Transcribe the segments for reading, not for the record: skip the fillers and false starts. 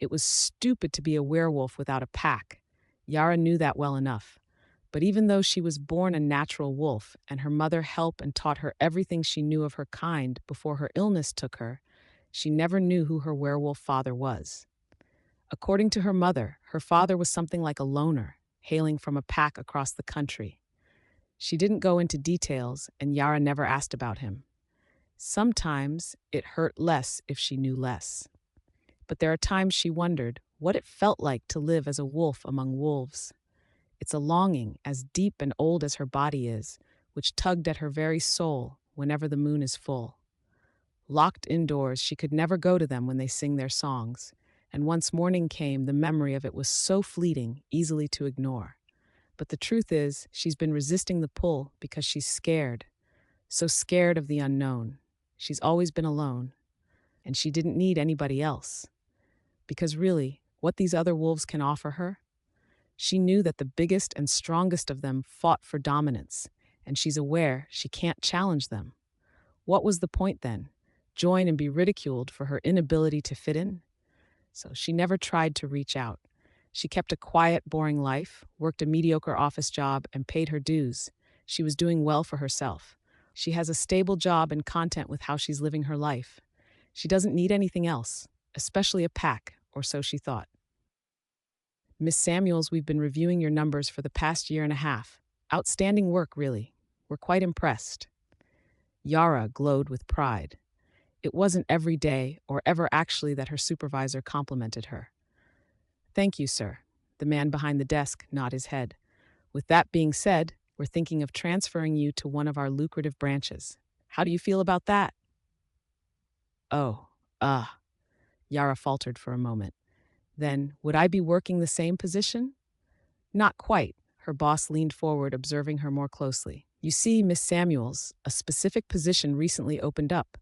It was stupid to be a werewolf without a pack. Yara knew that well enough. But even though she was born a natural wolf and her mother helped and taught her everything she knew of her kind before her illness took her, she never knew who her werewolf father was. According to her mother, her father was something like a loner, hailing from a pack across the country. She didn't go into details, and Yara never asked about him. Sometimes it hurt less if she knew less. But there are times she wondered what it felt like to live as a wolf among wolves. It's a longing as deep and old as her body is, which tugged at her very soul whenever the moon is full. Locked indoors, she could never go to them when they sing their songs, and once morning came, the memory of it was so fleeting, easily to ignore. But the truth is, she's been resisting the pull because she's scared, so scared of the unknown. She's always been alone, and she didn't need anybody else. Because really, what these other wolves can offer her? She knew that the biggest and strongest of them fought for dominance, and she's aware she can't challenge them. What was the point then? Join and be ridiculed for her inability to fit in? So she never tried to reach out. She kept a quiet, boring life, worked a mediocre office job, and paid her dues. She was doing well for herself. She has a stable job and content with how she's living her life. She doesn't need anything else, especially a pack, or so she thought. Miss Samuels, we've been reviewing your numbers for the past year and a half. Outstanding work, really. We're quite impressed. Yara glowed with pride. It wasn't every day or ever actually that her supervisor complimented her. Thank you, sir. The man behind the desk nodded his head. With that being said, we're thinking of transferring you to one of our lucrative branches. How do you feel about that? Oh, Yara faltered for a moment. Then, would I be working the same position? Not quite. Her boss leaned forward, observing her more closely. You see, Miss Samuels, a specific position recently opened up,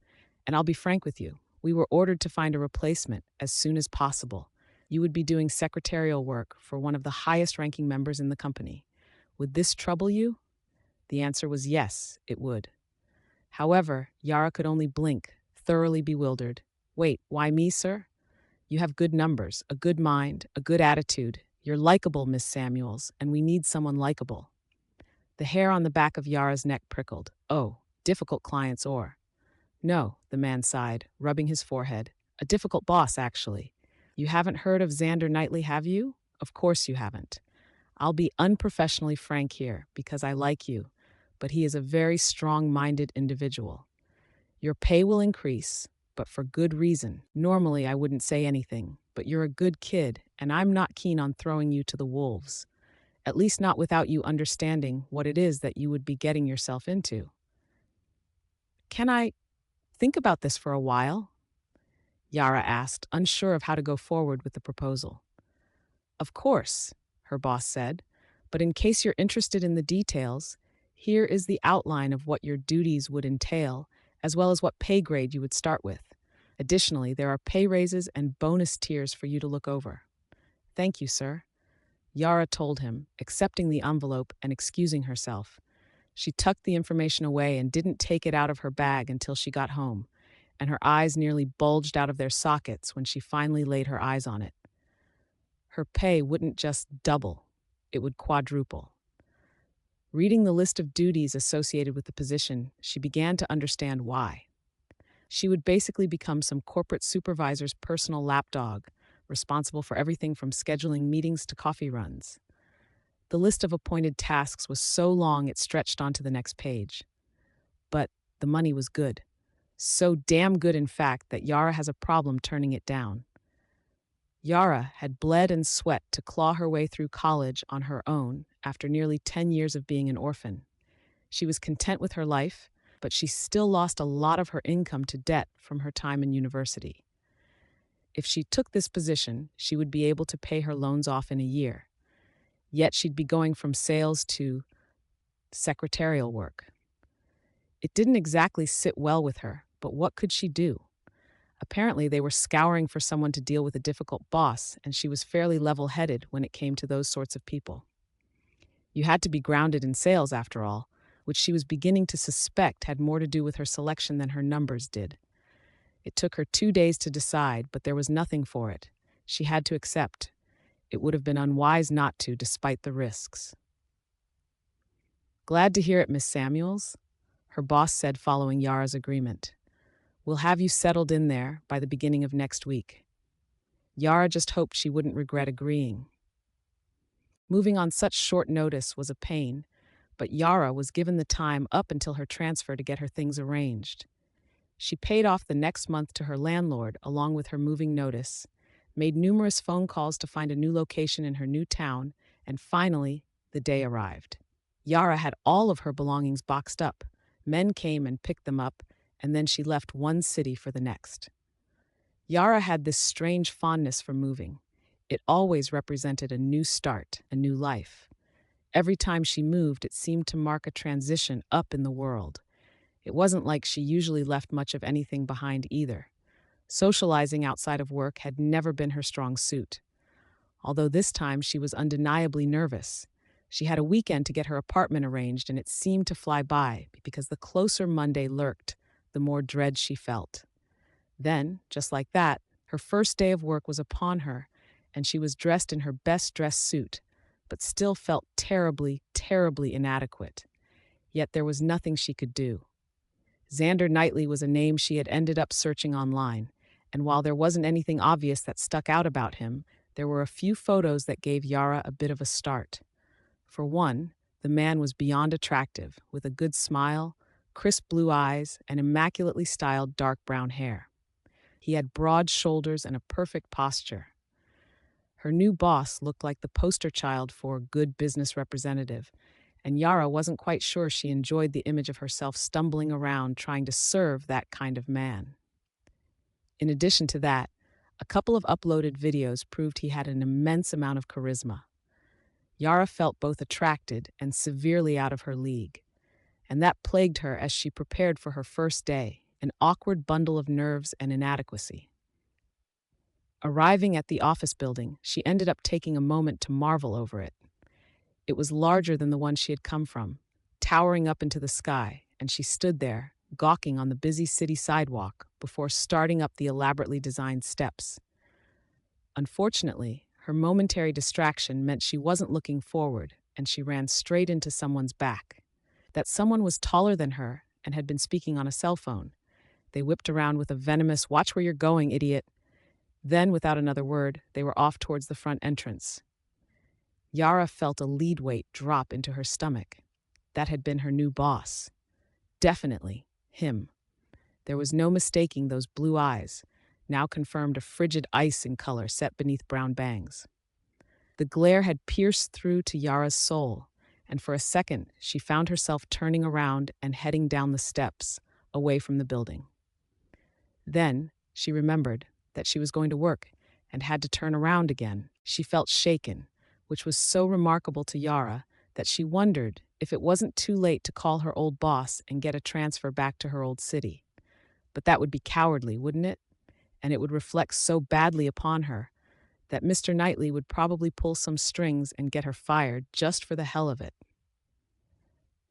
and I'll be frank with you. We were ordered to find a replacement as soon as possible. You would be doing secretarial work for one of the highest-ranking members in the company. Would this trouble you? The answer was yes, it would. However, Yara could only blink, thoroughly bewildered. Wait, why me, sir? You have good numbers, a good mind, a good attitude. You're likable, Miss Samuels, and we need someone likable. The hair on the back of Yara's neck prickled. Oh, difficult clients or... No, the man sighed, rubbing his forehead. A difficult boss, actually. You haven't heard of Xander Knightley, have you? Of course you haven't. I'll be unprofessionally frank here, because I like you, but he is a very strong-minded individual. Your pay will increase, but for good reason. Normally, I wouldn't say anything, but you're a good kid, and I'm not keen on throwing you to the wolves. At least not without you understanding what it is that you would be getting yourself into. Can I think about this for a while? Yara asked, unsure of how to go forward with the proposal. Of course, her boss said, but in case you're interested in the details, here is the outline of what your duties would entail, as well as what pay grade you would start with. Additionally, there are pay raises and bonus tiers for you to look over. Thank you, sir. Yara told him, accepting the envelope and excusing herself. She tucked the information away and didn't take it out of her bag until she got home, and her eyes nearly bulged out of their sockets when she finally laid her eyes on it. Her pay wouldn't just double, it would quadruple. Reading the list of duties associated with the position, she began to understand why. She would basically become some corporate supervisor's personal lapdog, responsible for everything from scheduling meetings to coffee runs. The list of appointed tasks was so long it stretched onto the next page. But the money was good. So damn good, in fact, that Yara has a problem turning it down. Yara had bled and sweat to claw her way through college on her own after nearly 10 years of being an orphan. She was content with her life, but she still lost a lot of her income to debt from her time in university. If she took this position, she would be able to pay her loans off in a year. Yet she'd be going from sales to secretarial work. It didn't exactly sit well with her, but what could she do? Apparently, they were scouring for someone to deal with a difficult boss, and she was fairly level-headed when it came to those sorts of people. You had to be grounded in sales, after all, which she was beginning to suspect had more to do with her selection than her numbers did. It took her 2 days to decide, but there was nothing for it. She had to accept. It would have been unwise not to, despite the risks. "Glad to hear it, Miss Samuels," her boss said following Yara's agreement. "We'll have you settled in there by the beginning of next week." Yara just hoped she wouldn't regret agreeing. Moving on such short notice was a pain, but Yara was given the time up until her transfer to get her things arranged. She paid off the next month to her landlord along with her moving notice, made numerous phone calls to find a new location in her new town, and finally, the day arrived. Yara had all of her belongings boxed up. Men came and picked them up, and then she left one city for the next. Yara had this strange fondness for moving. It always represented a new start, a new life. Every time she moved, it seemed to mark a transition up in the world. It wasn't like she usually left much of anything behind either. Socializing outside of work had never been her strong suit. Although this time she was undeniably nervous. She had a weekend to get her apartment arranged, and it seemed to fly by because the closer Monday lurked, the more dread she felt. Then, just like that, her first day of work was upon her, and she was dressed in her best dress suit, but still felt terribly, terribly inadequate. Yet there was nothing she could do. Xander Knightley was a name she had ended up searching online, and while there wasn't anything obvious that stuck out about him, there were a few photos that gave Yara a bit of a start. For one, the man was beyond attractive, with a good smile, crisp blue eyes, and immaculately styled dark brown hair. He had broad shoulders and a perfect posture. Her new boss looked like the poster child for a good business representative, and Yara wasn't quite sure she enjoyed the image of herself stumbling around trying to serve that kind of man. In addition to that, a couple of uploaded videos proved he had an immense amount of charisma. Yara felt both attracted and severely out of her league, and that plagued her as she prepared for her first day, an awkward bundle of nerves and inadequacy. Arriving at the office building, she ended up taking a moment to marvel over it. It was larger than the one she had come from, towering up into the sky, and she stood there, gawking on the busy city sidewalk before starting up the elaborately designed steps. Unfortunately, her momentary distraction meant she wasn't looking forward, and she ran straight into someone's back. That someone was taller than her and had been speaking on a cell phone. They whipped around with a venomous, "Watch where you're going, idiot." Then, without another word, they were off towards the front entrance. Yara felt a lead weight drop into her stomach. That had been her new boss. Definitely him. There was no mistaking those blue eyes, now confirmed a frigid ice in color set beneath brown bangs. The glare had pierced through to Yara's soul, and for a second she found herself turning around and heading down the steps, away from the building. Then she remembered that she was going to work and had to turn around again. She felt shaken, which was so remarkable to Yara that she wondered if it wasn't too late to call her old boss and get a transfer back to her old city. But that would be cowardly, wouldn't it? And it would reflect so badly upon her that Mr. Knightley would probably pull some strings and get her fired just for the hell of it.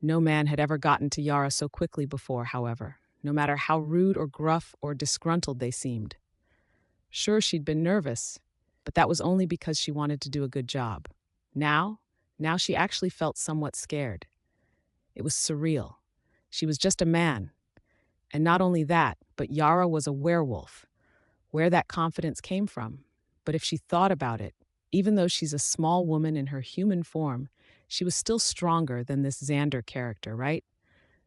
No man had ever gotten to Yara so quickly before, however, no matter how rude or gruff or disgruntled they seemed. Sure, she'd been nervous, but that was only because she wanted to do a good job. Now she actually felt somewhat scared. It was surreal. She was just a man. And not only that, but Yara was a werewolf. Where that confidence came from. But if she thought about it, even though she's a small woman in her human form, she was still stronger than this Xander character, right?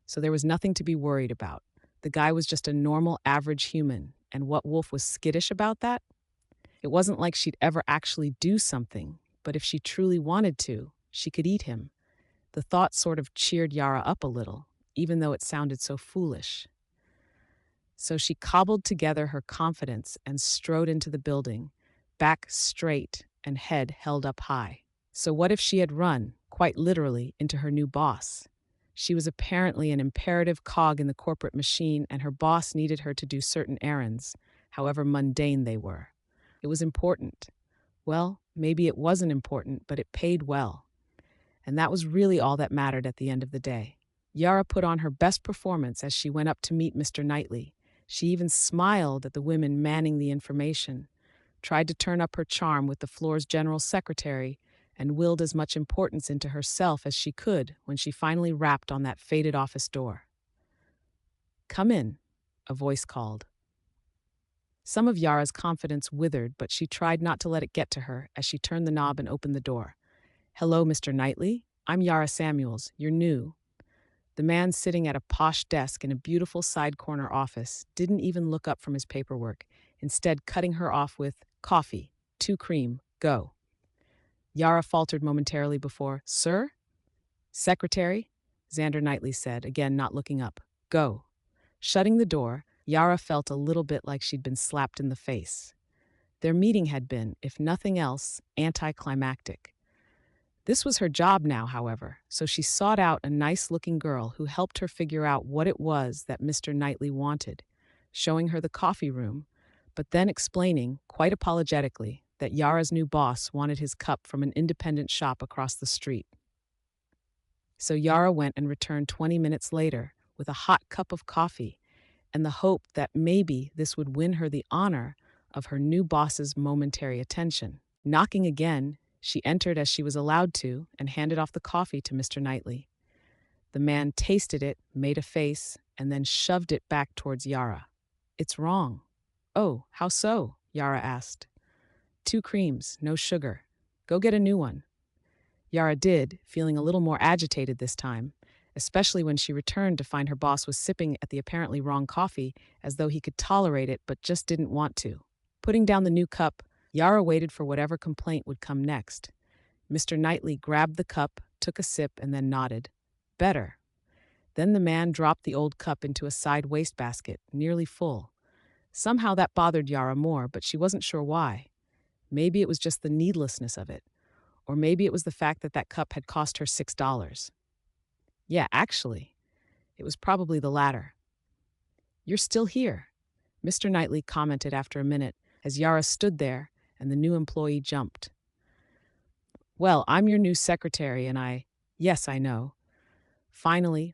So there was nothing to be worried about. The guy was just a normal, average human, and what wolf was skittish about that? It wasn't like she'd ever actually do something, but if she truly wanted to, she could eat him. The thought sort of cheered Yara up a little, even though it sounded so foolish. So she cobbled together her confidence and strode into the building, back straight and head held up high. So what if she had run, quite literally, into her new boss? She was apparently an imperative cog in the corporate machine, and her boss needed her to do certain errands, however mundane they were. It was important. Well, maybe it wasn't important, but it paid well. And that was really all that mattered at the end of the day. Yara put on her best performance as she went up to meet Mr. Knightley. She even smiled at the women manning the information. tried to turn up her charm with the floor's general secretary, and willed as much importance into herself as she could when she finally rapped on that faded office door. "Come in," a voice called. Some of Yara's confidence withered, but she tried not to let it get to her as she turned the knob and opened the door. "Hello, Mr. Knightley. I'm Yara Samuels. You're new." The man sitting at a posh desk in a beautiful side corner office didn't even look up from his paperwork, instead cutting her off with, "Coffee, 2 cream, go." Yara faltered momentarily before, "Sir?" "Secretary," Xander Knightley said, again not looking up. "Go." Shutting the door, Yara felt a little bit like she'd been slapped in the face. Their meeting had been, if nothing else, anticlimactic. This was her job now, however, so she sought out a nice-looking girl who helped her figure out what it was that Mr. Knightley wanted, showing her the coffee room, but then explaining, quite apologetically, that Yara's new boss wanted his cup from an independent shop across the street. So Yara went and returned 20 minutes later with a hot cup of coffee and the hope that maybe this would win her the honor of her new boss's momentary attention. Knocking again, she entered as she was allowed to and handed off the coffee to Mr. Knightley. The man tasted it, made a face, and then shoved it back towards Yara. "It's wrong." "Oh, how so?" Yara asked. "2 creams, no sugar. Go get a new one." Yara did, feeling a little more agitated this time, especially when she returned to find her boss was sipping at the apparently wrong coffee as though he could tolerate it but just didn't want to. Putting down the new cup, Yara waited for whatever complaint would come next. Mr. Knightley grabbed the cup, took a sip, and then nodded. "Better." Then the man dropped the old cup into a side wastebasket, nearly full. Somehow that bothered Yara more, but she wasn't sure why. Maybe it was just the needlessness of it. Or maybe it was the fact that that cup had cost her $6. Yeah, actually, it was probably the latter. "You're still here," Mr. Knightley commented after a minute, as Yara stood there and the new employee jumped. "Well, I'm your new secretary and yes, I know." Finally,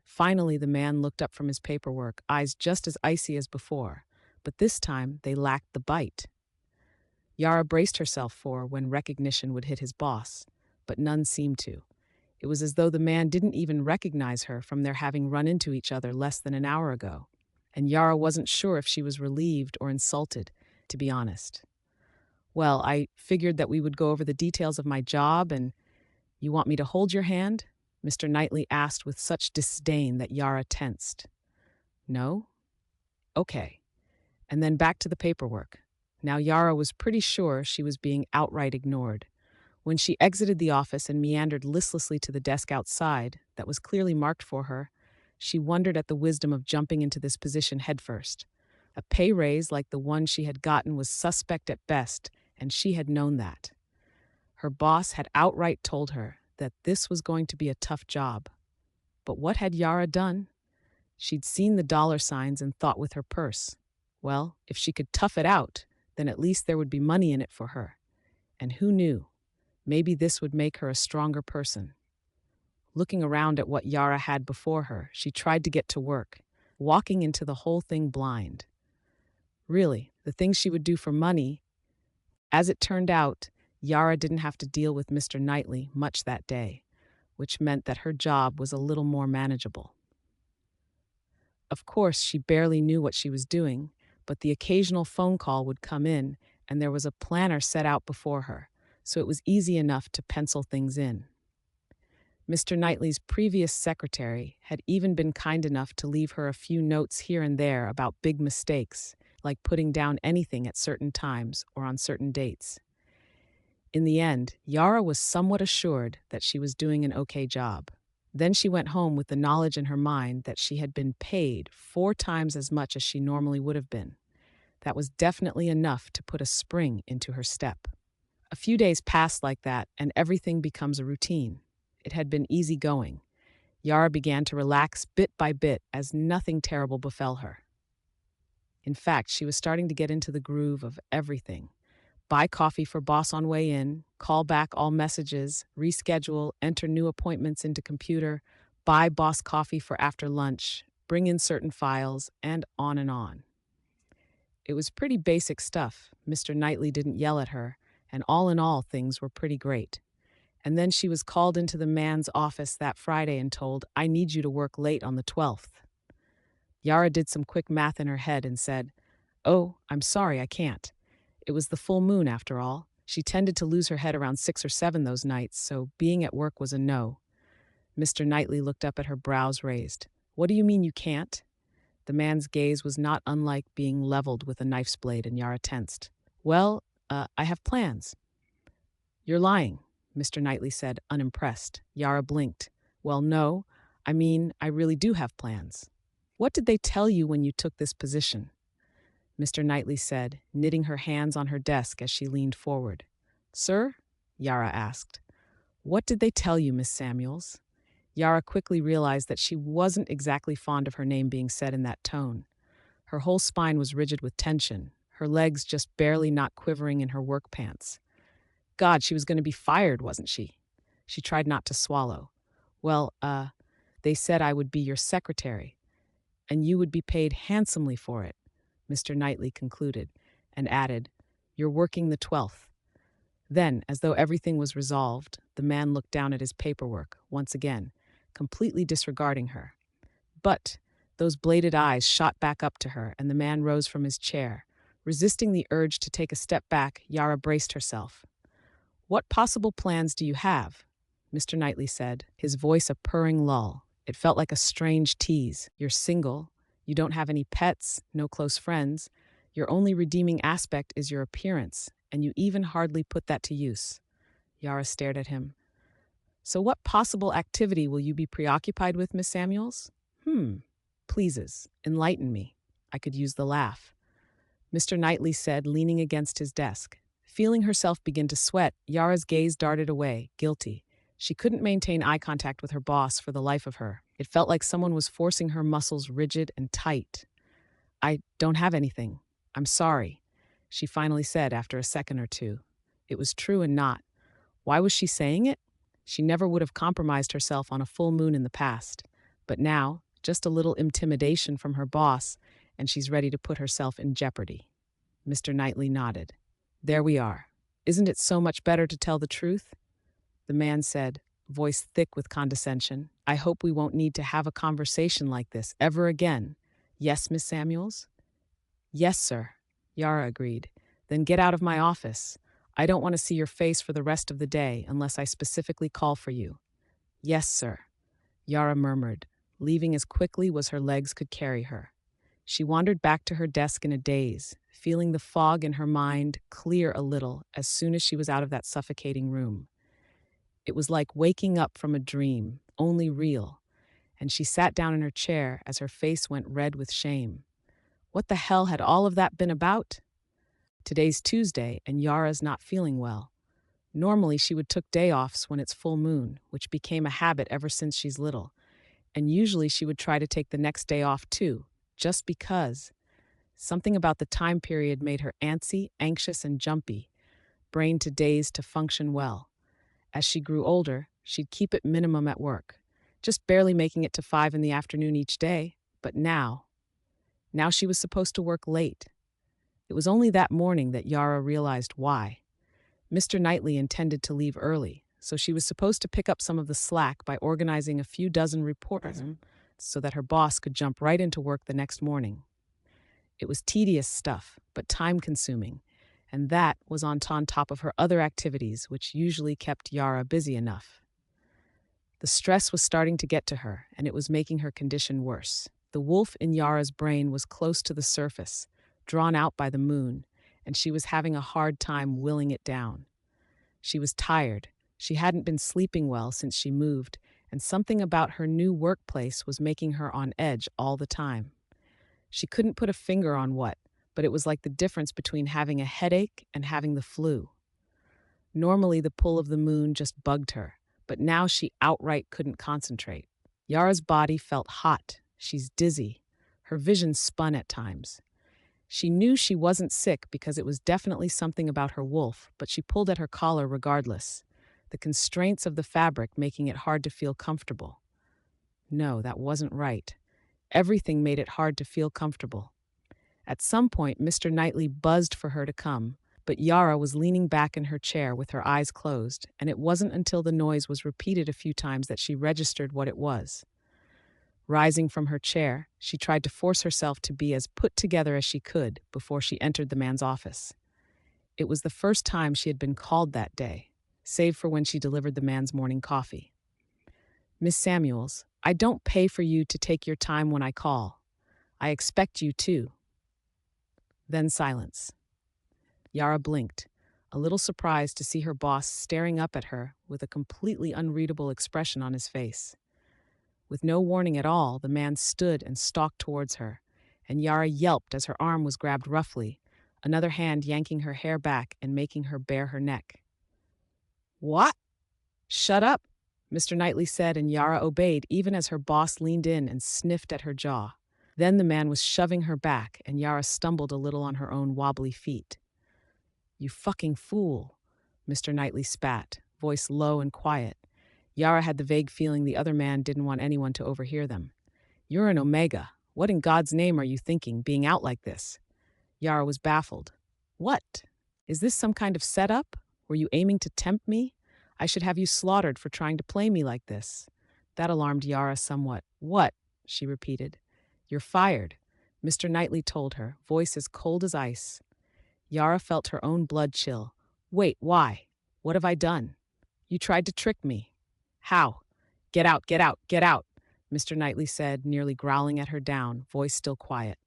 the man looked up from his paperwork, eyes just as icy as before, but this time they lacked the bite. Yara braced herself for when recognition would hit his boss, but none seemed to. It was as though the man didn't even recognize her from their having run into each other less than an hour ago, and Yara wasn't sure if she was relieved or insulted, to be honest. "Well, I figured that we would go over the details of my job and you want me to hold your hand?" Mr. Knightley asked with such disdain that Yara tensed. "No? Okay." And then back to the paperwork. Now Yara was pretty sure she was being outright ignored. When she exited the office and meandered listlessly to the desk outside that was clearly marked for her, she wondered at the wisdom of jumping into this position headfirst. A pay raise like the one she had gotten was suspect at best, and she had known that. Her boss had outright told her that this was going to be a tough job. But what had Yara done? She'd seen the dollar signs and thought with her purse, well, if she could tough it out, then at least there would be money in it for her. And who knew? Maybe this would make her a stronger person. Looking around at what Yara had before her, she tried to get to work, walking into the whole thing blind. Really, the things she would do for money. As it turned out, Yara didn't have to deal with Mr. Knightley much that day, which meant that her job was a little more manageable. Of course, she barely knew what she was doing, but the occasional phone call would come in, and there was a planner set out before her, so it was easy enough to pencil things in. Mr. Knightley's previous secretary had even been kind enough to leave her a few notes here and there about big mistakes, like putting down anything at certain times or on certain dates. In the end, Yara was somewhat assured that she was doing an okay job. Then she went home with the knowledge in her mind that she had been paid 4 times as much as she normally would have been. That was definitely enough to put a spring into her step. A few days passed like that, and everything becomes a routine. It had been easy going. Yara began to relax bit by bit as nothing terrible befell her. In fact, she was starting to get into the groove of everything. Buy coffee for boss on way in, call back all messages, reschedule, enter new appointments into computer, buy boss coffee for after lunch, bring in certain files, and on and on. It was pretty basic stuff. Mr. Knightley didn't yell at her, and all in all, things were pretty great. And then she was called into the man's office that Friday and told, "I need you to work late on the 12th." Yara did some quick math in her head and said, "Oh, I'm sorry, I can't." It was the full moon, after all. She tended to lose her head around 6 or 7 those nights, so being at work was a no. Mr. Knightley looked up at her, brows raised. "What do you mean you can't?" The man's gaze was not unlike being leveled with a knife's blade, and Yara tensed. "Well, I have plans." "You're lying," Mr. Knightley said, unimpressed. Yara blinked. "Well, no. I mean, I really do have plans." "What did they tell you when you took this position?" Mr. Knightley said, knitting her hands on her desk as she leaned forward. "Sir?" Yara asked. "What did they tell you, Miss Samuels?" Yara quickly realized that she wasn't exactly fond of her name being said in that tone. Her whole spine was rigid with tension, her legs just barely not quivering in her work pants. God, she was going to be fired, wasn't she? She tried not to swallow. "Well, they said I would be your secretary, and you would be paid handsomely for it," Mr. Knightley concluded, and added, "You're working the 12th. Then, as though everything was resolved, the man looked down at his paperwork, once again, completely disregarding her. But those bladed eyes shot back up to her, and the man rose from his chair. Resisting the urge to take a step back, Yara braced herself. "What possible plans do you have?" Mr. Knightley said, his voice a purring lull. It felt like a strange tease. "You're single. You don't have any pets, no close friends. Your only redeeming aspect is your appearance, and you even hardly put that to use." Yara stared at him. "So what possible activity will you be preoccupied with, Miss Samuels?" Pleases, enlighten me." I could use the laugh. Mr. Knightley said, leaning against his desk. Feeling herself begin to sweat, Yara's gaze darted away, guilty. She couldn't maintain eye contact with her boss for the life of her. It felt like someone was forcing her muscles rigid and tight. "I don't have anything. I'm sorry," she finally said after a second or two. It was true and not. Why was she saying it? She never would have compromised herself on a full moon in the past. But now, just a little intimidation from her boss, and she's ready to put herself in jeopardy. Mr. Knightley nodded. "There we are. Isn't it so much better to tell the truth?" The man said, voice thick with condescension, "I hope we won't need to have a conversation like this ever again. Yes, Miss Samuels?" "Yes, sir," Yara agreed. "Then get out of my office. I don't want to see your face for the rest of the day unless I specifically call for you." "Yes, sir," Yara murmured, leaving as quickly as her legs could carry her. She wandered back to her desk in a daze, feeling the fog in her mind clear a little as soon as she was out of that suffocating room. It was like waking up from a dream, only real, and she sat down in her chair as her face went red with shame. What the hell had all of that been about? Today's Tuesday, and Yara's not feeling well. Normally, she would took day offs when it's full moon, which became a habit ever since she's little. And usually she would try to take the next day off too, just because. Something about the time period made her antsy, anxious, and jumpy, brain too dazed to function well. As she grew older, she'd keep it minimum at work, just barely making it to 5 in the afternoon each day. But now she was supposed to work late. It was only that morning that Yara realized why. Mr. Knightley intended to leave early, so she was supposed to pick up some of the slack by organizing a few dozen reports so that her boss could jump right into work the next morning. It was tedious stuff, but time-consuming, and that was on top of her other activities, which usually kept Yara busy enough. The stress was starting to get to her, and it was making her condition worse. The wolf in Yara's brain was close to the surface, drawn out by the moon, and she was having a hard time willing it down. She was tired. She hadn't been sleeping well since she moved, and something about her new workplace was making her on edge all the time. She couldn't put a finger on what, but it was like the difference between having a headache and having the flu. Normally, the pull of the moon just bugged her, but now she outright couldn't concentrate. Yara's body felt hot. She's dizzy. Her vision spun at times. She knew she wasn't sick because it was definitely something about her wolf, but she pulled at her collar regardless, the constraints of the fabric making it hard to feel comfortable. No, that wasn't right. Everything made it hard to feel comfortable. At some point, Mr. Knightley buzzed for her to come, but Yara was leaning back in her chair with her eyes closed, and it wasn't until the noise was repeated a few times that she registered what it was. Rising from her chair, she tried to force herself to be as put together as she could before she entered the man's office. It was the first time she had been called that day, save for when she delivered the man's morning coffee. "Miss Samuels, I don't pay for you to take your time when I call. I expect you to." Then silence. Yara blinked, a little surprised to see her boss staring up at her with a completely unreadable expression on his face. With no warning at all, the man stood and stalked towards her, and Yara yelped as her arm was grabbed roughly, another hand yanking her hair back and making her bare her neck. "What?" "Shut up," Mr. Knightley said, and Yara obeyed even as her boss leaned in and sniffed at her jaw. Then the man was shoving her back, and Yara stumbled a little on her own wobbly feet. "You fucking fool," Mr. Knightley spat, voice low and quiet. Yara had the vague feeling the other man didn't want anyone to overhear them. "You're an Omega. What in God's name are you thinking, being out like this?" Yara was baffled. "What? Is this some kind of setup? Were you aiming to tempt me? I should have you slaughtered for trying to play me like this." That alarmed Yara somewhat. "What?" she repeated. "You're fired," Mr. Knightley told her, voice as cold as ice. Yara felt her own blood chill. "Wait, why? What have I done?" "You tried to trick me." "How?" "Get out, get out, get out," Mr. Knightley said, nearly growling at her down, voice still quiet.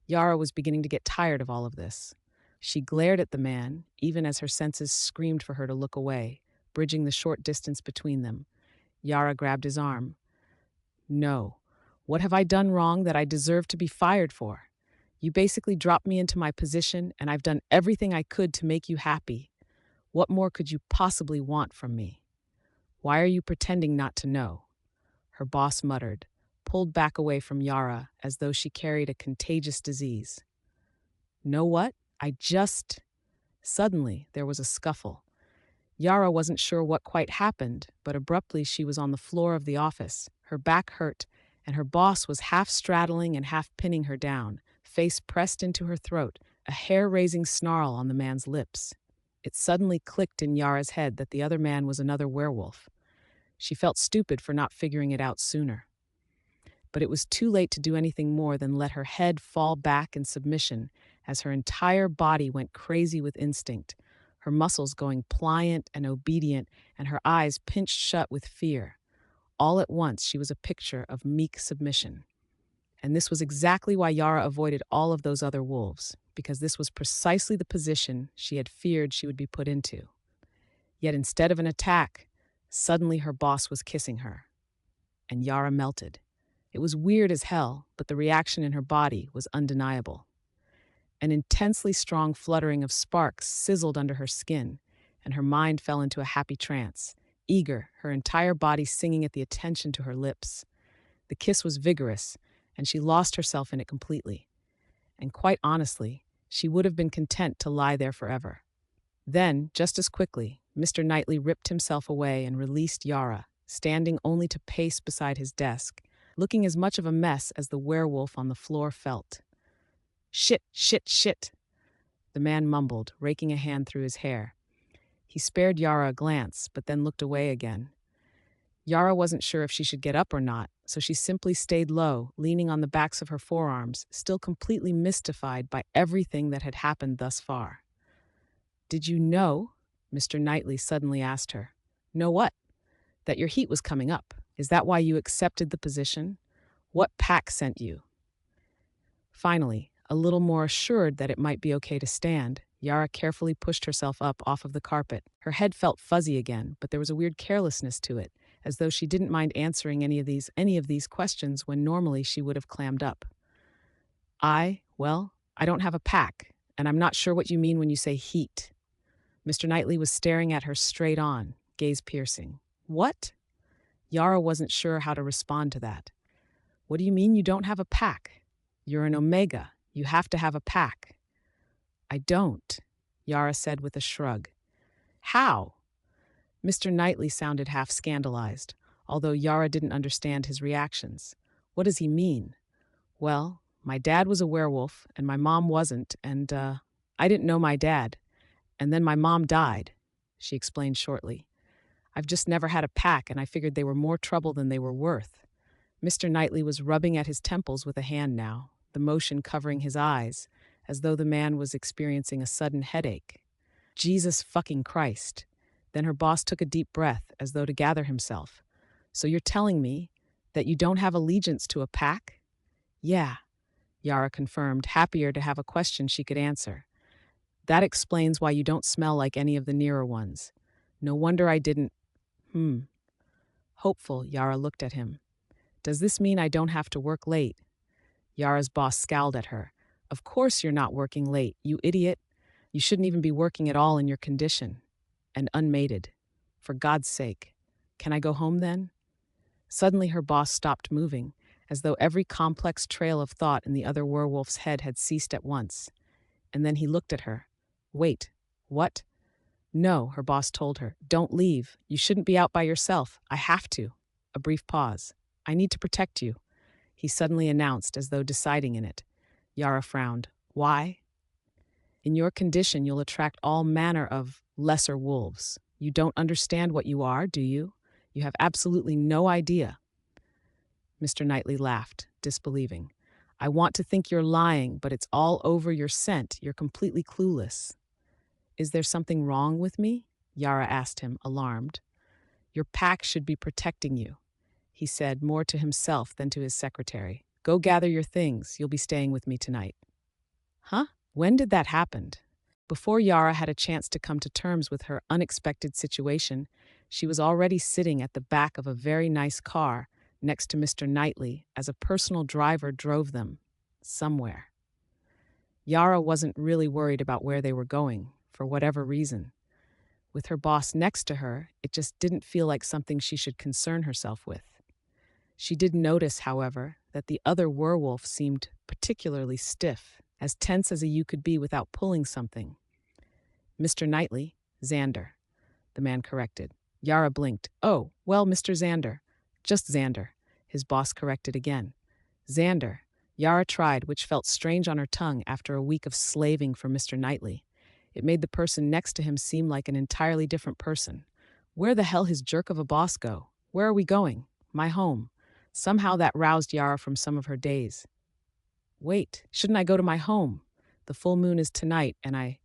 Yara was beginning to get tired of all of this. She glared at the man, even as her senses screamed for her to look away, bridging the short distance between them. Yara grabbed his arm. "No. What have I done wrong that I deserve to be fired for? You basically dropped me into my position, and I've done everything I could to make you happy. What more could you possibly want from me? Why are you pretending not to know?" Her boss muttered, pulled back away from Yara as though she carried a contagious disease. "Know what? Suddenly, there was a scuffle. Yara wasn't sure what quite happened, but abruptly she was on the floor of the office. Her back hurt, and her boss was half straddling and half pinning her down, face pressed into her throat, a hair-raising snarl on the man's lips. It suddenly clicked in Yara's head that the other man was another werewolf. She felt stupid for not figuring it out sooner. But it was too late to do anything more than let her head fall back in submission as her entire body went crazy with instinct, her muscles going pliant and obedient and her eyes pinched shut with fear. All at once, she was a picture of meek submission. And this was exactly why Yara avoided all of those other wolves, because this was precisely the position she had feared she would be put into. Yet instead of an attack, suddenly her boss was kissing her. And Yara melted. It was weird as hell, but the reaction in her body was undeniable. An intensely strong fluttering of sparks sizzled under her skin, and her mind fell into a happy trance, eager, her entire body singing at the attention to her lips. The kiss was vigorous, and she lost herself in it completely. And quite honestly, she would have been content to lie there forever. Then, just as quickly, Mr. Knightley ripped himself away and released Yara, standing only to pace beside his desk, looking as much of a mess as the werewolf on the floor felt. "Shit, shit, shit," the man mumbled, raking a hand through his hair. He spared Yara a glance, but then looked away again. Yara wasn't sure if she should get up or not, so she simply stayed low, leaning on the backs of her forearms, still completely mystified by everything that had happened thus far. "Did you know?" Mr. Knightley suddenly asked her. "Know what?" "That your heat was coming up. Is that why you accepted the position? What pack sent you?" Finally, a little more assured that it might be okay to stand, Yara carefully pushed herself up off of the carpet. Her head felt fuzzy again, but there was a weird carelessness to it, as though she didn't mind answering any of these questions when normally she would have clammed up. I don't have a pack, and I'm not sure what you mean when you say heat." Mr. Knightley was staring at her straight on, gaze piercing. "What?" Yara wasn't sure how to respond to that. "What do you mean you don't have a pack? You're an Omega. You have to have a pack." "I don't," Yara said with a shrug. "How?" Mr. Knightley sounded half scandalized, although Yara didn't understand his reactions. "What does he mean?" "Well, My dad was a werewolf, and my mom wasn't, and I didn't know my dad. And then my mom died, she explained shortly. I've just never had a pack, and I figured they were more trouble than they were worth. Mr. Knightley was rubbing at his temples with a hand now, the motion covering his eyes, as though the man was experiencing a sudden headache. Jesus fucking Christ. Then her boss took a deep breath, as though to gather himself. So you're telling me that you don't have allegiance to a pack? Yeah, Yara confirmed, happier to have a question she could answer. That explains why you don't smell like any of the nearer ones. No wonder I didn't. Hopeful, Yara looked at him. Does this mean I don't have to work late? Yara's boss scowled at her. Of course you're not working late, you idiot. You shouldn't even be working at all in your condition. And unmated. For God's sake. Can I go home then? Suddenly her boss stopped moving, as though every complex trail of thought in the other werewolf's head had ceased at once. And then he looked at her. Wait, what? No, her boss told her. Don't leave. You shouldn't be out by yourself. I have to. A brief pause. I need to protect you, he suddenly announced as though deciding in it. Yara frowned. Why? In your condition, you'll attract all manner of lesser wolves. You don't understand what you are, do you? You have absolutely no idea. Mr. Knightley laughed, disbelieving. I want to think you're lying, but it's all over your scent. You're completely clueless. Is there something wrong with me? Yara asked him, alarmed. Your pack should be protecting you, he said, more to himself than to his secretary. Go gather your things. You'll be staying with me tonight. Huh? When did that happen? Before Yara had a chance to come to terms with her unexpected situation, she was already sitting at the back of a very nice car next to Mr. Knightley as a personal driver drove them somewhere. Yara wasn't really worried about where they were going, for whatever reason. With her boss next to her, it just didn't feel like something she should concern herself with. She did notice, however, that the other werewolf seemed particularly stiff, as tense as a you could be without pulling something. Mr. Knightley, Xander, the man corrected. Yara blinked. Oh, well, Mr. Xander. Just Xander, his boss corrected again. Xander, Yara tried, which felt strange on her tongue after a week of slaving for Mr. Knightley. It made the person next to him seem like an entirely different person. Where the hell his jerk of a boss go? Where are we going? My home. Somehow that roused Yara from some of her daze. Wait, shouldn't I go to my home? The full moon is tonight, and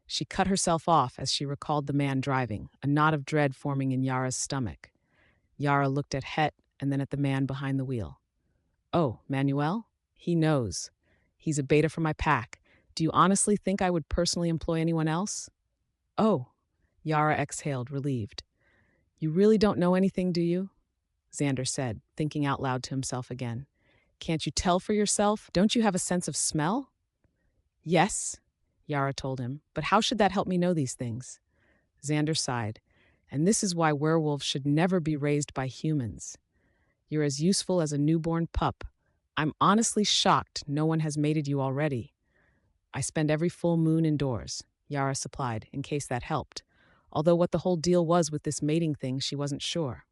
She cut herself off as she recalled the man driving, a knot of dread forming in Yara's stomach. Yara looked at Het and then at the man behind the wheel. Oh, Manuel? He knows. He's a beta for my pack. Do you honestly think I would personally employ anyone else? Oh, Yara exhaled, relieved. You really don't know anything, do you? Xander said, thinking out loud to himself again. Can't you tell for yourself? Don't you have a sense of smell? Yes, Yara told him, but how should that help me know these things? Xander sighed, and this is why werewolves should never be raised by humans. You're as useful as a newborn pup. I'm honestly shocked no one has mated you already. I spend every full moon indoors, Yara supplied, in case that helped, although what the whole deal was with this mating thing she wasn't sure.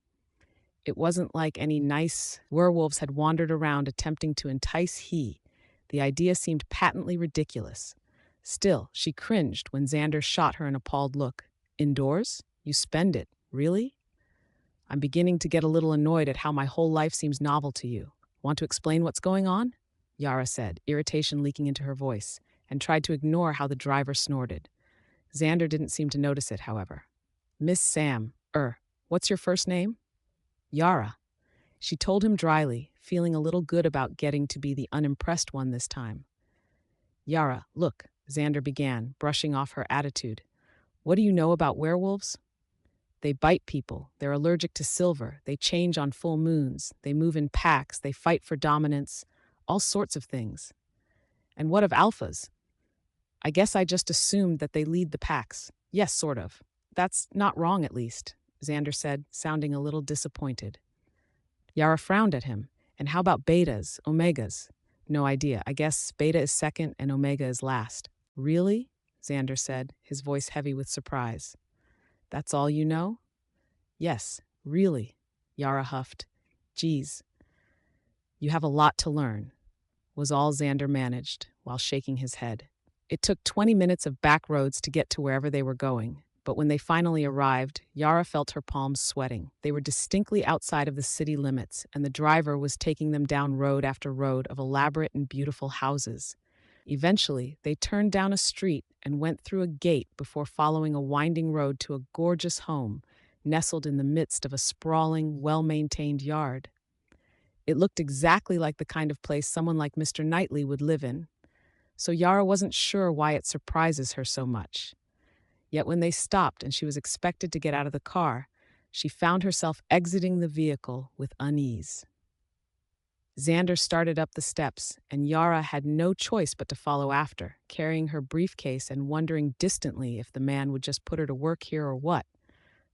It wasn't like any nice werewolves had wandered around attempting to entice he. The idea seemed patently ridiculous. Still, she cringed when Xander shot her an appalled look. Indoors? You spend it, really? I'm beginning to get a little annoyed at how my whole life seems novel to you. Want to explain what's going on? Yara said, irritation leaking into her voice, and tried to ignore how the driver snorted. Xander didn't seem to notice it, however. Miss Sam, what's your first name? Yara. She told him dryly, feeling a little good about getting to be the unimpressed one this time. Yara, look, Xander began, brushing off her attitude. What do you know about werewolves? They bite people, they're allergic to silver, they change on full moons, they move in packs, they fight for dominance, all sorts of things. And what of alphas? I guess I just assumed that they lead the packs. Yes, sort of. That's not wrong, at least, Xander said, sounding a little disappointed. Yara frowned at him. And how about betas, omegas? No idea. I guess beta is second and omega is last. Really? Xander said, his voice heavy with surprise. That's all you know? Yes, really, Yara huffed. Geez, you have a lot to learn. was all Xander managed, while shaking his head. It took 20 minutes of back roads to get to wherever they were going, but when they finally arrived, Yara felt her palms sweating. They were distinctly outside of the city limits, and the driver was taking them down road after road of elaborate and beautiful houses. Eventually, they turned down a street and went through a gate before following a winding road to a gorgeous home, nestled in the midst of a sprawling, well-maintained yard. It looked exactly like the kind of place someone like Mr. Knightley would live in, so Yara wasn't sure why it surprises her so much. Yet when they stopped and she was expected to get out of the car, she found herself exiting the vehicle with unease. Xander started up the steps, and Yara had no choice but to follow after, carrying her briefcase and wondering distantly if the man would just put her to work here or what.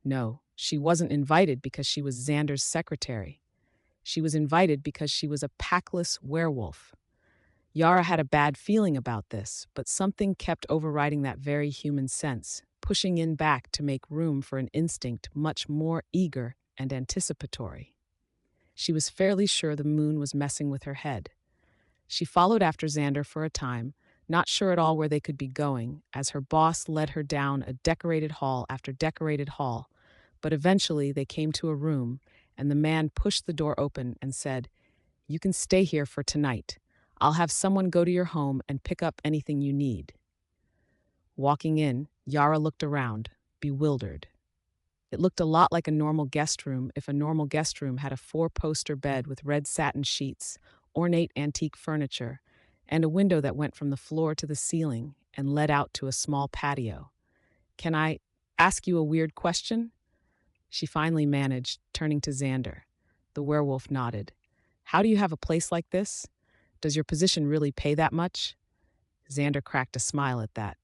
No, she wasn't invited because she was Xander's secretary. She was invited because she was a packless werewolf. Yara had a bad feeling about this, but something kept overriding that very human sense, pushing in back to make room for an instinct much more eager and anticipatory. She was fairly sure the moon was messing with her head. She followed after Xander for a time, not sure at all where they could be going, as her boss led her down a decorated hall after decorated hall, but eventually they came to a room, and the man pushed the door open and said, "You can stay here for tonight. I'll have someone go to your home and pick up anything you need." Walking in, Yara looked around, bewildered. It looked a lot like a normal guest room if a normal guest room had a four-poster bed with red satin sheets, ornate antique furniture, and a window that went from the floor to the ceiling and led out to a small patio. "Can I ask you a weird question?" She finally managed, turning to Xander. The werewolf nodded. "How do you have a place like this? Does your position really pay that much?" Xander cracked a smile at that.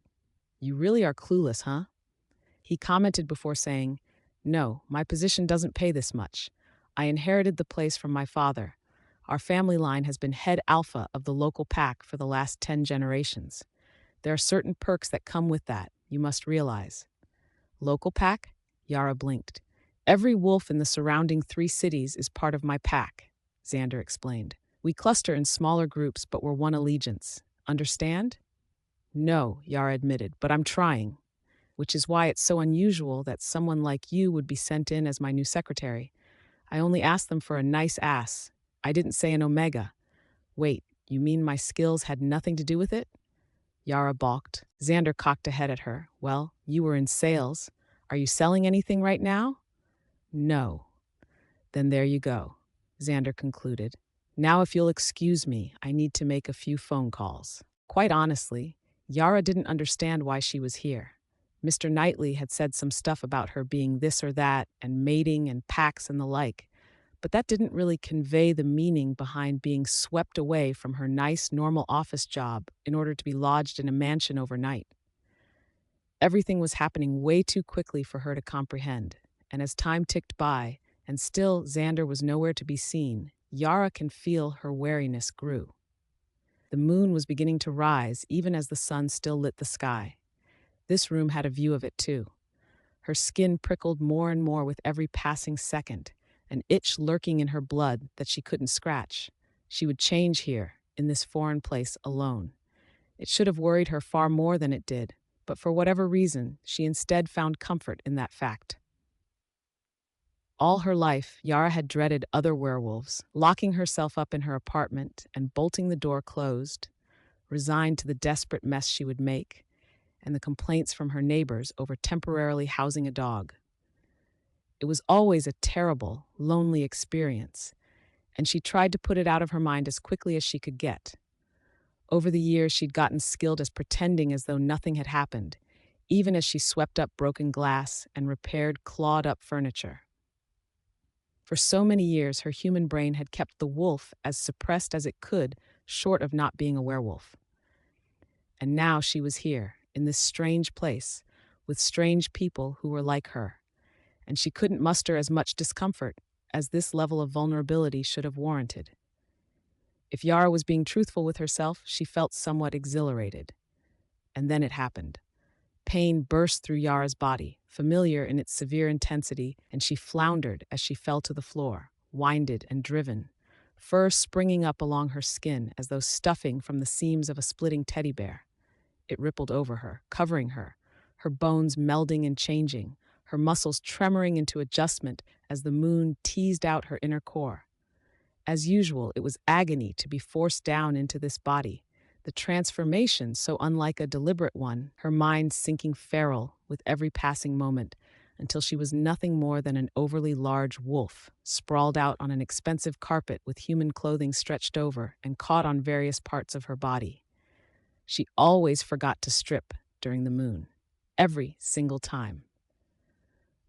"You really are clueless, huh?" He commented before saying, "No, my position doesn't pay this much. I inherited the place from my father. Our family line has been head alpha of the local pack for the last 10 generations. There are certain perks that come with that, you must realize." "Local pack?" Yara blinked. "Every wolf in the surrounding 3 cities is part of my pack," Xander explained. "We cluster in smaller groups, but we're one allegiance. Understand?" "No," Yara admitted, "but I'm trying. Which is why it's so unusual that someone like you would be sent in as my new secretary. I only asked them for a nice ass. I didn't say an omega." "Wait, you mean my skills had nothing to do with it?" Yara balked. Xander cocked a head at her. "Well, you were in sales. Are you selling anything right now?" "No." "Then there you go," Xander concluded. "Now if you'll excuse me, I need to make a few phone calls." Quite honestly, Yara didn't understand why she was here. Mr. Knightley had said some stuff about her being this or that, and mating and packs and the like, but that didn't really convey the meaning behind being swept away from her nice, normal office job in order to be lodged in a mansion overnight. Everything was happening way too quickly for her to comprehend, and as time ticked by, and still Xander was nowhere to be seen, Yara can feel her wariness grew. The moon was beginning to rise even as the sun still lit the sky. This room had a view of it too. Her skin prickled more and more with every passing second, an itch lurking in her blood that she couldn't scratch. She would change here, in this foreign place, alone. It should have worried her far more than it did, but for whatever reason, she instead found comfort in that fact. All her life, Yara had dreaded other werewolves, locking herself up in her apartment and bolting the door closed, resigned to the desperate mess she would make, and the complaints from her neighbors over temporarily housing a dog. It was always a terrible, lonely experience, and she tried to put it out of her mind as quickly as she could get. Over the years, she'd gotten skilled as pretending as though nothing had happened, even as she swept up broken glass and repaired clawed-up furniture. For so many years, her human brain had kept the wolf as suppressed as it could, short of not being a werewolf. And now she was here, in this strange place, with strange people who were like her, and she couldn't muster as much discomfort as this level of vulnerability should have warranted. If Yara was being truthful with herself, she felt somewhat exhilarated. And then it happened. Pain burst through Yara's body, familiar in its severe intensity, and she floundered as she fell to the floor, winded and driven. fur springing up along her skin as though stuffing from the seams of a splitting teddy bear. It rippled over her, covering her bones melding and changing, her muscles tremoring into adjustment as the moon teased out her inner core. As usual, it was agony to be forced down into this body, the transformation so unlike a deliberate one, her mind sinking feral with every passing moment, until she was nothing more than an overly large wolf, sprawled out on an expensive carpet with human clothing stretched over and caught on various parts of her body. She always forgot to strip during the moon, every single time.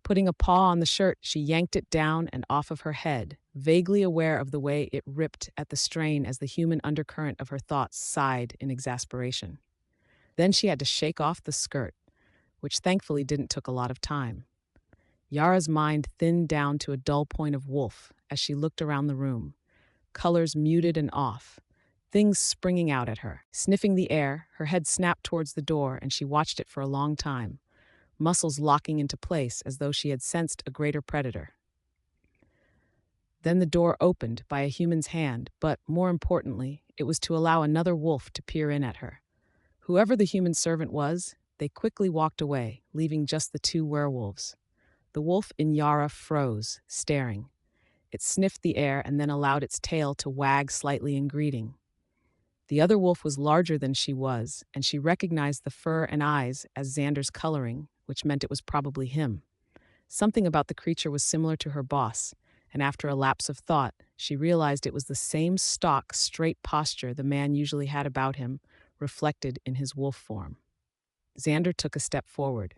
Putting a paw on the shirt, she yanked it down and off of her head, vaguely aware of the way it ripped at the strain as the human undercurrent of her thoughts sighed in exasperation. Then she had to shake off the skirt, which thankfully didn't take a lot of time. Yara's mind thinned down to a dull point of wolf as she looked around the room, colors muted and off, things springing out at her. Sniffing the air, her head snapped towards the door and she watched it for a long time, muscles locking into place as though she had sensed a greater predator. Then the door opened by a human's hand, but more importantly, it was to allow another wolf to peer in at her. Whoever the human servant was, they quickly walked away, leaving just the two werewolves. The wolf in Yara froze, staring. It sniffed the air and then allowed its tail to wag slightly in greeting. The other wolf was larger than she was, and she recognized the fur and eyes as Xander's coloring, which meant it was probably him. Something about the creature was similar to her boss, and after a lapse of thought, she realized it was the same stock, straight posture the man usually had about him, reflected in his wolf form. Xander took a step forward.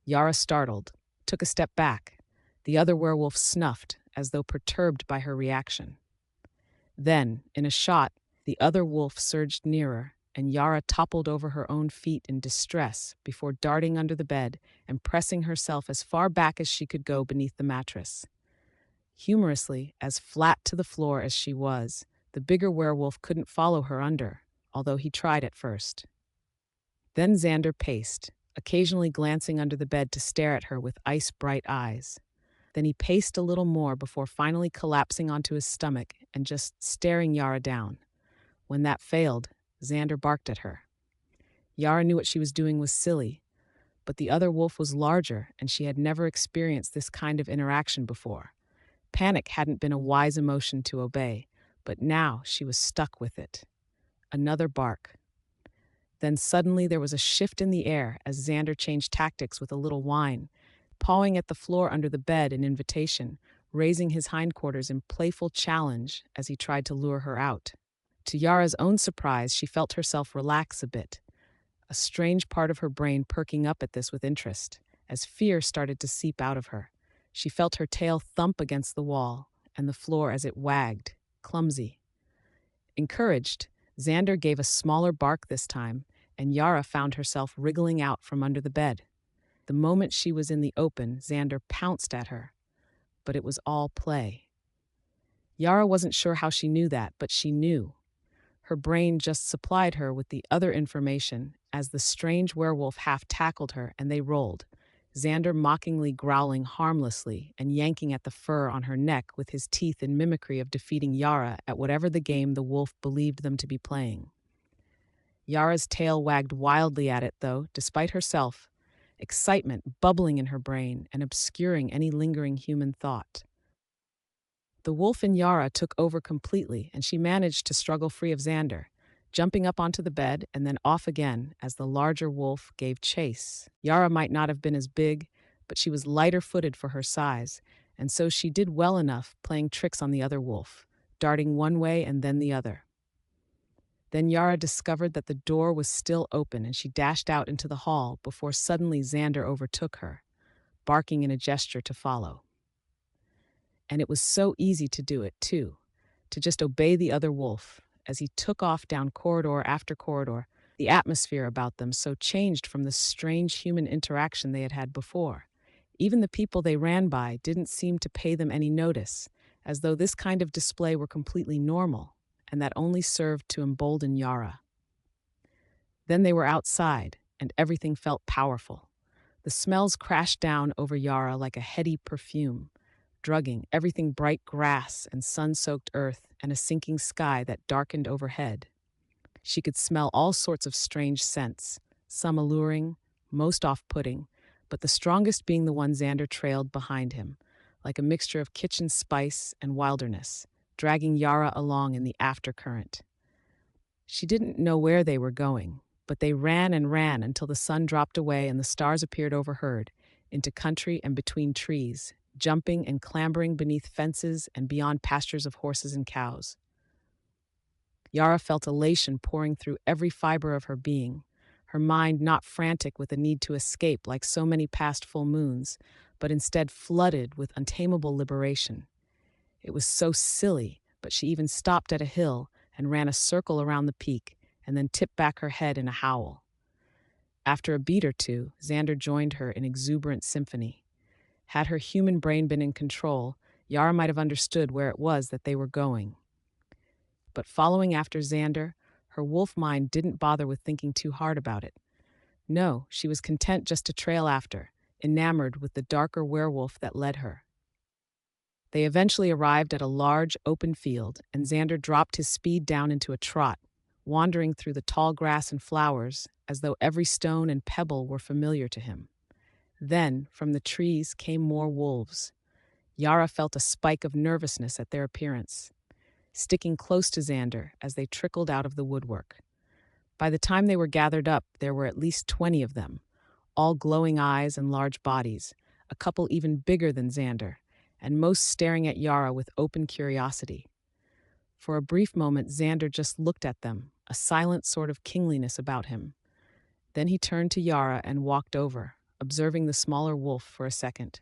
Yara, startled, took a step back. The other werewolf snuffed, as though perturbed by her reaction. Then, in a shot, the other wolf surged nearer, and Yara toppled over her own feet in distress before darting under the bed and pressing herself as far back as she could go beneath the mattress. Humorously, as flat to the floor as she was, the bigger werewolf couldn't follow her under, although he tried at first. Then Xander paced, occasionally glancing under the bed to stare at her with ice-bright eyes. Then he paced a little more before finally collapsing onto his stomach and just staring Yara down. When that failed, Xander barked at her. Yara knew what she was doing was silly, but the other wolf was larger and she had never experienced this kind of interaction before. Panic hadn't been a wise emotion to obey, but now she was stuck with it. Another bark. Then suddenly there was a shift in the air as Xander changed tactics with a little whine, pawing at the floor under the bed in invitation, raising his hindquarters in playful challenge as he tried to lure her out. To Yara's own surprise, she felt herself relax a bit, a strange part of her brain perking up at this with interest, as fear started to seep out of her. She felt her tail thump against the wall and the floor as it wagged, clumsy. Encouraged, Xander gave a smaller bark this time, and Yara found herself wriggling out from under the bed. The moment she was in the open, Xander pounced at her, but it was all play. Yara wasn't sure how she knew that, but she knew. Her brain just supplied her with the other information as the strange werewolf half-tackled her and they rolled, Xander mockingly growling harmlessly and yanking at the fur on her neck with his teeth in mimicry of defeating Yara at whatever the game the wolf believed them to be playing. Yara's tail wagged wildly at it, though, despite herself, excitement bubbling in her brain and obscuring any lingering human thought. The wolf in Yara took over completely, and she managed to struggle free of Xander, jumping up onto the bed and then off again as the larger wolf gave chase. Yara might not have been as big, but she was lighter-footed for her size, and so she did well enough playing tricks on the other wolf, darting one way and then the other. Then Yara discovered that the door was still open and she dashed out into the hall before suddenly Xander overtook her, barking in a gesture to follow. And it was so easy to do it, too, to just obey the other wolf. As he took off down corridor after corridor, the atmosphere about them so changed from the strange human interaction they had had before. Even the people they ran by didn't seem to pay them any notice, as though this kind of display were completely normal, and that only served to embolden Yara. Then they were outside, and everything felt powerful. The smells crashed down over Yara like a heady perfume. drugging everything bright grass and sun-soaked earth and a sinking sky that darkened overhead. She could smell all sorts of strange scents, some alluring, most off-putting, but the strongest being the one Xander trailed behind him, like a mixture of kitchen spice and wilderness, dragging Yara along in the aftercurrent. She didn't know where they were going, but they ran and ran until the sun dropped away and the stars appeared overhead, into country and between trees, jumping and clambering beneath fences and beyond pastures of horses and cows. Yara felt elation pouring through every fiber of her being, her mind not frantic with a need to escape like so many past full moons, but instead flooded with untamable liberation. It was so silly, but she even stopped at a hill and ran a circle around the peak and then tipped back her head in a howl. After a beat or two, Xander joined her in exuberant symphony. Had her human brain been in control, Yara might have understood where it was that they were going. But following after Xander, her wolf mind didn't bother with thinking too hard about it. No, she was content just to trail after, enamored with the darker werewolf that led her. They eventually arrived at a large, open field, and Xander dropped his speed down into a trot, wandering through the tall grass and flowers as though every stone and pebble were familiar to him. Then, from the trees came more wolves. Yara felt a spike of nervousness at their appearance, sticking close to Xander as they trickled out of the woodwork. By the time they were gathered up, there were at least 20 of them, all glowing eyes and large bodies, a couple even bigger than Xander, and most staring at Yara with open curiosity. For a brief moment, Xander just looked at them, a silent sort of kingliness about him. Then he turned to Yara and walked over, observing the smaller wolf for a second.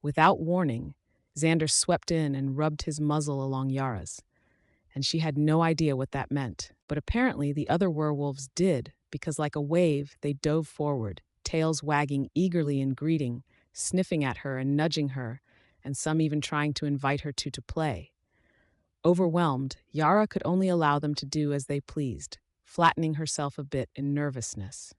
Without warning, Xander swept in and rubbed his muzzle along Yara's, and she had no idea what that meant. But apparently the other werewolves did, because like a wave, they dove forward, tails wagging eagerly in greeting, sniffing at her and nudging her, and some even trying to invite her to play. Overwhelmed, Yara could only allow them to do as they pleased, flattening herself a bit in nervousness.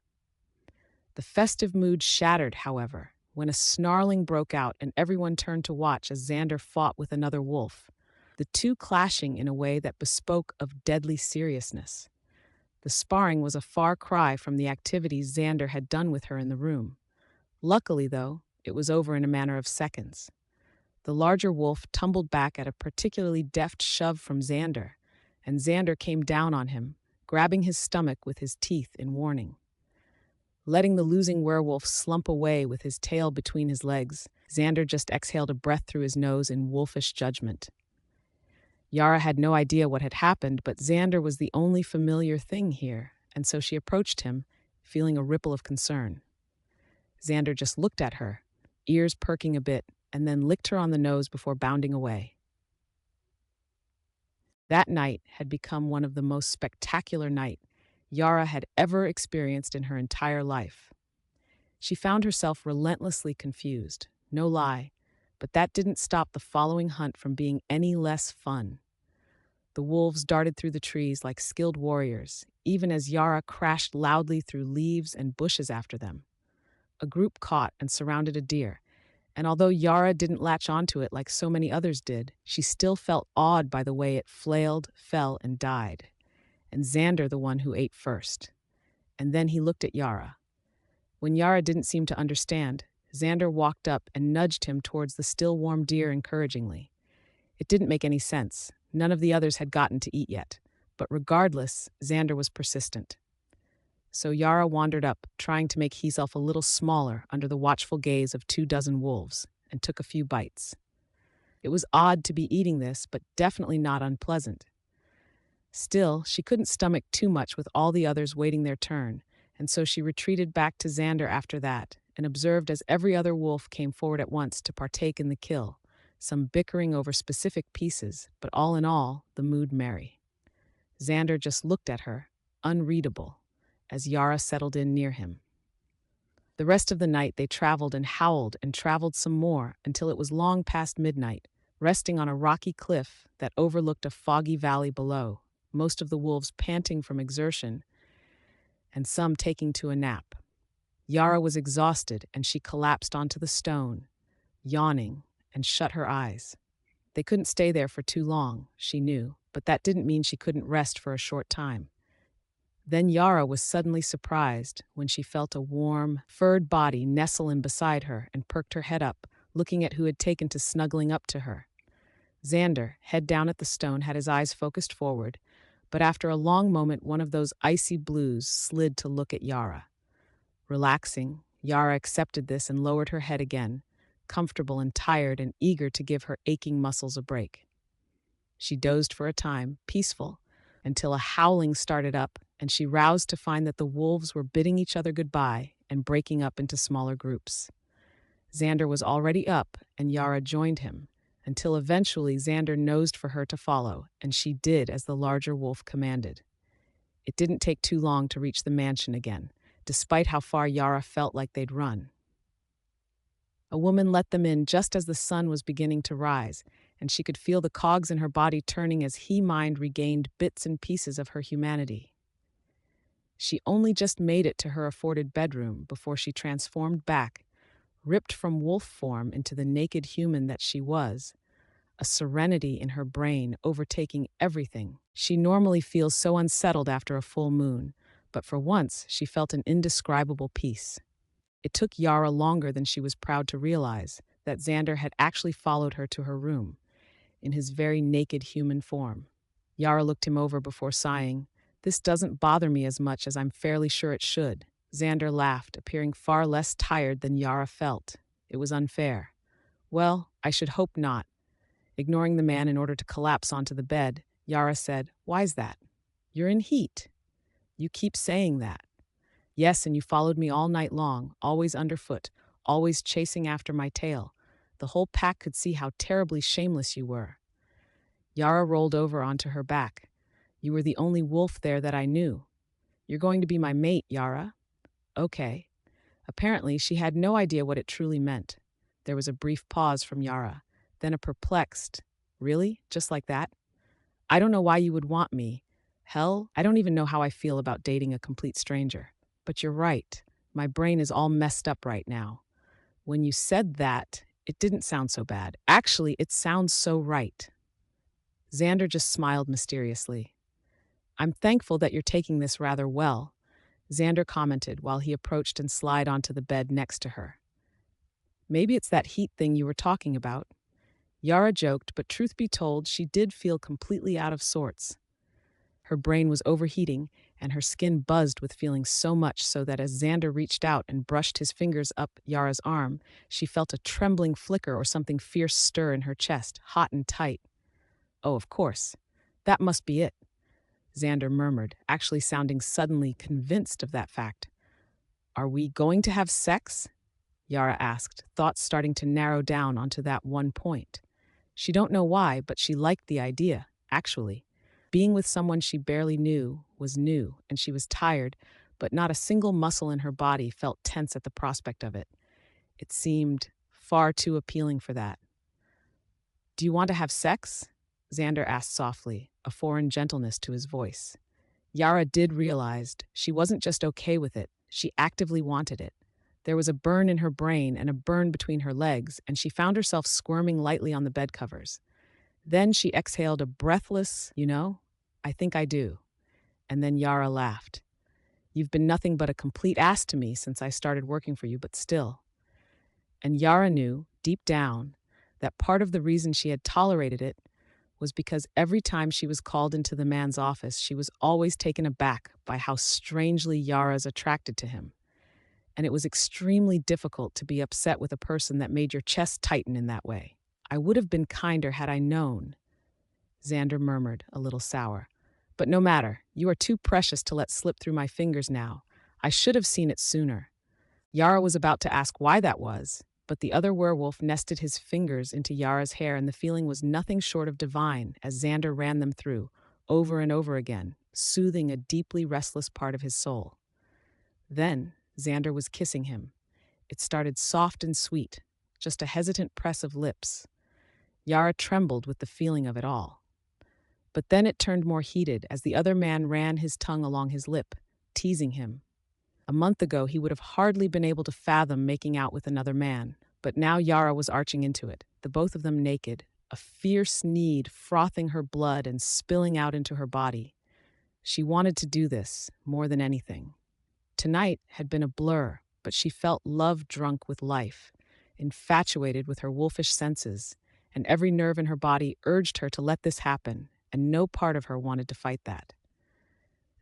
The festive mood shattered, however, when a snarling broke out and everyone turned to watch as Xander fought with another wolf, the two clashing in a way that bespoke of deadly seriousness. The sparring was a far cry from the activities Xander had done with her in the room. Luckily, though, it was over in a matter of seconds. The larger wolf tumbled back at a particularly deft shove from Xander, and Xander came down on him, grabbing his stomach with his teeth in warning. Letting the losing werewolf slump away with his tail between his legs, Xander just exhaled a breath through his nose in wolfish judgment. Yara had no idea what had happened, but Xander was the only familiar thing here, and so she approached him, feeling a ripple of concern. Xander just looked at her, ears perking a bit, and then licked her on the nose before bounding away. That night had become one of the most spectacular nights Yara had ever experienced in her entire life. She found herself relentlessly confused, no lie, but that didn't stop the following hunt from being any less fun. The wolves darted through the trees like skilled warriors, even as Yara crashed loudly through leaves and bushes after them. A group caught and surrounded a deer, and although Yara didn't latch onto it like so many others did, she still felt awed by the way it flailed, fell, and died. And Xander the one who ate first. And then he looked at Yara. When Yara didn't seem to understand, Xander walked up and nudged him towards the still warm deer encouragingly. It didn't make any sense. None of the others had gotten to eat yet. But regardless, Xander was persistent. So Yara wandered up, trying to make himself a little smaller under the watchful gaze of 24 wolves, and took a few bites. It was odd to be eating this, but definitely not unpleasant. Still, she couldn't stomach too much with all the others waiting their turn, and so she retreated back to Xander after that, and observed as every other wolf came forward at once to partake in the kill, some bickering over specific pieces, but all in all, the mood merry. Xander just looked at her, unreadable, as Yara settled in near him. The rest of the night they traveled and howled and traveled some more until it was long past midnight, resting on a rocky cliff that overlooked a foggy valley below, most of the wolves panting from exertion, and some taking to a nap. Yara was exhausted, and she collapsed onto the stone, yawning and shut her eyes. They couldn't stay there for too long, she knew, but that didn't mean she couldn't rest for a short time. Then Yara was suddenly surprised when she felt a warm, furred body nestle in beside her and perked her head up, looking at who had taken to snuggling up to her. Xander, head down at the stone, had his eyes focused forward, but after a long moment one of those icy blues slid to look at Yara. Relaxing, Yara accepted this and lowered her head again, comfortable and tired and eager to give her aching muscles a break. She dozed for a time, peaceful, until a howling started up, and she roused to find that the wolves were bidding each other goodbye and breaking up into smaller groups. Xander was already up, and Yara joined him, until eventually Xander nosed for her to follow, and she did as the larger wolf commanded. It didn't take too long to reach the mansion again, despite how far Yara felt like they'd run. A woman let them in just as the sun was beginning to rise, and she could feel the cogs in her body turning as he-mind regained bits and pieces of her humanity. She only just made it to her afforded bedroom before she transformed back, ripped from wolf form into the naked human that she was, a serenity in her brain overtaking everything. She normally feels so unsettled after a full moon, but for once she felt an indescribable peace. It took Yara longer than she was proud to realize that Xander had actually followed her to her room, in his very naked human form. Yara looked him over before sighing, "This doesn't bother me as much as I'm fairly sure it should." Xander laughed, appearing far less tired than Yara felt. It was unfair. "Well, I should hope not." Ignoring the man in order to collapse onto the bed, Yara said, "Why's that?" "You're in heat." "You keep saying that." "Yes, and you followed me all night long, always underfoot, always chasing after my tail. The whole pack could see how terribly shameless you were." Yara rolled over onto her back. "You were the only wolf there that I knew." "You're going to be my mate, Yara." "Okay." Apparently, she had no idea what it truly meant. There was a brief pause from Yara, then a perplexed, "Really? Just like that?" "I don't know why you would want me. Hell, I don't even know how I feel about dating a complete stranger. But you're right. My brain is all messed up right now. When you said that, it didn't sound so bad. Actually, it sounds so right." Xander just smiled mysteriously. "I'm thankful that you're taking this rather well," Xander commented while he approached and slid onto the bed next to her. "Maybe it's that heat thing you were talking about." Yara joked, but truth be told, she did feel completely out of sorts. Her brain was overheating, and her skin buzzed with feeling so much so that as Xander reached out and brushed his fingers up Yara's arm, she felt a trembling flicker or something fierce stir in her chest, hot and tight. "Oh, of course. That must be it," Xander murmured, actually sounding suddenly convinced of that fact. "Are we going to have sex?" Yara asked, thoughts starting to narrow down onto that one point. She don't know why, but she liked the idea, actually. Being with someone she barely knew was new, and she was tired, but not a single muscle in her body felt tense at the prospect of it. It seemed far too appealing for that. "Do you want to have sex?" Xander asked softly, a foreign gentleness to his voice. Yara did realize she wasn't just okay with it, she actively wanted it. There was a burn in her brain and a burn between her legs, and she found herself squirming lightly on the bed covers. Then she exhaled a breathless, "I think I do." And then Yara laughed. "You've been nothing but a complete ass to me since I started working for you, but still." And Yara knew, deep down, that part of the reason she had tolerated it was because every time she was called into the man's office, she was always taken aback by how strangely Yara's attracted to him. And it was extremely difficult to be upset with a person that made your chest tighten in that way. "I would have been kinder had I known," Xander murmured, a little sour. "But no matter, you are too precious to let slip through my fingers now. I should have seen it sooner." Yara was about to ask why that was, but the other werewolf nested his fingers into Yara's hair, and the feeling was nothing short of divine as Xander ran them through, over and over again, soothing a deeply restless part of his soul. Then Xander was kissing him. It started soft and sweet, just a hesitant press of lips. Yara trembled with the feeling of it all. But then it turned more heated as the other man ran his tongue along his lip, teasing him. A month ago, he would have hardly been able to fathom making out with another man, but now Yara was arching into it. the both of them naked, a fierce need frothing her blood and spilling out into her body. She wanted to do this more than anything. Tonight had been a blur, but she felt love drunk with life, infatuated with her wolfish senses, and every nerve in her body urged her to let this happen, and no part of her wanted to fight that.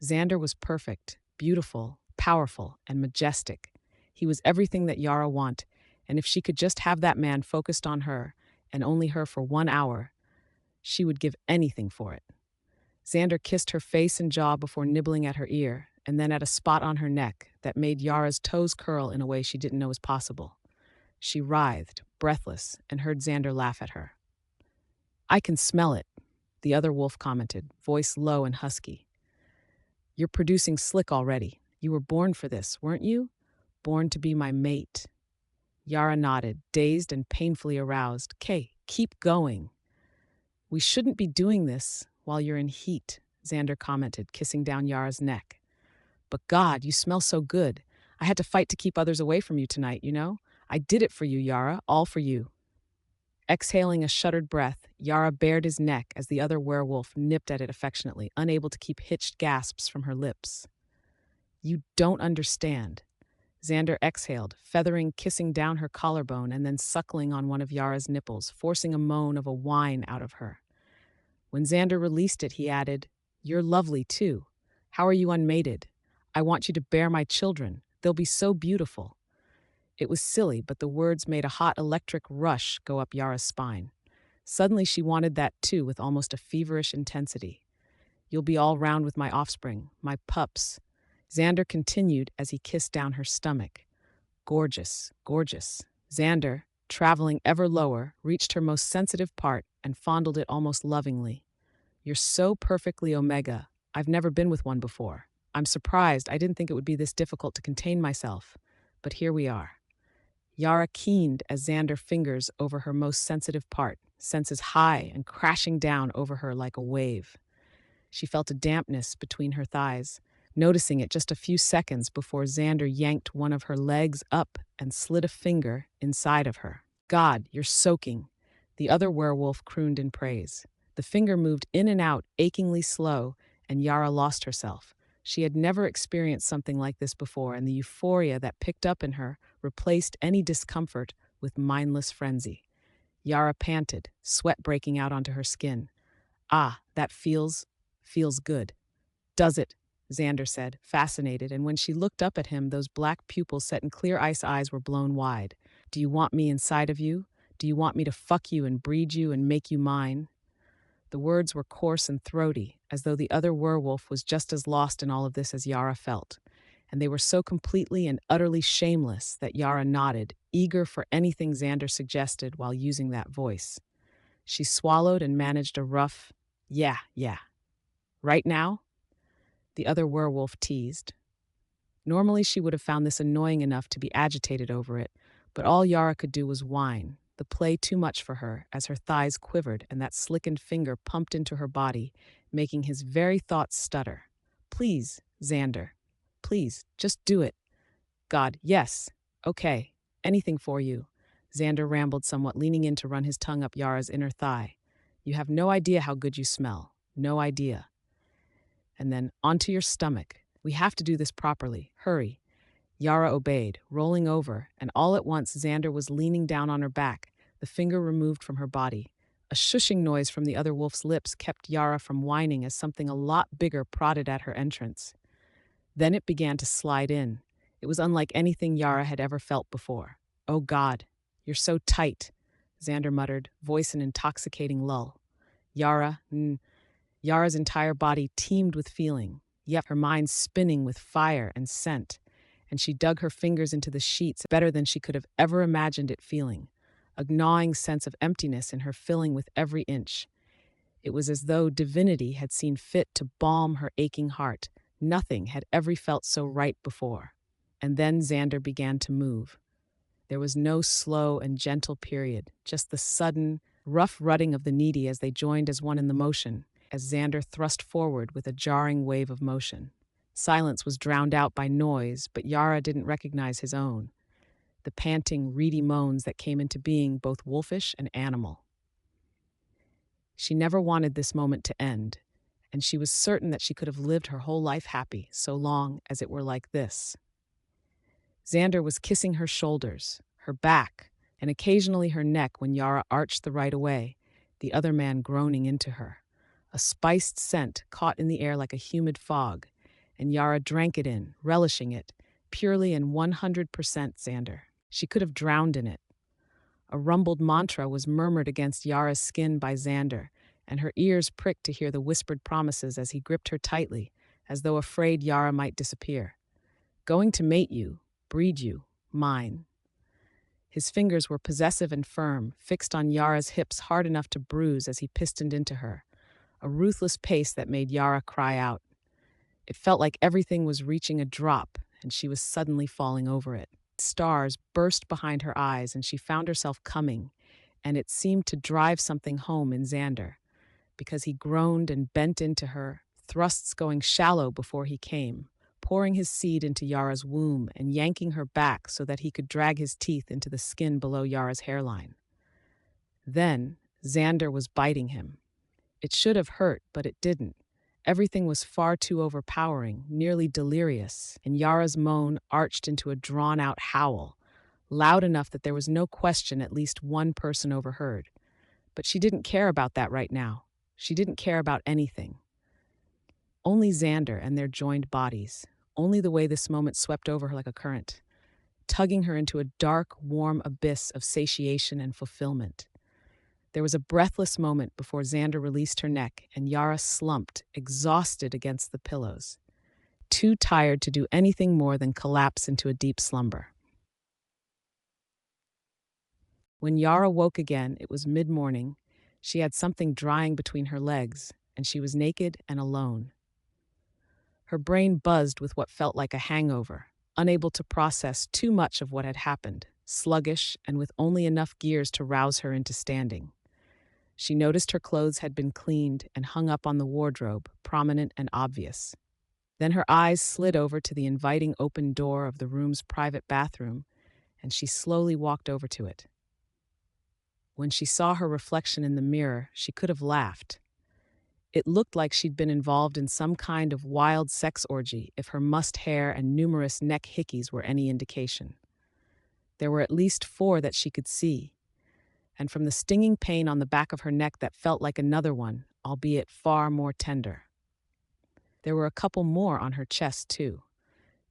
Xander was perfect, beautiful, powerful, and majestic. He was everything that Yara wanted, and if she could just have that man focused on her, and only her for 1 hour, she would give anything for it. Xander kissed her face and jaw before nibbling at her ear, and then at a spot on her neck that made Yara's toes curl in a way she didn't know was possible. She writhed, breathless, and heard Xander laugh at her. "I can smell it," the other wolf commented, voice low and husky. "You're producing slick already. You were born for this, weren't you? Born to be my mate." Yara nodded, dazed and painfully aroused. "Kay, keep going." "We shouldn't be doing this while you're in heat," Xander commented, kissing down Yara's neck. "But God, you smell so good. I had to fight to keep others away from you tonight, you know? I did it for you, Yara, all for you." Exhaling a shuddered breath, Yara bared his neck as the other werewolf nipped at it affectionately, unable to keep hitched gasps from her lips. "You don't understand." Xander exhaled, feathering, kissing down her collarbone and then suckling on one of Yara's nipples, forcing a moan of a whine out of her. When Xander released it, he added, "You're lovely, too. How are you unmated? I want you to bear my children. They'll be so beautiful." It was silly, but the words made a hot electric rush go up Yara's spine. Suddenly she wanted that too, with almost a feverish intensity. "You'll be all round with my offspring, my pups." Xander continued as he kissed down her stomach. "Gorgeous, gorgeous." Xander, traveling ever lower, reached her most sensitive part and fondled it almost lovingly. "You're so perfectly omega. I've never been with one before. I'm surprised. I didn't think it would be this difficult to contain myself. But here we are." Yara keened as Xander fingers over her most sensitive part, senses high and crashing down over her like a wave. She felt a dampness between her thighs, noticing it just a few seconds before Xander yanked one of her legs up and slid a finger inside of her. "God, you're soaking," the other werewolf crooned in praise. The finger moved in and out, achingly slow, and Yara lost herself. She had never experienced something like this before, and the euphoria that picked up in her replaced any discomfort with mindless frenzy. Yara panted, sweat breaking out onto her skin. "Ah, that feels good." "Does it?" Xander said, fascinated, and when she looked up at him, those black pupils set in clear ice eyes were blown wide. "Do you want me inside of you? Do you want me to fuck you and breed you and make you mine?" The words were coarse and throaty, as though the other werewolf was just as lost in all of this as Yara felt. And they were so completely and utterly shameless that Yara nodded, eager for anything Xander suggested while using that voice. She swallowed and managed a rough, "Yeah, yeah." "Right now?" the other werewolf teased. Normally she would have found this annoying enough to be agitated over it, but all Yara could do was whine, the play too much for her, as her thighs quivered and that slickened finger pumped into her body, making his very thoughts stutter. "Please, Xander. Please, just do it." "God, yes. Okay. Anything for you." Xander rambled somewhat, leaning in to run his tongue up Yara's inner thigh. "You have no idea how good you smell. No idea." And then, onto your stomach. "We have to do this properly. Hurry." Yara obeyed, rolling over, and all at once Xander was leaning down on her back, the finger removed from her body. A shushing noise from the other wolf's lips kept Yara from whining as something a lot bigger prodded at her entrance. Then it began to slide in. It was unlike anything Yara had ever felt before. "Oh God, you're so tight," Xander muttered, voice an intoxicating lull. Yara's entire body teemed with feeling, yet her mind spinning with fire and scent, and she dug her fingers into the sheets better than she could have ever imagined it feeling, a gnawing sense of emptiness in her filling with every inch. It was as though divinity had seen fit to balm her aching heart. Nothing had ever felt so right before. And then Xander began to move. There was no slow and gentle period, just the sudden, rough rutting of the needy as they joined as one in the motion, as Xander thrust forward with a jarring wave of motion. Silence was drowned out by noise, but Yara didn't recognize his own. the panting, reedy moans that came into being both wolfish and animal. She never wanted this moment to end, and she was certain that she could have lived her whole life happy so long as it were like this. Xander was kissing her shoulders, her back, and occasionally her neck when Yara arched the right away, the other man groaning into her. A spiced scent caught in the air like a humid fog, and Yara drank it in, relishing it, purely and 100% Xander. She could have drowned in it. A rumbled mantra was murmured against Yara's skin by Xander, and her ears pricked to hear the whispered promises as he gripped her tightly, as though afraid Yara might disappear. Going to mate you, breed you, mine. His fingers were possessive and firm, fixed on Yara's hips hard enough to bruise as he pistoned into her, a ruthless pace that made Yara cry out. It felt like everything was reaching a drop, and she was suddenly falling over it. Stars burst behind her eyes, and she found herself coming, and it seemed to drive something home in Xander, because he groaned and bent into her, thrusts going shallow before he came, pouring his seed into Yara's womb and yanking her back so that he could drag his teeth into the skin below Yara's hairline. Then, Xander was biting him. It should have hurt, but it didn't. Everything was far too overpowering, nearly delirious, and Yara's moan arched into a drawn-out howl, loud enough that there was no question at least one person overheard. But she didn't care about that right now. She didn't care about anything. Only Xander and their joined bodies, only the way this moment swept over her like a current, tugging her into a dark, warm abyss of satiation and fulfillment. There was a breathless moment before Xander released her neck and Yara slumped, exhausted against the pillows, too tired to do anything more than collapse into a deep slumber. When Yara woke again, it was mid-morning. She had something drying between her legs, and she was naked and alone. Her brain buzzed with what felt like a hangover, unable to process too much of what had happened, sluggish and with only enough gears to rouse her into standing. She noticed her clothes had been cleaned and hung up on the wardrobe, prominent and obvious. Then her eyes slid over to the inviting open door of the room's private bathroom, and she slowly walked over to it. When she saw her reflection in the mirror, she could have laughed. It looked like she'd been involved in some kind of wild sex orgy if her mussed hair and numerous neck hickeys were any indication. There were at least 4 that she could see, and from the stinging pain on the back of her neck that felt like another one, albeit far more tender. There were a couple more on her chest, too.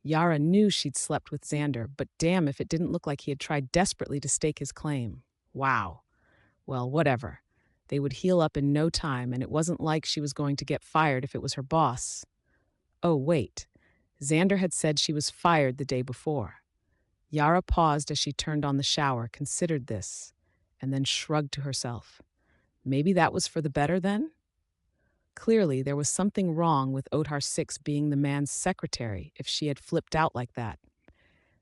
Yara knew she'd slept with Xander, but damn if it didn't look like he had tried desperately to stake his claim. Wow. Well, whatever. They would heal up in no time, and it wasn't like she was going to get fired if it was her boss. Oh, wait. Xander had said she was fired the day before. Yara paused as she turned on the shower, considered this, and then shrugged to herself. Maybe that was for the better then? Clearly, there was something wrong with Othar 6 being the man's secretary if she had flipped out like that.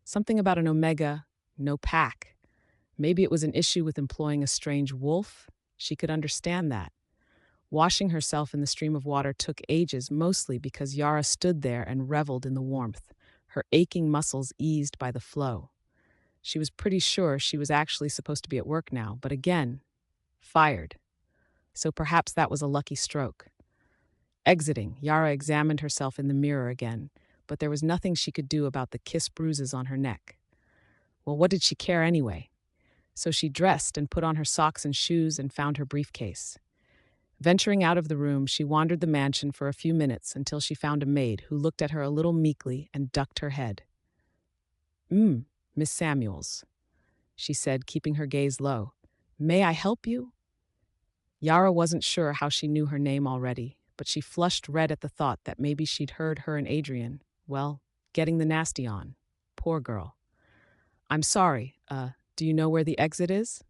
Something about an Omega, no pack. Maybe it was an issue with employing a strange wolf. She could understand that. Washing herself in the stream of water took ages, mostly because Yara stood there and reveled in the warmth, her aching muscles eased by the flow. She was pretty sure she was actually supposed to be at work now, but again, fired. So perhaps that was a lucky stroke. Exiting, Yara examined herself in the mirror again, but there was nothing she could do about the kiss bruises on her neck. Well, what did she care anyway? So she dressed and put on her socks and shoes and found her briefcase. Venturing out of the room, she wandered the mansion for a few minutes until she found a maid who looked at her a little meekly and ducked her head. Miss Samuels," she said, keeping her gaze low. "May I help you?" Yara wasn't sure how she knew her name already, but she flushed red at the thought that maybe she'd heard her and Adrian, well, getting the nasty on. Poor girl. "I'm sorry, do you know where the exit is?"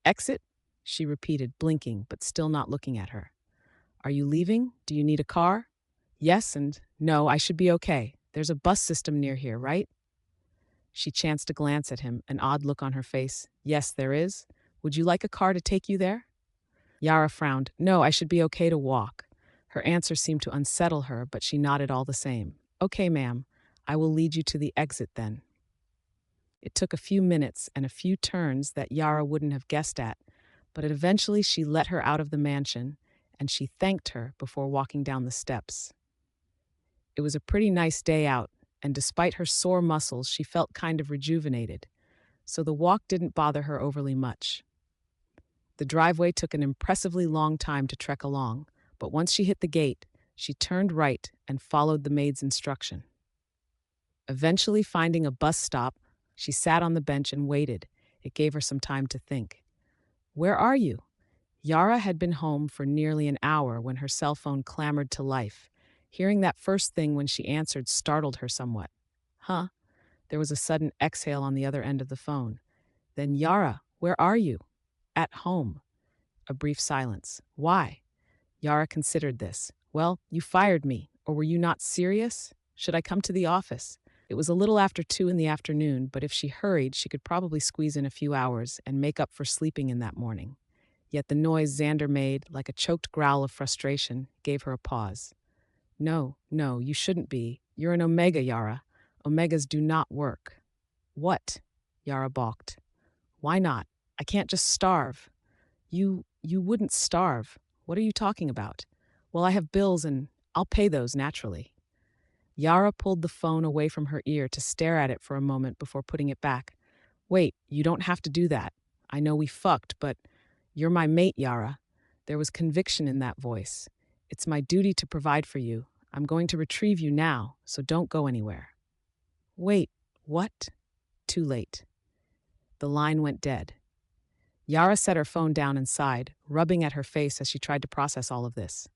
"Exit?" she repeated, blinking, but still not looking at her. "Are you leaving? Do you need a car?" "Yes and no, I should be okay. There's a bus system near here, right?" She chanced to glance at him, an odd look on her face. "Yes, there is. Would you like a car to take you there?" Yara frowned. "No, I should be okay to walk." Her answer seemed to unsettle her, but she nodded all the same. "Okay, ma'am. I will lead you to the exit then." It took a few minutes and a few turns that Yara wouldn't have guessed at, but eventually she let her out of the mansion, and she thanked her before walking down the steps. It was a pretty nice day out, and despite her sore muscles, she felt kind of rejuvenated, so the walk didn't bother her overly much. The driveway took an impressively long time to trek along, but once she hit the gate, she turned right and followed the maid's instruction. Eventually finding a bus stop, she sat on the bench and waited. It gave her some time to think. "Where are you?" Yara had been home for nearly an hour when her cell phone clamored to life. Hearing that first thing when she answered startled her somewhat. "Huh?" There was a sudden exhale on the other end of the phone. Then, "Yara, where are you?" "At home." A brief silence. "Why?" Yara considered this. "Well, you fired me, or were you not serious? Should I come to the office?" It was a little after 2 in the afternoon, but if she hurried, she could probably squeeze in a few hours and make up for sleeping in that morning. Yet the noise Xander made, like a choked growl of frustration, gave her a pause. "No, no, you shouldn't be. You're an Omega, Yara. Omegas do not work." "What?" Yara balked. "Why not? I can't just starve." You wouldn't starve. What are you talking about?" "Well, I have bills and I'll pay those naturally." Yara pulled the phone away from her ear to stare at it for a moment before putting it back. "Wait, you don't have to do that. I know we fucked, but you're my mate, Yara." There was conviction in that voice. "It's my duty to provide for you. I'm going to retrieve you now, so don't go anywhere." "Wait, what?" Too late. The line went dead. Yara set her phone down and sighed, rubbing at her face as she tried to process all of this.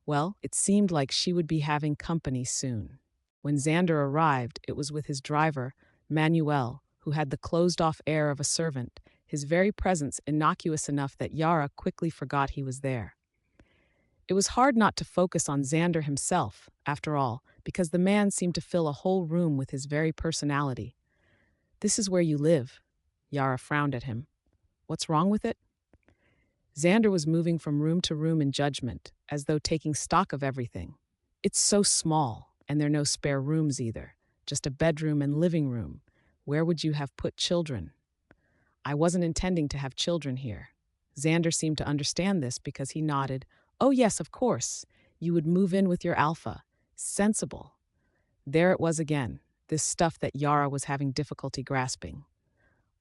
Well, it seemed like she would be having company soon. When Xander arrived, it was with his driver, Manuel, who had the closed-off air of a servant, his very presence innocuous enough that Yara quickly forgot he was there. It was hard not to focus on Xander himself, after all, because the man seemed to fill a whole room with his very personality. "This is where you live." Yara frowned at him. "What's wrong with it?" Xander was moving from room to room in judgment, as though taking stock of everything. "It's so small, and there are no spare rooms either. Just a bedroom and living room. Where would you have put children?" "I wasn't intending to have children here." Xander seemed to understand this because he nodded. "Oh yes, of course. You would move in with your alpha. Sensible." There it was again, this stuff that Yara was having difficulty grasping.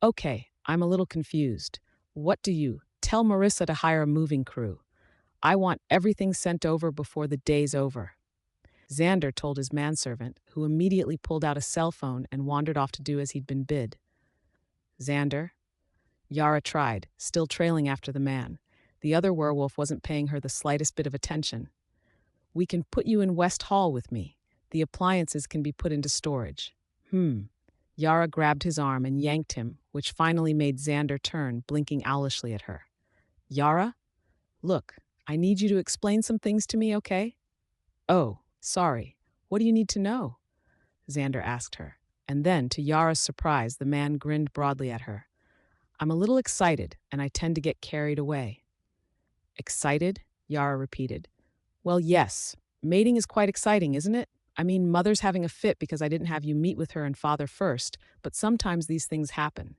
"Okay, I'm a little confused. What do you tell Marissa to hire a moving crew? I want everything sent over before the day's over." Xander told his manservant, who immediately pulled out a cell phone and wandered off to do as he'd been bid. "Xander?" Yara tried, still trailing after the man. The other werewolf wasn't paying her the slightest bit of attention. "We can put you in West Hall with me. The appliances can be put into storage." Yara grabbed his arm and yanked him, which finally made Xander turn, blinking owlishly at her. "Yara? Look, I need you to explain some things to me, okay?" "Oh, sorry. What do you need to know?" Xander asked her. And then, to Yara's surprise, the man grinned broadly at her. "I'm a little excited, and I tend to get carried away." "Excited?" Yara repeated. "Well, yes. Mating is quite exciting, isn't it? I mean, Mother's having a fit because I didn't have you meet with her and Father first, but sometimes these things happen."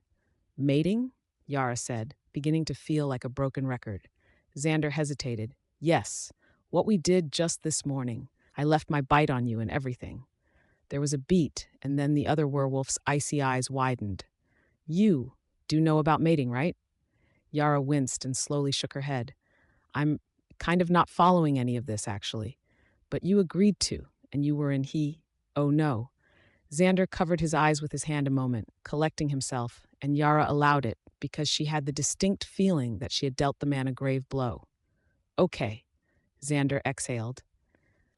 "Mating?" Yara said, beginning to feel like a broken record. Xander hesitated. "Yes, what we did just this morning. I left my bite on you and everything." There was a beat, and then the other werewolf's icy eyes widened. "You do know about mating, right?" Yara winced and slowly shook her head. "I'm kind of not following any of this, actually. But you agreed to, and you were in he. Oh no." Xander covered his eyes with his hand a moment, collecting himself, and Yara allowed it because she had the distinct feeling that she had dealt the man a grave blow. "Okay," Xander exhaled.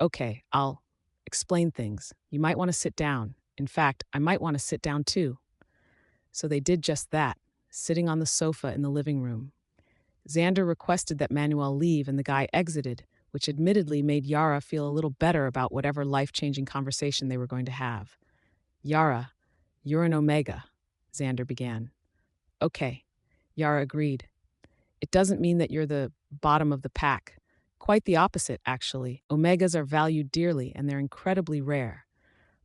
"Okay, I'll explain things. You might want to sit down. In fact, I might want to sit down too." So they did just that, sitting on the sofa in the living room. Xander requested that Manuel leave and the guy exited, which admittedly made Yara feel a little better about whatever life-changing conversation they were going to have. "Yara, you're an Omega," Xander began. "Okay," Yara agreed. "It doesn't mean that you're the bottom of the pack. Quite the opposite, actually. Omegas are valued dearly and they're incredibly rare.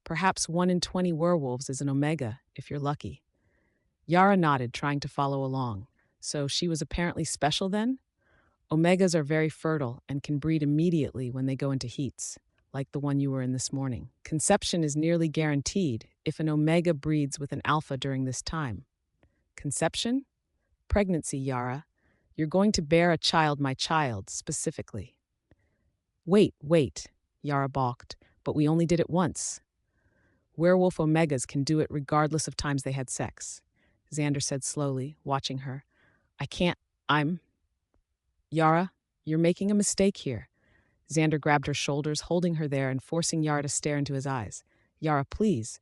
Perhaps 1 in 20 werewolves is an Omega, if you're lucky." Yara nodded, trying to follow along. So she was apparently special then? Omegas are very fertile and can breed immediately when they go into heats, like the one you were in this morning. Conception is nearly guaranteed if an omega breeds with an alpha during this time. Conception? Pregnancy, Yara. You're going to bear a child, my child, specifically. Wait, Yara balked, but we only did it once. Werewolf omegas can do it regardless of times they had sex. Xander said slowly, watching her. I can't, I'm... Yara, you're making a mistake here. Xander grabbed her shoulders, holding her there and forcing Yara to stare into his eyes. Yara, please.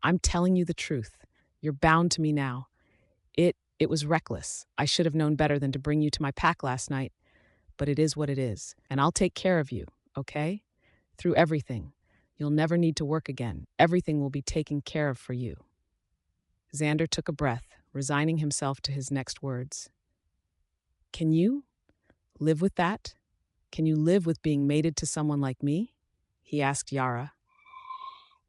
I'm telling you the truth. You're bound to me now. It was reckless. I should have known better than to bring you to my pack last night. But it is what it is. And I'll take care of you, okay? Through everything. You'll never need to work again. Everything will be taken care of for you. Xander took a breath, resigning himself to his next words. Can you live with that? Can you live with being mated to someone like me? He asked Yara.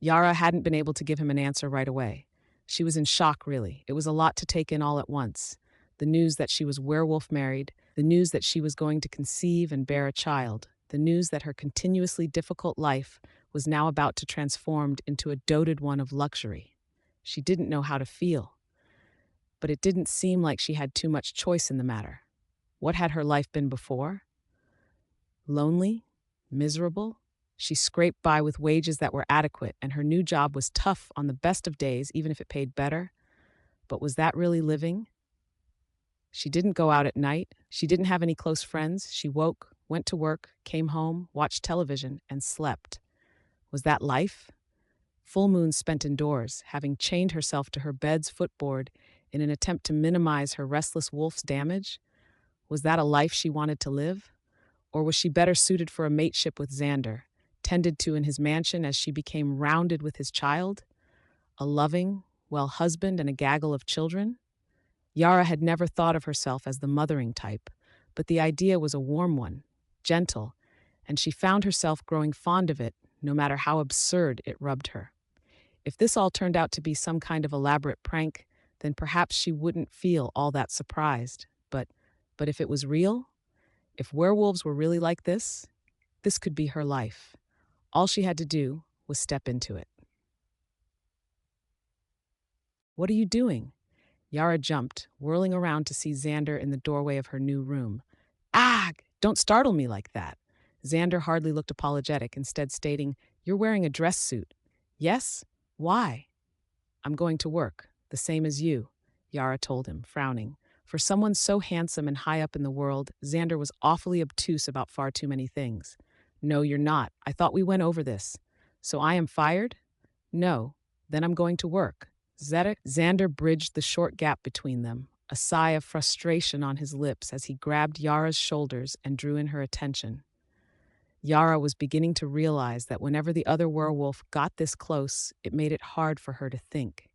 Yara hadn't been able to give him an answer right away. She was in shock, really. It was a lot to take in all at once. The news that she was werewolf married, the news that she was going to conceive and bear a child, the news that her continuously difficult life was now about to transform into a doted one of luxury. She didn't know how to feel. But it didn't seem like she had too much choice in the matter. What had her life been before? Lonely? Miserable? She scraped by with wages that were adequate, and her new job was tough on the best of days, even if it paid better. But was that really living? She didn't go out at night. She didn't have any close friends. She woke, went to work, came home, watched television, and slept. Was that life? Full moons spent indoors, having chained herself to her bed's footboard in an attempt to minimize her restless wolf's damage? Was that a life she wanted to live? Or was she better suited for a mateship with Xander, tended to in his mansion as she became rounded with his child? A loving, well husband and a gaggle of children? Yara had never thought of herself as the mothering type, but the idea was a warm one, gentle, and she found herself growing fond of it, no matter how absurd it rubbed her. If this all turned out to be some kind of elaborate prank, then perhaps she wouldn't feel all that surprised. But if it was real, if werewolves were really like this could be her life. All she had to do was step into it. What are you doing? Yara jumped, whirling around to see Xander in the doorway of her new room. Ah! Don't startle me like that. Xander hardly looked apologetic, instead stating, You're wearing a dress suit. Yes? Why? I'm going to work, the same as you, Yara told him, frowning. For someone so handsome and high up in the world, Xander was awfully obtuse about far too many things. No, you're not. I thought we went over this. So I am fired? No. Then I'm going to work. Xander bridged the short gap between them, a sigh of frustration on his lips as he grabbed Yara's shoulders and drew in her attention. Yara was beginning to realize that whenever the other werewolf got this close, it made it hard for her to think.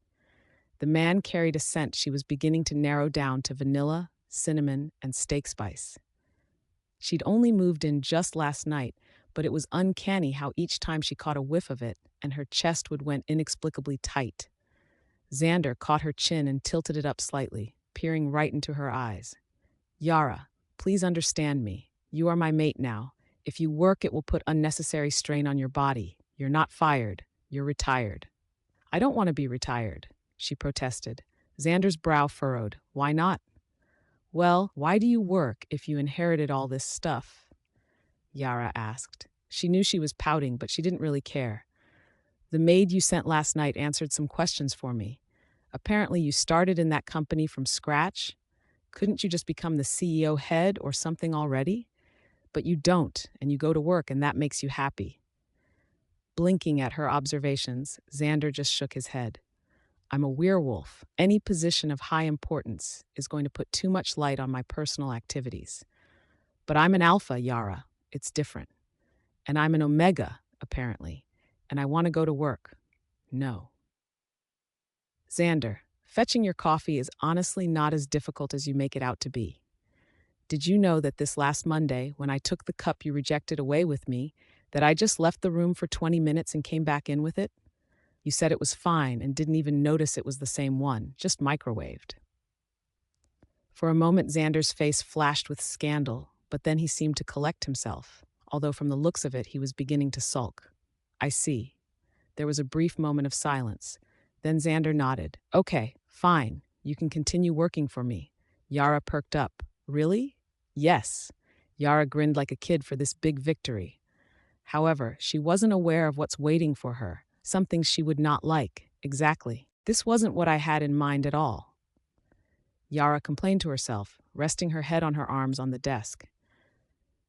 The man carried a scent she was beginning to narrow down to vanilla, cinnamon, and steak spice. She'd only moved in just last night, but it was uncanny how each time she caught a whiff of it, and her chest would went inexplicably tight. Xander caught her chin and tilted it up slightly, peering right into her eyes. Yara, please understand me. You are my mate now. If you work, it will put unnecessary strain on your body. You're not fired. You're retired. I don't want to be retired, she protested. Xander's brow furrowed. Why not? Well, why do you work if you inherited all this stuff? Yara asked. She knew she was pouting, but she didn't really care. The maid you sent last night answered some questions for me. Apparently you started in that company from scratch. Couldn't you just become the CEO head or something already? But you don't, and you go to work, and that makes you happy. Blinking at her observations, Xander just shook his head. I'm a werewolf. Any position of high importance is going to put too much light on my personal activities. But I'm an alpha, Yara. It's different. And I'm an omega, apparently. And I want to go to work. No. Xander, fetching your coffee is honestly not as difficult as you make it out to be. Did you know that this last Monday, when I took the cup you rejected away with me, that I just left the room for 20 minutes and came back in with it? You said it was fine and didn't even notice it was the same one, just microwaved. For a moment, Xander's face flashed with scandal, but then he seemed to collect himself, although from the looks of it, he was beginning to sulk. I see. There was a brief moment of silence. Then Xander nodded. Okay, fine. You can continue working for me. Yara perked up. Really? Yes. Yara grinned like a kid for this big victory. However, she wasn't aware of what's waiting for her, something she would not like. Exactly. This wasn't what I had in mind at all. Yara complained to herself, resting her head on her arms on the desk.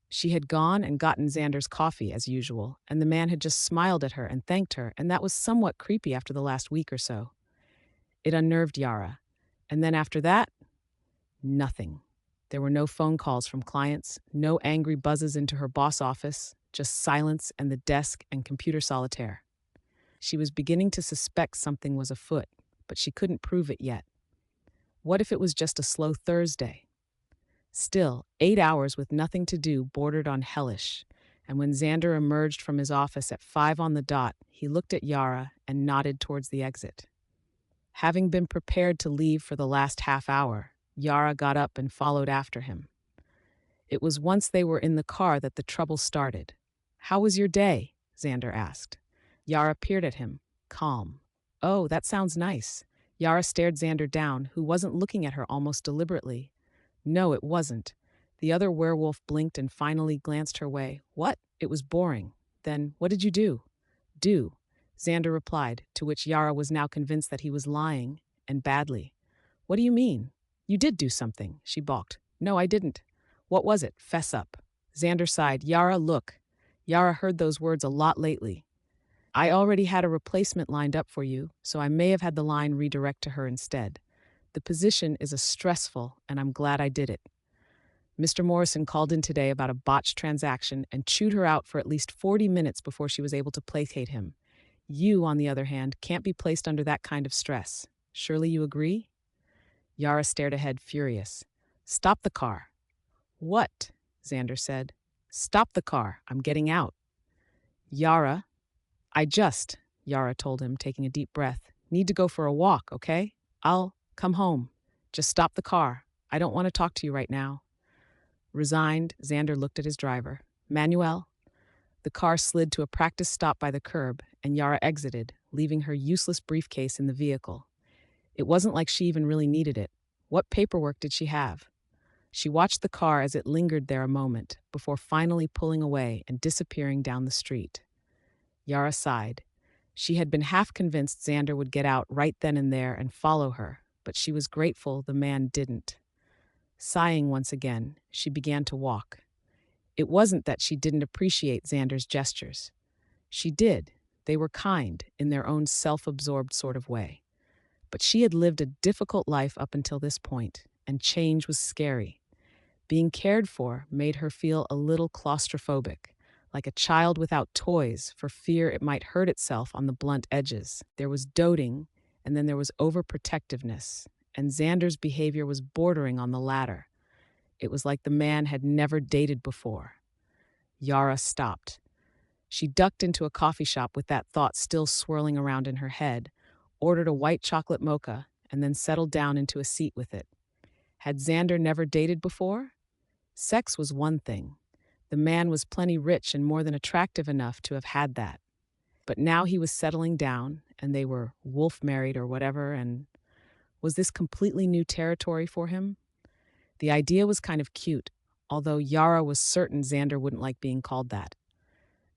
She had gone and gotten Xander's coffee, as usual, and the man had just smiled at her and thanked her, and that was somewhat creepy after the last week or so. It unnerved Yara. And then after that, nothing. There were no phone calls from clients, no angry buzzes into her boss office, just silence and the desk and computer solitaire. She was beginning to suspect something was afoot, but she couldn't prove it yet. What if it was just a slow Thursday? Still, 8 hours with nothing to do bordered on hellish, and when Xander emerged from his office at 5 on the dot, he looked at Yara and nodded towards the exit. Having been prepared to leave for the last half hour, Yara got up and followed after him. It was once they were in the car that the trouble started. How was your day? Xander asked. Yara peered at him, calm. Oh, that sounds nice. Yara stared Xander down, who wasn't looking at her almost deliberately. No, it wasn't. The other werewolf blinked and finally glanced her way. What? It was boring. Then, what did you do? Do, Xander replied, to which Yara was now convinced that he was lying, and badly. What do you mean? You did do something, she balked. No, I didn't. What was it? Fess up. Xander sighed. Yara, look. Yara heard those words a lot lately. I already had a replacement lined up for you, so I may have had the line redirect to her instead. The position is a stressful, and I'm glad I did it. Mr. Morrison called in today about a botched transaction and chewed her out for at least 40 minutes before she was able to placate him. You, on the other hand, can't be placed under that kind of stress. Surely you agree? Yara stared ahead, furious. Stop the car. What? Xander said. Stop the car. I'm getting out. Yara, Yara told him, taking a deep breath, need to go for a walk, okay? I'll come home. Just stop the car. I don't want to talk to you right now. Resigned, Xander looked at his driver. Manuel? The car slid to a practice stop by the curb, and Yara exited, leaving her useless briefcase in the vehicle. It wasn't like she even really needed it. What paperwork did she have? She watched the car as it lingered there a moment, before finally pulling away and disappearing down the street. Yara sighed. She had been half convinced Xander would get out right then and there and follow her, but she was grateful the man didn't. Sighing once again, she began to walk. It wasn't that she didn't appreciate Xander's gestures. She did. They were kind, in their own self-absorbed sort of way. But she had lived a difficult life up until this point, and change was scary. Being cared for made her feel a little claustrophobic, like a child without toys for fear it might hurt itself on the blunt edges. There was doting, and then there was overprotectiveness, and Xander's behavior was bordering on the latter. It was like the man had never dated before. Yara stopped. She ducked into a coffee shop with that thought still swirling around in her head, ordered a white chocolate mocha, and then settled down into a seat with it. Had Xander never dated before? Sex was one thing. The man was plenty rich and more than attractive enough to have had that. But now he was settling down, and they were wolf married or whatever, and was this completely new territory for him? The idea was kind of cute, although Yara was certain Xander wouldn't like being called that.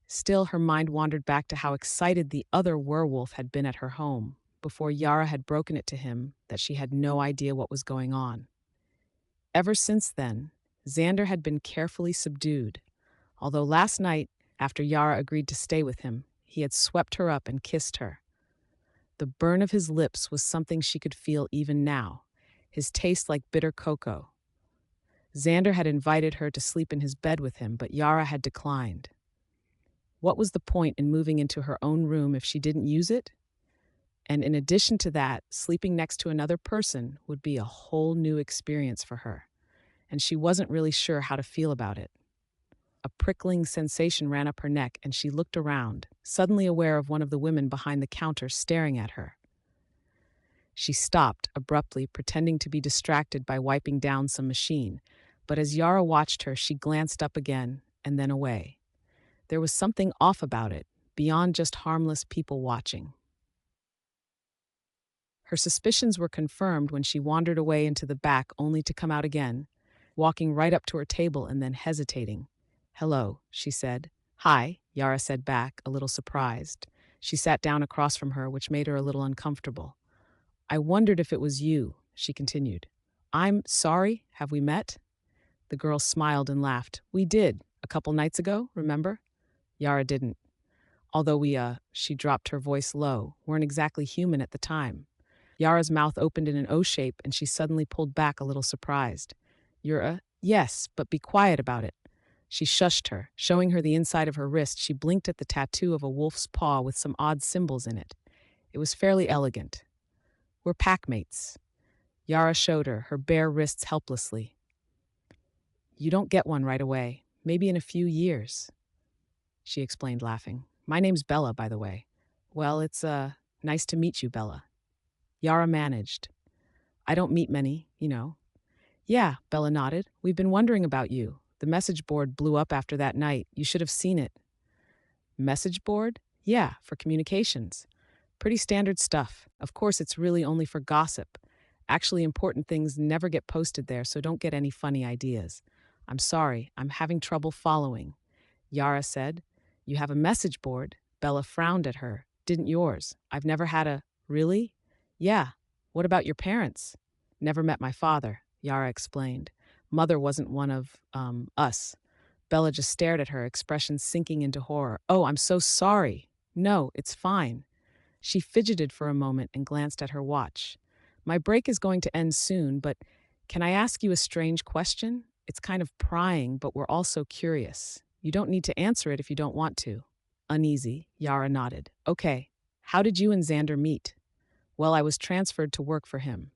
Still, her mind wandered back to how excited the other werewolf had been at her home, before Yara had broken it to him that she had no idea what was going on. Ever since then, Xander had been carefully subdued, although last night, after Yara agreed to stay with him, he had swept her up and kissed her. The burn of his lips was something she could feel even now, his taste like bitter cocoa. Xander had invited her to sleep in his bed with him, but Yara had declined. What was the point in moving into her own room if she didn't use it? And in addition to that, sleeping next to another person would be a whole new experience for her, and she wasn't really sure how to feel about it. A prickling sensation ran up her neck and she looked around, suddenly aware of one of the women behind the counter staring at her. She stopped abruptly, pretending to be distracted by wiping down some machine, but as Yara watched her, she glanced up again and then away. There was something off about it, beyond just harmless people watching. Her suspicions were confirmed when she wandered away into the back only to come out again, walking right up to her table and then hesitating. "Hello," she said. "Hi," Yara said back, a little surprised. She sat down across from her, which made her a little uncomfortable. "I wondered if it was you," she continued. "I'm sorry, have we met?" The girl smiled and laughed. "We did, a couple nights ago, remember?" Yara didn't. Although she dropped her voice low, weren't exactly human at the time. Yara's mouth opened in an O shape and she suddenly pulled back a little surprised. Yes, but be quiet about it." She shushed her, showing her the inside of her wrist. She blinked at the tattoo of a wolf's paw with some odd symbols in it. It was fairly elegant. "We're packmates." Yara showed her bare wrists helplessly. "You don't get one right away. Maybe in a few years," she explained, laughing. "My name's Bella, by the way." "Well, it's, nice to meet you, Bella." Yara managed. "I don't meet many. "Yeah," Bella nodded. "We've been wondering about you. The message board blew up after that night. You should have seen it." "Message board?" "Yeah, for communications. Pretty standard stuff. Of course, it's really only for gossip. Actually, important things never get posted there, so don't get any funny ideas." "I'm sorry, I'm having trouble following," Yara said. "You have a message board?" Bella frowned at her. "Didn't yours? I've never had a..." "Really?" "Yeah. What about your parents?" "Never met my father," Yara explained. "Mother wasn't one of, us." Bella just stared at her, expression sinking into horror. "Oh, I'm so sorry." "No, it's fine." She fidgeted for a moment and glanced at her watch. "My break is going to end soon, but can I ask you a strange question? It's kind of prying, but we're also curious. You don't need to answer it if you don't want to." Uneasy, Yara nodded. "Okay. How did you and Xander meet?" "Well, I was transferred to work for him,"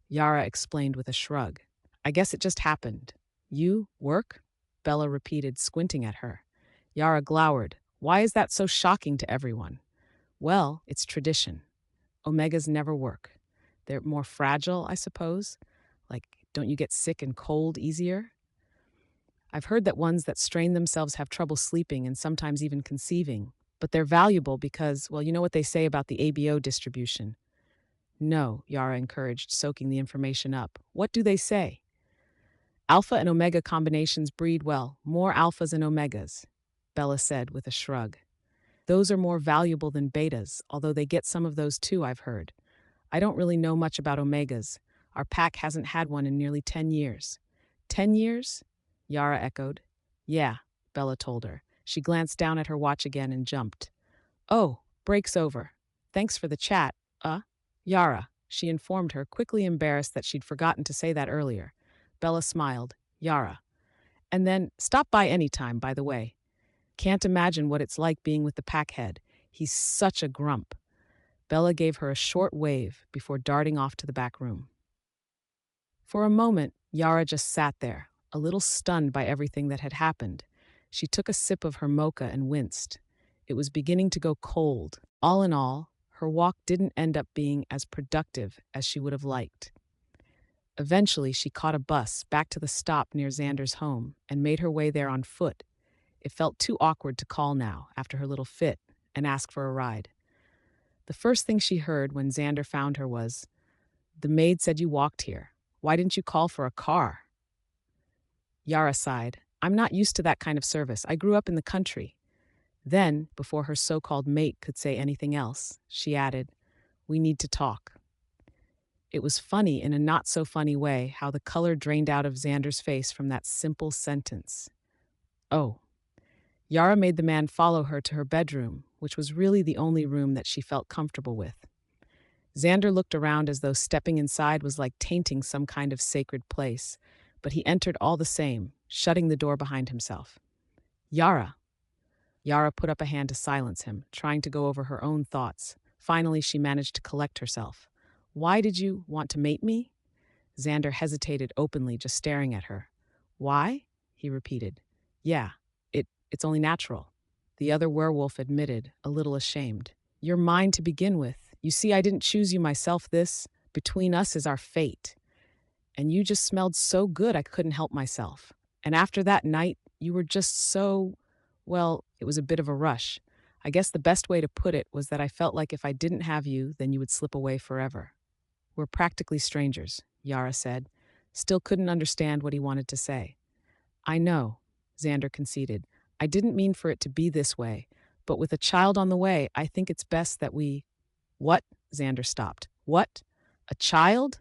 Yara explained with a shrug. "I guess it just happened." "You work?" Bella repeated, squinting at her. Yara glowered. "Why is that so shocking to everyone?" "Well, it's tradition. Omegas never work. They're more fragile, I suppose. Like, don't you get sick and cold easier? I've heard that ones that strain themselves have trouble sleeping and sometimes even conceiving. But they're valuable because, well, you know what they say about the ABO distribution." "No," Yara encouraged, soaking the information up. "What do they say?" "Alpha and omega combinations breed well, more alphas and omegas," Bella said with a shrug. "Those are more valuable than betas, although they get some of those too, I've heard. I don't really know much about omegas. Our pack hasn't had one in nearly 10 years. 10 years? Yara echoed. "Yeah," Bella told her. She glanced down at her watch again and jumped. "Oh, break's over. Thanks for the chat, Yara," she informed her, quickly embarrassed that she'd forgotten to say that earlier. Bella smiled. "Yara. And then, stop by any time, by the way. Can't imagine what it's like being with the packhead. He's such a grump." Bella gave her a short wave before darting off to the back room. For a moment, Yara just sat there, a little stunned by everything that had happened. She took a sip of her mocha and winced. It was beginning to go cold. All in all, her walk didn't end up being as productive as she would have liked. Eventually, she caught a bus back to the stop near Xander's home and made her way there on foot. It felt too awkward to call now, after her little fit, and ask for a ride. The first thing she heard when Xander found her was, "The maid said you walked here. Why didn't you call for a car?" Yara sighed. "I'm not used to that kind of service. I grew up in the country." Then, before her so-called mate could say anything else, she added, "We need to talk." It was funny in a not-so-funny way how the color drained out of Xander's face from that simple sentence. "Oh." Yara made the man follow her to her bedroom, which was really the only room that she felt comfortable with. Xander looked around as though stepping inside was like tainting some kind of sacred place, but he entered all the same, shutting the door behind himself. "Yara." Yara put up a hand to silence him, trying to go over her own thoughts. Finally, she managed to collect herself. "Why did you want to mate me?" Xander hesitated openly, just staring at her. "Why?" he repeated. "Yeah, It's only natural. The other werewolf admitted, a little ashamed. You're mine to begin with. You see, I didn't choose you myself. This, between us, is our fate. And you just smelled so good I couldn't help myself. And after that night, you were just so, well, it was a bit of a rush. I guess the best way to put it was that I felt like if I didn't have you, then you would slip away forever. We're practically strangers, Yara said. Still couldn't understand what he wanted to say. I know, Xander conceded. I didn't mean for it to be this way, but with a child on the way, I think it's best that we. What? Xander stopped. What? A child?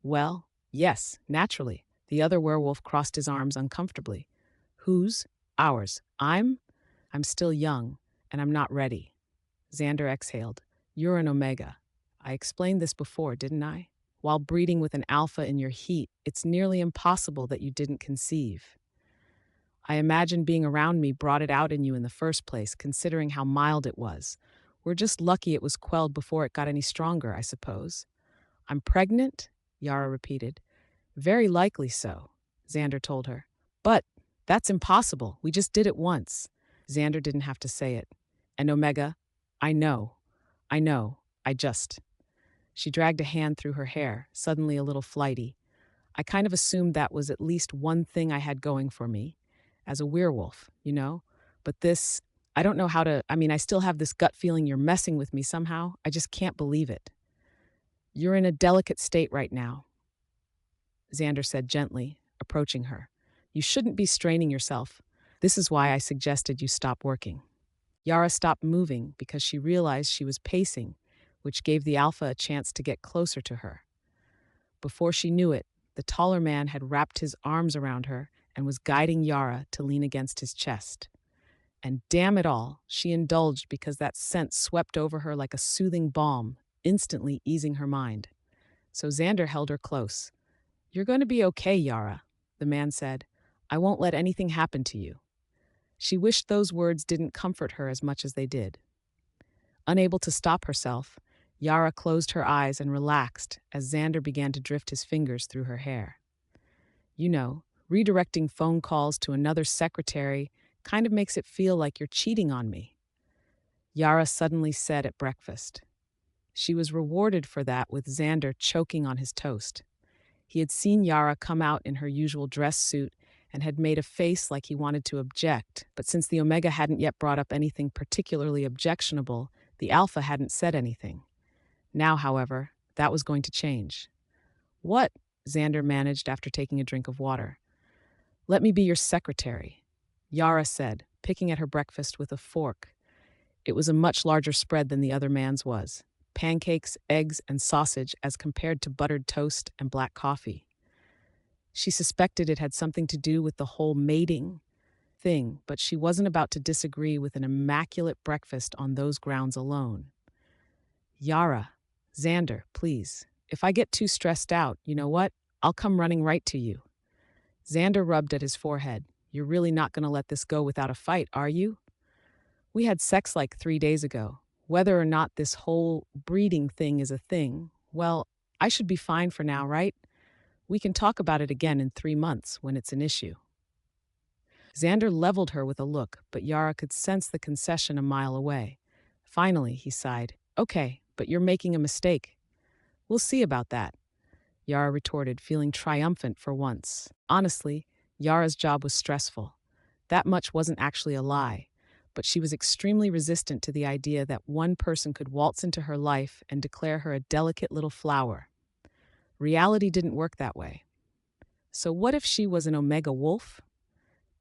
Well, yes, naturally. The other werewolf crossed his arms uncomfortably. Whose? Ours. I'm still young, and I'm not ready. Xander exhaled. You're an omega. I explained this before, didn't I? While breeding with an alpha in your heat, it's nearly impossible that you didn't conceive. I imagine being around me brought it out in you in the first place, considering how mild it was. We're just lucky it was quelled before it got any stronger, I suppose. I'm pregnant? Yara repeated. Very likely so, Xander told her. But that's impossible. We just did it once. Xander didn't have to say it. And Omega, I know. I know. I just. She dragged a hand through her hair, suddenly a little flighty. I kind of assumed that was at least one thing I had going for me. As a werewolf, you know? But this, I don't know how to, I still have this gut feeling you're messing with me somehow. I just can't believe it. You're in a delicate state right now, Xander said gently, approaching her. You shouldn't be straining yourself. This is why I suggested you stop working. Yara stopped moving because she realized she was pacing, which gave the alpha a chance to get closer to her. Before she knew it, the taller man had wrapped his arms around her and was guiding Yara to lean against his chest. And damn it all, she indulged because that scent swept over her like a soothing balm, instantly easing her mind. So Xander held her close. You're going to be okay, Yara, the man said. I won't let anything happen to you. She wished those words didn't comfort her as much as they did. Unable to stop herself, Yara closed her eyes and relaxed as Xander began to drift his fingers through her hair. You know, redirecting phone calls to another secretary kind of makes it feel like you're cheating on me, Yara suddenly said at breakfast. She was rewarded for that with Xander choking on his toast. He had seen Yara come out in her usual dress suit and had made a face like he wanted to object, but since the Omega hadn't yet brought up anything particularly objectionable, the Alpha hadn't said anything. Now, however, that was going to change. What? Xander managed after taking a drink of water. Let me be your secretary, Yara said, picking at her breakfast with a fork. It was a much larger spread than the other man's was. Pancakes, eggs, and sausage as compared to buttered toast and black coffee. She suspected it had something to do with the whole mating thing, but she wasn't about to disagree with an immaculate breakfast on those grounds alone. Yara, Xander, please. If I get too stressed out, you know what? I'll come running right to you. Xander rubbed at his forehead. You're really not going to let this go without a fight, are you? We had sex like 3 days ago. Whether or not this whole breeding thing is a thing, well, I should be fine for now, right? We can talk about it again in 3 months when it's an issue. Xander leveled her with a look, but Yara could sense the concession a mile away. Finally, he sighed. Okay, but you're making a mistake. We'll see about that, Yara retorted, feeling triumphant for once. Honestly, Yara's job was stressful. That much wasn't actually a lie, but she was extremely resistant to the idea that one person could waltz into her life and declare her a delicate little flower. Reality didn't work that way. So what if she was an Omega wolf?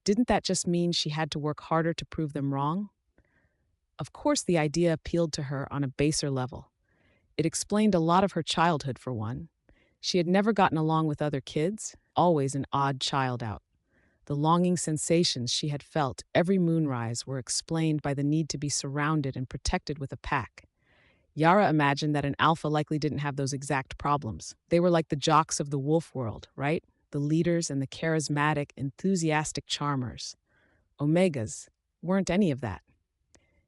Didn't that just mean she had to work harder to prove them wrong? Of course, the idea appealed to her on a baser level. It explained a lot of her childhood, for one. She had never gotten along with other kids, always an odd child out. The longing sensations she had felt every moonrise were explained by the need to be surrounded and protected with a pack. Yara imagined that an alpha likely didn't have those exact problems. They were like the jocks of the wolf world, right? The leaders and the charismatic, enthusiastic charmers. Omegas weren't any of that.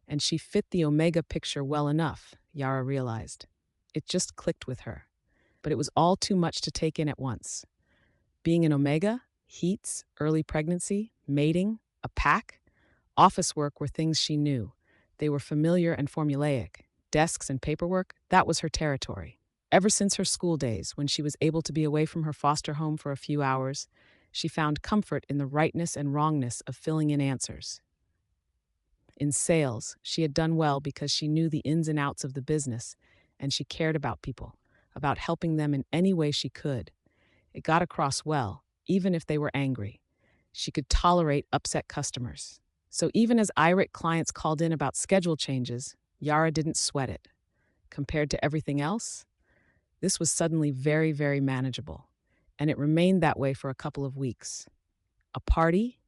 And she fit the Omega picture well enough, Yara realized. It just clicked with her. But it was all too much to take in at once. Being an Omega, heats, early pregnancy, mating, a pack, Office work were things she knew. They were familiar and formulaic. Desks and paperwork, that was her territory. Ever since her school days, when she was able to be away from her foster home for a few hours, she found comfort in the rightness and wrongness of filling in answers. In sales, she had done well because she knew the ins and outs of the business, and she cared about people, about helping them in any way she could. It got across well, even if they were angry. She could tolerate upset customers. So even as irate clients called in about schedule changes, Yara didn't sweat it. Compared to everything else, this was suddenly very, very manageable. And it remained that way for a couple of weeks. A party?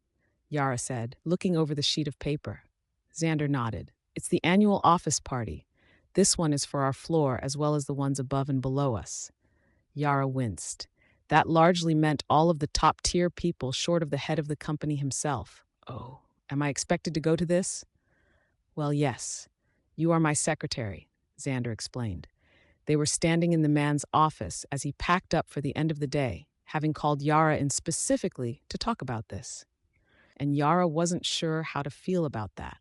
Yara said, looking over the sheet of paper. Xander nodded. It's the annual office party. This one is for our floor as well as the ones above and below us. Yara winced. That largely meant all of the top-tier people short of the head of the company himself. Oh, am I expected to go to this? Well, yes. You are my secretary, Xander explained. They were standing in the man's office as he packed up for the end of the day, having called Yara in specifically to talk about this. And Yara wasn't sure how to feel about that.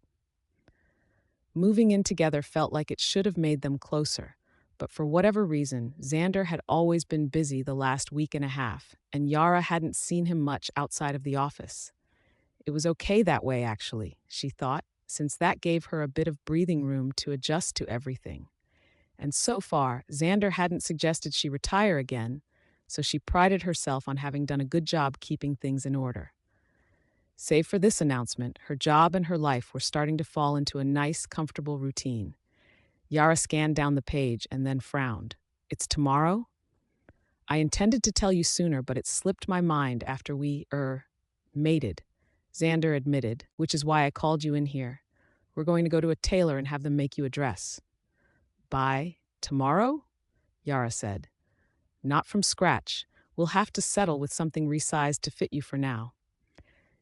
Moving in together felt like it should have made them closer, but for whatever reason, Xander had always been busy the last week and a half, and Yara hadn't seen him much outside of the office. It was okay that way, actually, she thought, since that gave her a bit of breathing room to adjust to everything. And so far, Xander hadn't suggested she retire again, so she prided herself on having done a good job keeping things in order. Save for this announcement, her job and her life were starting to fall into a nice, comfortable routine. Yara scanned down the page and then frowned. It's tomorrow? I intended to tell you sooner, but it slipped my mind after we, mated, Xander admitted, which is why I called you in here. We're going to go to a tailor and have them make you a dress. By tomorrow? Yara said. Not from scratch. We'll have to settle with something resized to fit you for now.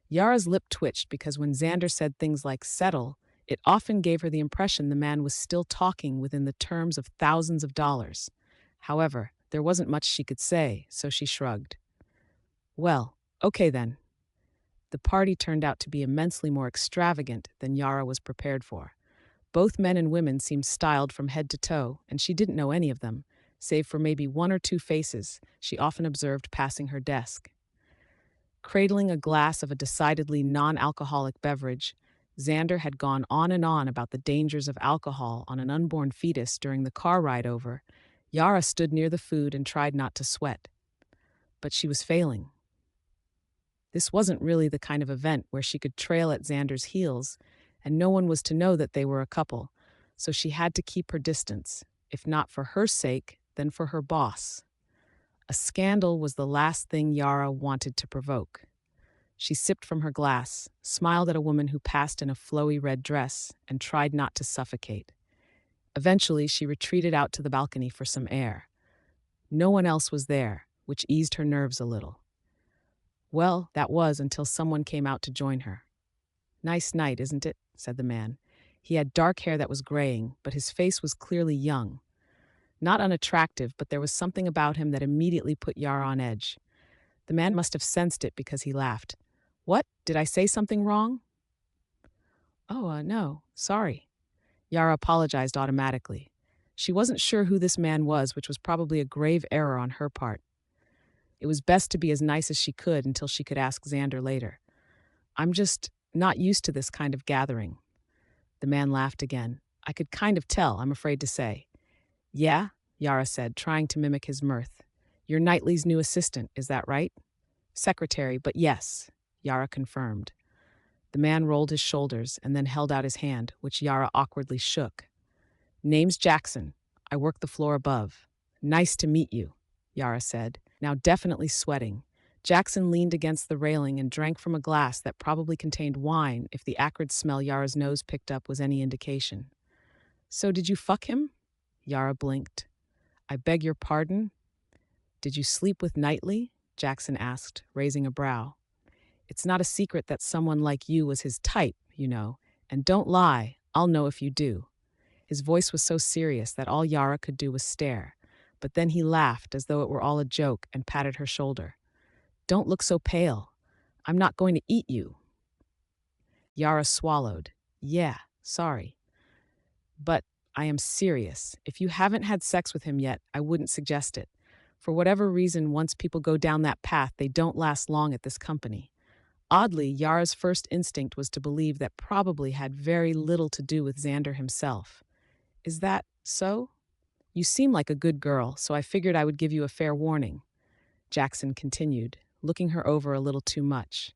Yara's lip twitched because when Xander said things like settle, it often gave her the impression the man was still talking within the terms of thousands of dollars. However, there wasn't much she could say, so she shrugged. Well, okay then. The party turned out to be immensely more extravagant than Yara was prepared for. Both men and women seemed styled from head to toe, and she didn't know any of them, save for maybe one or two faces she often observed passing her desk. Cradling a glass of a decidedly non-alcoholic beverage, Xander had gone on and on about the dangers of alcohol on an unborn fetus during the car ride over. Yara stood near the food and tried not to sweat. But she was failing. This wasn't really the kind of event where she could trail at Xander's heels, and no one was to know that they were a couple, so she had to keep her distance, if not for her sake, then for her boss. A scandal was the last thing Yara wanted to provoke. She sipped from her glass, smiled at a woman who passed in a flowy red dress, and tried not to suffocate. Eventually, she retreated out to the balcony for some air. No one else was there, which eased her nerves a little. Well, that was until someone came out to join her. Nice night, isn't it? Said the man. He had dark hair that was graying, but his face was clearly young. Not unattractive, but there was something about him that immediately put Yara on edge. The man must have sensed it because he laughed. What? Did I say something wrong? Oh, no, sorry. Yara apologized automatically. She wasn't sure who this man was, which was probably a grave error on her part. It was best to be as nice as she could until she could ask Xander later. I'm just not used to this kind of gathering. The man laughed again. I could kind of tell, I'm afraid to say. Yeah, Yara said, trying to mimic his mirth. You're Knightley's new assistant, is that right? Secretary, but yes, Yara confirmed. The man rolled his shoulders and then held out his hand, which Yara awkwardly shook. Name's Jackson. I work the floor above. Nice to meet you, Yara said, now definitely sweating. Jackson leaned against the railing and drank from a glass that probably contained wine if the acrid smell Yara's nose picked up was any indication. So did you fuck him? Yara blinked. I beg your pardon? Did you sleep with Knightley? Jackson asked, raising a brow. It's not a secret that someone like you was his type, you know, and don't lie, I'll know if you do. His voice was so serious that all Yara could do was stare, but then he laughed as though it were all a joke and patted her shoulder. Don't look so pale. I'm not going to eat you. Yara swallowed. Yeah, sorry. But I am serious. If you haven't had sex with him yet, I wouldn't suggest it. For whatever reason, once people go down that path, they don't last long at this company. Oddly, Yara's first instinct was to believe that probably had very little to do with Xander himself. Is that so? You seem like a good girl, so I figured I would give you a fair warning. Jackson continued, looking her over a little too much.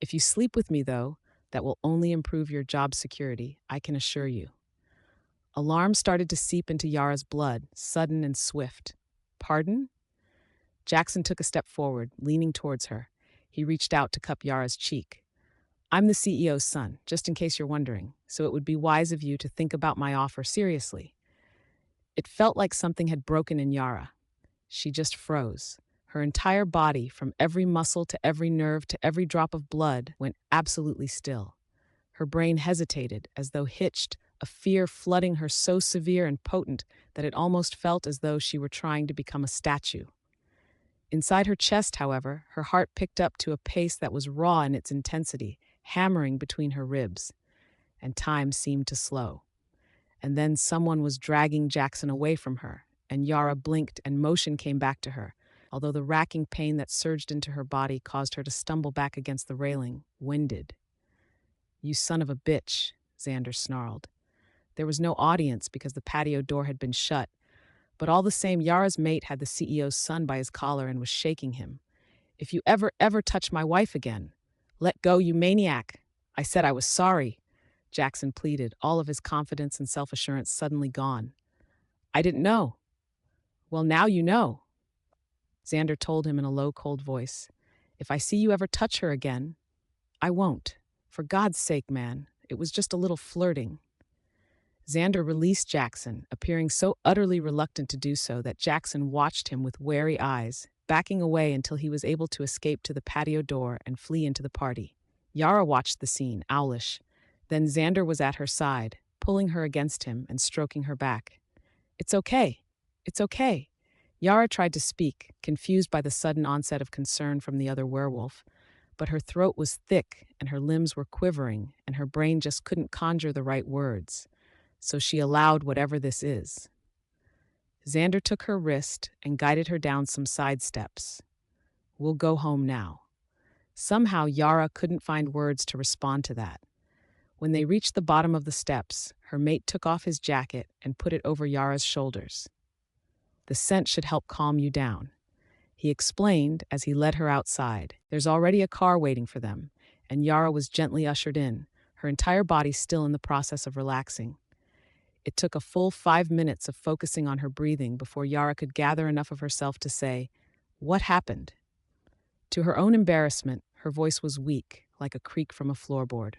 If you sleep with me, though, that will only improve your job security, I can assure you. Alarm started to seep into Yara's blood, sudden and swift. Pardon? Jackson took a step forward, leaning towards her. He reached out to cup Yara's cheek. I'm the CEO's son, just in case you're wondering, so it would be wise of you to think about my offer seriously. It felt like something had broken in Yara. She just froze. Her entire body, from every muscle to every nerve to every drop of blood, went absolutely still. Her brain hesitated, as though hitched, a fear flooding her so severe and potent that it almost felt as though she were trying to become a statue. Inside her chest, however, her heart picked up to a pace that was raw in its intensity, hammering between her ribs, and time seemed to slow. And then someone was dragging Jackson away from her, and Yara blinked and motion came back to her, although the racking pain that surged into her body caused her to stumble back against the railing, winded. You son of a bitch, Xander snarled. There was no audience because the patio door had been shut, but all the same, Yara's mate had the CEO's son by his collar and was shaking him. If you ever touch my wife again, let go, you maniac. I said I was sorry, Jackson pleaded, all of his confidence and self-assurance suddenly gone. I didn't know. Well, now you know. Xander told him in a low, cold voice. If I see you ever touch her again, I won't. For God's sake, man, it was just a little flirting. Xander released Jackson, appearing so utterly reluctant to do so that Jackson watched him with wary eyes, backing away until he was able to escape to the patio door and flee into the party. Yara watched the scene, owlish. Then Xander was at her side, pulling her against him and stroking her back. It's okay. It's okay. Yara tried to speak, confused by the sudden onset of concern from the other werewolf, but her throat was thick and her limbs were quivering and her brain just couldn't conjure the right words. So she allowed whatever this is. Xander took her wrist and guided her down some side steps. We'll go home now. Somehow Yara couldn't find words to respond to that. When they reached the bottom of the steps, her mate took off his jacket and put it over Yara's shoulders. The scent should help calm you down, he explained as he led her outside. There's already a car waiting for them, and Yara was gently ushered in, her entire body still in the process of relaxing. It took a full 5 minutes of focusing on her breathing before Yara could gather enough of herself to say, "What happened?" To her own embarrassment, her voice was weak, like a creak from a floorboard.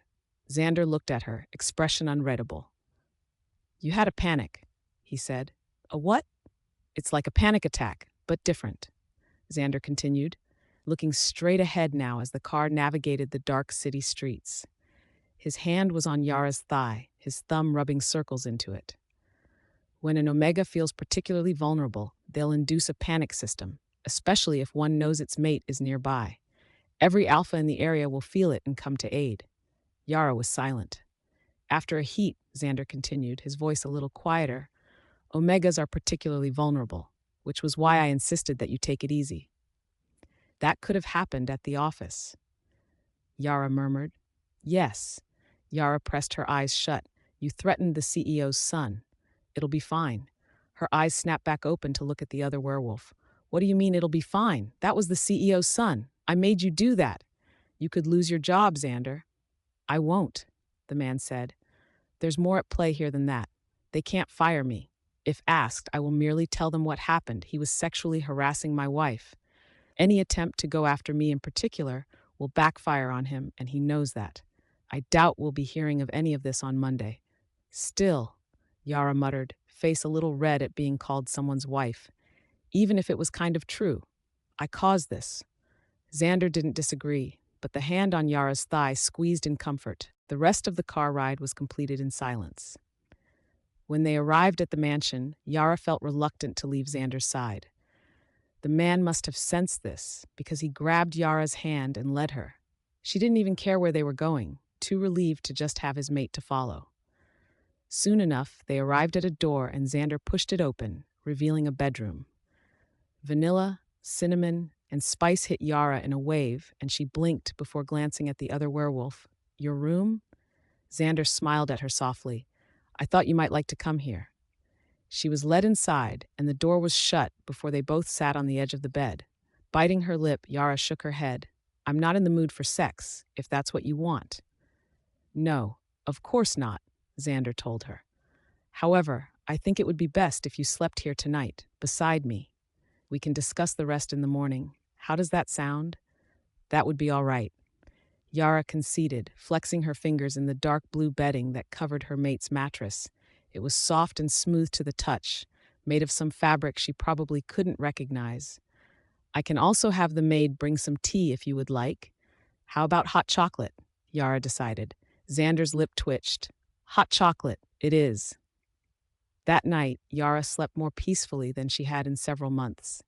Xander looked at her, expression unreadable. You had a panic, he said. A what? It's like a panic attack, but different, Xander continued, looking straight ahead now as the car navigated the dark city streets. His hand was on Yara's thigh, his thumb rubbing circles into it. When an omega feels particularly vulnerable, they'll induce a panic system, especially if one knows its mate is nearby. Every alpha in the area will feel it and come to aid. Yara was silent. After a heat, Xander continued, his voice a little quieter, omegas are particularly vulnerable, which was why I insisted that you take it easy. That could have happened at the office. Yara murmured. Yes. Yara pressed her eyes shut. You threatened the CEO's son. It'll be fine. Her eyes snapped back open to look at the other werewolf. What do you mean it'll be fine? That was the CEO's son. I made you do that. You could lose your job, Xander. I won't, the man said. There's more at play here than that. They can't fire me. If asked, I will merely tell them what happened. He was sexually harassing my wife. Any attempt to go after me in particular will backfire on him, and he knows that. I doubt we'll be hearing of any of this on Monday. Still, Yara muttered, face a little red at being called someone's wife. Even if it was kind of true. I caused this. Xander didn't disagree, but the hand on Yara's thigh squeezed in comfort. The rest of the car ride was completed in silence. When they arrived at the mansion, Yara felt reluctant to leave Xander's side. The man must have sensed this, because he grabbed Yara's hand and led her. She didn't even care where they were going. too relieved to just have his mate to follow. Soon enough, they arrived at a door and Xander pushed it open, revealing a bedroom. Vanilla, cinnamon, and spice hit Yara in a wave, and she blinked before glancing at the other werewolf. "Your room?" Xander smiled at her softly. "I thought you might like to come here." She was led inside, and the door was shut before they both sat on the edge of the bed. Biting her lip, Yara shook her head. "I'm not in the mood for sex, if that's what you want." "No, of course not," Xander told her. "However, I think it would be best if you slept here tonight, beside me. We can discuss the rest in the morning. How does that sound?" "That would be all right." Yara conceded, flexing her fingers in the dark blue bedding that covered her mate's mattress. It was soft and smooth to the touch, made of some fabric she probably couldn't recognize. "I can also have the maid bring some tea if you would like." "How about hot chocolate?" Yara decided. Xander's lip twitched. "Hot chocolate, it is." That night, Yara slept more peacefully than she had in several months.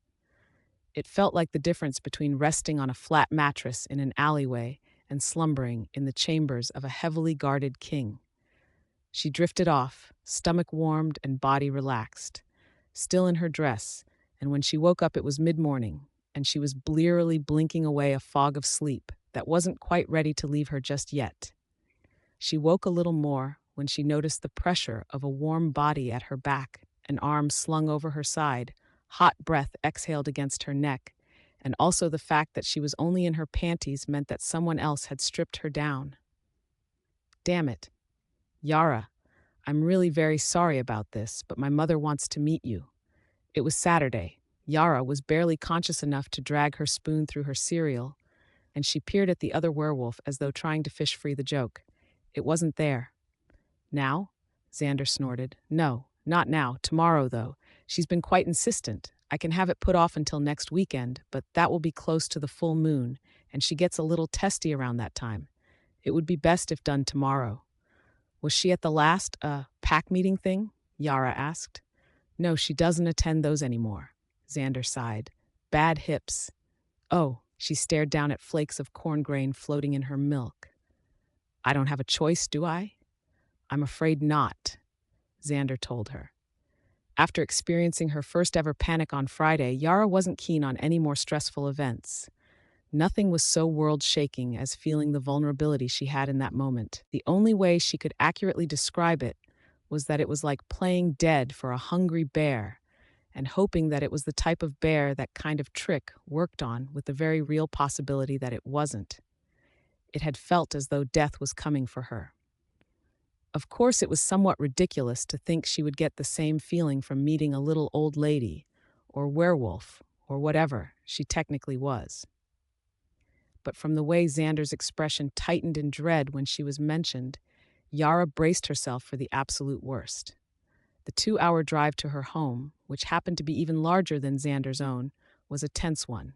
It felt like the difference between resting on a flat mattress in an alleyway and slumbering in the chambers of a heavily guarded king. She drifted off, stomach warmed and body relaxed, still in her dress, and when she woke up it was mid-morning, and she was blearily blinking away a fog of sleep that wasn't quite ready to leave her just yet. She woke a little more when she noticed the pressure of a warm body at her back, an arm slung over her side, hot breath exhaled against her neck, and also the fact that she was only in her panties meant that someone else had stripped her down. "Damn it. Yara, I'm really very sorry about this, but my mother wants to meet you." It was Saturday. Yara was barely conscious enough to drag her spoon through her cereal, and she peered at the other werewolf as though trying to fish free the joke. It wasn't there. "Now?" Xander snorted. "No, not now. Tomorrow, though. She's been quite insistent. I can have it put off until next weekend, but that will be close to the full moon, and she gets a little testy around that time. It would be best if done tomorrow." "Was she at the last, pack meeting thing?" Yara asked. "No, she doesn't attend those anymore." Xander sighed. "Bad hips." "Oh," she stared down at flakes of corn grain floating in her milk. "I don't have a choice, do I?" "I'm afraid not," Xander told her. After experiencing her first ever panic on Friday, Yara wasn't keen on any more stressful events. Nothing was so world-shaking as feeling the vulnerability she had in that moment. The only way she could accurately describe it was that it was like playing dead for a hungry bear and hoping that it was the type of bear that kind of trick worked on with the very real possibility that it wasn't. It had felt as though death was coming for her. Of course, it was somewhat ridiculous to think she would get the same feeling from meeting a little old lady, or werewolf, or whatever she technically was. But from the way Xander's expression tightened in dread when she was mentioned, Yara braced herself for the absolute worst. The 2-hour drive to her home, which happened to be even larger than Xander's own, was a tense one.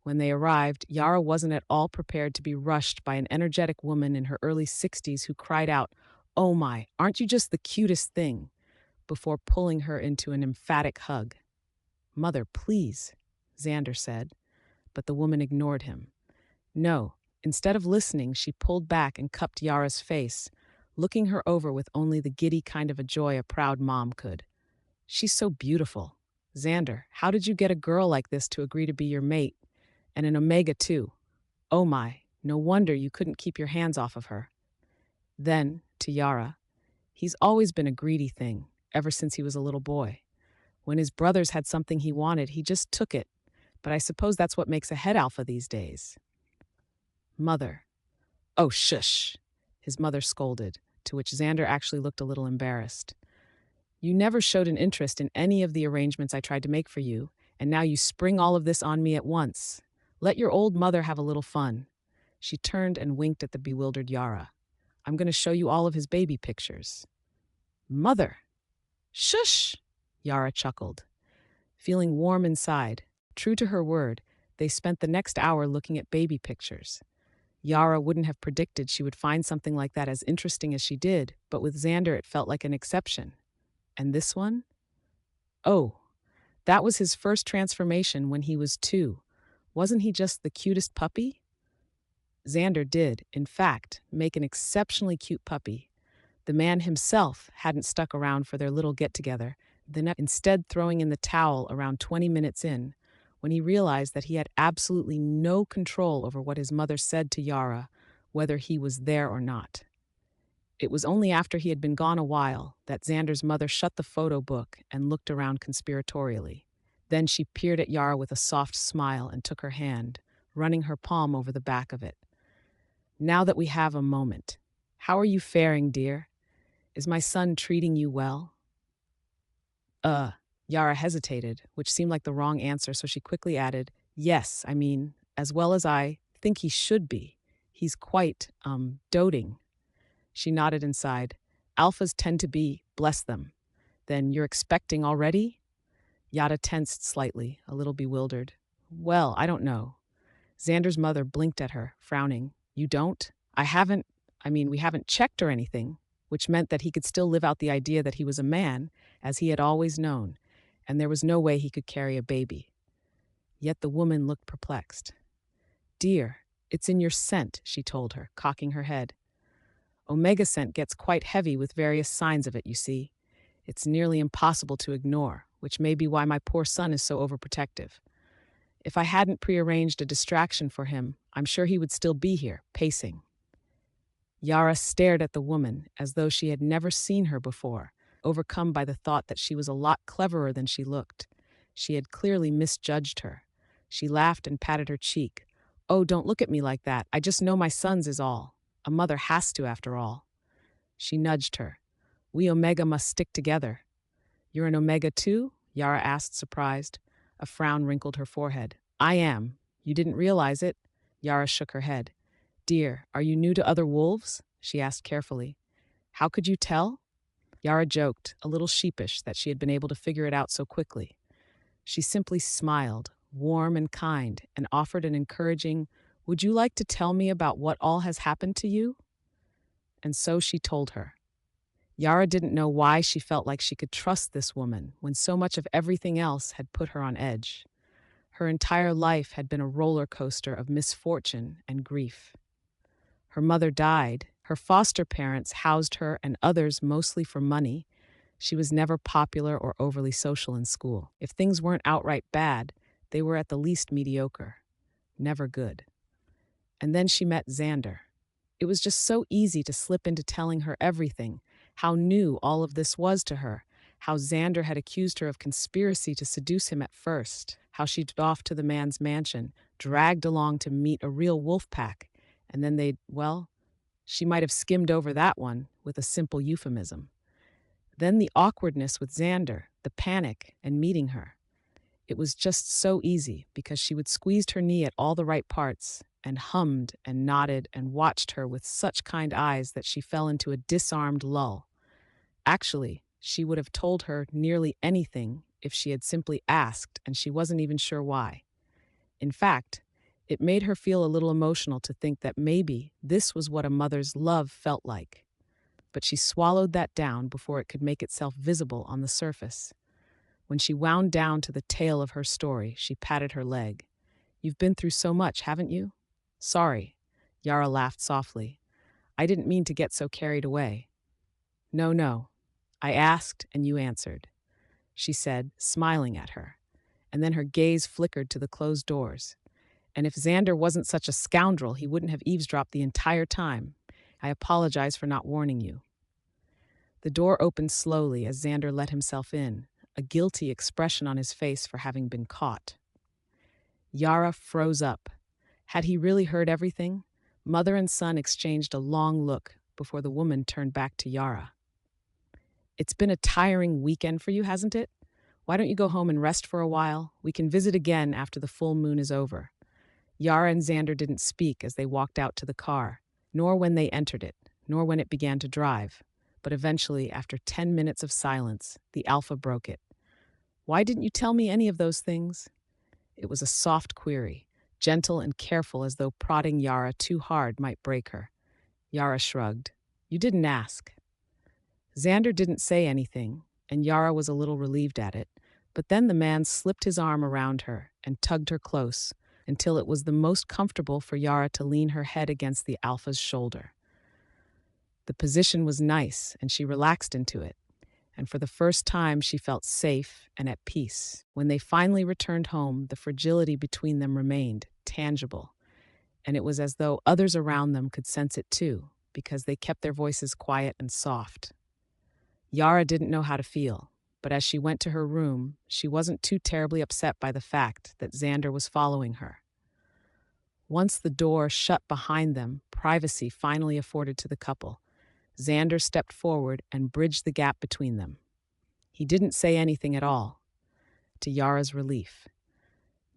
When they arrived, Yara wasn't at all prepared to be rushed by an energetic woman in her early 60s who cried out, "Oh my, aren't you just the cutest thing?" before pulling her into an emphatic hug. "Mother, please," Xander said, but the woman ignored him. No, instead of listening, she pulled back and cupped Yara's face, looking her over with only the giddy kind of a joy a proud mom could. "She's so beautiful. Xander, how did you get a girl like this to agree to be your mate? And an Omega, too. Oh my, no wonder you couldn't keep your hands off of her." Then, to Yara, "He's always been a greedy thing, ever since he was a little boy. When his brothers had something he wanted, he just took it. But I suppose that's what makes a head alpha these days." "Mother." "Oh, shush," his mother scolded, to which Xander actually looked a little embarrassed. "You never showed an interest in any of the arrangements I tried to make for you, and now you spring all of this on me at once. Let your old mother have a little fun." She turned and winked at the bewildered Yara. "I'm going to show you all of his baby pictures." "Mother." "Shush," Yara chuckled. Feeling warm inside, true to her word, they spent the next hour looking at baby pictures. Yara wouldn't have predicted she would find something like that as interesting as she did, but with Xander it felt like an exception. And this one? Oh, that was his first transformation when he was 2. Wasn't he just the cutest puppy? Xander did, in fact, make an exceptionally cute puppy. The man himself hadn't stuck around for their little get together, instead throwing in the towel around 20 minutes in, when he realized that he had absolutely no control over what his mother said to Yara, whether he was there or not. It was only after he had been gone a while that Xander's mother shut the photo book and looked around conspiratorially. Then she peered at Yara with a soft smile and took her hand, running her palm over the back of it. "Now that we have a moment, how are you faring, dear? Is my son treating you well?" Uh, Yara hesitated, which seemed like the wrong answer, so she quickly added, "Yes, I mean, as well as I think he should be. He's quite, doting." She nodded and sighed. "Alphas tend to be, bless them. Then you're expecting already?" Yada tensed slightly, a little bewildered. "Well, I don't know." Xander's mother blinked at her, frowning. "You don't? We haven't checked or anything," which meant that he could still live out the idea that he was a man, as he had always known, and there was no way he could carry a baby. Yet the woman looked perplexed. "Dear, it's in your scent," she told her, cocking her head. "Omega scent gets quite heavy with various signs of it, you see. It's nearly impossible to ignore, which may be why my poor son is so overprotective. If I hadn't prearranged a distraction for him, I'm sure he would still be here, pacing." Yara stared at the woman as though she had never seen her before, overcome by the thought that she was a lot cleverer than she looked. She had clearly misjudged her. She laughed and patted her cheek. "Oh, don't look at me like that. I just know my son's is all. A mother has to, after all." She nudged her. "We Omega must stick together." "You're an Omega too?" Yara asked, surprised. A frown wrinkled her forehead. "I am. You didn't realize it?" Yara shook her head. "Dear, are you new to other wolves?" she asked carefully. "How could you tell?" Yara joked, a little sheepish that she had been able to figure it out so quickly. She simply smiled, warm and kind, and offered an encouraging, "Would you like to tell me about what all has happened to you?" And so she told her. Yara didn't know why she felt like she could trust this woman when so much of everything else had put her on edge. Her entire life had been a roller coaster of misfortune and grief. Her mother died, her foster parents housed her and others mostly for money. She was never popular or overly social in school. If things weren't outright bad, they were at the least mediocre. Never good. And then she met Xander. It was just so easy to slip into telling her everything, how new all of this was to her, how Xander had accused her of conspiracy to seduce him at first, how she'd off to the man's mansion, dragged along to meet a real wolf pack, and then she might have skimmed over that one with a simple euphemism. Then the awkwardness with Xander, the panic, and meeting her. It was just so easy because she would squeezed her knee at all the right parts and hummed and nodded and watched her with such kind eyes that she fell into a disarmed lull. Actually, she would have told her nearly anything if she had simply asked, and she wasn't even sure why. In fact, it made her feel a little emotional to think that maybe this was what a mother's love felt like. But she swallowed that down before it could make itself visible on the surface. When she wound down to the tail of her story, she patted her leg. "You've been through so much, haven't you?" "Sorry." Yara laughed softly. "I didn't mean to get so carried away." "No, no. I asked and you answered," she said, smiling at her. And then her gaze flickered to the closed doors. "And if Xander wasn't such a scoundrel, he wouldn't have eavesdropped the entire time. I apologize for not warning you." The door opened slowly as Xander let himself in, a guilty expression on his face for having been caught. Yara froze up. Had he really heard everything? Mother and son exchanged a long look before the woman turned back to Yara. "It's been a tiring weekend for you, hasn't it? Why don't you go home and rest for a while? We can visit again after the full moon is over." Yara and Xander didn't speak as they walked out to the car, nor when they entered it, nor when it began to drive. But eventually, after 10 minutes of silence, the alpha broke it. "Why didn't you tell me any of those things?" It was a soft query, gentle and careful as though prodding Yara too hard might break her. Yara shrugged. "You didn't ask." Xander didn't say anything, and Yara was a little relieved at it, but then the man slipped his arm around her and tugged her close, until it was the most comfortable for Yara to lean her head against the alpha's shoulder. The position was nice, and she relaxed into it, and for the first time she felt safe and at peace. When they finally returned home, the fragility between them remained tangible, and it was as though others around them could sense it too, because they kept their voices quiet and soft. Yara didn't know how to feel, but as she went to her room, she wasn't too terribly upset by the fact that Xander was following her. Once the door shut behind them, privacy finally afforded to the couple. Xander stepped forward and bridged the gap between them. He didn't say anything at all, to Yara's relief.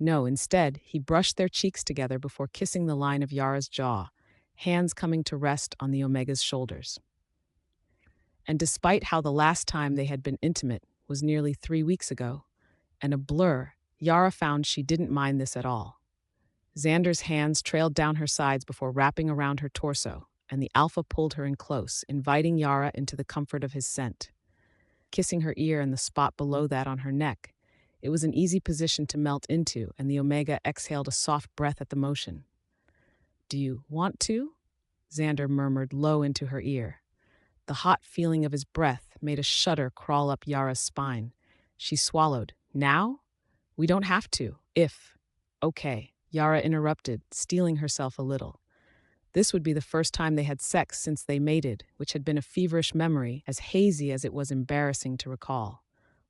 No, instead, he brushed their cheeks together before kissing the line of Yara's jaw, hands coming to rest on the Omega's shoulders. And despite how the last time they had been intimate was nearly 3 weeks ago, and a blur, Yara found she didn't mind this at all. Xander's hands trailed down her sides before wrapping around her torso, and the alpha pulled her in close, inviting Yara into the comfort of his scent. Kissing her ear and the spot below that on her neck, it was an easy position to melt into, and the Omega exhaled a soft breath at the motion. "Do you want to?" Xander murmured low into her ear. The hot feeling of his breath made a shudder crawl up Yara's spine. She swallowed. "Now? We don't have to. If." "Okay," Yara interrupted, steeling herself a little. This would be the first time they had sex since they mated, which had been a feverish memory, as hazy as it was embarrassing to recall.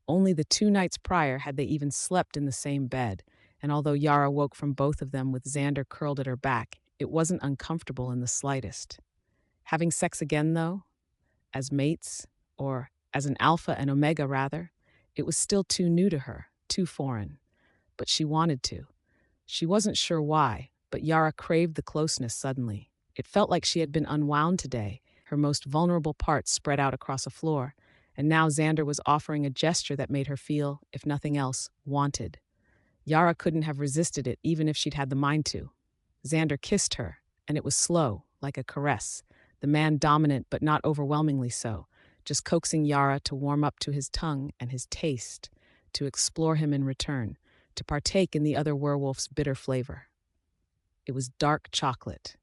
Only the 2 nights prior had they even slept in the same bed, and although Yara woke from both of them with Xander curled at her back, it wasn't uncomfortable in the slightest. Having sex again, though, as mates, or as an alpha and omega rather, it was still too new to her, too foreign. But she wanted to. She wasn't sure why, but Yara craved the closeness suddenly. It felt like she had been unwound today, her most vulnerable parts spread out across a floor, and now Xander was offering a gesture that made her feel, if nothing else, wanted. Yara couldn't have resisted it even if she'd had the mind to. Xander kissed her, and it was slow, like a caress, the man dominant but not overwhelmingly so, just coaxing Yara to warm up to his tongue and his taste, to explore him in return, to partake in the other werewolf's bitter flavor. It was dark chocolate.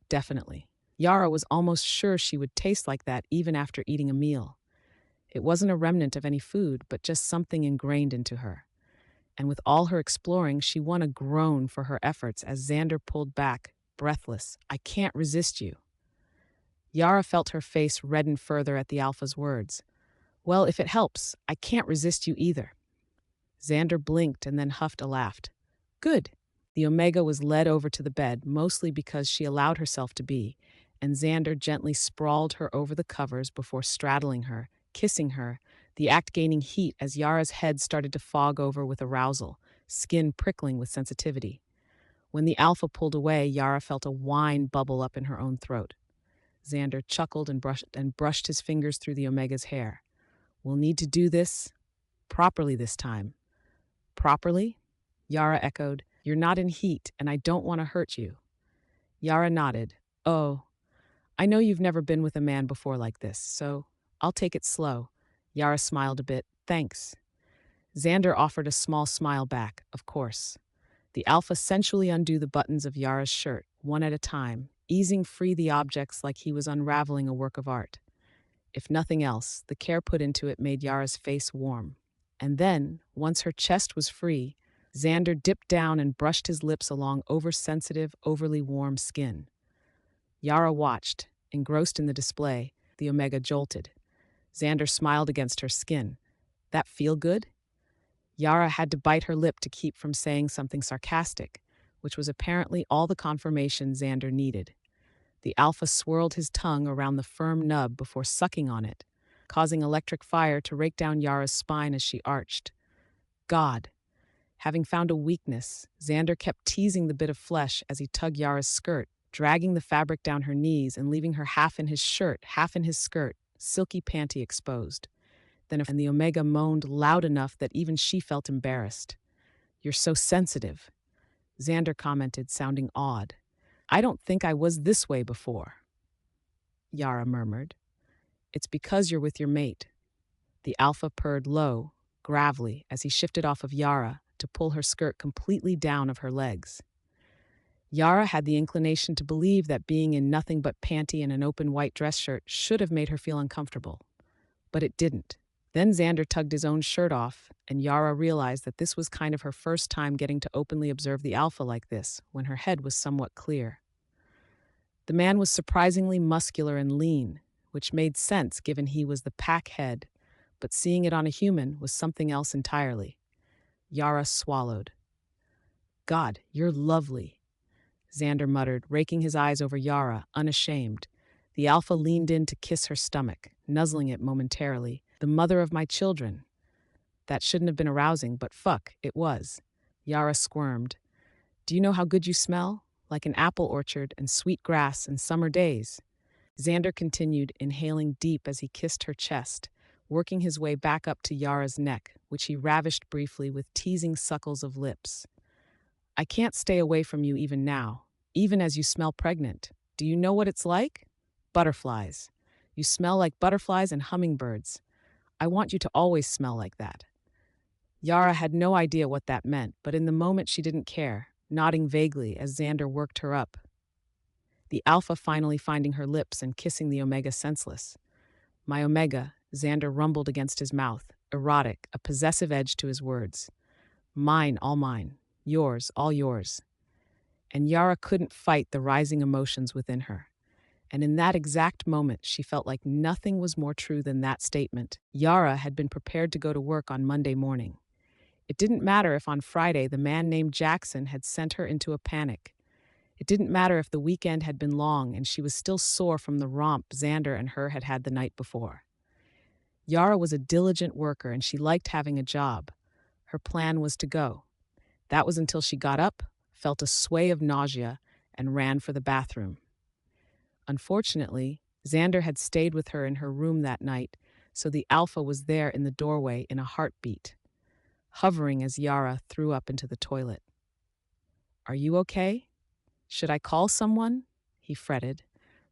Definitely. Yara was almost sure she would taste like that even after eating a meal. It wasn't a remnant of any food, but just something ingrained into her. And with all her exploring, she won a groan for her efforts as Xander pulled back, breathless. "I can't resist you." Yara felt her face redden further at the alpha's words. "Well, if it helps, I can't resist you either." Xander blinked and then huffed a laugh. "Good." The Omega was led over to the bed, mostly because she allowed herself to be, and Xander gently sprawled her over the covers before straddling her, kissing her, the act gaining heat as Yara's head started to fog over with arousal, skin prickling with sensitivity. When the alpha pulled away, Yara felt a whine bubble up in her own throat. Xander chuckled and brushed his fingers through the Omega's hair. "We'll need to do this properly this time." "Properly?" Yara echoed. "You're not in heat, and I don't want to hurt you." Yara nodded. "Oh, I know you've never been with a man before like this, so I'll take it slow." Yara smiled a bit. "Thanks." Xander offered a small smile back, of course. The alpha sensually undid the buttons of Yara's shirt, one at a time, easing free the objects like he was unraveling a work of art. If nothing else, the care put into it made Yara's face warm. And then, once her chest was free, Xander dipped down and brushed his lips along oversensitive, overly warm skin. Yara watched, engrossed in the display. The Omega jolted. Xander smiled against her skin. "That feel good?" Yara had to bite her lip to keep from saying something sarcastic, which was apparently all the confirmation Xander needed. The alpha swirled his tongue around the firm nub before sucking on it, causing electric fire to rake down Yara's spine as she arched. God. Having found a weakness, Xander kept teasing the bit of flesh as he tugged Yara's skirt, dragging the fabric down her knees and leaving her half in his shirt, half in his skirt, silky panty exposed. Then the Omega moaned loud enough that even she felt embarrassed. "You're so sensitive," Xander commented, sounding awed. "I don't think I was this way before," Yara murmured. "It's because you're with your mate." The alpha purred low, gravelly, as he shifted off of Yara to pull her skirt completely down of her legs. Yara had the inclination to believe that being in nothing but panty and an open white dress shirt should have made her feel uncomfortable, but it didn't. Then Xander tugged his own shirt off, and Yara realized that this was kind of her first time getting to openly observe the alpha like this, when her head was somewhat clear. The man was surprisingly muscular and lean, which made sense given he was the pack head, but seeing it on a human was something else entirely. Yara swallowed. "God, you're lovely," Xander muttered, raking his eyes over Yara, unashamed. The alpha leaned in to kiss her stomach, nuzzling it momentarily. "The mother of my children." That shouldn't have been arousing, but fuck, it was. Yara squirmed. "Do you know how good you smell? Like an apple orchard and sweet grass and summer days." Xander continued, inhaling deep as he kissed her chest, working his way back up to Yara's neck, which he ravished briefly with teasing suckles of lips. "I can't stay away from you even now, even as you smell pregnant. Do you know what it's like? Butterflies. You smell like butterflies and hummingbirds. I want you to always smell like that." Yara had no idea what that meant, but in the moment she didn't care, nodding vaguely as Xander worked her up, the alpha finally finding her lips and kissing the omega senseless. "My omega," Xander rumbled against his mouth, erotic, a possessive edge to his words. "Mine, all mine. Yours, all yours." And Yara couldn't fight the rising emotions within her. And in that exact moment, she felt like nothing was more true than that statement. Yara had been prepared to go to work on Monday morning. It didn't matter if on Friday the man named Jackson had sent her into a panic. It didn't matter if the weekend had been long and she was still sore from the romp Xander and her had had the night before. Yara was a diligent worker and she liked having a job. Her plan was to go. That was until she got up, felt a sway of nausea, and ran for the bathroom. Unfortunately, Xander had stayed with her in her room that night, so the alpha was there in the doorway in a heartbeat, hovering as Yara threw up into the toilet. "Are you okay? Should I call someone?" he fretted,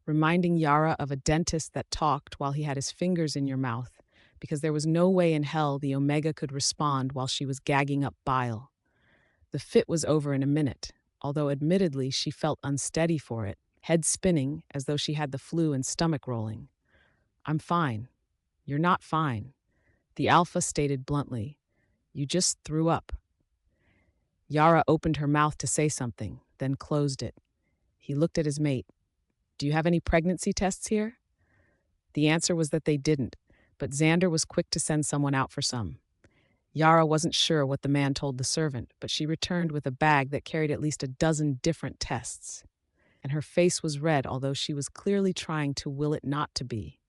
reminding Yara of a dentist that talked while he had his fingers in your mouth, because there was no way in hell the omega could respond while she was gagging up bile. The fit was over in a minute, although admittedly she felt unsteady for it, head spinning as though she had the flu and stomach rolling. "I'm fine." "You're not fine," the alpha stated bluntly. "You just threw up." Yara opened her mouth to say something, then closed it. He looked at his mate. "Do you have any pregnancy tests here?" The answer was that they didn't, but Xander was quick to send someone out for some. Yara wasn't sure what the man told the servant, but she returned with a bag that carried at least a dozen different tests. And her face was red, although she was clearly trying to will it not to be.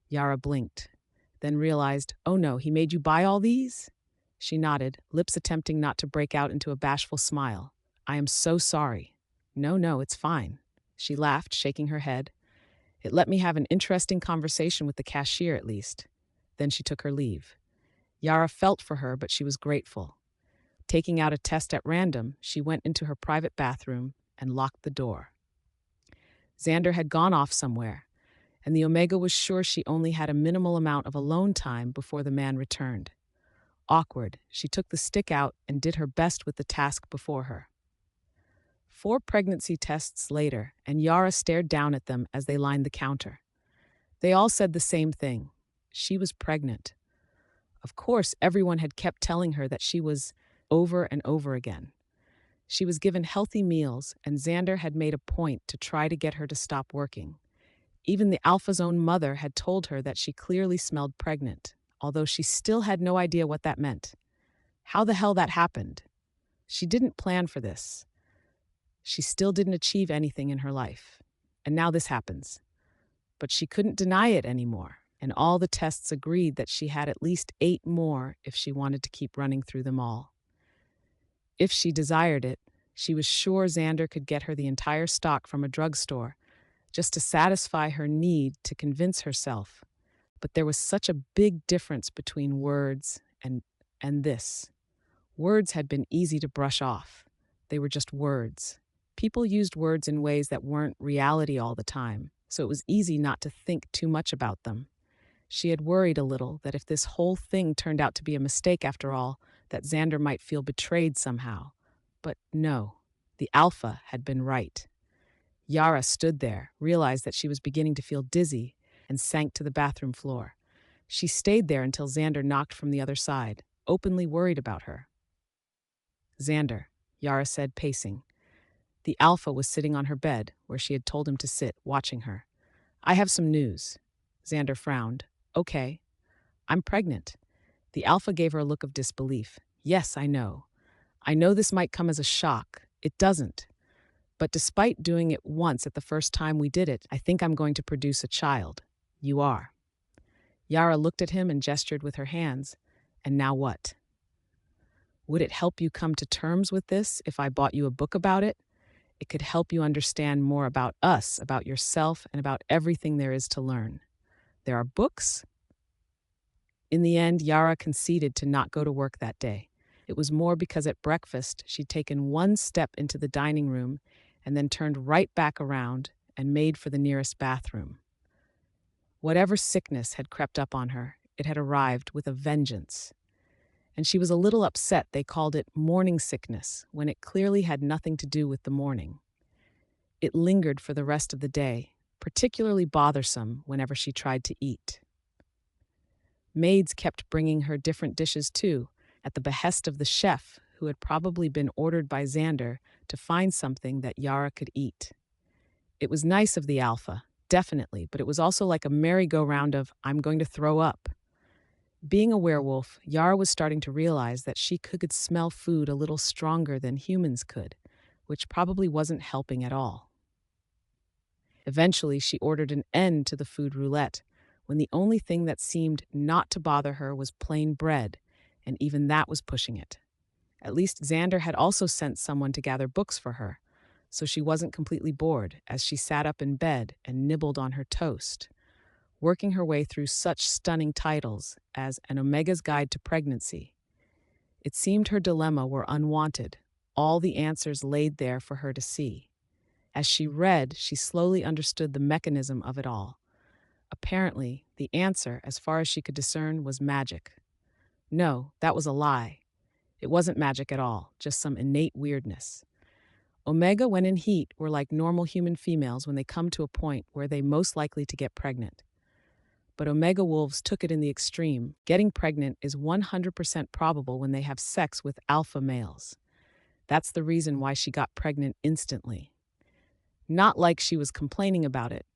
Yara blinked, then realized, "Oh no, he made you buy all these?" She nodded, lips attempting not to break out into a bashful smile. "I am so sorry." No, it's fine." She laughed, shaking her head. "It let me have an interesting conversation with the cashier at least." Then she took her leave. Yara felt for her, but she was grateful. Taking out a test at random, she went into her private bathroom and locked the door. Xander had gone off somewhere, and the omega was sure she only had a minimal amount of alone time before the man returned. Awkward, she took the stick out and did her best with the task before her. 4 pregnancy tests later, and Yara stared down at them as they lined the counter. They all said the same thing. She was pregnant. Of course, everyone had kept telling her that she was, over and over again. She was given healthy meals, and Xander had made a point to try to get her to stop working. Even the alpha's own mother had told her that she clearly smelled pregnant, although she still had no idea what that meant. How the hell that happened? She didn't plan for this. She still didn't achieve anything in her life. And now this happens. But she couldn't deny it anymore, and all the tests agreed that she had at least 8 more if she wanted to keep running through them all. If she desired it, she was sure Xander could get her the entire stock from a drugstore, just to satisfy her need to convince herself. But there was such a big difference between words and this. Words had been easy to brush off. They were just words. People used words in ways that weren't reality all the time, so it was easy not to think too much about them. She had worried a little that if this whole thing turned out to be a mistake after all, that Xander might feel betrayed somehow. But no, The alpha had been right. Yara stood there, realized that she was beginning to feel dizzy, and sank to the bathroom floor. She stayed there until Xander knocked from the other side, openly worried about her. Xander, Yara said, pacing. The alpha was sitting on her bed, where she had told him to sit, watching her. I have some news. Xander frowned. Okay. I'm pregnant. The alpha gave her a look of disbelief. Yes, I know. I know this might come as a shock. It doesn't. But despite doing it once at the first time we did it, I think I'm going to produce a child. You are. Yara looked at him and gestured with her hands. And now what? Would it help you come to terms with this if I bought you a book about it? It could help you understand more about us, about yourself, and about everything there is to learn. There are books? In the end, Yara conceded to not go to work that day. It was more because at breakfast she'd taken one step into the dining room and then turned right back around and made for the nearest bathroom. Whatever sickness had crept up on her, it had arrived with a vengeance. And she was a little upset they called it morning sickness when it clearly had nothing to do with the morning. It lingered for the rest of the day, particularly bothersome whenever she tried to eat. Maids kept bringing her different dishes too, at the behest of the chef, who had probably been ordered by Xander to find something that Yara could eat. It was nice of the alpha, definitely, but it was also like a merry-go-round of, I'm going to throw up. Being a werewolf, Yara was starting to realize that she could smell food a little stronger than humans could, which probably wasn't helping at all. Eventually, she ordered an end to the food roulette, when the only thing that seemed not to bother her was plain bread, and even that was pushing it. At least Xander had also sent someone to gather books for her, so she wasn't completely bored as she sat up in bed and nibbled on her toast, working her way through such stunning titles as An Omega's Guide to Pregnancy. It seemed her dilemma were unwanted, all the answers laid there for her to see. As she read, she slowly understood the mechanism of it all. Apparently, the answer, as far as she could discern, was magic. No, that was a lie. It wasn't magic at all, just some innate weirdness. Omega, when in heat, were like normal human females when they come to a point where they're most likely to get pregnant. But Omega wolves took it in the extreme. Getting pregnant is 100% probable when they have sex with alpha males. That's the reason why she got pregnant instantly. Not like she was complaining about it,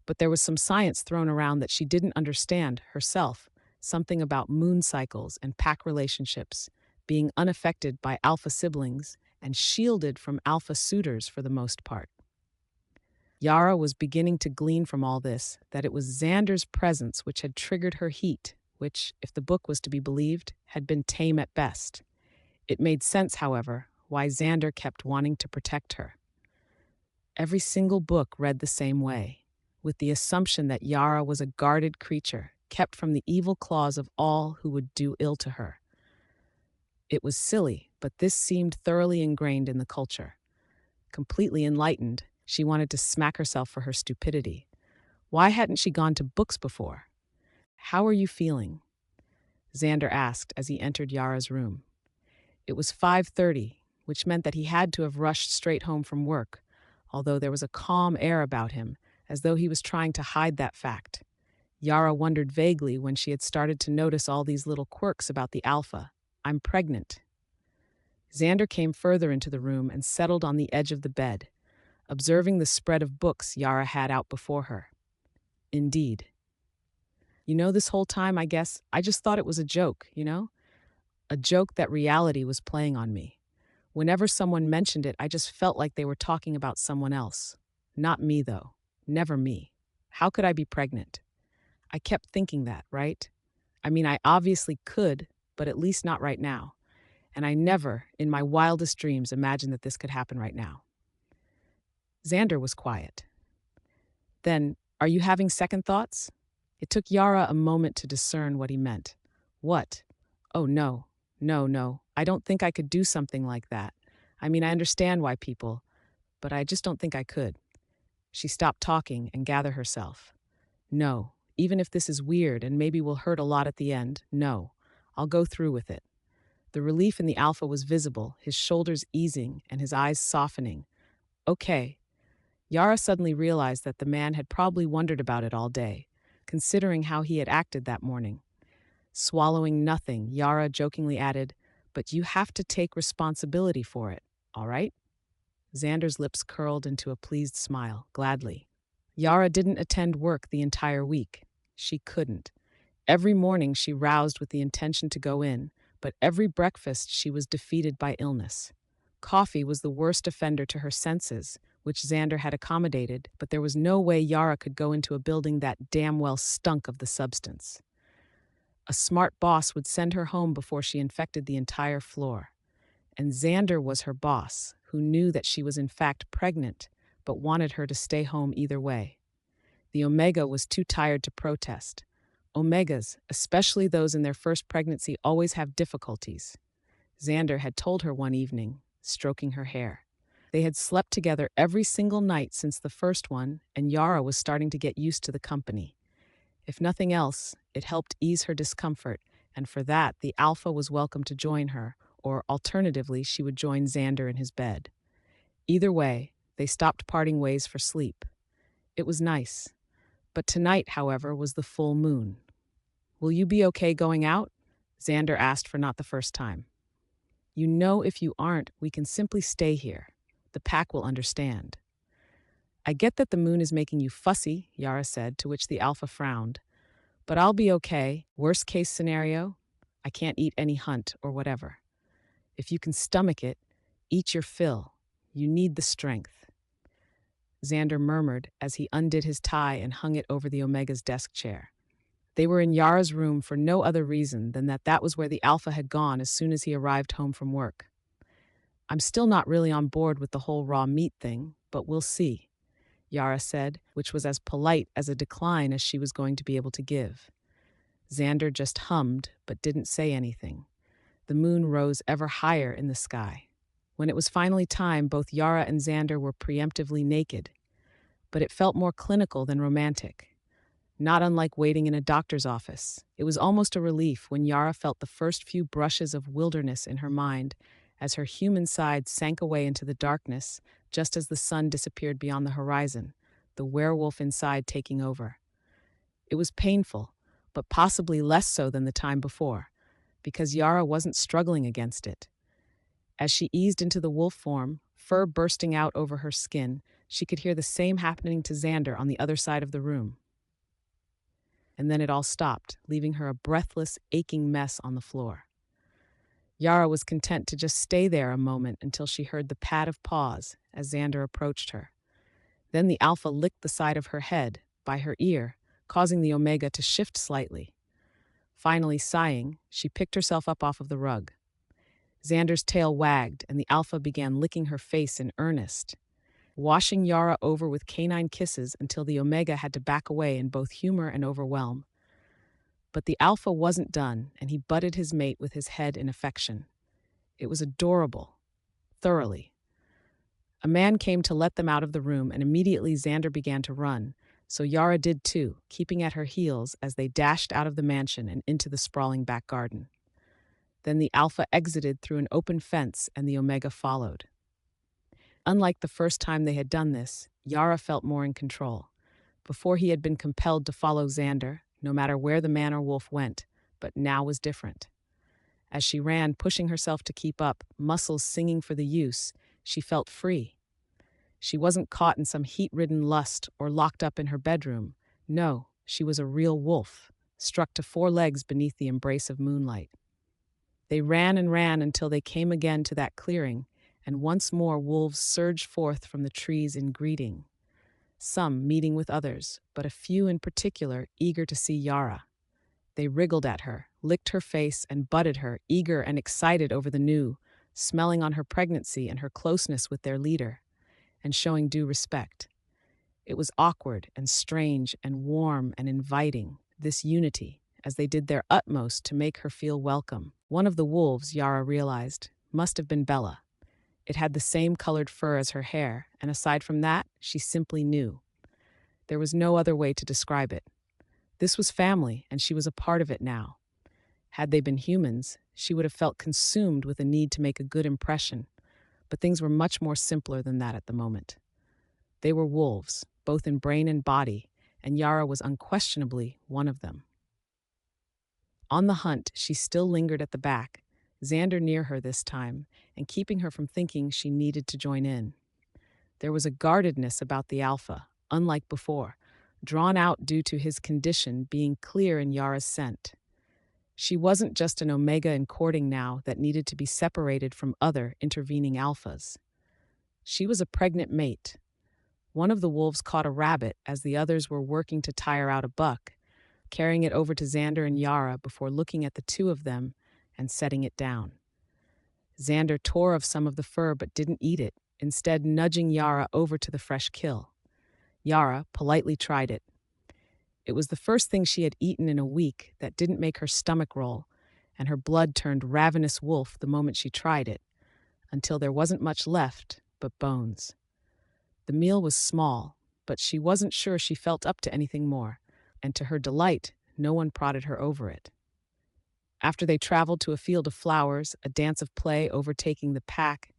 but there was some science thrown around that she didn't understand herself, something about moon cycles and pack relationships, being unaffected by alpha siblings and shielded from alpha suitors for the most part. Yara was beginning to glean from all this that it was Xander's presence which had triggered her heat, which, if the book was to be believed, had been tame at best. It made sense, however, why Xander kept wanting to protect her. Every single book read the same way, with the assumption that Yara was a guarded creature, kept from the evil claws of all who would do ill to her. It was silly, but this seemed thoroughly ingrained in the culture. Completely enlightened, she wanted to smack herself for her stupidity. Why hadn't she gone to books before? How are you feeling? Xander asked as he entered Yara's room. It was 5:30, which meant that he had to have rushed straight home from work, although there was a calm air about him, as though he was trying to hide that fact. Yara wondered vaguely when she had started to notice all these little quirks about the alpha. I'm pregnant. Xander came further into the room and settled on the edge of the bed, observing the spread of books Yara had out before her. Indeed. This whole time, I guess, I just thought it was a joke, A joke that reality was playing on me. Whenever someone mentioned it, I just felt like they were talking about someone else. Not me, though. Never me. How could I be pregnant? I kept thinking that, right? I mean, I obviously could, but at least not right now. And I never, in my wildest dreams, imagined that this could happen right now. Xander was quiet. Then, are you having second thoughts? It took Yara a moment to discern what he meant. What? Oh, no. No. I don't think I could do something like that. I mean, I understand why people, but I just don't think I could. She stopped talking and gathered herself. No, even if this is weird and maybe will hurt a lot at the end, no. I'll go through with it. The relief in the alpha was visible, his shoulders easing and his eyes softening. Okay. Yara suddenly realized that the man had probably wondered about it all day, considering how he had acted that morning. Swallowing nothing, Yara jokingly added, "But you have to take responsibility for it, all right?" Xander's lips curled into a pleased smile, gladly. Yara didn't attend work the entire week. She couldn't. Every morning she roused with the intention to go in, but every breakfast she was defeated by illness. Coffee was the worst offender to her senses, which Xander had accommodated, but there was no way Yara could go into a building that damn well stunk of the substance. A smart boss would send her home before she infected the entire floor. And Xander was her boss, who knew that she was in fact pregnant, but wanted her to stay home either way. The Omega was too tired to protest. Omegas, especially those in their first pregnancy, always have difficulties. Xander had told her one evening, stroking her hair. They had slept together every single night since the first one, and Yara was starting to get used to the company. If nothing else, it helped ease her discomfort, and for that, the alpha was welcome to join her, or alternatively, she would join Xander in his bed. Either way, they stopped parting ways for sleep. It was nice. But tonight, however, was the full moon. "Will you be okay going out?" Xander asked for not the first time. "You know if you aren't, we can simply stay here. The pack will understand." "I get that the moon is making you fussy," Yara said, to which the alpha frowned. "But I'll be okay. Worst case scenario, I can't eat any hunt or whatever. If you can stomach it, eat your fill. You need the strength." Xander murmured as he undid his tie and hung it over the Omega's desk chair. They were in Yara's room for no other reason than that that was where the alpha had gone as soon as he arrived home from work. "I'm still not really on board with the whole raw meat thing, but we'll see," Yara said, which was as polite as a decline as she was going to be able to give. Xander just hummed, but didn't say anything. The moon rose ever higher in the sky. When it was finally time, both Yara and Xander were preemptively naked, but it felt more clinical than romantic. Not unlike waiting in a doctor's office, it was almost a relief when Yara felt the first few brushes of wilderness in her mind as her human side sank away into the darkness just as the sun disappeared beyond the horizon, the werewolf inside taking over. It was painful, but possibly less so than the time before, because Yara wasn't struggling against it. As she eased into the wolf form, fur bursting out over her skin, she could hear the same happening to Xander on the other side of the room. And then it all stopped, leaving her a breathless, aching mess on the floor. Yara was content to just stay there a moment until she heard the pat of paws as Xander approached her. Then the alpha licked the side of her head, by her ear, causing the Omega to shift slightly. Finally sighing, she picked herself up off of the rug. Xander's tail wagged, and the alpha began licking her face in earnest, washing Yara over with canine kisses until the Omega had to back away in both humor and overwhelm. But the alpha wasn't done, and he butted his mate with his head in affection. It was adorable. Thoroughly. A man came to let them out of the room, and immediately Xander began to run, so Yara did too, keeping at her heels as they dashed out of the mansion and into the sprawling back garden. Then the alpha exited through an open fence and the Omega followed. Unlike the first time they had done this, Yara felt more in control. Before he had been compelled to follow Xander, no matter where the man or wolf went, but now was different. As she ran, pushing herself to keep up, muscles singing for the use, she felt free. She wasn't caught in some heat-ridden lust or locked up in her bedroom. No, she was a real wolf, struck to 4 legs beneath the embrace of moonlight. They ran and ran until they came again to that clearing, and once more wolves surged forth from the trees in greeting. Some meeting with others, but a few in particular eager to see Yara. They wriggled at her, licked her face, and butted her, eager and excited over the new, smelling on her pregnancy and her closeness with their leader, and showing due respect. It was awkward and strange and warm and inviting, this unity, as they did their utmost to make her feel welcome. One of the wolves, Yara realized, must have been Bella. It had the same colored fur as her hair, and aside from that, she simply knew. There was no other way to describe it. This was family, and she was a part of it now. Had they been humans, she would have felt consumed with a need to make a good impression, but things were much more simpler than that at the moment. They were wolves, both in brain and body, and Yara was unquestionably one of them. On the hunt, she still lingered at the back, Xander near her this time, and keeping her from thinking she needed to join in. There was a guardedness about the alpha, unlike before, drawn out due to his condition being clear in Yara's scent. She wasn't just an omega in courting now that needed to be separated from other intervening alphas. She was a pregnant mate. One of the wolves caught a rabbit as the others were working to tire out a buck, carrying it over to Xander and Yara before looking at the two of them and setting it down. Xander tore of some of the fur but didn't eat it, instead nudging Yara over to the fresh kill. Yara politely tried it. It was the first thing she had eaten in a week that didn't make her stomach roll, and her blood turned ravenous wolf the moment she tried it, until there wasn't much left but bones. The meal was small, but she wasn't sure she felt up to anything more, and to her delight, no one prodded her over it. After they traveled to a field of flowers, a dance of play overtaking the pack,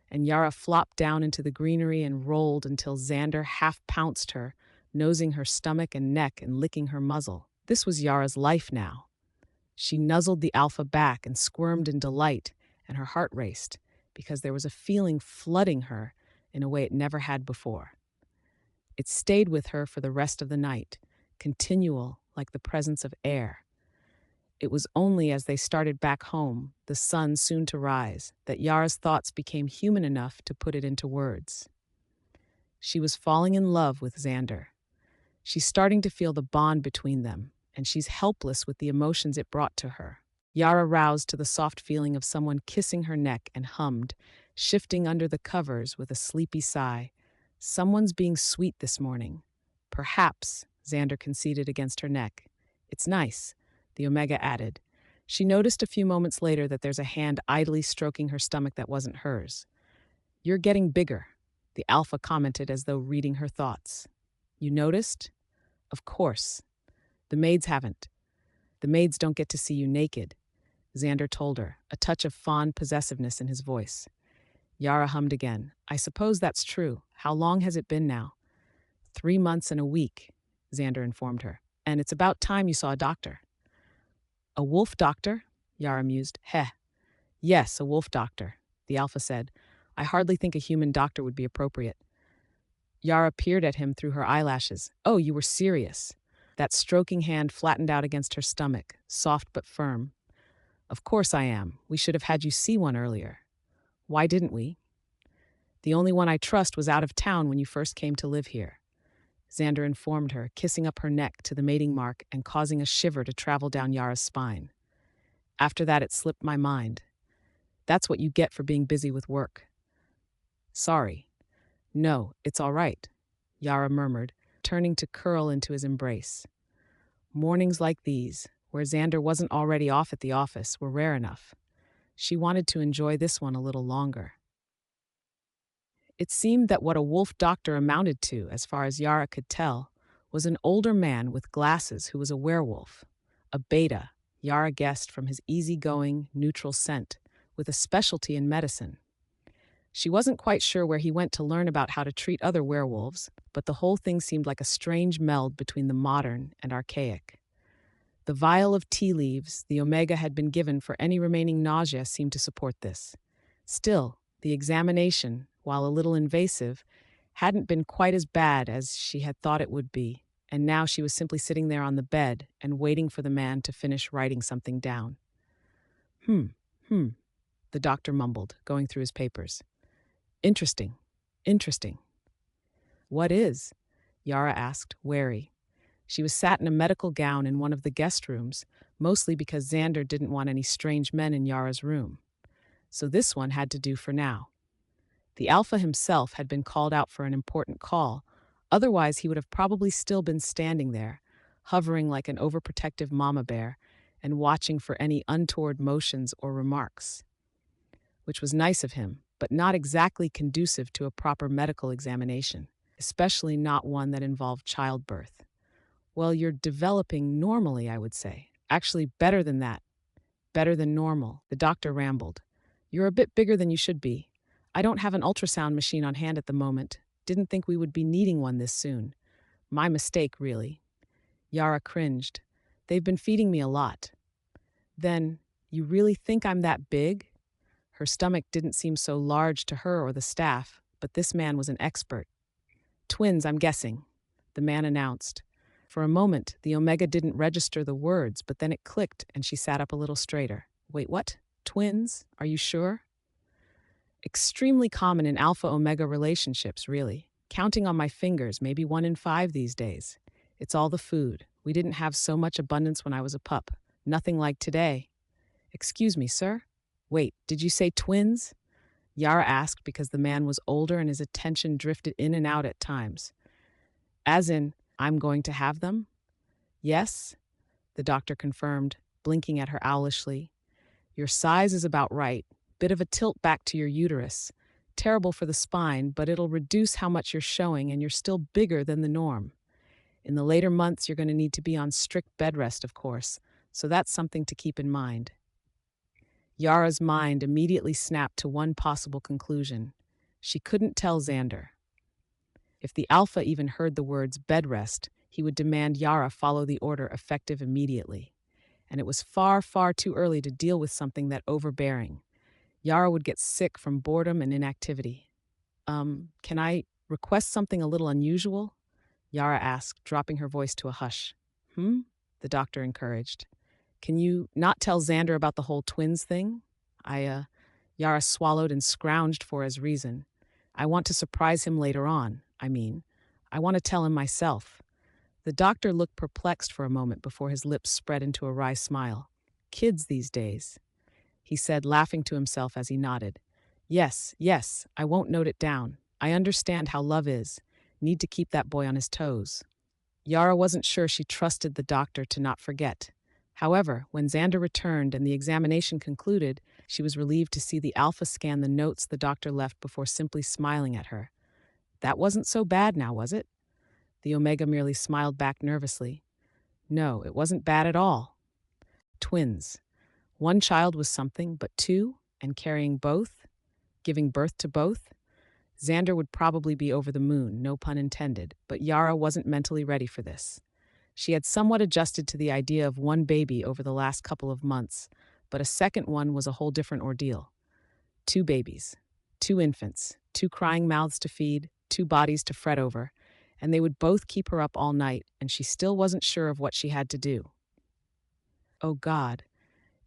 and Yara flopped down into the greenery and rolled until Xander half-pounced her, nosing her stomach and neck and licking her muzzle. This was Yara's life now. She nuzzled the alpha back and squirmed in delight, and her heart raced, because there was a feeling flooding her in a way it never had before. It stayed with her for the rest of the night, continual like the presence of air. It was only as they started back home, the sun soon to rise, that Yara's thoughts became human enough to put it into words. She was falling in love with Xander. She's starting to feel the bond between them, and she's helpless with the emotions it brought to her. Yara roused to the soft feeling of someone kissing her neck and hummed, shifting under the covers with a sleepy sigh. Someone's being sweet this morning. Perhaps, Xander conceded against her neck. It's nice, the Omega added. She noticed a few moments later that there's a hand idly stroking her stomach that wasn't hers. You're getting bigger, the Alpha commented as though reading her thoughts. You noticed? Of course. The maids haven't. The maids don't get to see you naked, Xander told her, a touch of fond possessiveness in his voice. Yara hummed again. I suppose that's true. How long has it been now? 3 months and a week, Xander informed her. And it's about time you saw a doctor. A wolf doctor? Yara mused. Heh. Yes, a wolf doctor, the Alpha said. I hardly think a human doctor would be appropriate. Yara peered at him through her eyelashes. Oh, you were serious. That stroking hand flattened out against her stomach, soft but firm. Of course I am. We should have had you see one earlier. Why didn't we? The only one I trust was out of town when you first came to live here, Xander informed her, kissing up her neck to the mating mark and causing a shiver to travel down Yara's spine. After that, it slipped my mind. That's what you get for being busy with work. Sorry. No, it's all right, Yara murmured, turning to curl into his embrace. Mornings like these, where Xander wasn't already off at the office, were rare enough. She wanted to enjoy this one a little longer. It seemed that what a wolf doctor amounted to, as far as Yara could tell, was an older man with glasses who was a werewolf. A beta, Yara guessed from his easygoing, neutral scent, with a specialty in medicine. She wasn't quite sure where he went to learn about how to treat other werewolves, but the whole thing seemed like a strange meld between the modern and archaic. The vial of tea leaves the Omega had been given for any remaining nausea seemed to support this. Still, the examination, while a little invasive, hadn't been quite as bad as she had thought it would be, and now she was simply sitting there on the bed and waiting for the man to finish writing something down. The doctor mumbled, going through his papers. Interesting. What is? Yara asked, wary. She was sat in a medical gown in one of the guest rooms, mostly because Xander didn't want any strange men in Yara's room. So this one had to do for now. The Alpha himself had been called out for an important call, otherwise he would have probably still been standing there, hovering like an overprotective mama bear and watching for any untoward motions or remarks. Which was nice of him, but not exactly conducive to a proper medical examination, especially not one that involved childbirth. Well, you're developing normally, I would say. Actually, better than that. Better than normal, the doctor rambled. You're a bit bigger than you should be. I don't have an ultrasound machine on hand at the moment. Didn't think we would be needing one this soon. My mistake, really. Yara cringed. They've been feeding me a lot. Then, you really think I'm that big? Her stomach didn't seem so large to her or the staff, but this man was an expert. Twins, I'm guessing, the man announced. For a moment, the Omega didn't register the words, but then it clicked and she sat up a little straighter. Wait, what? Twins? Are you sure? Extremely common in Alpha Omega relationships, really. Counting on my fingers, maybe 1 in 5 these days. It's all the food. We didn't have so much abundance when I was a pup. Nothing like today. Excuse me, sir? Wait, did you say twins? Yara asked because the man was older and his attention drifted in and out at times. As in, I'm going to have them? Yes, the doctor confirmed, blinking at her owlishly. Your size is about right. Bit of a tilt back to your uterus. Terrible for the spine, but it'll reduce how much you're showing and you're still bigger than the norm. In the later months, you're going to need to be on strict bed rest, of course, so that's something to keep in mind. Yara's mind immediately snapped to one possible conclusion. She couldn't tell Xander. If the Alpha even heard the words bed rest, he would demand Yara follow the order effective immediately. And it was far, far too early to deal with something that overbearing. Yara would get sick from boredom and inactivity. Can I request something a little unusual? Yara asked, dropping her voice to a hush. The doctor encouraged. Can you not tell Xander about the whole twins thing? Yara swallowed and scrounged for his reason. I want to surprise him later on, I want to tell him myself. The doctor looked perplexed for a moment before his lips spread into a wry smile. Kids these days, he said, laughing to himself as he nodded. Yes, I won't note it down. I understand how love is. Need to keep that boy on his toes. Yara wasn't sure she trusted the doctor to not forget. However, when Xander returned and the examination concluded, she was relieved to see the Alpha scan the notes the doctor left before simply smiling at her. That wasn't so bad now, was it? The Omega merely smiled back nervously. No, it wasn't bad at all. Twins. One child was something, but two, and carrying both, giving birth to both? Xander would probably be over the moon, no pun intended, but Yara wasn't mentally ready for this. She had somewhat adjusted to the idea of one baby over the last couple of months, but a second one was a whole different ordeal. 2 babies, 2 infants, 2 crying mouths to feed, 2 bodies to fret over, and they would both keep her up all night, and she still wasn't sure of what she had to do. Oh God.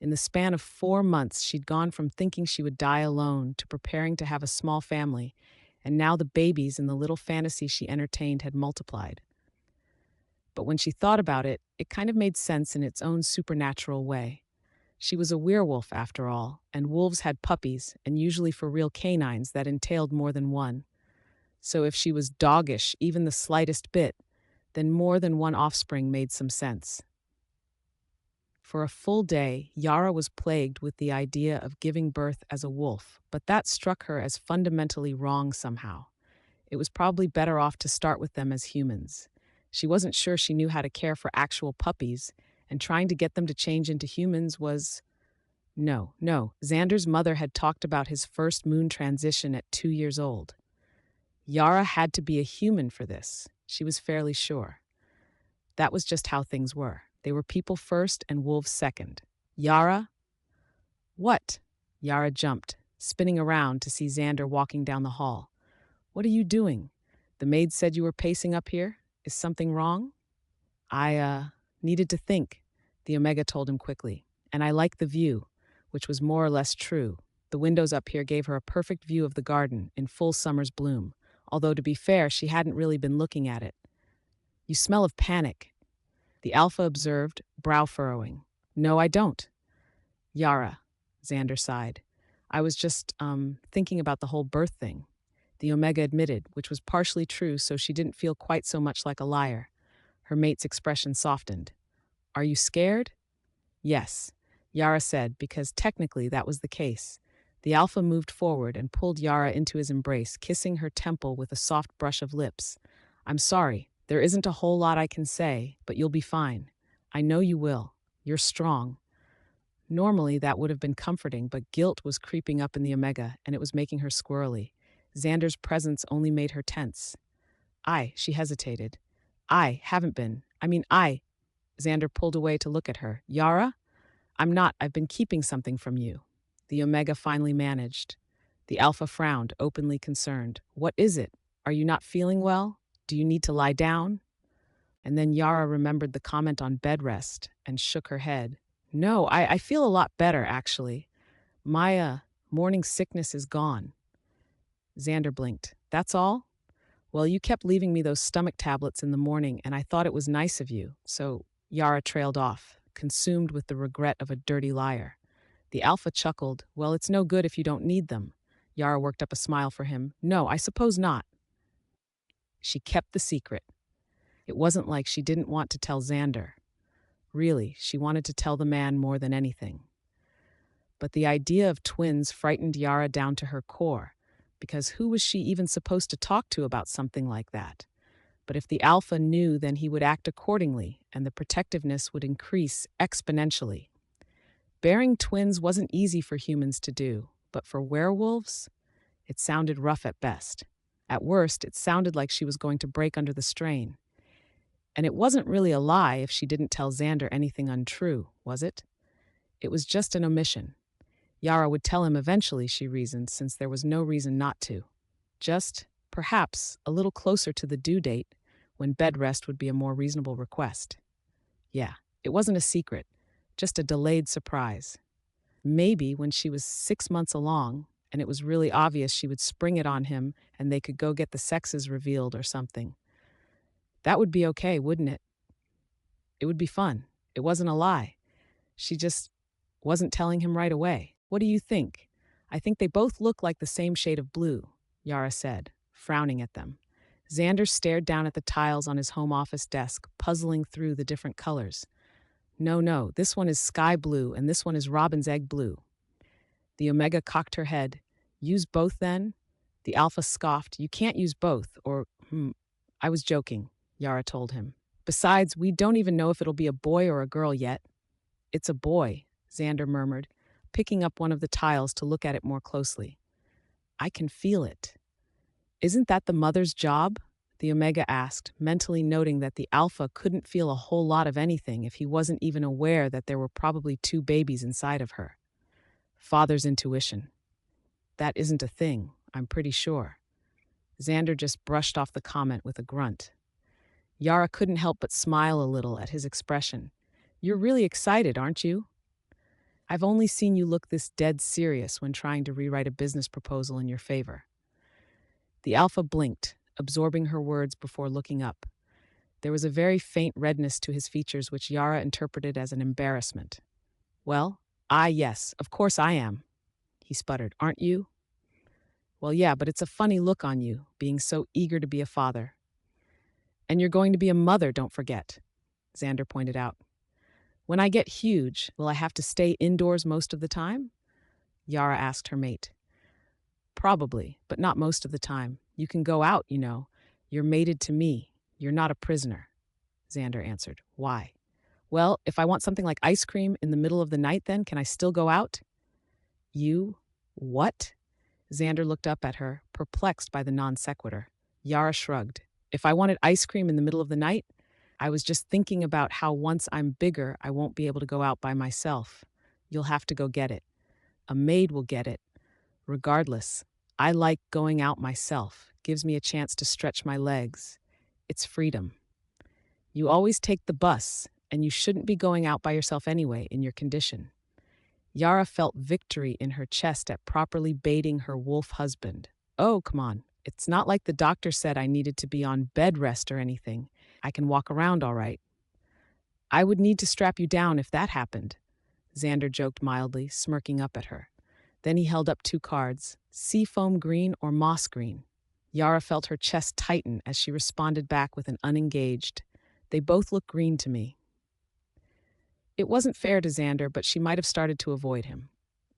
In the span of 4 months, she'd gone from thinking she would die alone to preparing to have a small family, and now the babies in the little fantasy she entertained had multiplied. But when she thought about it, it kind of made sense in its own supernatural way. She was a werewolf, after all, and wolves had puppies, and usually for real canines that entailed more than one. So if she was doggish, even the slightest bit, then more than one offspring made some sense. For a full day, Yara was plagued with the idea of giving birth as a wolf, but that struck her as fundamentally wrong somehow. It was probably better off to start with them as humans. She wasn't sure she knew how to care for actual puppies, and trying to get them to change into humans was... No. Xander's mother had talked about his first moon transition at 2 years old. Yara had to be a human for this, she was fairly sure. That was just how things were. They were people first and wolves second. Yara? What? Yara jumped, spinning around to see Xander walking down the hall. What are you doing? The maid said you were pacing up here. Is something wrong? I needed to think, the Omega told him quickly. And I like the view, which was more or less true. The windows up here gave her a perfect view of the garden in full summer's bloom, although to be fair, she hadn't really been looking at it. You smell of panic, the Alpha observed, brow furrowing. No, I don't. Yara, Xander sighed. I was just, thinking about the whole birth thing. The Omega admitted, which was partially true, so she didn't feel quite so much like a liar. Her mate's expression softened. Are you scared? Yes, Yara said, because technically that was the case. The Alpha moved forward and pulled Yara into his embrace, kissing her temple with a soft brush of lips. I'm sorry, there isn't a whole lot I can say, but you'll be fine. I know you will. You're strong. Normally, that would have been comforting, but guilt was creeping up in the Omega, and it was making her squirrely. Xander's presence only made her tense. She hesitated. I haven't been. Xander pulled away to look at her. Yara? I'm not. I've been keeping something from you. The Omega finally managed. The Alpha frowned, openly concerned. What is it? Are you not feeling well? Do you need to lie down? And then Yara remembered the comment on bed rest and shook her head. No, I feel a lot better, actually. My morning sickness is gone. Xander blinked. That's all? Well, you kept leaving me those stomach tablets in the morning, and I thought it was nice of you. So Yara trailed off, consumed with the regret of a dirty liar. The Alpha chuckled. Well, it's no good if you don't need them. Yara worked up a smile for him. No, I suppose not. She kept the secret. It wasn't like she didn't want to tell Xander. Really, she wanted to tell the man more than anything. But the idea of twins frightened Yara down to her core, because who was she even supposed to talk to about something like that? But if the Alpha knew, then he would act accordingly, and the protectiveness would increase exponentially. Bearing twins wasn't easy for humans to do, but for werewolves, it sounded rough at best. At worst, it sounded like she was going to break under the strain. And it wasn't really a lie if she didn't tell Xander anything untrue, was it? It was just an omission. Yara would tell him eventually, she reasoned, since there was no reason not to. Just, perhaps, a little closer to the due date, when bed rest would be a more reasonable request. Yeah, it wasn't a secret, just a delayed surprise. Maybe when she was 6 months along, and it was really obvious, she would spring it on him and they could go get the sexes revealed or something. That would be okay, wouldn't it? It would be fun. It wasn't a lie. She just wasn't telling him right away. What do you think? I think they both look like the same shade of blue, Yara said, frowning at them. Xander stared down at the tiles on his home office desk, puzzling through the different colors. No, this one is sky blue and this one is robin's egg blue. The Omega cocked her head. Use both then? The Alpha scoffed. You can't use both, I was joking, Yara told him. Besides, we don't even know if it'll be a boy or a girl yet. It's a boy, Xander murmured, picking up one of the tiles to look at it more closely. I can feel it. Isn't that the mother's job? The Omega asked, mentally noting that the Alpha couldn't feel a whole lot of anything if he wasn't even aware that there were probably 2 babies inside of her. Father's intuition. That isn't a thing, I'm pretty sure. Xander just brushed off the comment with a grunt. Yara couldn't help but smile a little at his expression. You're really excited, aren't you? I've only seen you look this dead serious when trying to rewrite a business proposal in your favor. The Alpha blinked, absorbing her words before looking up. There was a very faint redness to his features which Yara interpreted as an embarrassment. Well, yes, of course I am, he sputtered. Aren't you? Well, yeah, but it's a funny look on you, being so eager to be a father. And you're going to be a mother, don't forget, Xander pointed out. When I get huge, will I have to stay indoors most of the time? Yara asked her mate. Probably, but not most of the time. You can go out, you know. You're mated to me. You're not a prisoner, Xander answered. Why? Well, if I want something like ice cream in the middle of the night, then can I still go out? You? What? Xander looked up at her, perplexed by the non sequitur. Yara shrugged. If I wanted ice cream in the middle of the night, I was just thinking about how once I'm bigger, I won't be able to go out by myself. You'll have to go get it. A maid will get it. Regardless, I like going out myself. Gives me a chance to stretch my legs. It's freedom. You always take the bus, and you shouldn't be going out by yourself anyway in your condition. Yara felt victory in her chest at properly baiting her wolf husband. Oh, come on. It's not like the doctor said I needed to be on bed rest or anything. I can walk around all right. I would need to strap you down if that happened, Xander joked mildly, smirking up at her. Then he held up 2 cards, seafoam green or moss green. Yara felt her chest tighten as she responded back with an unengaged, They both look green to me. It wasn't fair to Xander, but she might have started to avoid him.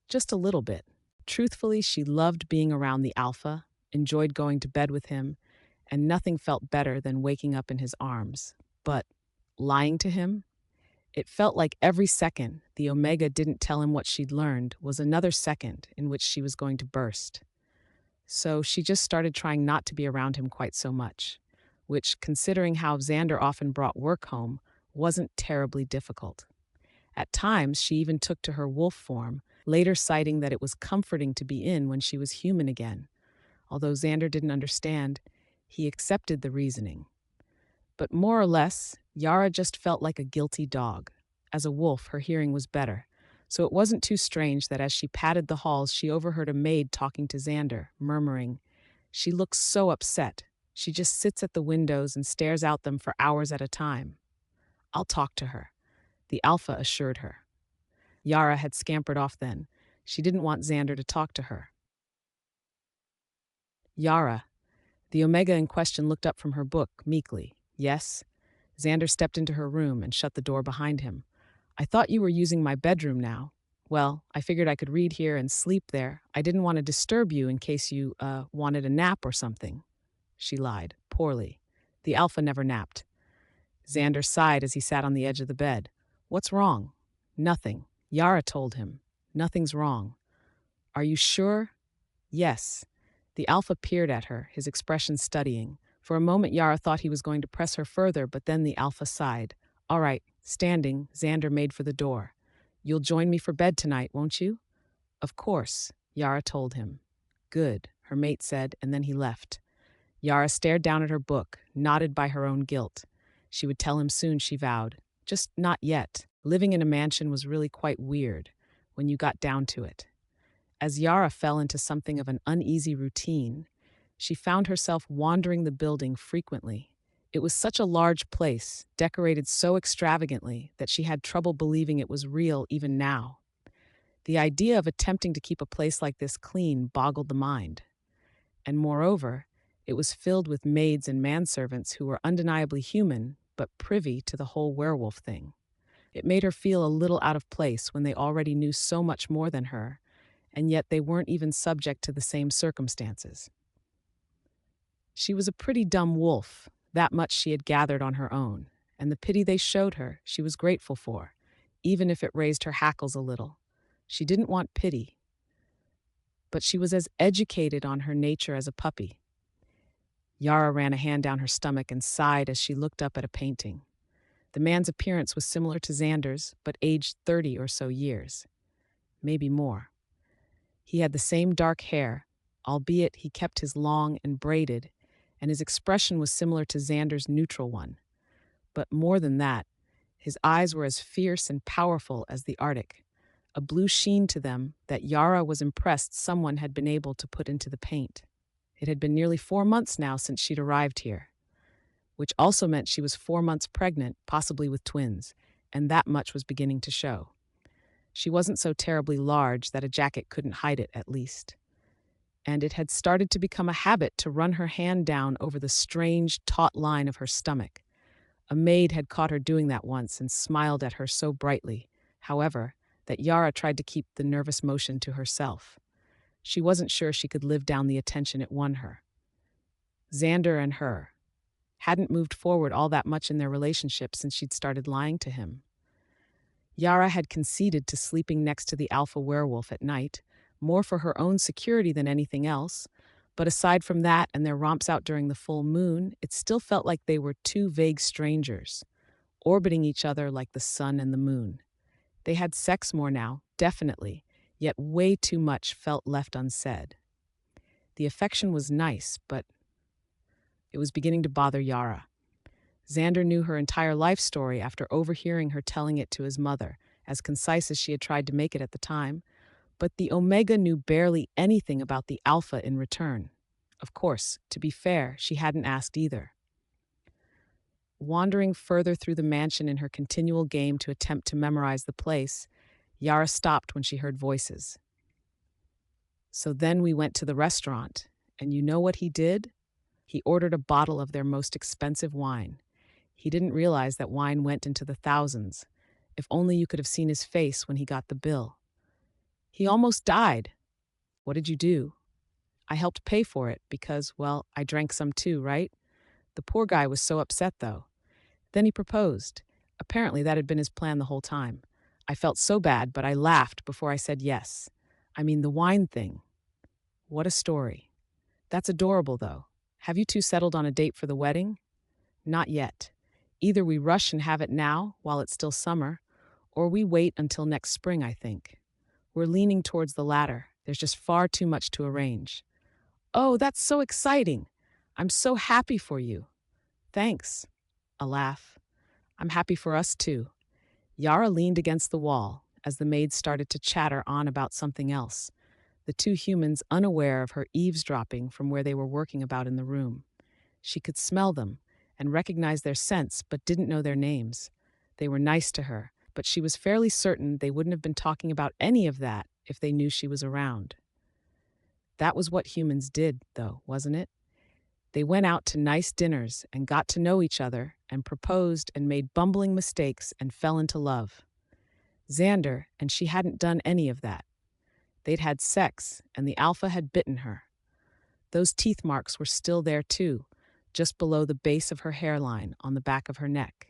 Just a little bit. Truthfully, she loved being around the Alpha, enjoyed going to bed with him, and nothing felt better than waking up in his arms. But lying to him? It felt like every second the Omega didn't tell him what she'd learned was another second in which she was going to burst. So she just started trying not to be around him quite so much, which, considering how Xander often brought work home, wasn't terribly difficult. At times, she even took to her wolf form, later citing that it was comforting to be in when she was human again. Although Xander didn't understand, he accepted the reasoning. But more or less, Yara just felt like a guilty dog. As a wolf, her hearing was better, so it wasn't too strange that as she patted the halls, she overheard a maid talking to Xander, murmuring, "She looks so upset. She just sits at the windows and stares out them for hours at a time." "I'll talk to her," the alpha assured her. Yara had scampered off then. She didn't want Xander to talk to her. "Yara," the Omega in question looked up from her book, meekly. "Yes?" Xander stepped into her room and shut the door behind him. "I thought you were using my bedroom now. Well, I figured I could read here and sleep there. I didn't want to disturb you in case you, wanted a nap or something." She lied, poorly. The alpha never napped. Xander sighed as he sat on the edge of the bed. "What's wrong?" "Nothing." Yara told him. "Nothing's wrong." "Are you sure?" "Yes." The alpha peered at her, his expression studying. For a moment, Yara thought he was going to press her further, but then the alpha sighed. "All right." Standing, Xander made for the door. "You'll join me for bed tonight, won't you?" "Of course," Yara told him. "Good," her mate said, and then he left. Yara stared down at her book, knotted by her own guilt. She would tell him soon, she vowed. Just not yet. Living in a mansion was really quite weird, when you got down to it. As Yara fell into something of an uneasy routine, she found herself wandering the building frequently. It was such a large place, decorated so extravagantly, that she had trouble believing it was real even now. The idea of attempting to keep a place like this clean boggled the mind. And moreover, it was filled with maids and manservants who were undeniably human, but privy to the whole werewolf thing. It made her feel a little out of place when they already knew so much more than her, and yet they weren't even subject to the same circumstances. She was a pretty dumb wolf, that much she had gathered on her own, and the pity they showed her she was grateful for, even if it raised her hackles a little. She didn't want pity, but she was as educated on her nature as a puppy. Yara ran a hand down her stomach and sighed as she looked up at a painting. The man's appearance was similar to Xander's, but aged 30 or so years. Maybe more. He had the same dark hair, albeit he kept his long and braided, and his expression was similar to Xander's neutral one. But more than that, his eyes were as fierce and powerful as the Arctic, a blue sheen to them that Yara was impressed someone had been able to put into the paint. It had been nearly 4 months now since she'd arrived here, which also meant she was 4 months pregnant, possibly with twins, and that much was beginning to show. She wasn't so terribly large that a jacket couldn't hide it, at least. And it had started to become a habit to run her hand down over the strange, taut line of her stomach. A maid had caught her doing that once and smiled at her so brightly, however, that Yara tried to keep the nervous motion to herself. She wasn't sure she could live down the attention it won her. Xander and her hadn't moved forward all that much in their relationship since she'd started lying to him. Yara had conceded to sleeping next to the alpha werewolf at night, more for her own security than anything else, but aside from that and their romps out during the full moon, it still felt like they were two vague strangers, orbiting each other like the sun and the moon. They had sex more now, definitely, yet way too much felt left unsaid. The affection was nice, but it was beginning to bother Yara. Xander knew her entire life story after overhearing her telling it to his mother, as concise as she had tried to make it at the time, but the Omega knew barely anything about the Alpha in return. Of course, to be fair, she hadn't asked either. Wandering further through the mansion in her continual game to attempt to memorize the place, Yara stopped when she heard voices. So then we went to the restaurant, and you know what he did? He ordered a bottle of their most expensive wine. He didn't realize that wine went into the thousands. If only you could have seen his face when he got the bill. He almost died. What did you do? I helped pay for it because, well, I drank some too, right? The poor guy was so upset, though. Then he proposed. Apparently, that had been his plan the whole time. I felt so bad, but I laughed before I said yes. I mean, the wine thing. What a story. That's adorable, though. Have you two settled on a date for the wedding? Not yet. Either we rush and have it now, while it's still summer, or we wait until next spring, I think. We're leaning towards the latter. There's just far too much to arrange. Oh, that's so exciting. I'm so happy for you. Thanks. A laugh. I'm happy for us, too. Yara leaned against the wall as the maids started to chatter on about something else, the two humans unaware of her eavesdropping from where they were working about in the room. She could smell them and recognize their scents but didn't know their names. They were nice to her, but she was fairly certain they wouldn't have been talking about any of that if they knew she was around. That was what humans did, though, wasn't it? They went out to nice dinners and got to know each other and proposed and made bumbling mistakes and fell into love. Xander and she hadn't done any of that. They'd had sex and the alpha had bitten her. Those teeth marks were still there too, just below the base of her hairline on the back of her neck.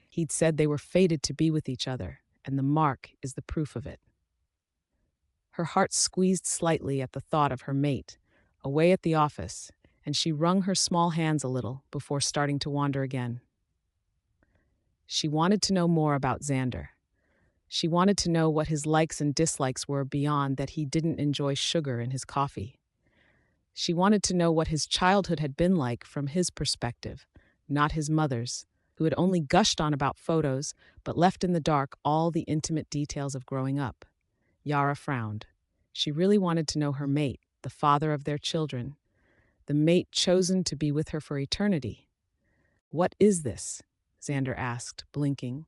He'd said they were fated to be with each other, and the mark is the proof of it. Her heart squeezed slightly at the thought of her mate, away at the office, and she wrung her small hands a little before starting to wander again. She wanted to know more about Xander. She wanted to know what his likes and dislikes were beyond that he didn't enjoy sugar in his coffee. She wanted to know what his childhood had been like from his perspective, not his mother's, who had only gushed on about photos but left in the dark all the intimate details of growing up. Yara frowned. She really wanted to know her mate, the father of their children, the mate chosen to be with her for eternity. What is this? Xander asked, blinking.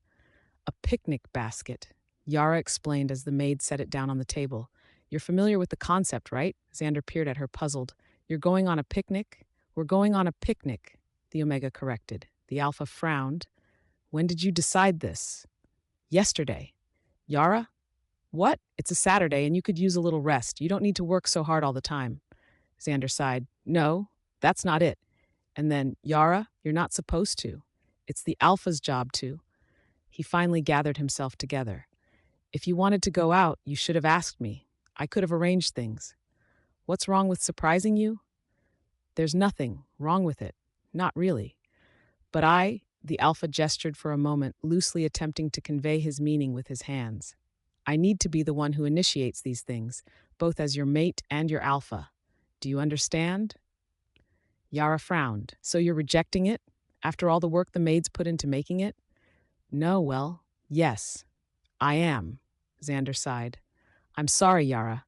A picnic basket, Yara explained as the maid set it down on the table. You're familiar with the concept, right? Xander peered at her, puzzled. You're going on a picnic? We're going on a picnic, the Omega corrected. The Alpha frowned. When did you decide this? Yesterday. Yara? What? It's a Saturday and you could use a little rest. You don't need to work so hard all the time. Xander sighed. No, that's not it. And then, Yara, you're not supposed to. It's the Alpha's job to. He finally gathered himself together. If you wanted to go out, you should have asked me. I could have arranged things. What's wrong with surprising you? There's nothing wrong with it. Not really. But the Alpha gestured for a moment, loosely attempting to convey his meaning with his hands. I need to be the one who initiates these things, both as your mate and your Alpha. Do you understand? Yara frowned. So you're rejecting it? After all the work the maids put into making it? No, well, yes, I am, Xander sighed. I'm sorry, Yara.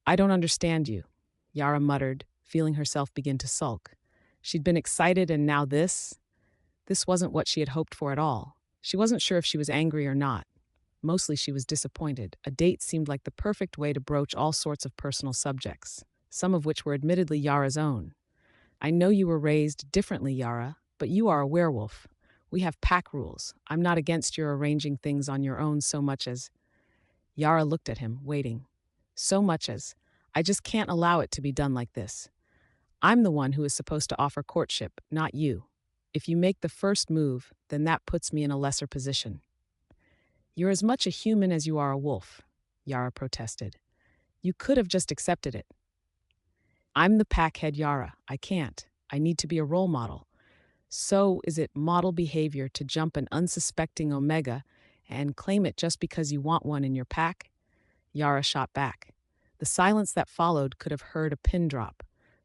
I don't understand you, Yara muttered, feeling herself begin to sulk. She'd been excited and now this? This wasn't what she had hoped for at all. She wasn't sure if she was angry or not. Mostly she was disappointed. A date seemed like the perfect way to broach all sorts of personal subjects, some of which were admittedly Yara's own. I know you were raised differently, Yara, but you are a werewolf. We have pack rules. I'm not against your arranging things on your own so much as... Yara looked at him, waiting. So much as, I just can't allow it to be done like this. I'm the one who is supposed to offer courtship, not you. If you make the first move, then that puts me in a lesser position. You're as much a human as you are a wolf, Yara protested. You could have just accepted it. I'm the pack head, Yara. I can't. I need to be a role model. So is it model behavior to jump an unsuspecting Omega and claim it just because you want one in your pack? Yara shot back. The silence that followed could have heard a pin drop.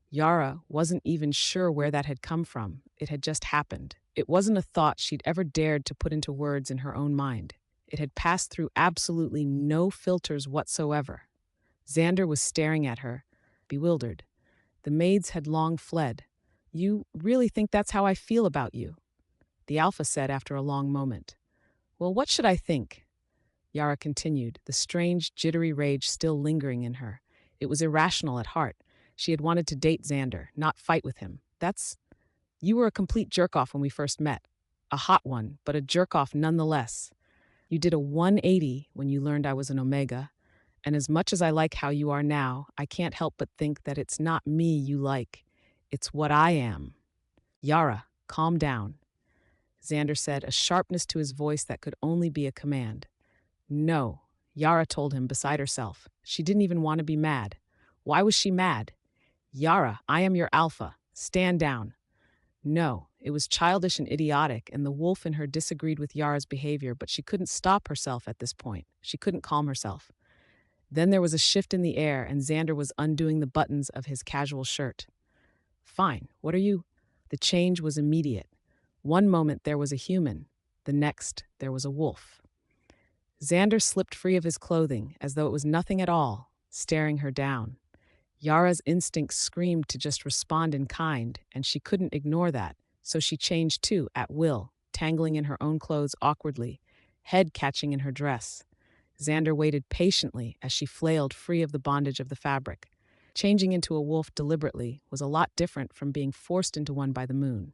Yara wasn't even sure where that had come from. It had just happened. It wasn't a thought she'd ever dared to put into words in her own mind. It had passed through absolutely no filters whatsoever. Xander was staring at her, bewildered. The maids had long fled. You really think that's how I feel about you? The Alpha said after a long moment. Well, what should I think? Yara continued, the strange, jittery rage still lingering in her. It was irrational at heart. She had wanted to date Xander, not fight with him. You were a complete jerk-off when we first met. A hot one, but a jerk-off nonetheless. You did a 180 when you learned I was an Omega, and as much as I like how you are now, I can't help but think that it's not me you like. It's what I am. Yara, calm down. Xander said, a sharpness to his voice that could only be a command. No, Yara told him, beside herself. She didn't even want to be mad. Why was she mad? Yara, I am your alpha. Stand down. No, it was childish and idiotic, and the wolf in her disagreed with Yara's behavior, but she couldn't stop herself at this point. She couldn't calm herself. Then there was a shift in the air, and Xander was undoing the buttons of his casual shirt. Fine, what are you? The change was immediate. One moment there was a human, the next there was a wolf. Xander slipped free of his clothing, as though it was nothing at all, staring her down. Yara's instincts screamed to just respond in kind, and she couldn't ignore that, so she changed too, at will, tangling in her own clothes awkwardly, head catching in her dress. Xander waited patiently as she flailed free of the bondage of the fabric. Changing into a wolf deliberately was a lot different from being forced into one by the moon.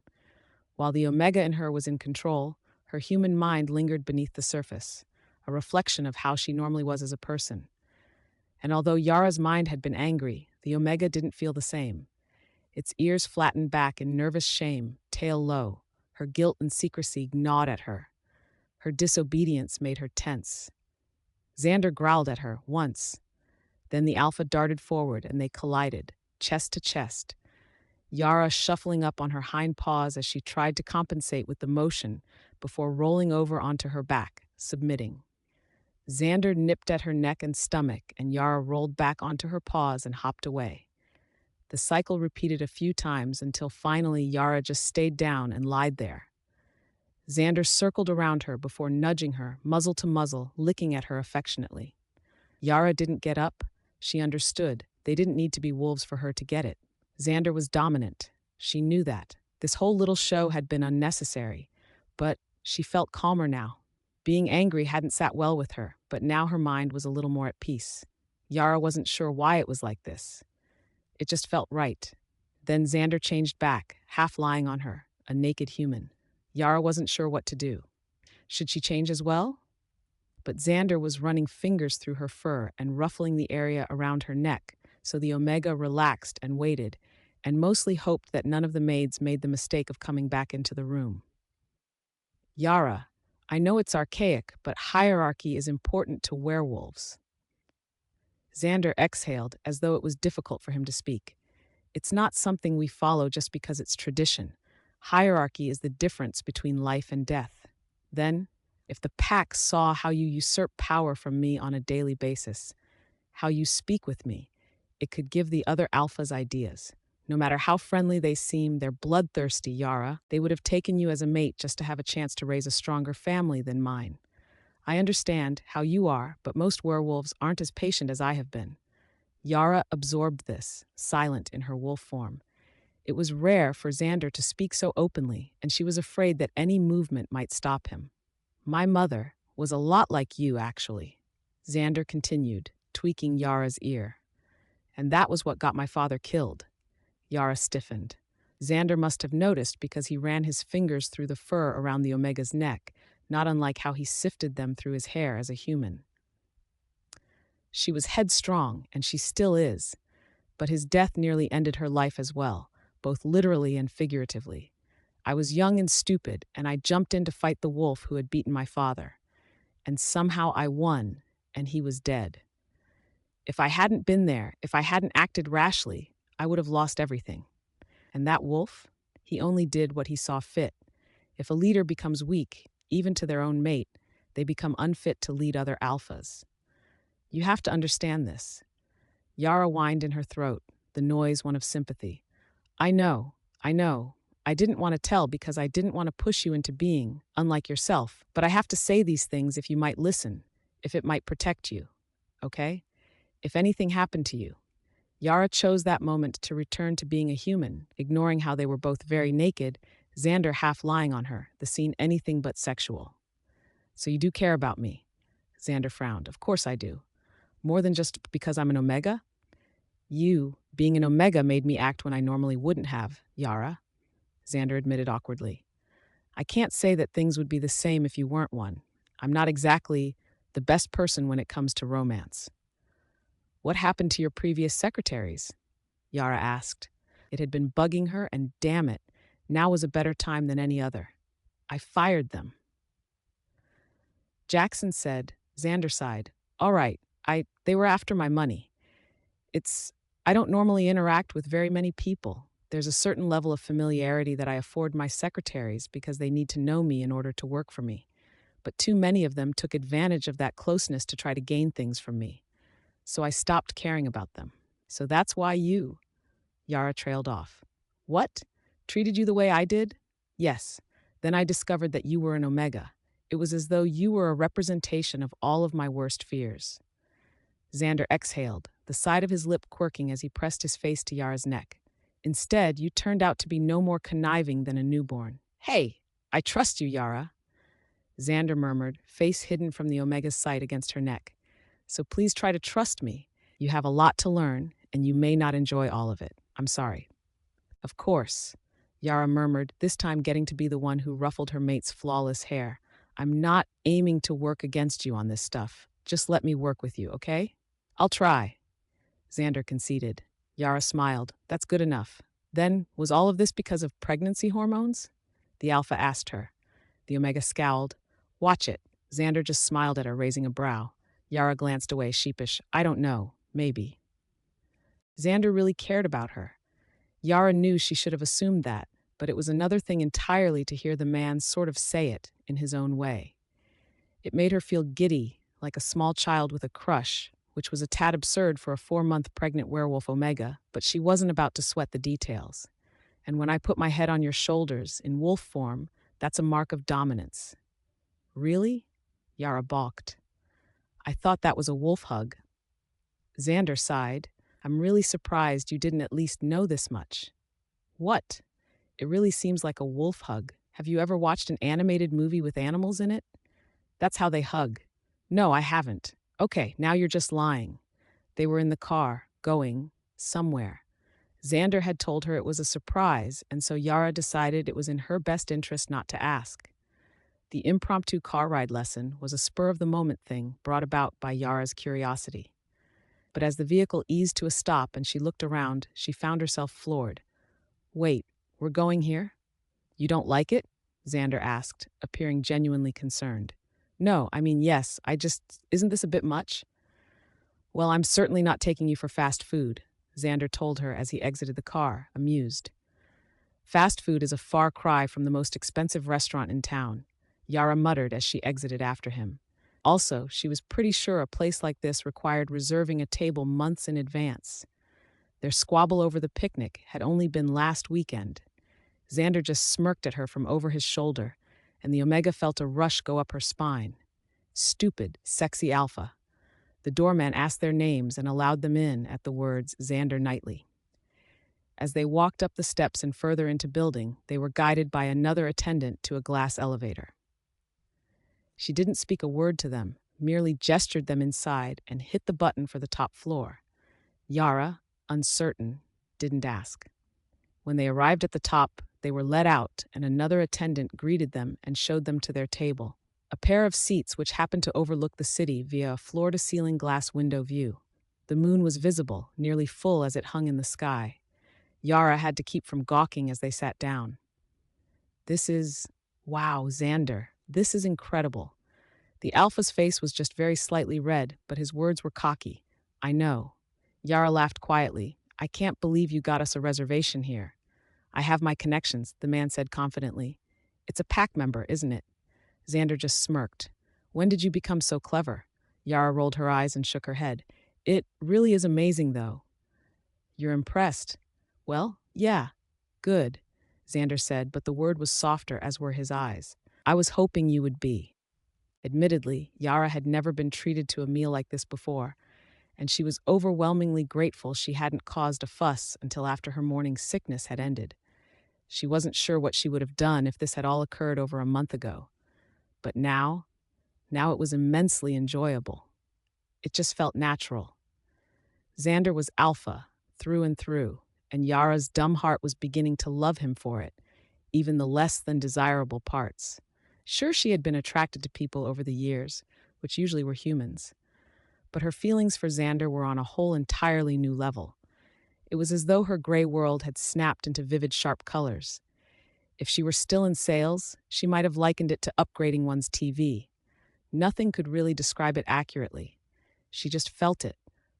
While the Omega in her was in control, her human mind lingered beneath the surface, a reflection of how she normally was as a person. And although Yara's mind had been angry, the Omega didn't feel the same. Its ears flattened back in nervous shame, tail low. Her guilt and secrecy gnawed at her. Her disobedience made her tense. Xander growled at her once. Then the Alpha darted forward and they collided, chest to chest. Yara shuffling up on her hind paws as she tried to compensate with the motion before rolling over onto her back, submitting. Xander nipped at her neck and stomach, and Yara rolled back onto her paws and hopped away. The cycle repeated a few times until finally Yara just stayed down and lied there. Xander circled around her before nudging her, muzzle to muzzle, licking at her affectionately. Yara didn't get up. She understood. They didn't need to be wolves for her to get it. Xander was dominant. She knew that. This whole little show had been unnecessary, but she felt calmer now. Being angry hadn't sat well with her, but now her mind was a little more at peace. Yara wasn't sure why it was like this. It just felt right. Then Xander changed back, half lying on her, a naked human. Yara wasn't sure what to do. Should she change as well? But Xander was running fingers through her fur and ruffling the area around her neck, so the Omega relaxed and waited, and mostly hoped that none of the maids made the mistake of coming back into the room. Yara, I know it's archaic, but hierarchy is important to werewolves. Xander exhaled as though it was difficult for him to speak. It's not something we follow just because it's tradition. Hierarchy is the difference between life and death. Then, if the pack saw how you usurp power from me on a daily basis, how you speak with me, it could give the other alphas ideas. No matter how friendly they seem, they're bloodthirsty, Yara. They would have taken you as a mate just to have a chance to raise a stronger family than mine. I understand how you are, but most werewolves aren't as patient as I have been. Yara absorbed this, silent in her wolf form. It was rare for Xander to speak so openly, and she was afraid that any movement might stop him. My mother was a lot like you, actually, Xander continued, tweaking Yara's ear. And that was what got my father killed. Yara stiffened. Xander must have noticed because he ran his fingers through the fur around the Omega's neck, not unlike how he sifted them through his hair as a human. She was headstrong, and she still is, but his death nearly ended her life as well, both literally and figuratively. I was young and stupid, and I jumped in to fight the wolf who had beaten my father. And somehow I won, and he was dead. If I hadn't been there, if I hadn't acted rashly, I would have lost everything. And that wolf, he only did what he saw fit. If a leader becomes weak, even to their own mate, they become unfit to lead other alphas. You have to understand this. Yara whined in her throat, the noise one of sympathy. I know. I didn't want to tell because I didn't want to push you into being, unlike yourself, but I have to say these things if you might listen, if it might protect you. Okay? If anything happened to you. Yara chose that moment to return to being a human, ignoring how they were both very naked, Xander half lying on her, the scene anything but sexual. So you do care about me? Xander frowned. Of course I do. More than just because I'm an Omega? You, being an Omega, made me act when I normally wouldn't have, Yara, Xander admitted awkwardly. I can't say that things would be the same if you weren't one. I'm not exactly the best person when it comes to romance. What happened to your previous secretaries? Yara asked. It had been bugging her, and damn it, now was a better time than any other. I fired them. Jackson said. Xander sighed. All right, they were after my money. It's I don't normally interact with very many people. There's a certain level of familiarity that I afford my secretaries because they need to know me in order to work for me. But too many of them took advantage of that closeness to try to gain things from me. So I stopped caring about them. So that's why Yara trailed off. What? Treated you the way I did? Yes. Then I discovered that you were an Omega. It was as though you were a representation of all of my worst fears. Xander exhaled, the side of his lip quirking as he pressed his face to Yara's neck. Instead, you turned out to be no more conniving than a newborn. Hey, I trust you, Yara, Xander murmured, face hidden from the Omega's sight against her neck. So please try to trust me. You have a lot to learn, and you may not enjoy all of it. I'm sorry. Of course, Yara murmured, this time getting to be the one who ruffled her mate's flawless hair. I'm not aiming to work against you on this stuff. Just let me work with you, okay? I'll try, Xander conceded. Yara smiled. That's good enough. Then, was all of this because of pregnancy hormones? The Alpha asked her. The Omega scowled. Watch it. Xander just smiled at her, raising a brow. Yara glanced away, sheepish. I don't know. Maybe. Xander really cared about her. Yara knew she should have assumed that, but it was another thing entirely to hear the man sort of say it in his own way. It made her feel giddy, like a small child with a crush, which was a tad absurd for a 4-month pregnant werewolf Omega, but she wasn't about to sweat the details. And when I put my head on your shoulders, in wolf form, that's a mark of dominance. Really? Yara balked. I thought that was a wolf hug. Xander sighed. I'm really surprised you didn't at least know this much. What? It really seems like a wolf hug. Have you ever watched an animated movie with animals in it? That's how they hug. No, I haven't. Okay, now you're just lying. They were in the car, going somewhere. Xander had told her it was a surprise, and so Yara decided it was in her best interest not to ask. The impromptu car ride lesson was a spur-of-the-moment thing brought about by Yara's curiosity. But as the vehicle eased to a stop and she looked around, she found herself floored. Wait, we're going here? You don't like it? Xander asked, appearing genuinely concerned. No, I mean, yes, isn't this a bit much? Well, I'm certainly not taking you for fast food, Xander told her as he exited the car, amused. Fast food is a far cry from the most expensive restaurant in town, Yara muttered as she exited after him. Also, she was pretty sure a place like this required reserving a table months in advance. Their squabble over the picnic had only been last weekend. Xander just smirked at her from over his shoulder, and the Omega felt a rush go up her spine. Stupid, sexy alpha. The doorman asked their names and allowed them in at the words Xander Knightley. As they walked up the steps and further into building, they were guided by another attendant to a glass elevator. She didn't speak a word to them, merely gestured them inside and hit the button for the top floor. Yara, uncertain, didn't ask. When they arrived at the top, they were let out and another attendant greeted them and showed them to their table, a pair of seats which happened to overlook the city via a floor-to-ceiling glass window view. The moon was visible, nearly full as it hung in the sky. Yara had to keep from gawking as they sat down. Wow, Xander, this is incredible. The Alpha's face was just very slightly red, but his words were cocky. I know. Yara laughed quietly. I can't believe you got us a reservation here. I have my connections, the man said confidently. It's a pack member, isn't it? Xander just smirked. When did you become so clever? Yara rolled her eyes and shook her head. It really is amazing, though. You're impressed. Well, yeah. Good, Xander said, but the word was softer, as were his eyes. I was hoping you would be. Admittedly, Yara had never been treated to a meal like this before, and she was overwhelmingly grateful she hadn't caused a fuss until after her morning's sickness had ended. She wasn't sure what she would have done if this had all occurred over a month ago. But now it was immensely enjoyable. It just felt natural. Xander was alpha, through and through, and Yara's dumb heart was beginning to love him for it, even the less than desirable parts. Sure, she had been attracted to people over the years, which usually were humans, but her feelings for Xander were on a whole entirely new level. It was as though her gray world had snapped into vivid, sharp colors. If she were still in sales, she might have likened it to upgrading one's TV. Nothing could really describe it accurately. She just felt it,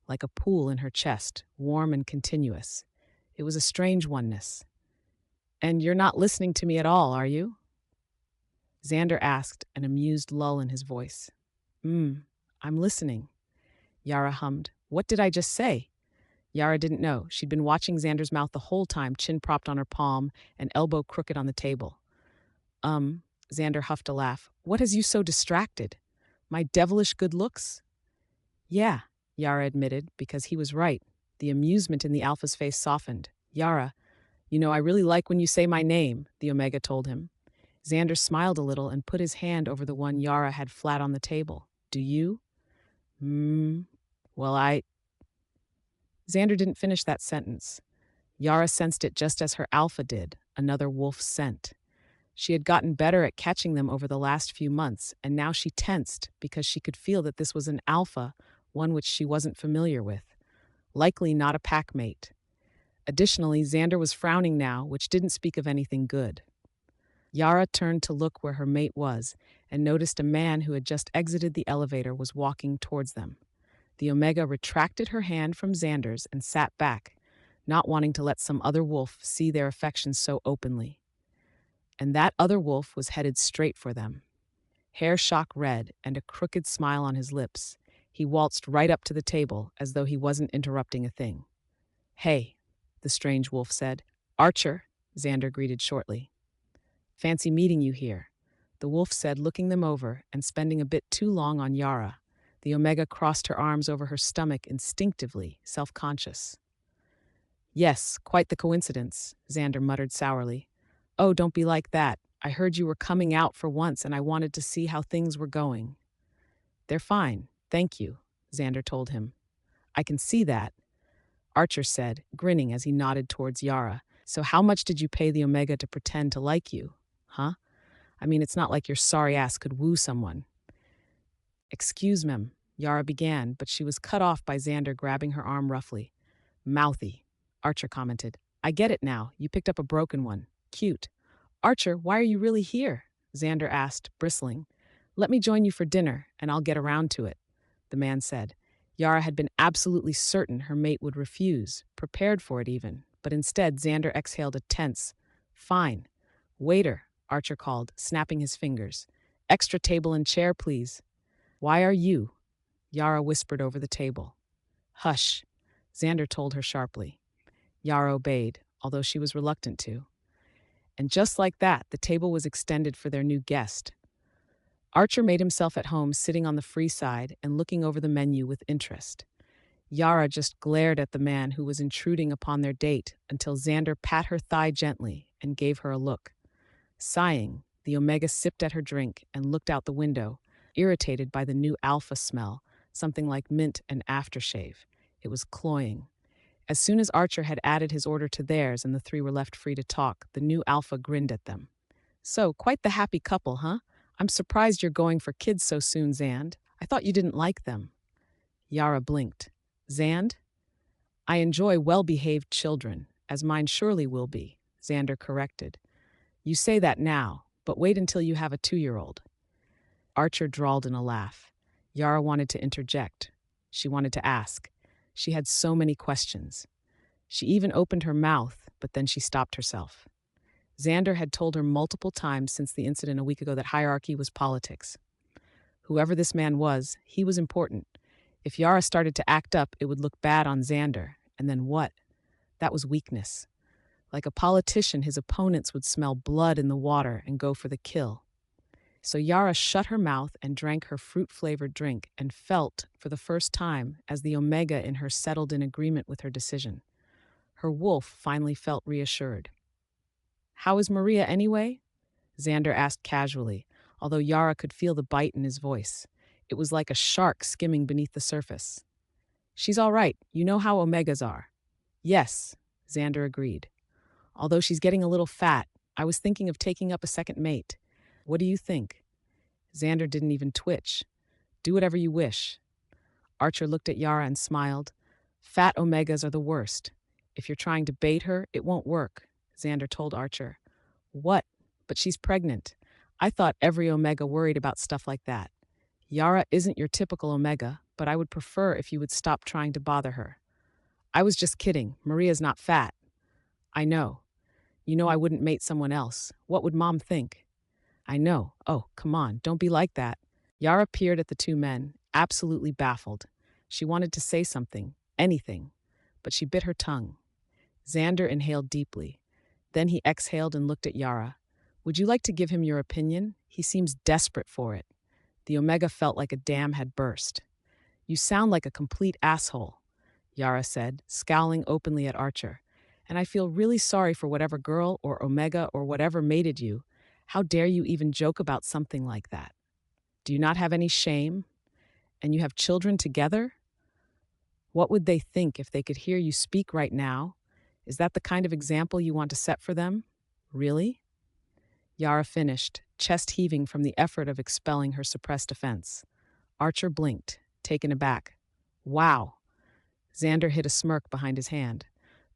like a pool in her chest, warm and continuous. It was a strange oneness. "And you're not listening to me at all, are you?" Xander asked, an amused lull in his voice. I'm listening," Yara hummed. "What did I just say?" Yara didn't know. She'd been watching Xander's mouth the whole time, chin propped on her palm and elbow crooked on the table. Um, Xander huffed a laugh. "What has you so distracted? My devilish good looks?" "Yeah," Yara admitted, because he was right. The amusement in the alpha's face softened. "Yara, I really like when you say my name," the Omega told him. Xander smiled a little and put his hand over the one Yara had flat on the table. "Do you?" Well, Xander didn't finish that sentence. Yara sensed it just as her alpha did, another wolf's scent. She had gotten better at catching them over the last few months, and now she tensed because she could feel that this was an alpha, one which she wasn't familiar with. Likely not a pack mate. Additionally, Xander was frowning now, which didn't speak of anything good. Yara turned to look where her mate was and noticed a man who had just exited the elevator was walking towards them. The Omega retracted her hand from Xander's and sat back, not wanting to let some other wolf see their affections so openly. And that other wolf was headed straight for them. Hair shock red and a crooked smile on his lips, he waltzed right up to the table as though he wasn't interrupting a thing. "Hey," the strange wolf said. "Archer," Xander greeted shortly. "Fancy meeting you here," the wolf said, looking them over and spending a bit too long on Yara. The Omega crossed her arms over her stomach instinctively, self-conscious. "Yes, quite the coincidence," Xander muttered sourly. "Oh, don't be like that. I heard you were coming out for once and I wanted to see how things were going." "They're fine, thank you," Xander told him. "I can see that," Archer said, grinning as he nodded towards Yara. "So how much did you pay the Omega to pretend to like you? Huh? I mean, it's not like your sorry ass could woo someone." "Excuse me," Yara began, but she was cut off by Xander grabbing her arm roughly. "Mouthy," Archer commented. "I get it now. You picked up a broken one. Cute." "Archer, why are you really here?" Xander asked, bristling. "Let me join you for dinner, and I'll get around to it," the man said. Yara had been absolutely certain her mate would refuse, prepared for it even, but instead Xander exhaled a tense, "Fine." "Waiter," Archer called, snapping his fingers. "Extra table and chair, please." "Why are you?" Yara whispered over the table. "Hush," Xander told her sharply. Yara obeyed, although she was reluctant to. And just like that, the table was extended for their new guest. Archer made himself at home sitting on the free side and looking over the menu with interest. Yara just glared at the man who was intruding upon their date until Xander pat her thigh gently and gave her a look. Sighing, the Omega sipped at her drink and looked out the window, irritated by the new alpha smell, something like mint and aftershave. It was cloying. As soon as Archer had added his order to theirs and the three were left free to talk, the new alpha grinned at them. "So, quite the happy couple, huh? I'm surprised you're going for kids so soon, Xand. I thought you didn't like them." Yara blinked. "Xand? I enjoy well-behaved children, as mine surely will be," Xander corrected. "You say that now, but wait until you have a 2-year-old. Archer drawled in a laugh. Yara wanted to interject. She wanted to ask. She had so many questions. She even opened her mouth, but then she stopped herself. Xander had told her multiple times since the incident a week ago that hierarchy was politics. Whoever this man was, he was important. If Yara started to act up, it would look bad on Xander. And then what? That was weakness. Like a politician, his opponents would smell blood in the water and go for the kill. So Yara shut her mouth and drank her fruit-flavored drink and felt, for the first time, as the Omega in her settled in agreement with her decision. Her wolf finally felt reassured. "How is Maria anyway?" Xander asked casually, although Yara could feel the bite in his voice. It was like a shark skimming beneath the surface. "She's all right. You know how Omegas are." "Yes," Xander agreed. "Although she's getting a little fat, I was thinking of taking up a second mate. What do you think?" Xander didn't even twitch. "Do whatever you wish." Archer looked at Yara and smiled. "Fat Omegas are the worst. If you're trying to bait her, it won't work," Xander told Archer. What? But she's pregnant. I thought every Omega worried about stuff like that. Yara isn't your typical Omega, but I would prefer if you would stop trying to bother her. I was just kidding. Maria's not fat. I know. You know I wouldn't mate someone else. What would Mom think? I know. Oh, come on, don't be like that. Yara peered at the two men, absolutely baffled. She wanted to say something, anything, but she bit her tongue. Xander inhaled deeply. Then he exhaled and looked at Yara. Would you like to give him your opinion? He seems desperate for it. The Omega felt like a dam had burst. You sound like a complete asshole, Yara said, scowling openly at Archer. And I feel really sorry for whatever girl or Omega or whatever mated you. How dare you even joke about something like that? Do you not have any shame? And you have children together? What would they think if they could hear you speak right now? Is that the kind of example you want to set for them? Really? Yara finished, chest heaving from the effort of expelling her suppressed offense. Archer blinked, taken aback. Wow. Xander hid a smirk behind his hand.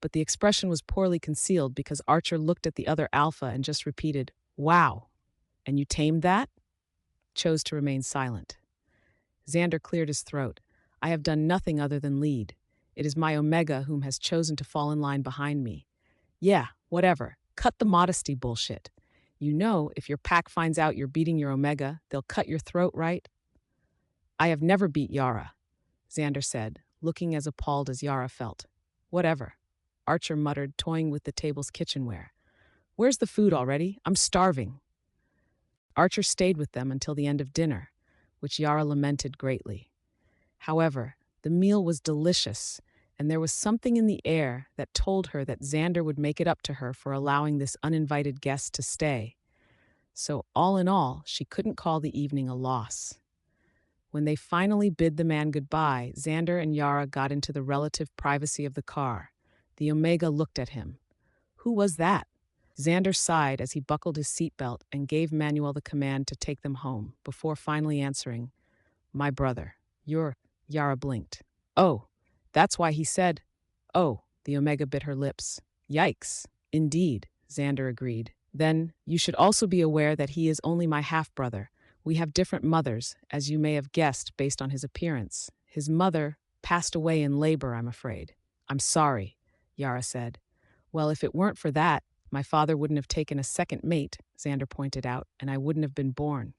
But the expression was poorly concealed because Archer looked at the other alpha and just repeated, wow. And you tamed that? Chose to remain silent. Xander cleared his throat. I have done nothing other than lead. It is my Omega whom has chosen to fall in line behind me. Yeah, whatever. Cut the modesty bullshit. You know, if your pack finds out you're beating your Omega, they'll cut your throat, right? I have never beat Yara, Xander said, looking as appalled as Yara felt. Whatever, Archer muttered, toying with the table's kitchenware. Where's the food already? I'm starving. Archer stayed with them until the end of dinner, which Yara lamented greatly. However, the meal was delicious, and there was something in the air that told her that Xander would make it up to her for allowing this uninvited guest to stay. So, all in all, she couldn't call the evening a loss. When they finally bid the man goodbye, Xander and Yara got into the relative privacy of the car. The Omega looked at him. Who was that? Xander sighed as he buckled his seatbelt and gave Manuel the command to take them home, before finally answering, My brother. Yara blinked. Oh, that's why he said. Oh, the Omega bit her lips. Yikes. Indeed, Xander agreed. Then, you should also be aware that he is only my half-brother. We have different mothers, as you may have guessed based on his appearance. His mother passed away in labor, I'm afraid. I'm sorry, Yara said. Well, if it weren't for that, my father wouldn't have taken a second mate, Xander pointed out, and I wouldn't have been born.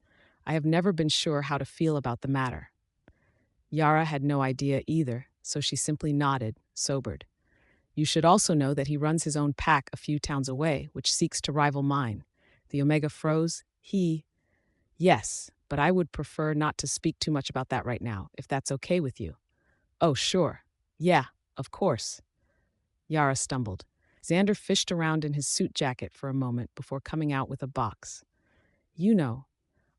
I have never been sure how to feel about the matter. Yara had no idea either, so she simply nodded, sobered. You should also know that he runs his own pack a few towns away, which seeks to rival mine. The Omega froze. Yes, but I would prefer not to speak too much about that right now, if that's okay with you. Oh, sure. Yeah, of course. Yara stumbled. Xander fished around in his suit jacket for a moment before coming out with a box. You know,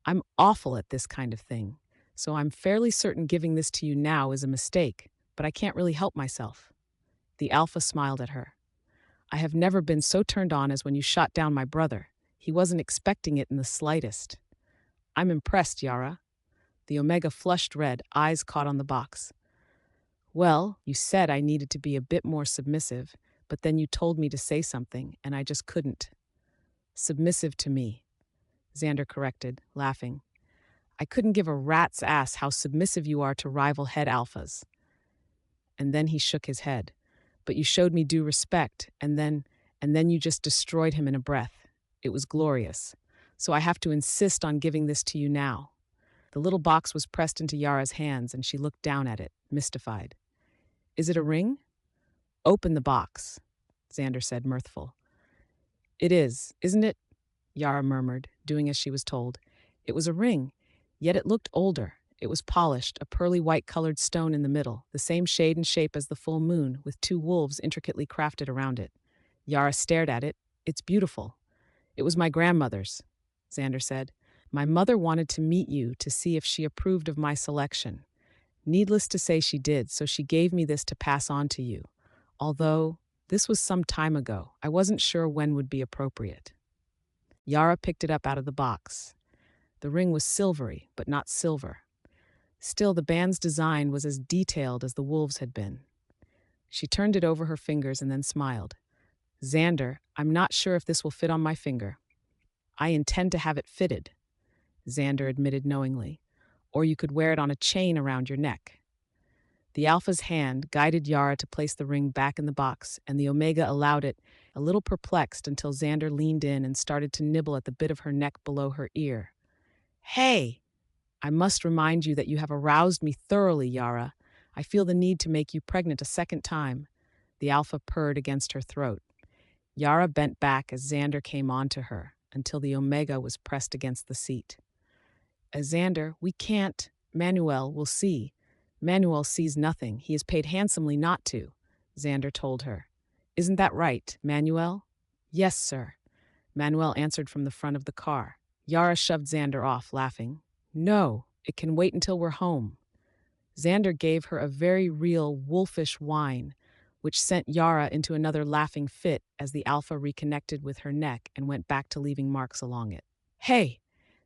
I'm awful at this kind of thing, so I'm fairly certain giving this to you now is a mistake, but I can't really help myself. The Alpha smiled at her. I have never been so turned on as when you shot down my brother. He wasn't expecting it in the slightest. I'm impressed, Yara. The Omega flushed red, eyes caught on the box. Well, you said I needed to be a bit more submissive, but then you told me to say something, and I just couldn't. Submissive to me, Xander corrected, laughing. I couldn't give a rat's ass how submissive you are to rival head alphas. And then he shook his head. But you showed me due respect, and then you just destroyed him in a breath. It was glorious. So I have to insist on giving this to you now. The little box was pressed into Yara's hands, and she looked down at it, mystified. Is it a ring? Open the box, Xander said, mirthful. It is, isn't it? Yara murmured, doing as she was told. It was a ring, yet it looked older. It was polished, a pearly white-colored stone in the middle, the same shade and shape as the full moon, with two wolves intricately crafted around it. Yara stared at it. It's beautiful. It was my grandmother's, Xander said. My mother wanted to meet you to see if she approved of my selection. Needless to say she did, so she gave me this to pass on to you. Although, this was some time ago, I wasn't sure when would be appropriate. Yara picked it up out of the box. The ring was silvery, but not silver. Still, the band's design was as detailed as the wolves had been. She turned it over her fingers and then smiled. Xander, I'm not sure if this will fit on my finger. I intend to have it fitted, Xander admitted knowingly. Or you could wear it on a chain around your neck. The Alpha's hand guided Yara to place the ring back in the box, and the Omega allowed it, a little perplexed until Xander leaned in and started to nibble at the bit of her neck below her ear. Hey! I must remind you that you have aroused me thoroughly, Yara. I feel the need to make you pregnant a second time. The Alpha purred against her throat. Yara bent back as Xander came on to her, until the Omega was pressed against the seat. Xander, we can't. Manuel will see. Manuel sees nothing. He is paid handsomely not to, Xander told her. Isn't that right, Manuel? Yes, sir, Manuel answered from the front of the car. Yara shoved Xander off, laughing. No, it can wait until we're home. Xander gave her a very real wolfish whine, which sent Yara into another laughing fit as the Alpha reconnected with her neck and went back to leaving marks along it. Hey!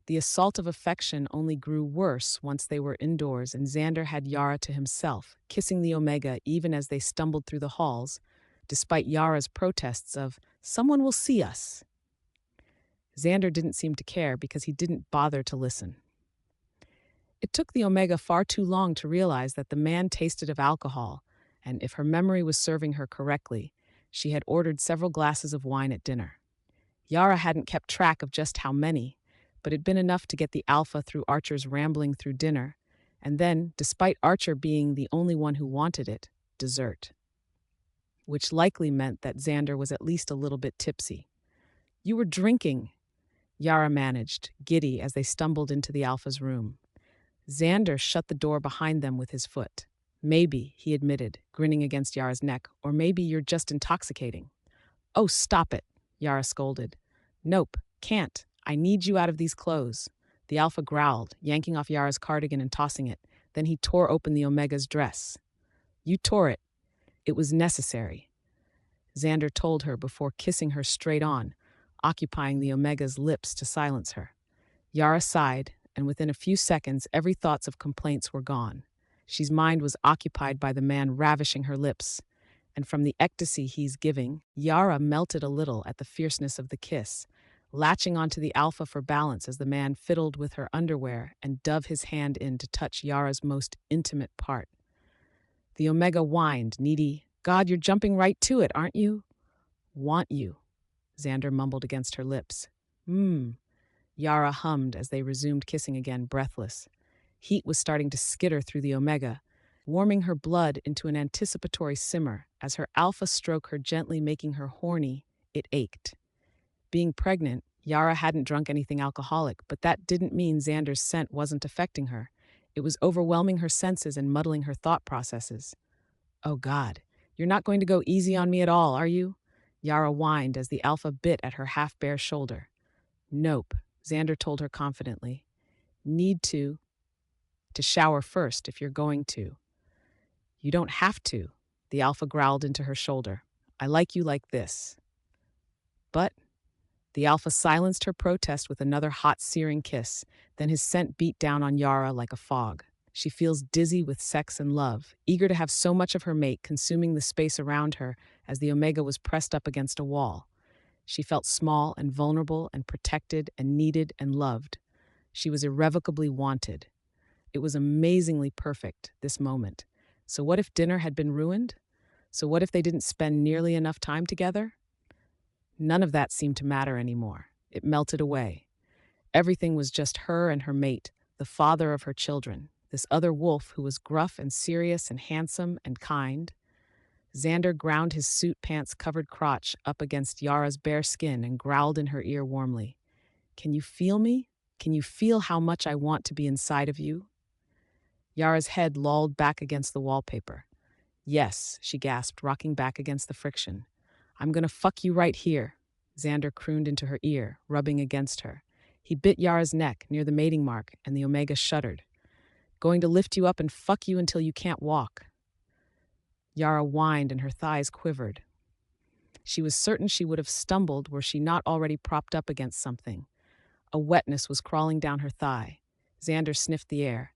The assault of affection only grew worse once they were indoors and Xander had Yara to himself, kissing the Omega even as they stumbled through the halls, despite Yara's protests of, "Someone will see us." Xander didn't seem to care because he didn't bother to listen. It took the Omega far too long to realize that the man tasted of alcohol, and if her memory was serving her correctly, she had ordered several glasses of wine at dinner. Yara hadn't kept track of just how many, but it'd been enough to get the Alpha through Archer's rambling through dinner, and then, despite Archer being the only one who wanted it, dessert. Which likely meant that Xander was at least a little bit tipsy. You were drinking, Yara managed, giddy as they stumbled into the Alpha's room. Xander shut the door behind them with his foot. Maybe, he admitted, grinning against Yara's neck, or maybe you're just intoxicating. Oh, stop it, Yara scolded. Nope, can't. I need you out of these clothes. The Alpha growled, yanking off Yara's cardigan and tossing it. Then he tore open the Omega's dress. You tore it. It was necessary, Xander told her before kissing her straight on, occupying the Omega's lips to silence her. Yara sighed, and within a few seconds every thoughts of complaints were gone. She's mind was occupied by the man ravishing her lips, and from the ecstasy he's giving, Yara melted a little at the fierceness of the kiss, latching onto the Alpha for balance as the man fiddled with her underwear and dove his hand in to touch Yara's most intimate part. The Omega whined, needy, God, you're jumping right to it, aren't you? Want you, Xander mumbled against her lips. Yara hummed as they resumed kissing again, breathless. Heat was starting to skitter through the Omega, warming her blood into an anticipatory simmer. As her Alpha stroked her gently, making her horny, it ached. Being pregnant, Yara hadn't drunk anything alcoholic, but that didn't mean Xander's scent wasn't affecting her. It was overwhelming her senses and muddling her thought processes. Oh God, you're not going to go easy on me at all, are you? Yara whined as the Alpha bit at her half-bare shoulder. Nope, Xander told her confidently. Need to shower first if you're going to. You don't have to, the Alpha growled into her shoulder. I like you like this. But the Alpha silenced her protest with another hot, searing kiss. Then his scent beat down on Yara like a fog. She feels dizzy with sex and love, eager to have so much of her mate consuming the space around her as the Omega was pressed up against a wall. She felt small and vulnerable and protected and needed and loved. She was irrevocably wanted. It was amazingly perfect, this moment. So what if dinner had been ruined? So what if they didn't spend nearly enough time together? None of that seemed to matter anymore. It melted away. Everything was just her and her mate, the father of her children, this other wolf who was gruff and serious and handsome and kind. Xander ground his suit pants-covered crotch up against Yara's bare skin and growled in her ear warmly. Can you feel me? Can you feel how much I want to be inside of you? Yara's head lolled back against the wallpaper. Yes, she gasped, rocking back against the friction. I'm gonna fuck you right here, Xander crooned into her ear, rubbing against her. He bit Yara's neck near the mating mark, and the Omega shuddered. Going to lift you up and fuck you until you can't walk. Yara whined and her thighs quivered. She was certain she would have stumbled were she not already propped up against something. A wetness was crawling down her thigh. Xander sniffed the air.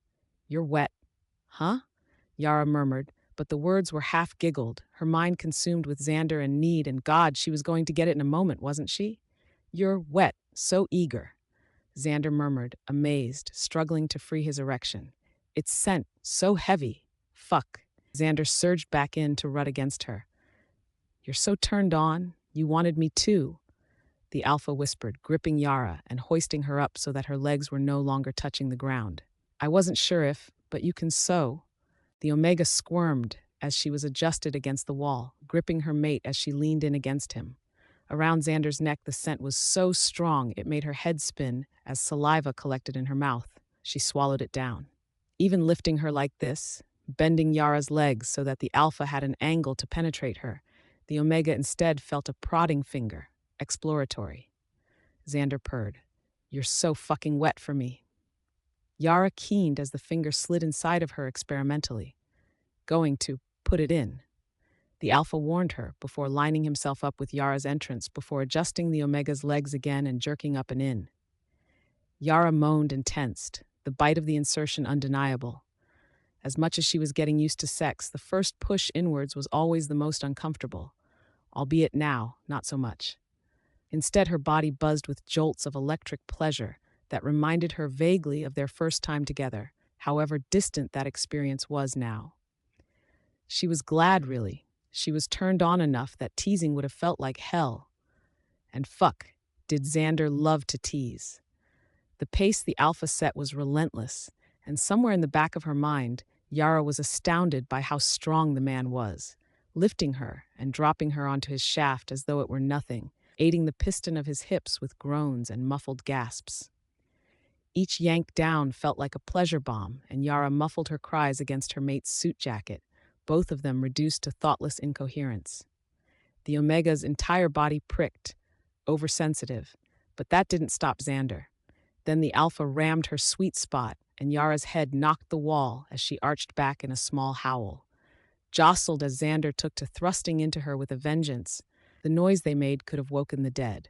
You're wet. Huh? Yara murmured, but the words were half giggled, her mind consumed with Xander and need, and God, she was going to get it in a moment, wasn't she? You're wet, so eager, Xander murmured, amazed, struggling to free his erection. Its scent, so heavy. Fuck. Xander surged back in to rut against her. You're so turned on. You wanted me too, the alpha whispered, gripping Yara and hoisting her up so that her legs were no longer touching the ground. I wasn't sure if, but you can sew. The Omega squirmed as she was adjusted against the wall, gripping her mate as she leaned in against him. Around Xander's neck, the scent was so strong it made her head spin as saliva collected in her mouth. She swallowed it down. Even lifting her like this, bending Yara's legs so that the alpha had an angle to penetrate her, the Omega instead felt a prodding finger, exploratory. Xander purred. You're so fucking wet for me. Yara keened as the finger slid inside of her experimentally, going to put it in. The alpha warned her before lining himself up with Yara's entrance before adjusting the Omega's legs again and jerking up and in. Yara moaned and tensed, the bite of the insertion undeniable. As much as she was getting used to sex, the first push inwards was always the most uncomfortable, albeit now, not so much. Instead, her body buzzed with jolts of electric pleasure that reminded her vaguely of their first time together, however distant that experience was now. She was glad, really. She was turned on enough that teasing would have felt like hell. And fuck, did Xander love to tease. The pace the alpha set was relentless, and somewhere in the back of her mind, Yara was astounded by how strong the man was, lifting her and dropping her onto his shaft as though it were nothing, aiding the piston of his hips with groans and muffled gasps. Each yank down felt like a pleasure bomb, and Yara muffled her cries against her mate's suit jacket, both of them reduced to thoughtless incoherence. The Omega's entire body pricked, oversensitive, but that didn't stop Xander. Then the alpha rammed her sweet spot, and Yara's head knocked the wall as she arched back in a small howl. Jostled as Xander took to thrusting into her with a vengeance, the noise they made could have woken the dead.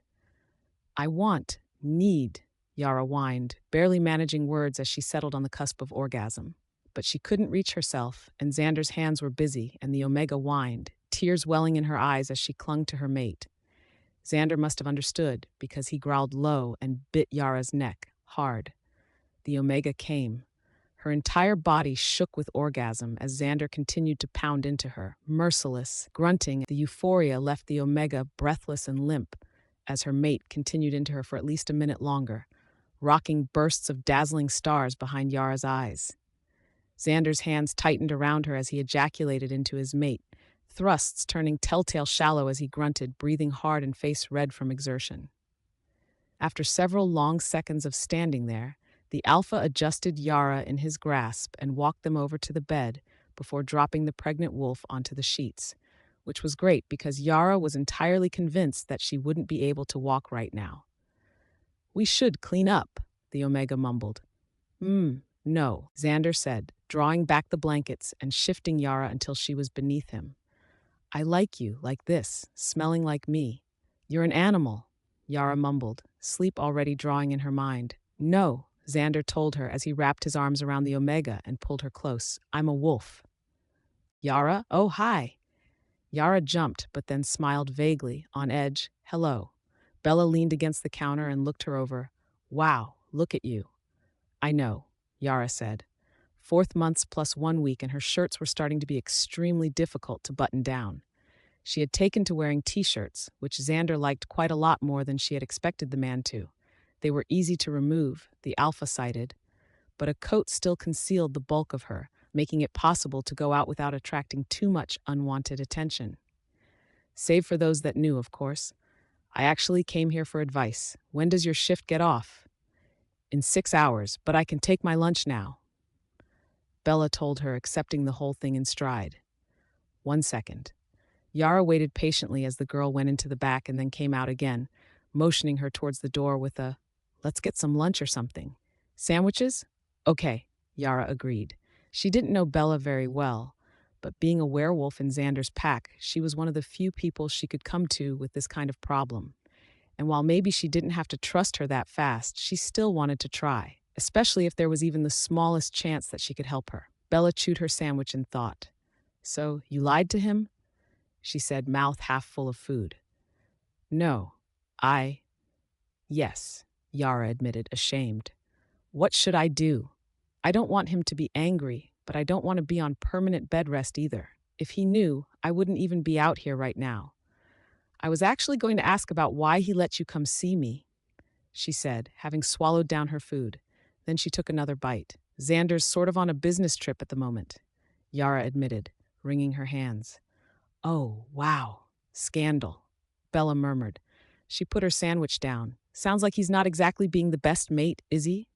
I need, Yara whined, barely managing words as she settled on the cusp of orgasm. But she couldn't reach herself, and Xander's hands were busy, and the Omega whined, tears welling in her eyes as she clung to her mate. Xander must have understood, because he growled low and bit Yara's neck, hard. The Omega came. Her entire body shook with orgasm as Xander continued to pound into her, merciless, grunting. The euphoria left the Omega breathless and limp, as her mate continued into her for at least a minute longer, rocking bursts of dazzling stars behind Yara's eyes. Xander's hands tightened around her as he ejaculated into his mate, thrusts turning telltale shallow as he grunted, breathing hard and face red from exertion. After several long seconds of standing there, the alpha adjusted Yara in his grasp and walked them over to the bed before dropping the pregnant wolf onto the sheets, which was great because Yara was entirely convinced that she wouldn't be able to walk right now. We should clean up, the Omega mumbled. No, Xander said, drawing back the blankets and shifting Yara until she was beneath him. I like you, like this, smelling like me. You're an animal, Yara mumbled, sleep already drawing in her mind. No, Xander told her as he wrapped his arms around the Omega and pulled her close. I'm a wolf. Yara? Oh, hi. Yara jumped, but then smiled vaguely, on edge. Hello. Bella leaned against the counter and looked her over. Wow, look at you. I know, Yara said. 4 months plus 1 week, and her shirts were starting to be extremely difficult to button down. She had taken to wearing t-shirts, which Xander liked quite a lot more than she had expected the man to. They were easy to remove, the alpha cited, but a coat still concealed the bulk of her, making it possible to go out without attracting too much unwanted attention. Save for those that knew, of course. I actually came here for advice. When does your shift get off? In 6 hours, but I can take my lunch now, Bella told her, accepting the whole thing in stride. 1 second. Yara waited patiently as the girl went into the back and then came out again, motioning her towards the door with a, let's get some lunch or something. Sandwiches? Okay, Yara agreed. She didn't know Bella very well, but being a werewolf in Xander's pack, she was one of the few people she could come to with this kind of problem. And while maybe she didn't have to trust her that fast, she still wanted to try, especially if there was even the smallest chance that she could help her. Bella chewed her sandwich in thought. So, you lied to him? She said, mouth half full of food. No, Yes, Yara admitted, ashamed. What should I do? I don't want him to be angry, but I don't want to be on permanent bed rest either. If he knew, I wouldn't even be out here right now. I was actually going to ask about why he let you come see me, she said, having swallowed down her food. Then she took another bite. Xander's sort of on a business trip at the moment, Yara admitted, wringing her hands. Oh, wow. Scandal, Bella murmured. She put her sandwich down. Sounds like he's not exactly being the best mate, is he?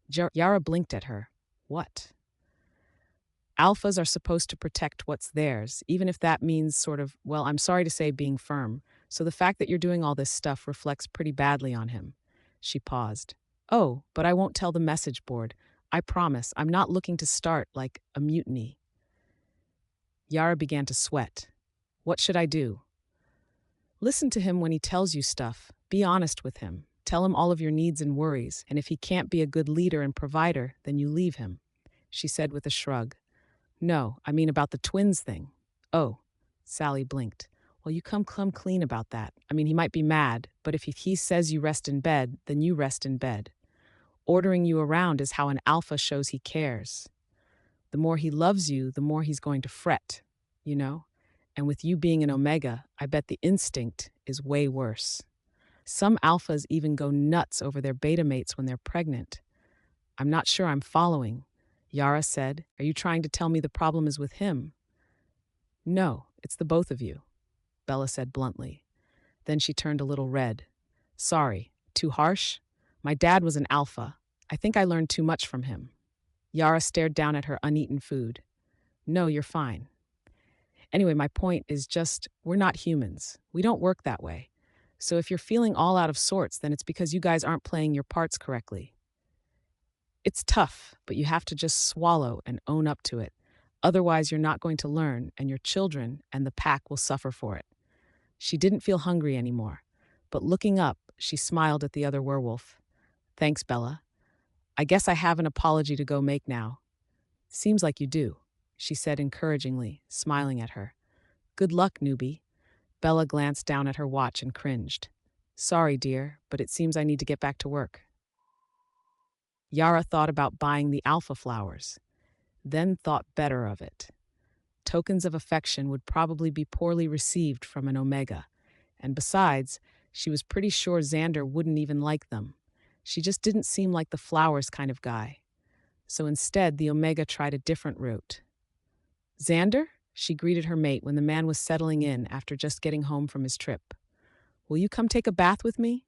Yara blinked at her. What? Alphas are supposed to protect what's theirs, even if that means sort of, well, I'm sorry to say, being firm. So the fact that you're doing all this stuff reflects pretty badly on him. She paused. Oh, but I won't tell the message board. I promise, I'm not looking to start, like, a mutiny. Yara began to sweat. What should I do? Listen to him when he tells you stuff. Be honest with him. Tell him all of your needs and worries, and if he can't be a good leader and provider, then you leave him, she said with a shrug. No, I mean about the twins thing. Oh, Sally blinked. Well, you come clean about that. I mean, he might be mad, but if he says you rest in bed, then you rest in bed. Ordering you around is how an alpha shows he cares. The more he loves you, the more he's going to fret, you know? And with you being an omega, I bet the instinct is way worse. Some alphas even go nuts over their beta mates when they're pregnant. I'm not sure I'm following, Yara said. Are you trying to tell me the problem is with him? No, it's the both of you, Bella said bluntly. Then she turned a little red. Sorry, too harsh? My dad was an alpha. I think I learned too much from him. Yara stared down at her uneaten food. No, you're fine. Anyway, my point is just, we're not humans. We don't work that way. So if you're feeling all out of sorts, then it's because you guys aren't playing your parts correctly. It's tough, but you have to just swallow and own up to it. Otherwise, you're not going to learn, and your children and the pack will suffer for it. She didn't feel hungry anymore, but looking up, she smiled at the other werewolf. Thanks, Bella. I guess I have an apology to go make now. Seems like you do, she said encouragingly, smiling at her. Good luck, newbie. Bella glanced down at her watch and cringed. Sorry, dear, but it seems I need to get back to work. Yara thought about buying the alpha flowers, then thought better of it. Tokens of affection would probably be poorly received from an omega, and besides, she was pretty sure Xander wouldn't even like them. She just didn't seem like the flowers kind of guy. So instead, the omega tried a different route. Xander? She greeted her mate when the man was settling in after just getting home from his trip. Will you come take a bath with me?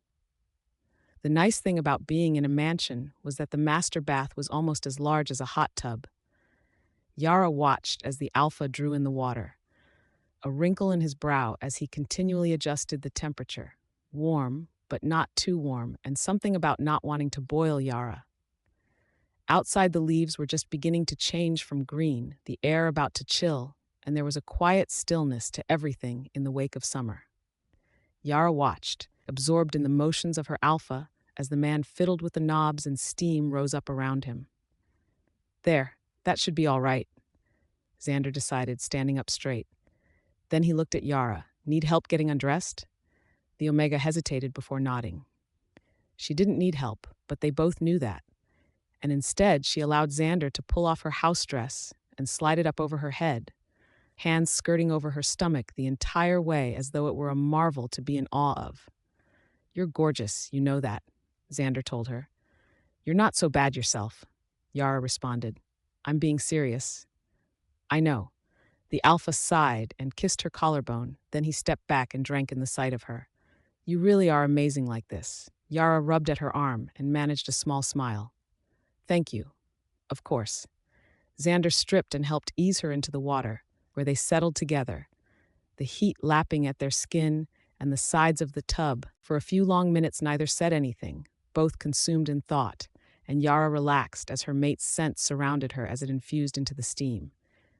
The nice thing about being in a mansion was that the master bath was almost as large as a hot tub. Yara watched as the alpha drew in the water, a wrinkle in his brow as he continually adjusted the temperature. Warm, but not too warm, and something about not wanting to boil Yara. Outside, the leaves were just beginning to change from green, the air about to chill, and there was a quiet stillness to everything in the wake of summer. Yara watched, absorbed in the motions of her alpha, as the man fiddled with the knobs and steam rose up around him. There, that should be all right, Xander decided, standing up straight. Then he looked at Yara. Need help getting undressed? The omega hesitated before nodding. She didn't need help, but they both knew that. And instead, she allowed Xander to pull off her house dress and slide it up over her head, hands skirting over her stomach the entire way as though it were a marvel to be in awe of. You're gorgeous, you know that, Xander told her. You're not so bad yourself, Yara responded. I'm being serious. I know. The alpha sighed and kissed her collarbone, then he stepped back and drank in the sight of her. You really are amazing like this. Yara rubbed at her arm and managed a small smile. Thank you. Of course. Xander stripped and helped ease her into the water, where they settled together, the heat lapping at their skin and the sides of the tub. For a few long minutes neither said anything, both consumed in thought, and Yara relaxed as her mate's scent surrounded her as it infused into the steam.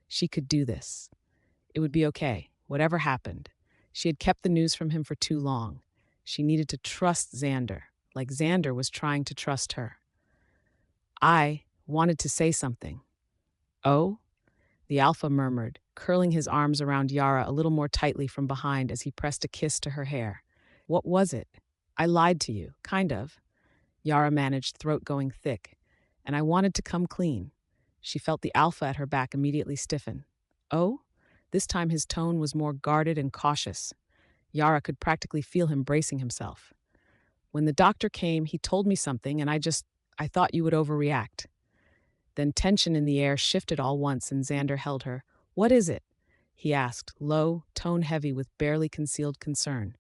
She could do this. It would be okay, whatever happened. She had kept the news from him for too long. She needed to trust Xander, like Xander was trying to trust her. I wanted to say something. Oh? The alpha murmured, curling his arms around Yara a little more tightly from behind as he pressed a kiss to her hair. What was it? I lied to you, kind of. Yara managed, throat going thick. And I wanted to come clean. She felt the alpha at her back immediately stiffen. Oh? This time his tone was more guarded and cautious. Yara could practically feel him bracing himself. When the doctor came, he told me something, and I thought you would overreact. Then tension in the air shifted all once, and Xander held her. What is it? He asked, low, tone heavy with barely concealed concern.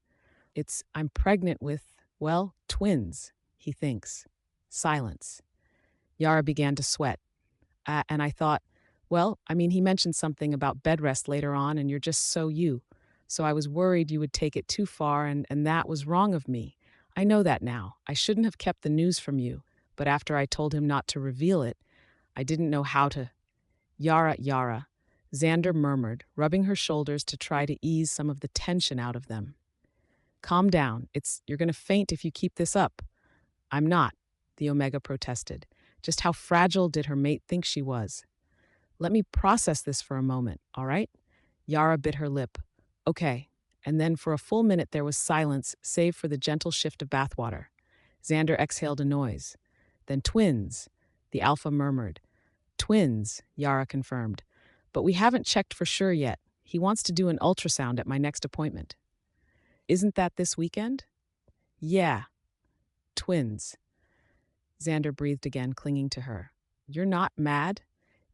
I'm pregnant with, well, twins, he thinks. Silence. Yara began to sweat. And I thought, well, he mentioned something about bed rest later on, and you're just so you. So I was worried you would take it too far, and that was wrong of me. I know that now. I shouldn't have kept the news from you, but after I told him not to reveal it, I didn't know how to. Yara, Xander murmured, rubbing her shoulders to try to ease some of the tension out of them. Calm down. You're going to faint if you keep this up. I'm not, the Omega protested. Just how fragile did her mate think she was? Let me process this for a moment, all right? Yara bit her lip. Okay. And then for a full minute there was silence, save for the gentle shift of bathwater. Xander exhaled a noise. Then twins, the alpha murmured. Twins, Yara confirmed. But we haven't checked for sure yet. He wants to do an ultrasound at my next appointment. Isn't that this weekend? Yeah. Twins. Xander breathed again, clinging to her. You're not mad?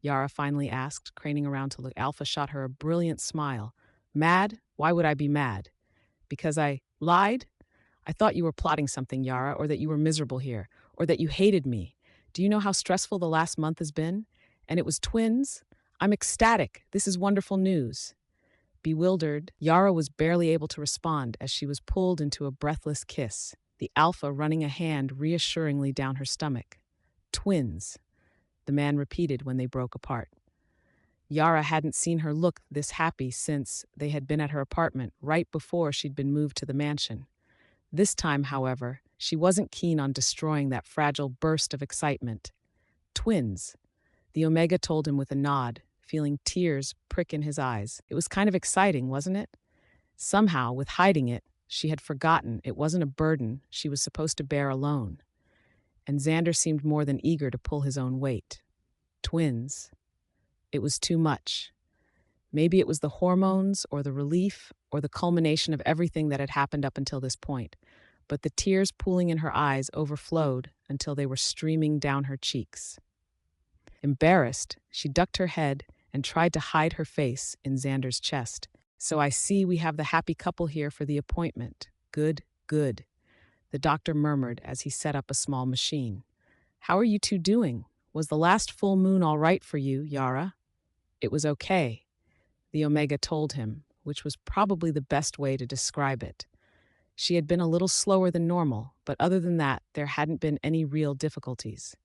Yara finally asked, craning around to look. Alpha shot her a brilliant smile. Mad? Why would I be mad? Because I lied? I thought you were plotting something, Yara, or that you were miserable here, or that you hated me. Do you know how stressful the last month has been? And it was twins? I'm ecstatic. This is wonderful news. Bewildered, Yara was barely able to respond as she was pulled into a breathless kiss, the alpha running a hand reassuringly down her stomach. Twins, the man repeated when they broke apart. Yara hadn't seen her look this happy since they had been at her apartment right before she'd been moved to the mansion. This time, however, she wasn't keen on destroying that fragile burst of excitement. Twins, the Omega told him with a nod, feeling tears prick in his eyes. It was kind of exciting, wasn't it? Somehow, with hiding it, she had forgotten it wasn't a burden she was supposed to bear alone. And Xander seemed more than eager to pull his own weight. Twins. It was too much. Maybe it was the hormones or the relief or the culmination of everything that had happened up until this point, but the tears pooling in her eyes overflowed until they were streaming down her cheeks. Embarrassed, she ducked her head and tried to hide her face in Xander's chest. So I see we have the happy couple here for the appointment. Good, good, the doctor murmured as he set up a small machine. How are you two doing? Was the last full moon all right for you, Yara? It was okay, the Omega told him, which was probably the best way to describe it. She had been a little slower than normal, but other than that, there hadn't been any real difficulties.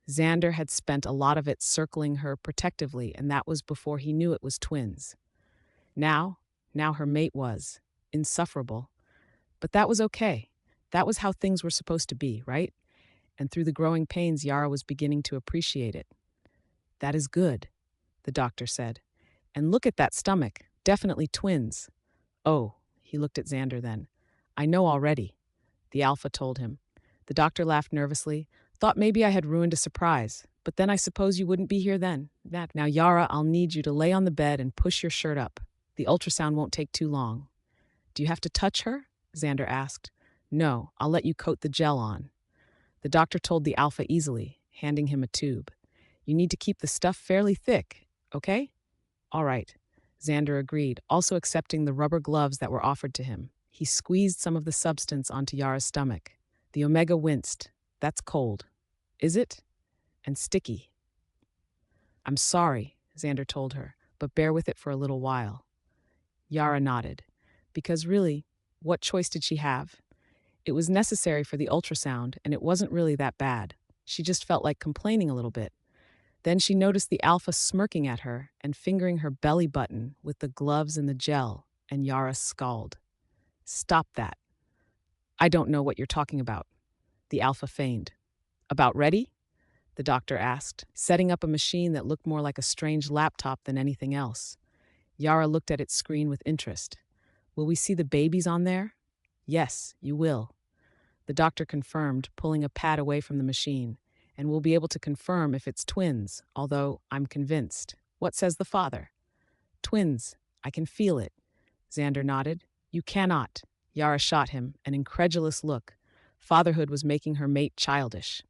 Xander had spent a lot of it circling her protectively, and that was before he knew it was twins. Now her mate was insufferable. But that was okay. That was how things were supposed to be, right? And through the growing pains, Yara was beginning to appreciate it. That is good, the doctor said. And look at that stomach. Definitely twins. Oh, he looked at Xander then. I know already, the alpha told him. The doctor laughed nervously. Thought maybe I had ruined a surprise, but then I suppose you wouldn't be here then. Now, Yara, I'll need you to lay on the bed and push your shirt up. The ultrasound won't take too long. Do you have to touch her? Xander asked. No, I'll let you coat the gel on. The doctor told the alpha easily, handing him a tube. You need to keep the stuff fairly thick, okay? All right, Xander agreed, also accepting the rubber gloves that were offered to him. He squeezed some of the substance onto Yara's stomach. The Omega winced. That's cold. Is it? And sticky. I'm sorry, Xander told her, but bear with it for a little while. Yara nodded. Because really, what choice did she have? It was necessary for the ultrasound, and it wasn't really that bad. She just felt like complaining a little bit. Then she noticed the alpha smirking at her and fingering her belly button with the gloves and the gel, and Yara scowled. Stop that. I don't know what you're talking about, the alpha feigned. About ready? The doctor asked, setting up a machine that looked more like a strange laptop than anything else. Yara looked at its screen with interest. Will we see the babies on there? Yes, you will. The doctor confirmed, pulling a pad away from the machine. And we'll be able to confirm if it's twins, although I'm convinced. What says the father? Twins. I can feel it. Xander nodded. You cannot. Yara shot him, an incredulous look. Fatherhood was making her mate childish.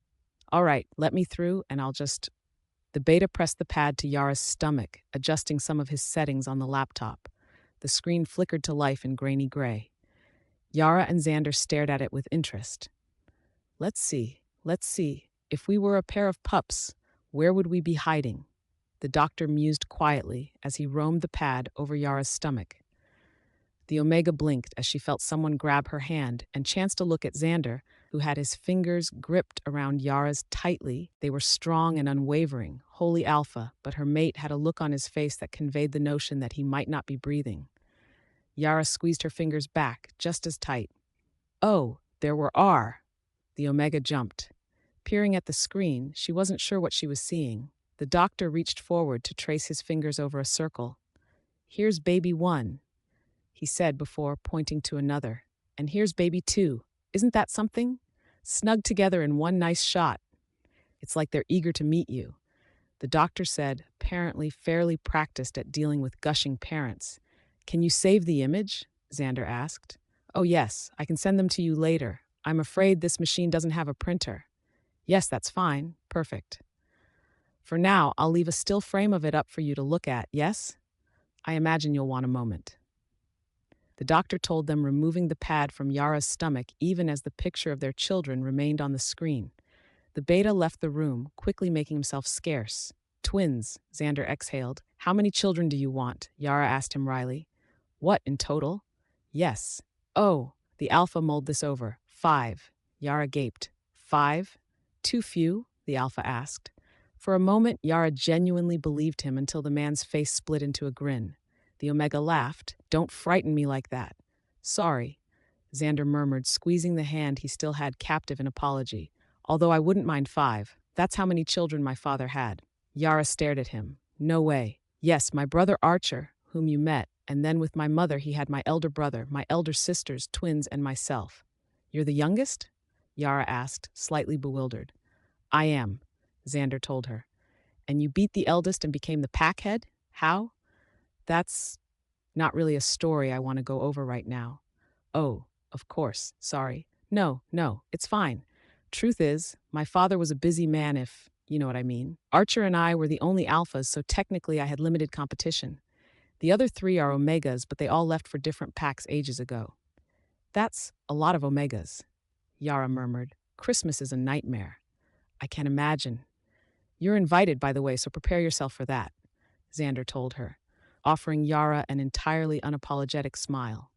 All right, let me through, and I'll just... The beta pressed the pad to Yara's stomach, adjusting some of his settings on the laptop. The screen flickered to life in grainy gray. Yara and Xander stared at it with interest. Let's see. If we were a pair of pups, where would we be hiding? The doctor mused quietly as he roamed the pad over Yara's stomach. The Omega blinked as she felt someone grab her hand and chanced to look at Xander, who had his fingers gripped around Yara's tightly. They were strong and unwavering, wholly alpha, but her mate had a look on his face that conveyed the notion that he might not be breathing. Yara squeezed her fingers back, just as tight. Oh, there were R. The Omega jumped. Peering at the screen, she wasn't sure what she was seeing. The doctor reached forward to trace his fingers over a circle. Here's baby 1, he said before pointing to another. And here's baby 2. Isn't that something? Snugged together in one nice shot. It's like they're eager to meet you. The doctor said, apparently fairly practiced at dealing with gushing parents. Can you save the image? Xander asked. Oh yes, I can send them to you later. I'm afraid this machine doesn't have a printer. Yes, that's fine. Perfect. For now, I'll leave a still frame of it up for you to look at, yes? I imagine you'll want a moment. The doctor told them, removing the pad from Yara's stomach even as the picture of their children remained on the screen. The beta left the room, quickly making himself scarce. Twins, Xander exhaled. How many children do you want? Yara asked him wryly. What, in total? Yes. Oh, the alpha mulled this over. 5. Yara gaped. 5? Too few? The alpha asked. For a moment, Yara genuinely believed him until the man's face split into a grin. The Omega laughed. Don't frighten me like that. Sorry, Xander murmured, squeezing the hand he still had captive in apology. Although I wouldn't mind 5. That's how many children my father had. Yara stared at him. No way. Yes, my brother Archer, whom you met, and then with my mother he had my elder brother, my elder sisters, twins, and myself. You're the youngest? Yara asked, slightly bewildered. I am, Xander told her. And you beat the eldest and became the pack head? How? That's not really a story I want to go over right now. Oh, of course, sorry. No, it's fine. Truth is, my father was a busy man if, you know what I mean. Archer and I were the only alphas, so technically I had limited competition. The other 3 are omegas, but they all left for different packs ages ago. That's a lot of omegas, Yara murmured. Christmas is a nightmare. I can imagine. You're invited, by the way, so prepare yourself for that, Xander told her, offering Yara an entirely unapologetic smile.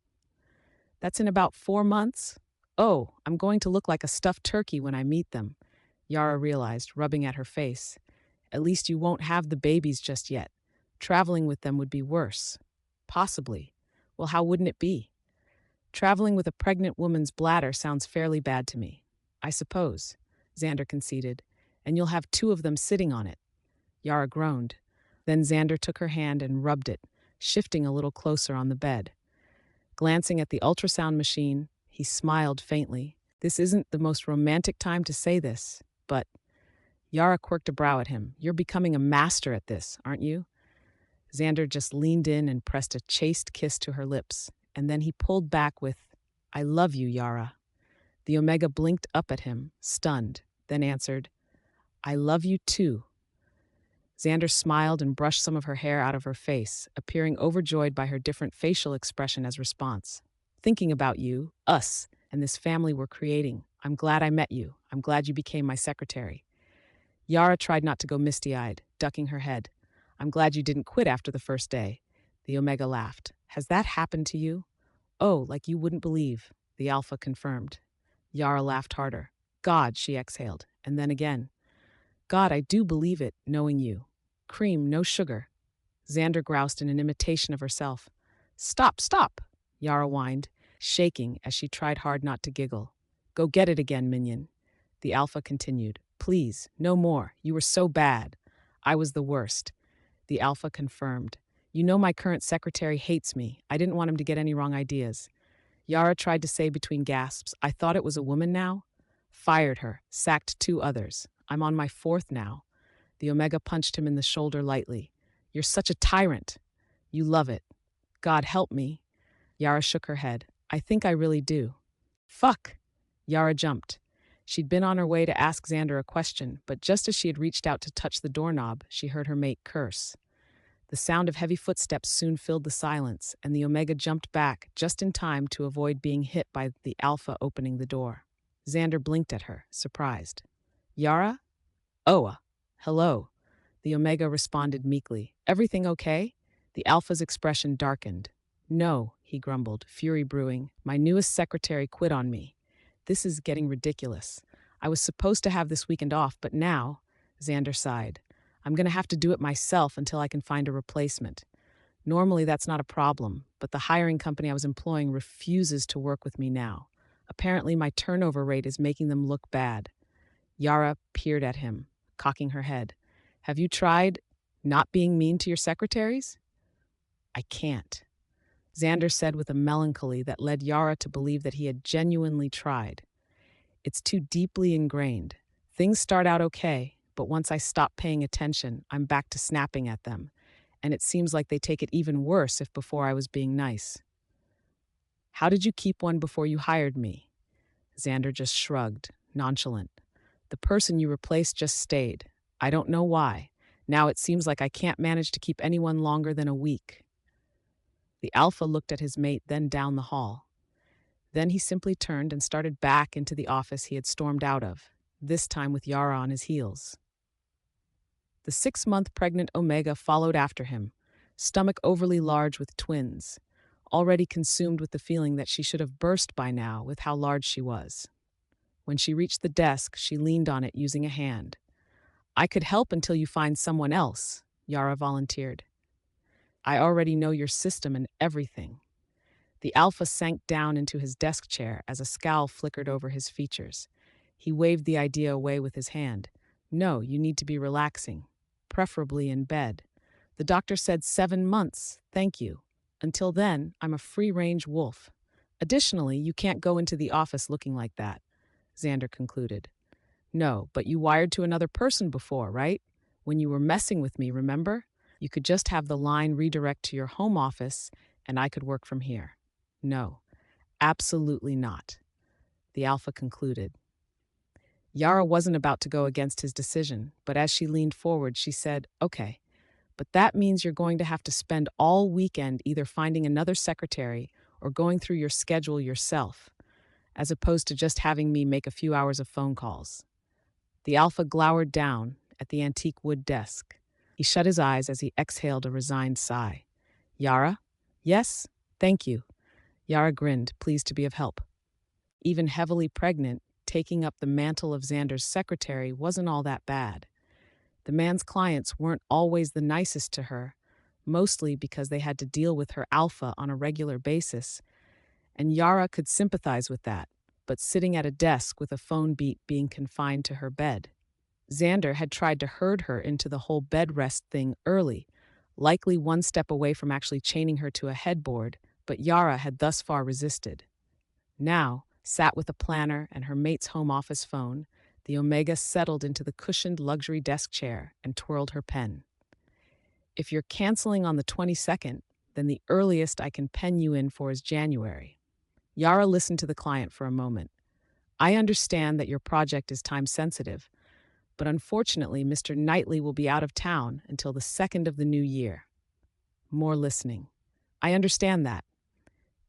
That's in about 4 months? Oh, I'm going to look like a stuffed turkey when I meet them, Yara realized, rubbing at her face. At least you won't have the babies just yet. Traveling with them would be worse. Possibly. Well, how wouldn't it be? Traveling with a pregnant woman's bladder sounds fairly bad to me. I suppose, Xander conceded, and you'll have 2 of them sitting on it. Yara groaned. Then Xander took her hand and rubbed it, shifting a little closer on the bed. Glancing at the ultrasound machine, he smiled faintly. This isn't the most romantic time to say this, but... Yara quirked a brow at him. You're becoming a master at this, aren't you? Xander just leaned in and pressed a chaste kiss to her lips, and then he pulled back with, I love you, Yara. The Omega blinked up at him, stunned, then answered, I love you too. Xander smiled and brushed some of her hair out of her face, appearing overjoyed by her different facial expression as response. Thinking about you, us, and this family we're creating. I'm glad I met you. I'm glad you became my secretary. Yara tried not to go misty-eyed, ducking her head. I'm glad you didn't quit after the first day. The Omega laughed. Has that happened to you? Oh, like you wouldn't believe, the Alpha confirmed. Yara laughed harder. God, she exhaled, and then again. God, I do believe it, knowing you. Cream, no sugar. Xander groused in an imitation of herself. Stop, Yara whined, shaking as she tried hard not to giggle. Go get it again, minion. The Alpha continued. Please, no more. You were so bad. I was the worst. The Alpha confirmed. You know my current secretary hates me. I didn't want him to get any wrong ideas. Yara tried to say between gasps, I thought it was a woman now. Fired her, sacked 2 others. I'm on my 4th now. The Omega punched him in the shoulder lightly. You're such a tyrant. You love it. God help me. Yara shook her head. I think I really do. Fuck! Yara jumped. She'd been on her way to ask Xander a question, but just as she had reached out to touch the doorknob, she heard her mate curse. The sound of heavy footsteps soon filled the silence, and the Omega jumped back just in time to avoid being hit by the Alpha opening the door. Xander blinked at her, surprised. Yara? Oh, hello. The Omega responded meekly. Everything okay? The Alpha's expression darkened. No, he grumbled, fury brewing. My newest secretary quit on me. This is getting ridiculous. I was supposed to have this weekend off, but now, Xander sighed, I'm going to have to do it myself until I can find a replacement. Normally that's not a problem, but the hiring company I was employing refuses to work with me now. Apparently my turnover rate is making them look bad. Yara peered at him, cocking her head. Have you tried not being mean to your secretaries? I can't. Xander said with a melancholy that led Yara to believe that he had genuinely tried. It's too deeply ingrained. Things start out okay, but once I stop paying attention, I'm back to snapping at them. And it seems like they take it even worse if before I was being nice. How did you keep one before you hired me? Xander just shrugged, nonchalant. The person you replaced just stayed. I don't know why. Now it seems like I can't manage to keep anyone longer than a week. The Alpha looked at his mate, then down the hall. Then he simply turned and started back into the office he had stormed out of, this time with Yara on his heels. The 6-month pregnant Omega followed after him, stomach overly large with twins, already consumed with the feeling that she should have burst by now with how large she was. When she reached the desk, she leaned on it using a hand. I could help until you find someone else, Yara volunteered. I already know your system and everything. The Alpha sank down into his desk chair as a scowl flickered over his features. He waved the idea away with his hand. No, you need to be relaxing, preferably in bed. The doctor said 7 months, thank you. Until then, I'm a free-range wolf. Additionally, you can't go into the office looking like that, Xander concluded. No, but you wired to another person before, right? When you were messing with me, remember? You could just have the line redirect to your home office, and I could work from here. No, absolutely not, the Alpha concluded. Yara wasn't about to go against his decision, but as she leaned forward, she said, okay, but that means you're going to have to spend all weekend either finding another secretary or going through your schedule yourself, as opposed to just having me make a few hours of phone calls. The Alpha glowered down at the antique wood desk. He shut his eyes as he exhaled a resigned sigh. Yara? Yes? Thank you. Yara grinned, pleased to be of help. Even heavily pregnant, taking up the mantle of Xander's secretary wasn't all that bad. The man's clients weren't always the nicest to her, mostly because they had to deal with her Alpha on a regular basis, and Yara could sympathize with that, but sitting at a desk with a phone beat being confined to her bed. Xander had tried to herd her into the whole bed rest thing early, likely one step away from actually chaining her to a headboard, but Yara had thus far resisted. Now, sat with a planner and her mate's home office phone, the Omega settled into the cushioned luxury desk chair and twirled her pen. If you're canceling on the 22nd, then the earliest I can pen you in for is January. Yara listened to the client for a moment. I understand that your project is time-sensitive, but unfortunately, Mr. Knightley will be out of town until the 2nd of the new year. More listening. I understand that.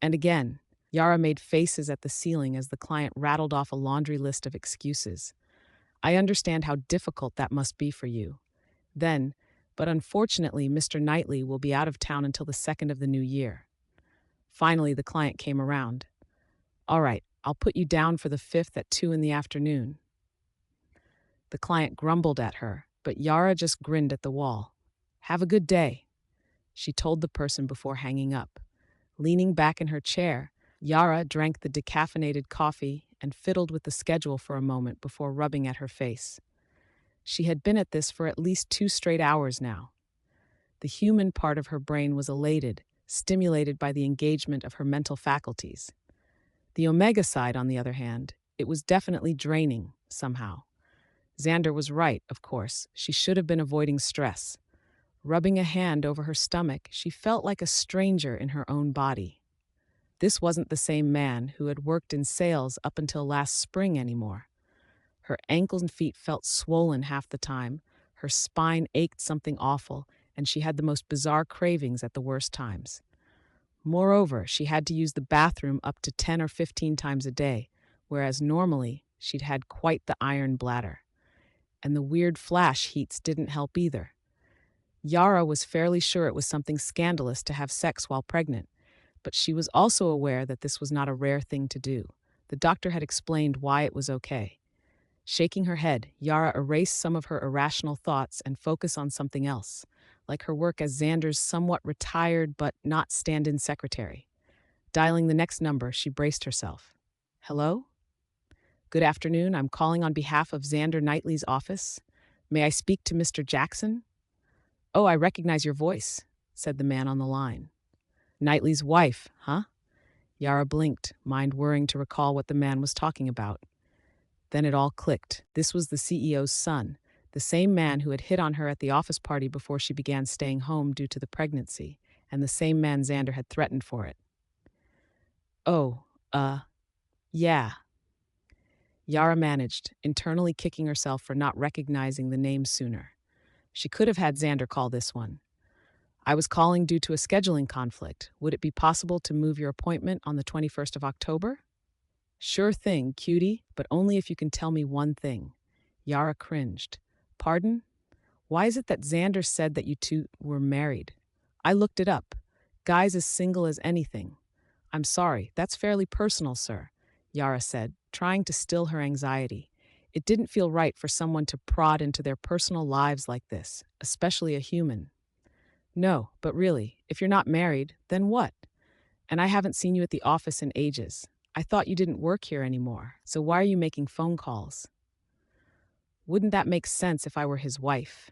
And again, Yara made faces at the ceiling as the client rattled off a laundry list of excuses. I understand how difficult that must be for you. Then, but unfortunately, Mr. Knightley will be out of town until the 2nd of the new year. Finally, the client came around. All right, I'll put you down for the 5th at 2 in the afternoon. The client grumbled at her, but Yara just grinned at the wall. Have a good day, she told the person before hanging up. Leaning back in her chair, Yara drank the decaffeinated coffee and fiddled with the schedule for a moment before rubbing at her face. She had been at this for at least 2 straight hours now. The human part of her brain was elated, stimulated by the engagement of her mental faculties. The Omega side, on the other hand, it was definitely draining, somehow. Xander was right, of course. She should have been avoiding stress. Rubbing a hand over her stomach, she felt like a stranger in her own body. This wasn't the same man who had worked in sales up until last spring anymore. Her ankles and feet felt swollen half the time, her spine ached something awful, and she had the most bizarre cravings at the worst times. Moreover, she had to use the bathroom up to 10 or 15 times a day, whereas normally she'd had quite the iron bladder. And the weird flash heats didn't help either. Yara was fairly sure it was something scandalous to have sex while pregnant, but she was also aware that this was not a rare thing to do. The doctor had explained why it was okay. Shaking her head, Yara erased some of her irrational thoughts and focused on something else, like her work as Xander's somewhat retired but not stand-in secretary. Dialing the next number, she braced herself. Hello? Good afternoon. I'm calling on behalf of Xander Knightley's office. May I speak to Mr. Jackson? Oh, I recognize your voice, said the man on the line. Knightley's wife, huh? Yara blinked, mind whirring to recall what the man was talking about. Then it all clicked. This was the CEO's son, the same man who had hit on her at the office party before she began staying home due to the pregnancy, and the same man Xander had threatened for it. Oh, yeah. Yara managed, internally kicking herself for not recognizing the name sooner. She could have had Xander call this one. I was calling due to a scheduling conflict. Would it be possible to move your appointment on the 21st of October? Sure thing, cutie, but only if you can tell me one thing. Yara cringed. Pardon? Why is it that Xander said that you two were married? I looked it up. Guy's as single as anything. I'm sorry, that's fairly personal, sir, Yara said, trying to still her anxiety. It didn't feel right for someone to prod into their personal lives like this, especially a human. No, but really, if you're not married, then what? And I haven't seen you at the office in ages. I thought you didn't work here anymore, so why are you making phone calls? Wouldn't that make sense if I were his wife?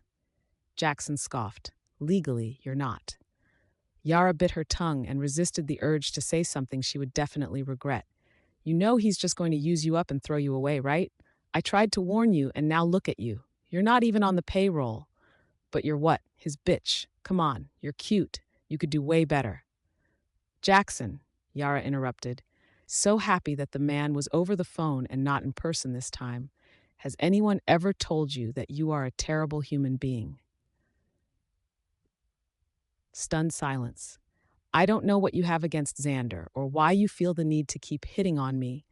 Jackson scoffed. Legally, you're not. Yara bit her tongue and resisted the urge to say something she would definitely regret. You know he's just going to use you up and throw you away, right? I tried to warn you, and now look at you. You're not even on the payroll. But you're what? His bitch. Come on, you're cute. You could do way better. Jackson, Yara interrupted, so happy that the man was over the phone and not in person this time. Has anyone ever told you that you are a terrible human being? Stunned silence. I don't know what you have against Xander or why you feel the need to keep hitting on me,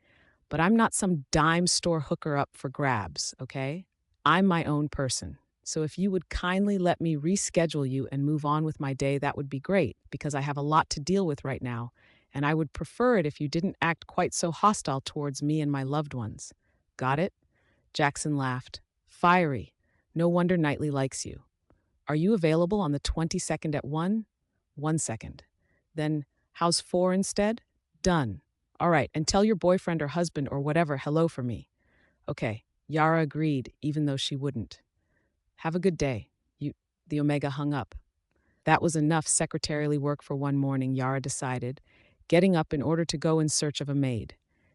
but I'm not some dime store hooker up for grabs, okay? I'm my own person. So if you would kindly let me reschedule you and move on with my day, that would be great, because I have a lot to deal with right now, and I would prefer it if you didn't act quite so hostile towards me and my loved ones. Got it? Jackson laughed. Fiery. No wonder Knightley likes you. Are you available on the 22nd at 1? 1 second. Then, how's 4 instead? Done. All right, and tell your boyfriend or husband or whatever hello for me. Okay, Yara agreed, even though she wouldn't. Have a good day. The Omega hung up. That was enough secretarially work for one morning, Yara decided, getting up in order to go in search of a maid.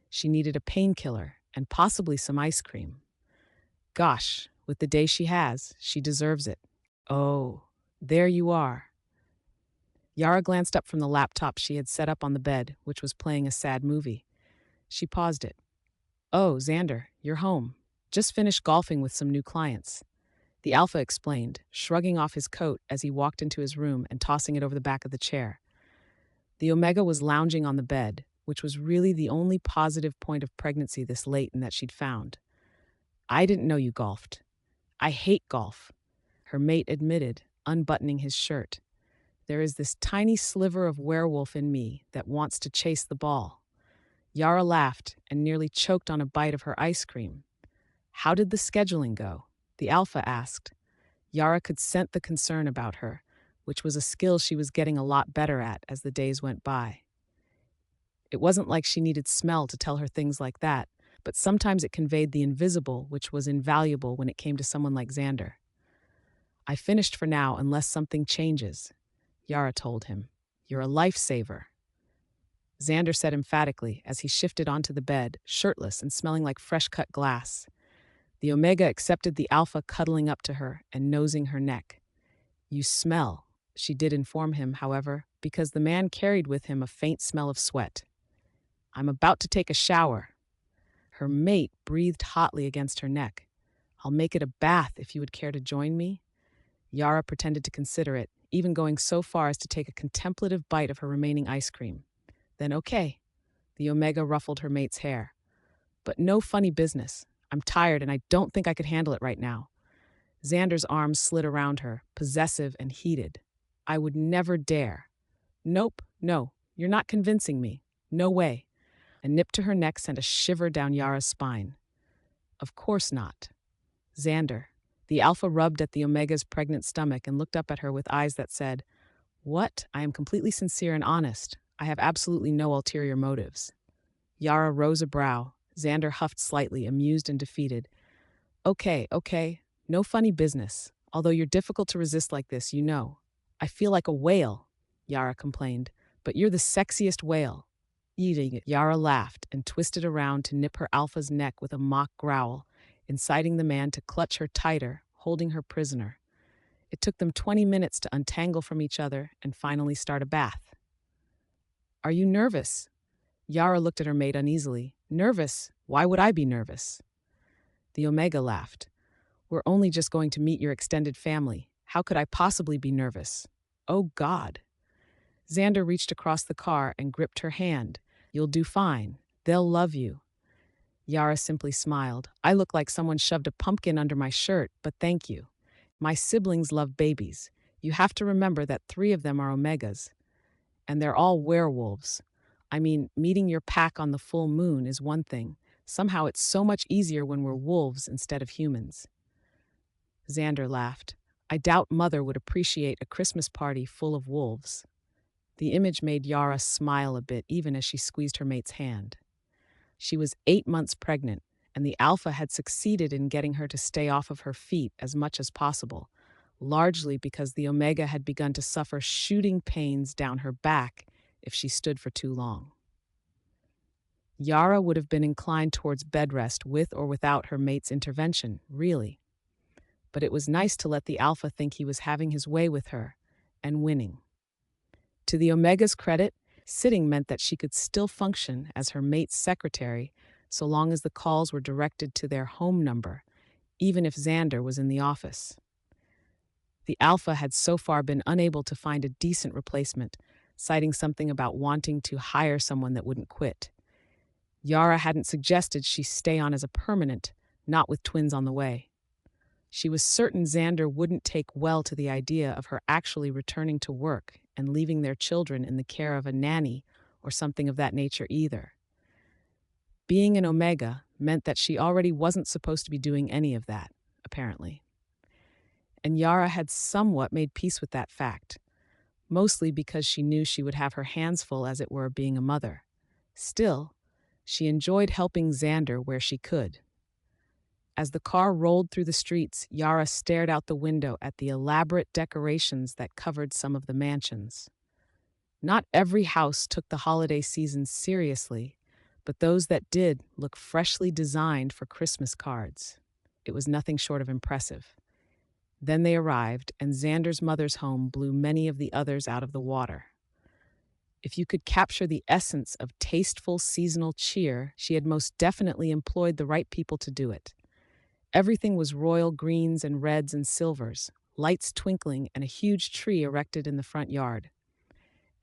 She needed a painkiller and possibly some ice cream. Gosh, with the day she has, she deserves it. Oh, there you are. Yara glanced up from the laptop she had set up on the bed, which was playing a sad movie. She paused it. Oh, Xander, you're home. Just finished golfing with some new clients. The Alpha explained, shrugging off his coat as he walked into his room and tossing it over the back of the chair. The Omega was lounging on the bed, which was really the only positive point of pregnancy this late and that she'd found. I didn't know you golfed. I hate golf, her mate admitted, unbuttoning his shirt. There is this tiny sliver of werewolf in me that wants to chase the ball. Yara laughed and nearly choked on a bite of her ice cream. How did the scheduling go? The Alpha asked. Yara could scent the concern about her, which was a skill she was getting a lot better at as the days went by. It wasn't like she needed smell to tell her things like that, but sometimes it conveyed the invisible, which was invaluable when it came to someone like Xander. I finished for now unless something changes, Yara told him. You're a lifesaver. Xander said emphatically as he shifted onto the bed, shirtless and smelling like fresh-cut glass. The Omega accepted the Alpha cuddling up to her and nosing her neck. "You smell," she did inform him, however, because the man carried with him a faint smell of sweat. "I'm about to take a shower." Her mate breathed hotly against her neck. "I'll make it a bath if you would care to join me." Yara pretended to consider it, even going so far as to take a contemplative bite of her remaining ice cream. "Then okay." The Omega ruffled her mate's hair. "But no funny business. I'm tired and I don't think I could handle it right now." Xander's arms slid around her, possessive and heated. "I would never dare." "Nope, no, you're not convincing me. No way." A nip to her neck sent a shiver down Yara's spine. "Of course not." "Xander." The Alpha rubbed at the Omega's pregnant stomach and looked up at her with eyes that said, "What? I am completely sincere and honest. I have absolutely no ulterior motives." Yara rose a brow. Xander huffed slightly, amused and defeated. "Okay, okay. No funny business. Although you're difficult to resist like this, you know. I feel like a whale," Yara complained. "But you're the sexiest whale." Eating it, Yara laughed and twisted around to nip her Alpha's neck with a mock growl, inciting the man to clutch her tighter, holding her prisoner. It took them 20 minutes to untangle from each other and finally start a bath. "Are you nervous?" Yara looked at her mate uneasily. "Nervous? Why would I be nervous?" The Omega laughed. "We're only just going to meet your extended family. How could I possibly be nervous?" "Oh, God." Xander reached across the car and gripped her hand. "You'll do fine. They'll love you." Yara simply smiled. "I look like someone shoved a pumpkin under my shirt, but thank you. My siblings love babies. You have to remember that 3 of them are Omegas. And they're all werewolves. I mean, meeting your pack on the full moon is one thing. Somehow it's so much easier when we're wolves instead of humans." Xander laughed. "I doubt Mother would appreciate a Christmas party full of wolves." The image made Yara smile a bit even as she squeezed her mate's hand. She was 8 months pregnant, and the Alpha had succeeded in getting her to stay off of her feet as much as possible, largely because the Omega had begun to suffer shooting pains down her back if she stood for too long. Yara would have been inclined towards bed rest with or without her mate's intervention, really. But it was nice to let the Alpha think he was having his way with her and winning. To the Omega's credit, sitting meant that she could still function as her mate's secretary so long as the calls were directed to their home number, even if Xander was in the office. The Alpha had so far been unable to find a decent replacement, citing something about wanting to hire someone that wouldn't quit. Yara hadn't suggested she stay on as a permanent, not with twins on the way. She was certain Xander wouldn't take well to the idea of her actually returning to work and leaving their children in the care of a nanny or something of that nature either. Being an Omega meant that she already wasn't supposed to be doing any of that, apparently. And Yara had somewhat made peace with that fact, mostly because she knew she would have her hands full, as it were, being a mother. Still, she enjoyed helping Xander where she could. As the car rolled through the streets, Yara stared out the window at the elaborate decorations that covered some of the mansions. Not every house took the holiday season seriously, but those that did looked freshly designed for Christmas cards. It was nothing short of impressive. Then they arrived, and Xander's mother's home blew many of the others out of the water. If you could capture the essence of tasteful seasonal cheer, she had most definitely employed the right people to do it. Everything was royal greens and reds and silvers, lights twinkling, and a huge tree erected in the front yard.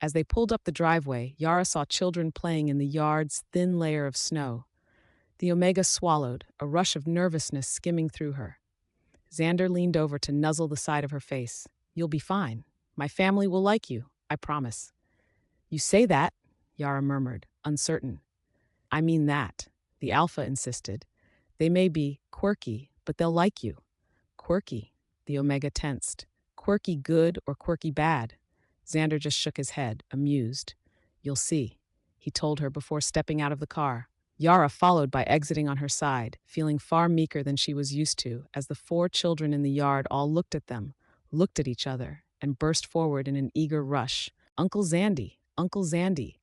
As they pulled up the driveway, Yara saw children playing in the yard's thin layer of snow. The Omega swallowed, a rush of nervousness skimming through her. Xander leaned over to nuzzle the side of her face. "You'll be fine. My family will like you, I promise." "You say that," Yara murmured, uncertain. "I mean that," the Alpha insisted. "They may be quirky, but they'll like you." "Quirky," the Omega tensed. "Quirky good or quirky bad?" Xander just shook his head, amused. "You'll see," he told her before stepping out of the car. Yara followed by exiting on her side, feeling far meeker than she was used to, as the 4 children in the yard all looked at them, looked at each other, and burst forward in an eager rush. "Uncle Xandy! Uncle Xandy!"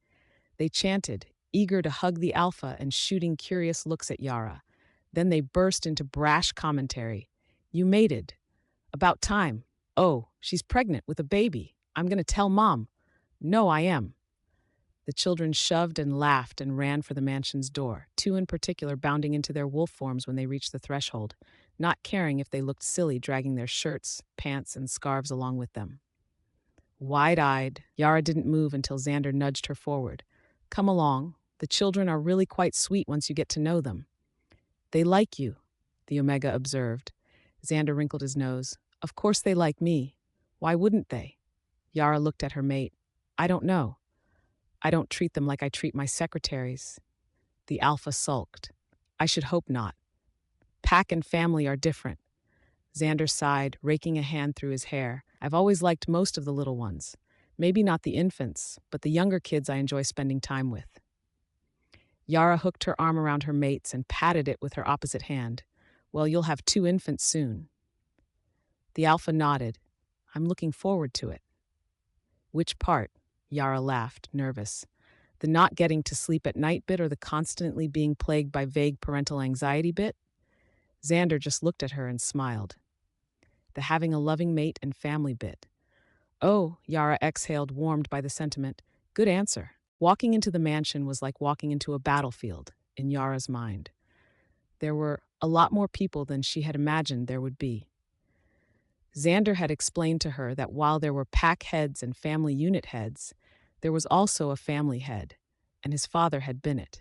They chanted, eager to hug the alpha and shooting curious looks at Yara. Then they burst into brash commentary. You mated. About time. Oh, she's pregnant with a baby. I'm going to tell Mom. No, I am. The children shoved and laughed and ran for the mansion's door, two in particular bounding into their wolf forms when they reached the threshold, not caring if they looked silly dragging their shirts, pants, and scarves along with them. Wide-eyed, Yara didn't move until Xander nudged her forward. Come along. The children are really quite sweet once you get to know them. They like you, the Omega observed. Xander wrinkled his nose. Of course they like me. Why wouldn't they? Yara looked at her mate. I don't know. I don't treat them like I treat my secretaries. The alpha sulked. I should hope not. Pack and family are different. Xander sighed, raking a hand through his hair. I've always liked most of the little ones. Maybe not the infants, but the younger kids I enjoy spending time with. Yara hooked her arm around her mate's and patted it with her opposite hand. Well, you'll have 2 infants soon. The alpha nodded. I'm looking forward to it. Which part? Yara laughed, nervous. The not getting to sleep at night bit or the constantly being plagued by vague parental anxiety bit? Xander just looked at her and smiled. The having a loving mate and family bit. Oh, Yara exhaled, warmed by the sentiment. Good answer. Walking into the mansion was like walking into a battlefield, in Yara's mind. There were a lot more people than she had imagined there would be. Xander had explained to her that while there were pack heads and family unit heads, there was also a family head, and his father had been it.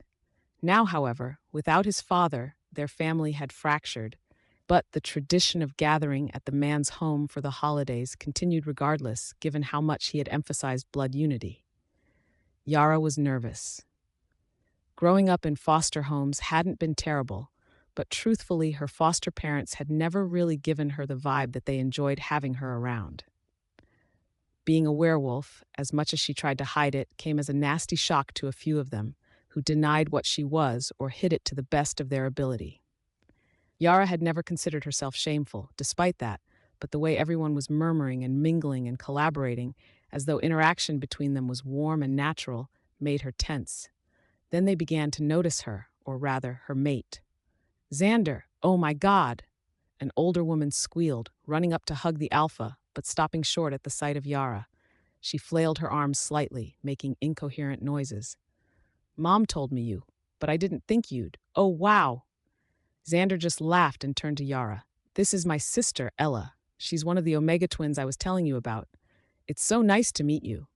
Now, however, without his father, their family had fractured, but the tradition of gathering at the man's home for the holidays continued regardless, given how much he had emphasized blood unity. Yara was nervous. Growing up in foster homes hadn't been terrible, but truthfully, her foster parents had never really given her the vibe that they enjoyed having her around. Being a werewolf, as much as she tried to hide it, came as a nasty shock to a few of them, who denied what she was or hid it to the best of their ability. Yara had never considered herself shameful, despite that, but the way everyone was murmuring and mingling and collaborating, as though interaction between them was warm and natural, made her tense. Then they began to notice her, or rather, her mate. Xander, oh my God! An older woman squealed, running up to hug the alpha, but stopping short at the sight of Yara. She flailed her arms slightly, making incoherent noises. Mom told me you, but I didn't think you'd. Oh, wow! Xander just laughed and turned to Yara. This is my sister, Ella. She's one of the Omega twins I was telling you about. It's so nice to meet you.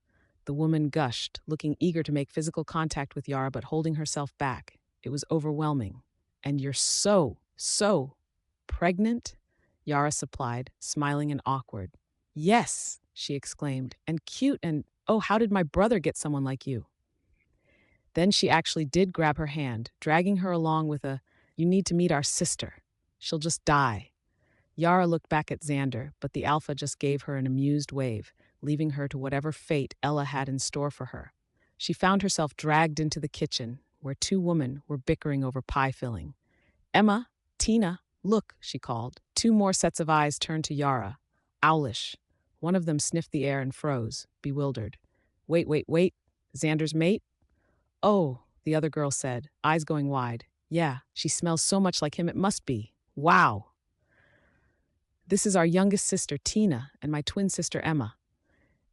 The woman gushed, looking eager to make physical contact with Yara but holding herself back. It was overwhelming. And you're so pregnant? Yara supplied, smiling and awkward. Yes, she exclaimed, and cute and, oh, how did my brother get someone like you? Then she actually did grab her hand, dragging her along with a, you need to meet our sister. She'll just die. Yara looked back at Xander, but the alpha just gave her an amused wave, leaving her to whatever fate Ella had in store for her. She found herself dragged into the kitchen, where 2 women were bickering over pie filling. Emma, Tina, look, she called. 2 more sets of eyes turned to Yara, owlish. One of them sniffed the air and froze, bewildered. Wait, Xander's mate? Oh, the other girl said, eyes going wide. Yeah, she smells so much like him it must be. Wow. This is our youngest sister, Tina, and my twin sister, Emma.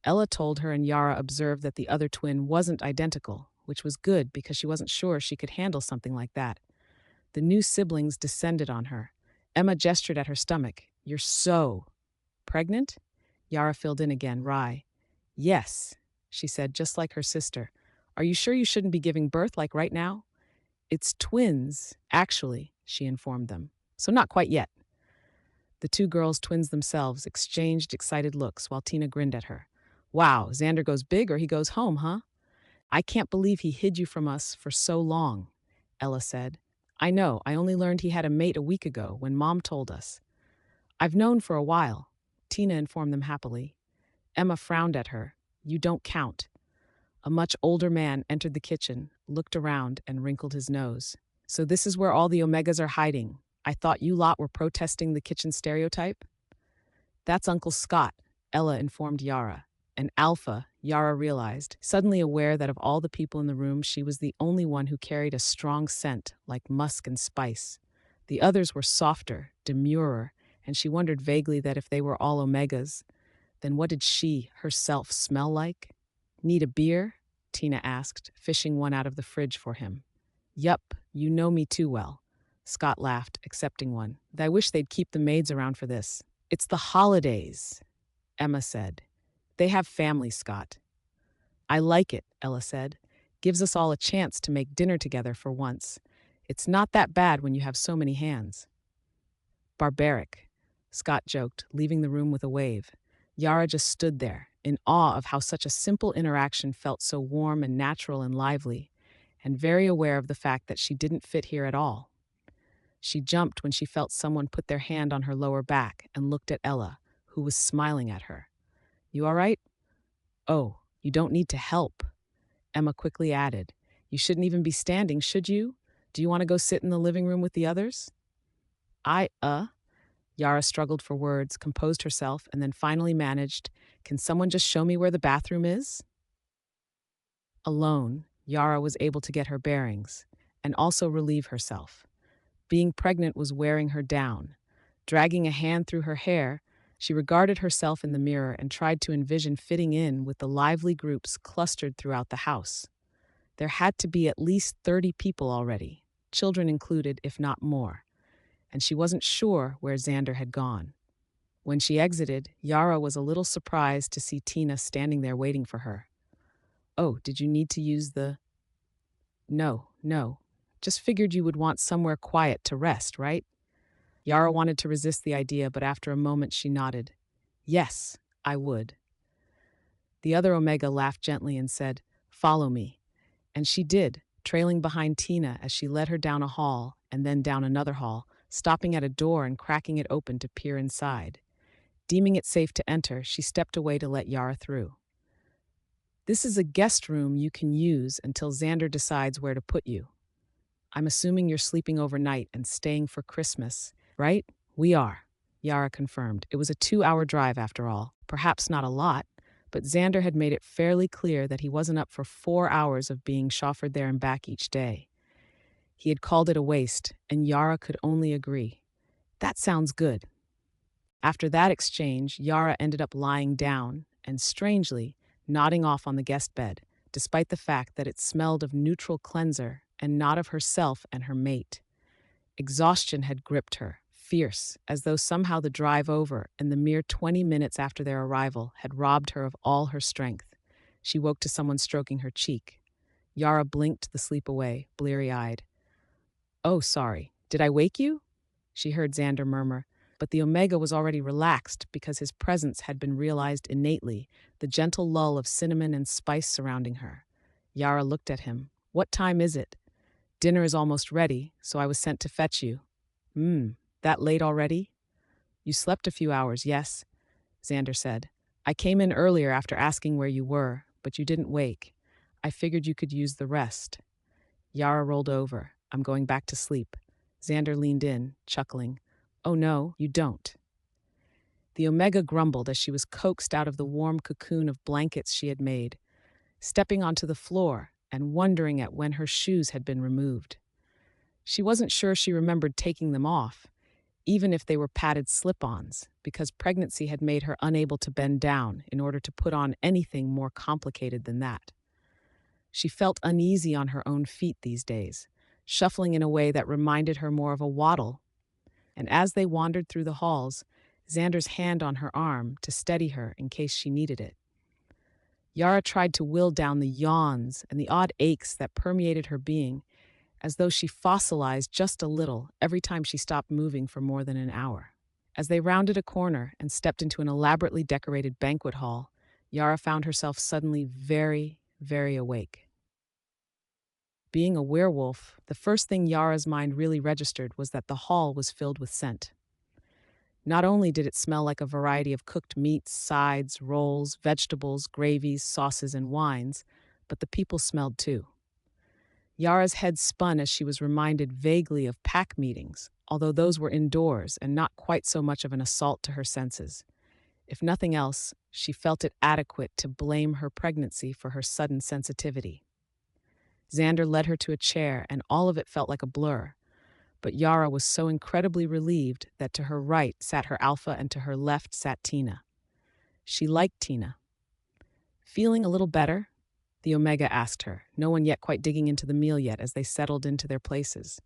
Ella told her and Yara observed that the other twin wasn't identical, which was good because she wasn't sure she could handle something like that. The new siblings descended on her. Emma gestured at her stomach. You're so pregnant? Yara filled in again, wry. Yes, she said, just like her sister. Are you sure you shouldn't be giving birth like right now? It's twins, actually, she informed them. So not quite yet. The 2 girls, twins themselves, exchanged excited looks while Tina grinned at her. Wow, Xander goes big or he goes home, huh? I can't believe he hid you from us for so long, Ella said. I know, I only learned he had a mate a week ago when Mom told us. I've known for a while, Tina informed them happily. Emma frowned at her. You don't count. A much older man entered the kitchen, looked around, and wrinkled his nose. So this is where all the Omegas are hiding. I thought you lot were protesting the kitchen stereotype? That's Uncle Scott, Ella informed Yara. An alpha, Yara realized, suddenly aware that of all the people in the room, she was the only one who carried a strong scent like musk and spice. The others were softer, demurer, and she wondered vaguely that if they were all omegas, then what did she, herself, smell like? Need a beer? Tina asked, fishing one out of the fridge for him. Yup, you know me too well. Scott laughed, accepting one. I wish they'd keep the maids around for this. It's the holidays, Emma said. They have family, Scott. I like it, Ella said. Gives us all a chance to make dinner together for once. It's not that bad when you have so many hands. Barbaric, Scott joked, leaving the room with a wave. Yara just stood there, in awe of how such a simple interaction felt so warm and natural and lively, and very aware of the fact that she didn't fit here at all. She jumped when she felt someone put their hand on her lower back and looked at Ella, who was smiling at her. You all right? Oh, you don't need to help, Emma quickly added. You shouldn't even be standing, should you? Do you want to go sit in the living room with the others? Yara struggled for words, composed herself, and then finally managed, Can someone just show me where the bathroom is? Alone, Yara was able to get her bearings, and also relieve herself. Being pregnant was wearing her down. Dragging a hand through her hair, she regarded herself in the mirror and tried to envision fitting in with the lively groups clustered throughout the house. There had to be at least 30 people already, children included, if not more, and she wasn't sure where Xander had gone. When she exited, Yara was a little surprised to see Tina standing there waiting for her. Oh, did you need to use the... No. Just figured you would want somewhere quiet to rest, right? Yara wanted to resist the idea, but after a moment she nodded. Yes, I would. The other Omega laughed gently and said, Follow me. And she did, trailing behind Tina as she led her down a hall and then down another hall, stopping at a door and cracking it open to peer inside. Deeming it safe to enter, she stepped away to let Yara through. This is a guest room you can use until Xander decides where to put you. I'm assuming you're sleeping overnight and staying for Christmas, right? We are, Yara confirmed. It was a 2-hour drive after all. Perhaps not a lot, but Xander had made it fairly clear that he wasn't up for 4 hours of being chauffeured there and back each day. He had called it a waste, and Yara could only agree. That sounds good. After that exchange, Yara ended up lying down and, strangely, nodding off on the guest bed, despite the fact that it smelled of neutral cleanser and not of herself and her mate. Exhaustion had gripped her, fierce, as though somehow the drive over and the mere 20 minutes after their arrival had robbed her of all her strength. She woke to someone stroking her cheek. Yara blinked the sleep away, bleary-eyed. Oh, sorry. Did I wake you? She heard Xander murmur, but the Omega was already relaxed because his presence had been realized innately, the gentle lull of cinnamon and spice surrounding her. Yara looked at him. What time is it? Dinner is almost ready, so I was sent to fetch you. That late already? You slept a few hours, yes, Xander said. I came in earlier after asking where you were, but you didn't wake. I figured you could use the rest. Yara rolled over. I'm going back to sleep. Xander leaned in, chuckling. Oh no, you don't. The Omega grumbled as she was coaxed out of the warm cocoon of blankets she had made, stepping onto the floor and wondering at when her shoes had been removed. She wasn't sure she remembered taking them off, even if they were padded slip-ons, because pregnancy had made her unable to bend down in order to put on anything more complicated than that. She felt uneasy on her own feet these days, shuffling in a way that reminded her more of a waddle. And as they wandered through the halls, Xander's hand on her arm to steady her in case she needed it. Yara tried to will down the yawns and the odd aches that permeated her being, as though she fossilized just a little every time she stopped moving for more than an hour. As they rounded a corner and stepped into an elaborately decorated banquet hall, Yara found herself suddenly very, very awake. Being a werewolf, the first thing Yara's mind really registered was that the hall was filled with scent. Not only did it smell like a variety of cooked meats, sides, rolls, vegetables, gravies, sauces, and wines, but the people smelled too. Yara's head spun as she was reminded vaguely of pack meetings, although those were indoors and not quite so much of an assault to her senses. If nothing else, she felt it adequate to blame her pregnancy for her sudden sensitivity. Xander led her to a chair, and all of it felt like a blur. But Yara was so incredibly relieved that to her right sat her alpha and to her left sat Tina. She liked Tina. "Feeling a little better?" the Omega asked her, no one yet quite digging into the meal yet as they settled into their places.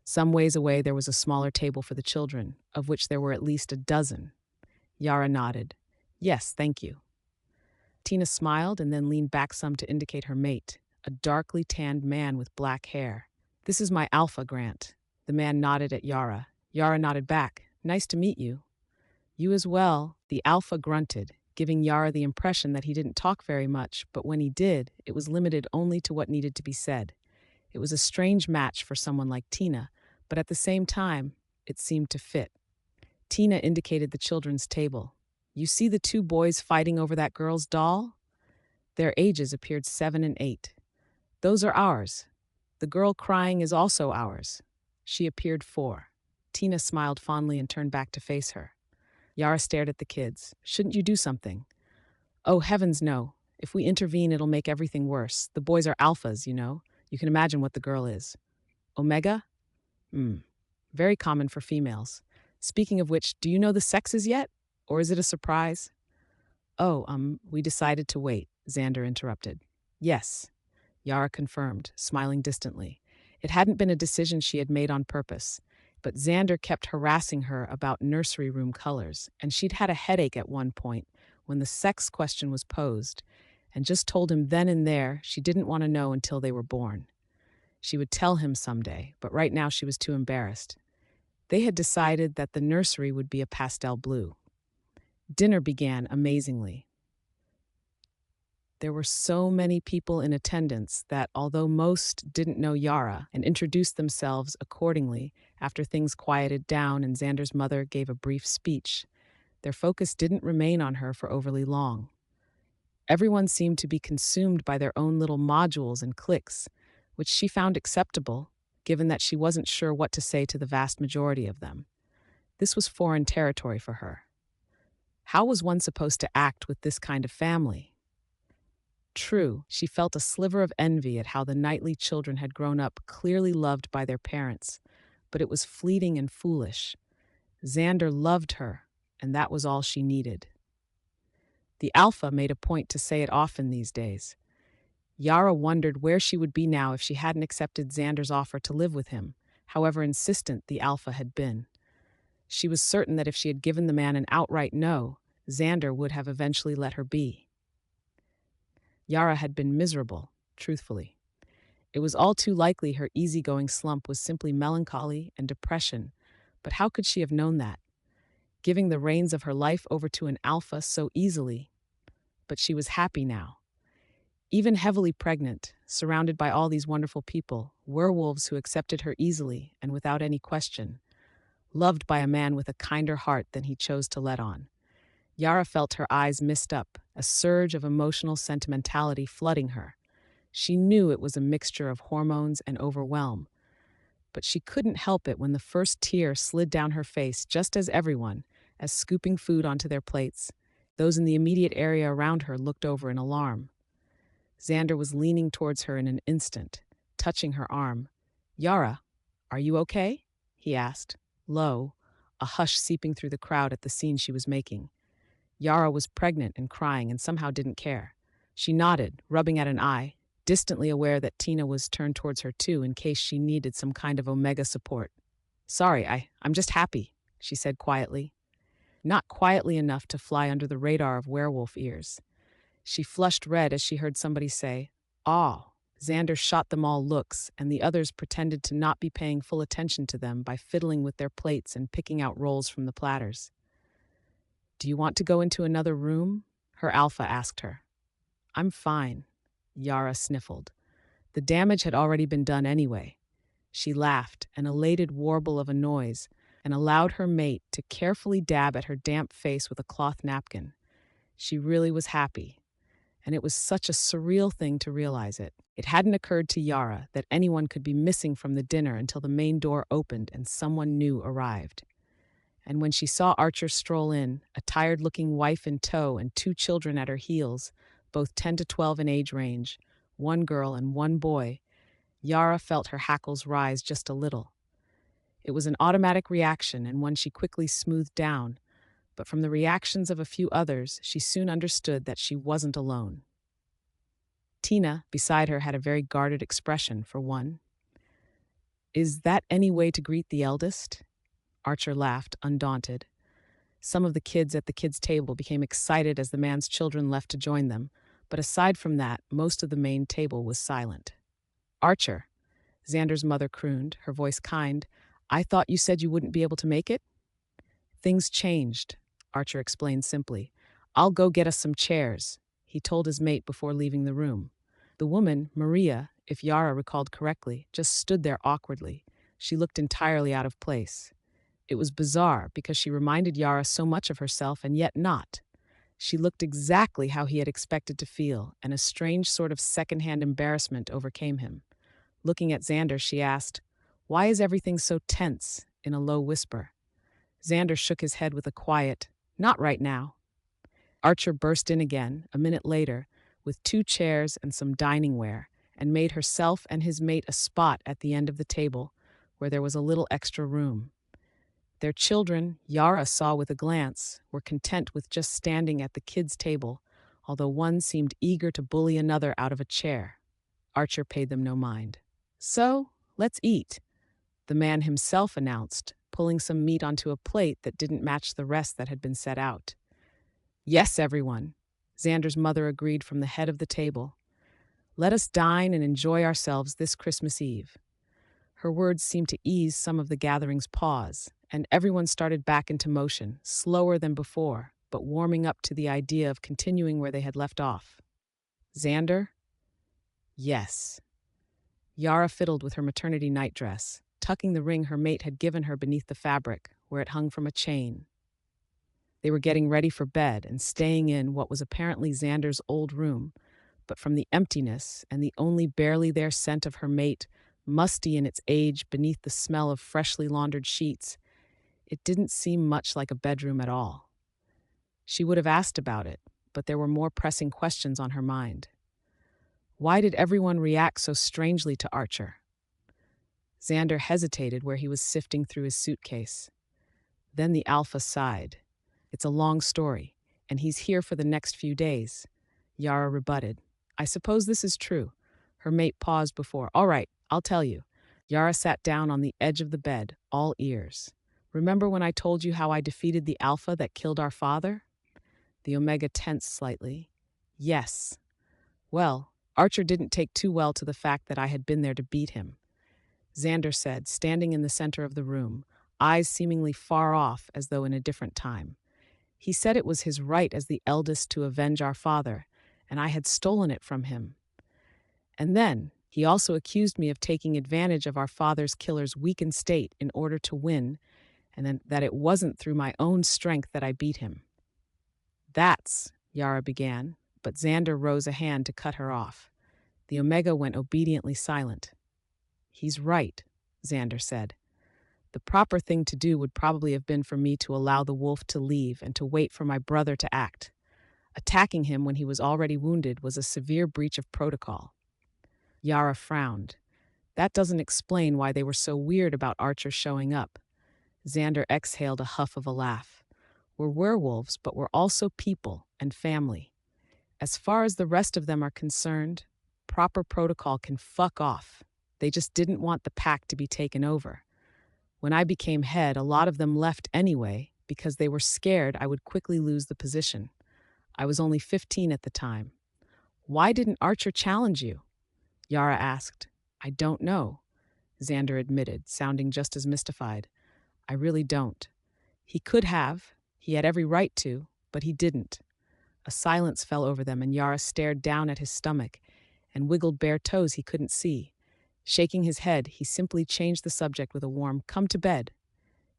Some ways away there was a smaller table for the children, of which there were at least a dozen. Yara nodded. "Yes, thank you." Tina smiled and then leaned back some to indicate her mate, a darkly tanned man with black hair. "This is my alpha, Grant." The man nodded at Yara. Yara nodded back. "Nice to meet you." "You as well," the alpha grunted, giving Yara the impression that he didn't talk very much, but when he did, it was limited only to what needed to be said. It was a strange match for someone like Tina, but at the same time, it seemed to fit. Tina indicated the children's table. "You see the two boys fighting over that girl's doll?" Their ages appeared 7 and 8. "Those are ours. The girl crying is also ours." She appeared 4. Tina smiled fondly and turned back to face her. Yara stared at the kids. "Shouldn't you do something?" "Oh, heavens no. If we intervene, it'll make everything worse. The boys are alphas, you know. You can imagine what the girl is." "Omega?" Very common for females. Speaking of which, do you know the sexes yet? Or is it a surprise?" "Oh, we decided to wait," Xander interrupted. "Yes," Yara confirmed, smiling distantly. It hadn't been a decision she had made on purpose, but Xander kept harassing her about nursery room colors, and she'd had a headache at one point when the sex question was posed, and just told him then and there she didn't want to know until they were born. She would tell him someday, but right now she was too embarrassed. They had decided that the nursery would be a pastel blue. Dinner began amazingly. There were so many people in attendance that, although most didn't know Yara and introduced themselves accordingly after things quieted down and Xander's mother gave a brief speech, their focus didn't remain on her for overly long. Everyone seemed to be consumed by their own little modules and cliques, which she found acceptable, given that she wasn't sure what to say to the vast majority of them. This was foreign territory for her. How was one supposed to act with this kind of family? True, she felt a sliver of envy at how the Knightley children had grown up clearly loved by their parents, but it was fleeting and foolish. Xander loved her, and that was all she needed. The alpha made a point to say it often these days. Yara wondered where she would be now if she hadn't accepted Xander's offer to live with him, however insistent the alpha had been. She was certain that if she had given the man an outright no, Xander would have eventually let her be. Yara had been miserable, truthfully. It was all too likely her easygoing slump was simply melancholy and depression, but how could she have known that? Giving the reins of her life over to an alpha so easily. But she was happy now. Even heavily pregnant, surrounded by all these wonderful people, werewolves who accepted her easily and without any question, loved by a man with a kinder heart than he chose to let on. Yara felt her eyes mist up, a surge of emotional sentimentality flooding her. She knew it was a mixture of hormones and overwhelm, but she couldn't help it when the first tear slid down her face just as everyone, as scooping food onto their plates, those in the immediate area around her looked over in alarm. Xander was leaning towards her in an instant, touching her arm. "Yara, are you okay?" he asked, low, a hush seeping through the crowd at the scene she was making. Yara was pregnant and crying and somehow didn't care. She nodded, rubbing at an eye, distantly aware that Tina was turned towards her too in case she needed some kind of Omega support. "Sorry, I'm just happy," she said quietly. Not quietly enough to fly under the radar of werewolf ears. She flushed red as she heard somebody say, "Aw." Xander shot them all looks, and the others pretended to not be paying full attention to them by fiddling with their plates and picking out rolls from the platters. "Do you want to go into another room?" her alpha asked her. "I'm fine," Yara sniffled. The damage had already been done anyway. She laughed, an elated warble of a noise, and allowed her mate to carefully dab at her damp face with a cloth napkin. She really was happy, and it was such a surreal thing to realize it. It hadn't occurred to Yara that anyone could be missing from the dinner until the main door opened and someone new arrived. And when she saw Archer stroll in, a tired-looking wife in tow and two children at her heels, both 10 to 12 in age range, one girl and one boy, Yara felt her hackles rise just a little. It was an automatic reaction and one she quickly smoothed down, but from the reactions of a few others, she soon understood that she wasn't alone. Tina, beside her, had a very guarded expression, for one. "Is that any way to greet the eldest?" Archer laughed, undaunted. Some of the kids at the kids' table became excited as the man's children left to join them, but aside from that, most of the main table was silent. "Archer," Xander's mother crooned, her voice kind, "I thought you said you wouldn't be able to make it?" "Things changed," Archer explained simply. "I'll go get us some chairs," he told his mate before leaving the room. The woman, Maria, if Yara recalled correctly, just stood there awkwardly. She looked entirely out of place. It was bizarre because she reminded Yara so much of herself and yet not. She looked exactly how he had expected to feel, and a strange sort of secondhand embarrassment overcame him. Looking at Xander, she asked, "Why is everything so tense?" in a low whisper. Xander shook his head with a quiet, "Not right now." Archer burst in again, a minute later, with two chairs and some dining ware, and made herself and his mate a spot at the end of the table, where there was a little extra room. Their children, Yara saw with a glance, were content with just standing at the kids' table, although one seemed eager to bully another out of a chair. Archer paid them no mind. "So, let's eat," the man himself announced, pulling some meat onto a plate that didn't match the rest that had been set out. "Yes, everyone," Xander's mother agreed from the head of the table. "Let us dine and enjoy ourselves this Christmas Eve." Her words seemed to ease some of the gathering's pause, and everyone started back into motion, slower than before, but warming up to the idea of continuing where they had left off. "Xander?" "Yes." Yara fiddled with her maternity nightdress, tucking the ring her mate had given her beneath the fabric, where it hung from a chain. They were getting ready for bed and staying in what was apparently Xander's old room, but from the emptiness and the only barely there scent of her mate, musty in its age beneath the smell of freshly laundered sheets, it didn't seem much like a bedroom at all. She would have asked about it, but there were more pressing questions on her mind. Why did everyone react so strangely to Archer? Xander hesitated where he was sifting through his suitcase. Then the alpha sighed. "It's a long story, and he's here for the next few days," Yara rebutted. "I suppose this is true." Her mate paused before. "All right, I'll tell you." Yara sat down on the edge of the bed, all ears. "Remember when I told you how I defeated the alpha that killed our father?" The omega tensed slightly. "Yes." "Well, Archer didn't take too well to the fact that I had been there to beat him," Xander said, standing in the center of the room, eyes seemingly far off as though in a different time. "He said it was his right as the eldest to avenge our father, and I had stolen it from him. And then, he also accused me of taking advantage of our father's killer's weakened state in order to win, and then that it wasn't through my own strength that I beat him." "That's," Yara began, but Xander rose a hand to cut her off. The omega went obediently silent. "He's right," Xander said. "The proper thing to do would probably have been for me to allow the wolf to leave and to wait for my brother to act. Attacking him when he was already wounded was a severe breach of protocol." Yara frowned. "That doesn't explain why they were so weird about Archer showing up." Xander exhaled a huff of a laugh. "We're werewolves, but we're also people and family. As far as the rest of them are concerned, proper protocol can fuck off. They just didn't want the pack to be taken over. When I became head, a lot of them left anyway because they were scared I would quickly lose the position. I was only 15 at the time." "Why didn't Archer challenge you?" Yara asked. "I don't know," Xander admitted, sounding just as mystified. "I really don't. He could have. He had every right to, but he didn't." A silence fell over them, and Yara stared down at his stomach and wiggled bare toes he couldn't see. Shaking his head, he simply changed the subject with a warm, "Come to bed."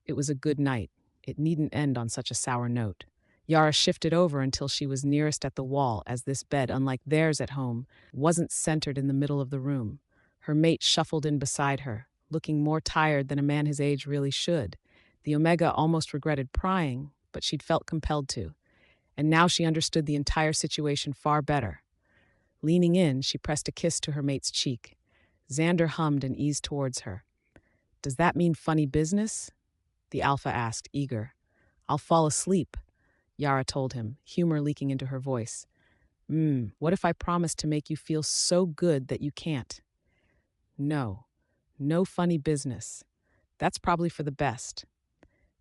It was a good night. It needn't end on such a sour note. Yara shifted over until she was nearest at the wall, as this bed, unlike theirs at home, wasn't centered in the middle of the room. Her mate shuffled in beside her, looking more tired than a man his age really should. The Omega almost regretted prying, but she'd felt compelled to, and now she understood the entire situation far better. Leaning in, she pressed a kiss to her mate's cheek. Xander hummed and eased towards her. "Does that mean funny business?" the Alpha asked, eager. "I'll fall asleep," Yara told him, humor leaking into her voice. What if I promise to make you feel so good that you can't?" "No, no funny business. That's probably for the best."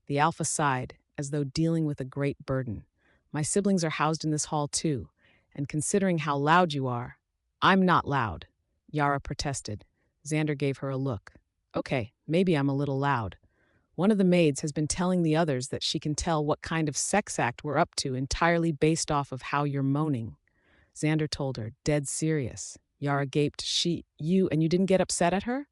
The Alpha sighed, as though dealing with a great burden. "My siblings are housed in this hall too, and considering how loud you are—" "I'm not loud," Yara protested. Xander gave her a look. "Okay, maybe I'm a little loud. One of the maids has been telling the others that she can tell what kind of sex act we're up to entirely based off of how you're moaning." Xander told her, dead serious. Yara gaped. You didn't get upset at her?"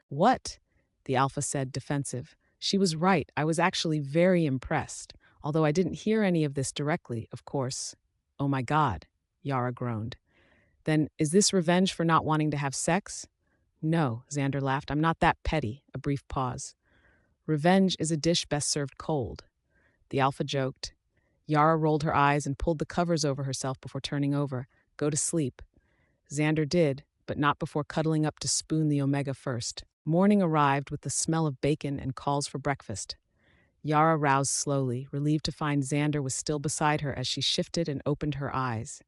"What?" the Alpha said, defensive. "She was right. I was actually very impressed, although I didn't hear any of this directly, of course." "Oh my God," Yara groaned. "Then is this revenge for not wanting to have sex?" "No," Xander laughed. "I'm not that petty." A brief pause. "Revenge is a dish best served cold," the Alpha joked. Yara rolled her eyes and pulled the covers over herself before turning over. "Go to sleep." Xander did, but not before cuddling up to spoon the Omega first. Morning arrived with the smell of bacon and calls for breakfast. Yara roused slowly, relieved to find Xander was still beside her as she shifted and opened her eyes.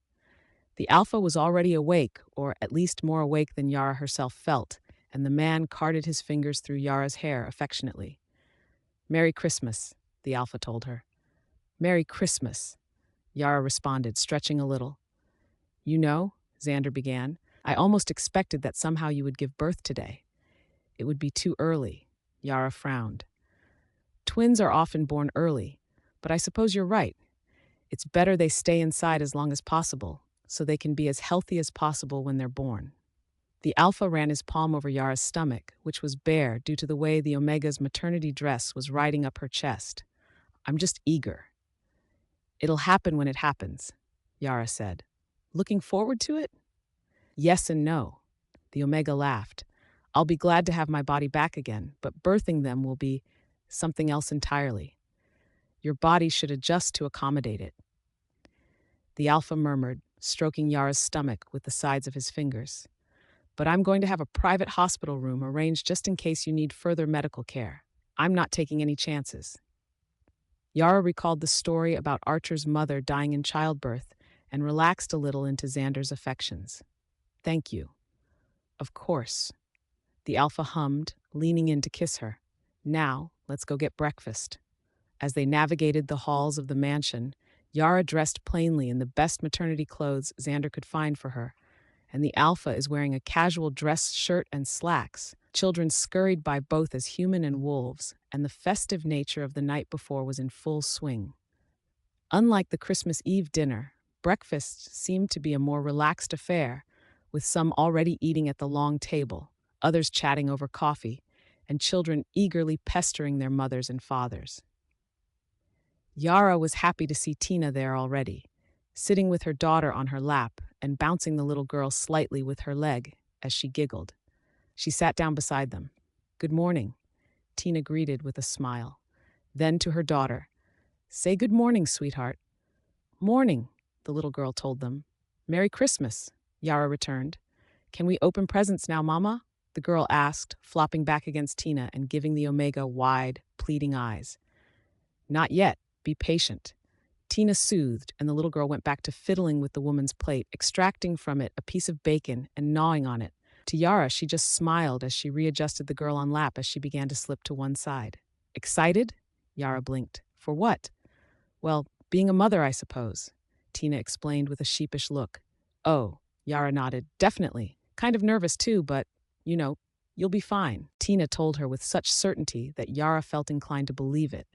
The Alpha was already awake, or at least more awake than Yara herself felt, and the man carded his fingers through Yara's hair affectionately. "Merry Christmas," the Alpha told her. "Merry Christmas," Yara responded, stretching a little. "You know," Xander began, "I almost expected that somehow you would give birth today." "It would be too early," Yara frowned. "Twins are often born early, but I suppose you're right. It's better they stay inside as long as possible, so they can be as healthy as possible when they're born." The Alpha ran his palm over Yara's stomach, which was bare due to the way the Omega's maternity dress was riding up her chest. "I'm just eager." "It'll happen when it happens," Yara said. "Looking forward to it?" "Yes and no." The Omega laughed. "I'll be glad to have my body back again, but birthing them will be something else entirely. Your body should adjust to accommodate it." The Alpha murmured, stroking Yara's stomach with the sides of his fingers. "But I'm going to have a private hospital room arranged just in case you need further medical care. I'm not taking any chances." Yara recalled the story about Archer's mother dying in childbirth and relaxed a little into Xander's affections. "Thank you." "Of course." The Alpha hummed, leaning in to kiss her. "Now, let's go get breakfast." As they navigated the halls of the mansion, Yara dressed plainly in the best maternity clothes Xander could find for her, and the Alpha is wearing a casual dress shirt and slacks. Children scurried by both as human and wolves, and the festive nature of the night before was in full swing. Unlike the Christmas Eve dinner, breakfast seemed to be a more relaxed affair, with some already eating at the long table, others chatting over coffee, and children eagerly pestering their mothers and fathers. Yara was happy to see Tina there already, sitting with her daughter on her lap and bouncing the little girl slightly with her leg as she giggled. She sat down beside them. "Good morning," Tina greeted with a smile. Then to her daughter, "Say good morning, sweetheart." "Morning," the little girl told them. "Merry Christmas," Yara returned. "Can we open presents now, Mama?" the girl asked, flopping back against Tina and giving the Omega wide, pleading eyes. "Not yet. Be patient." Tina soothed, and the little girl went back to fiddling with the woman's plate, extracting from it a piece of bacon and gnawing on it. To Yara, she just smiled as she readjusted the girl on lap as she began to slip to one side. "Excited?" Yara blinked. "For what?" "Well, being a mother, I suppose," Tina explained with a sheepish look. "Oh," Yara nodded. "Definitely. Kind of nervous too, but, you'll be fine," Tina told her with such certainty that Yara felt inclined to believe it.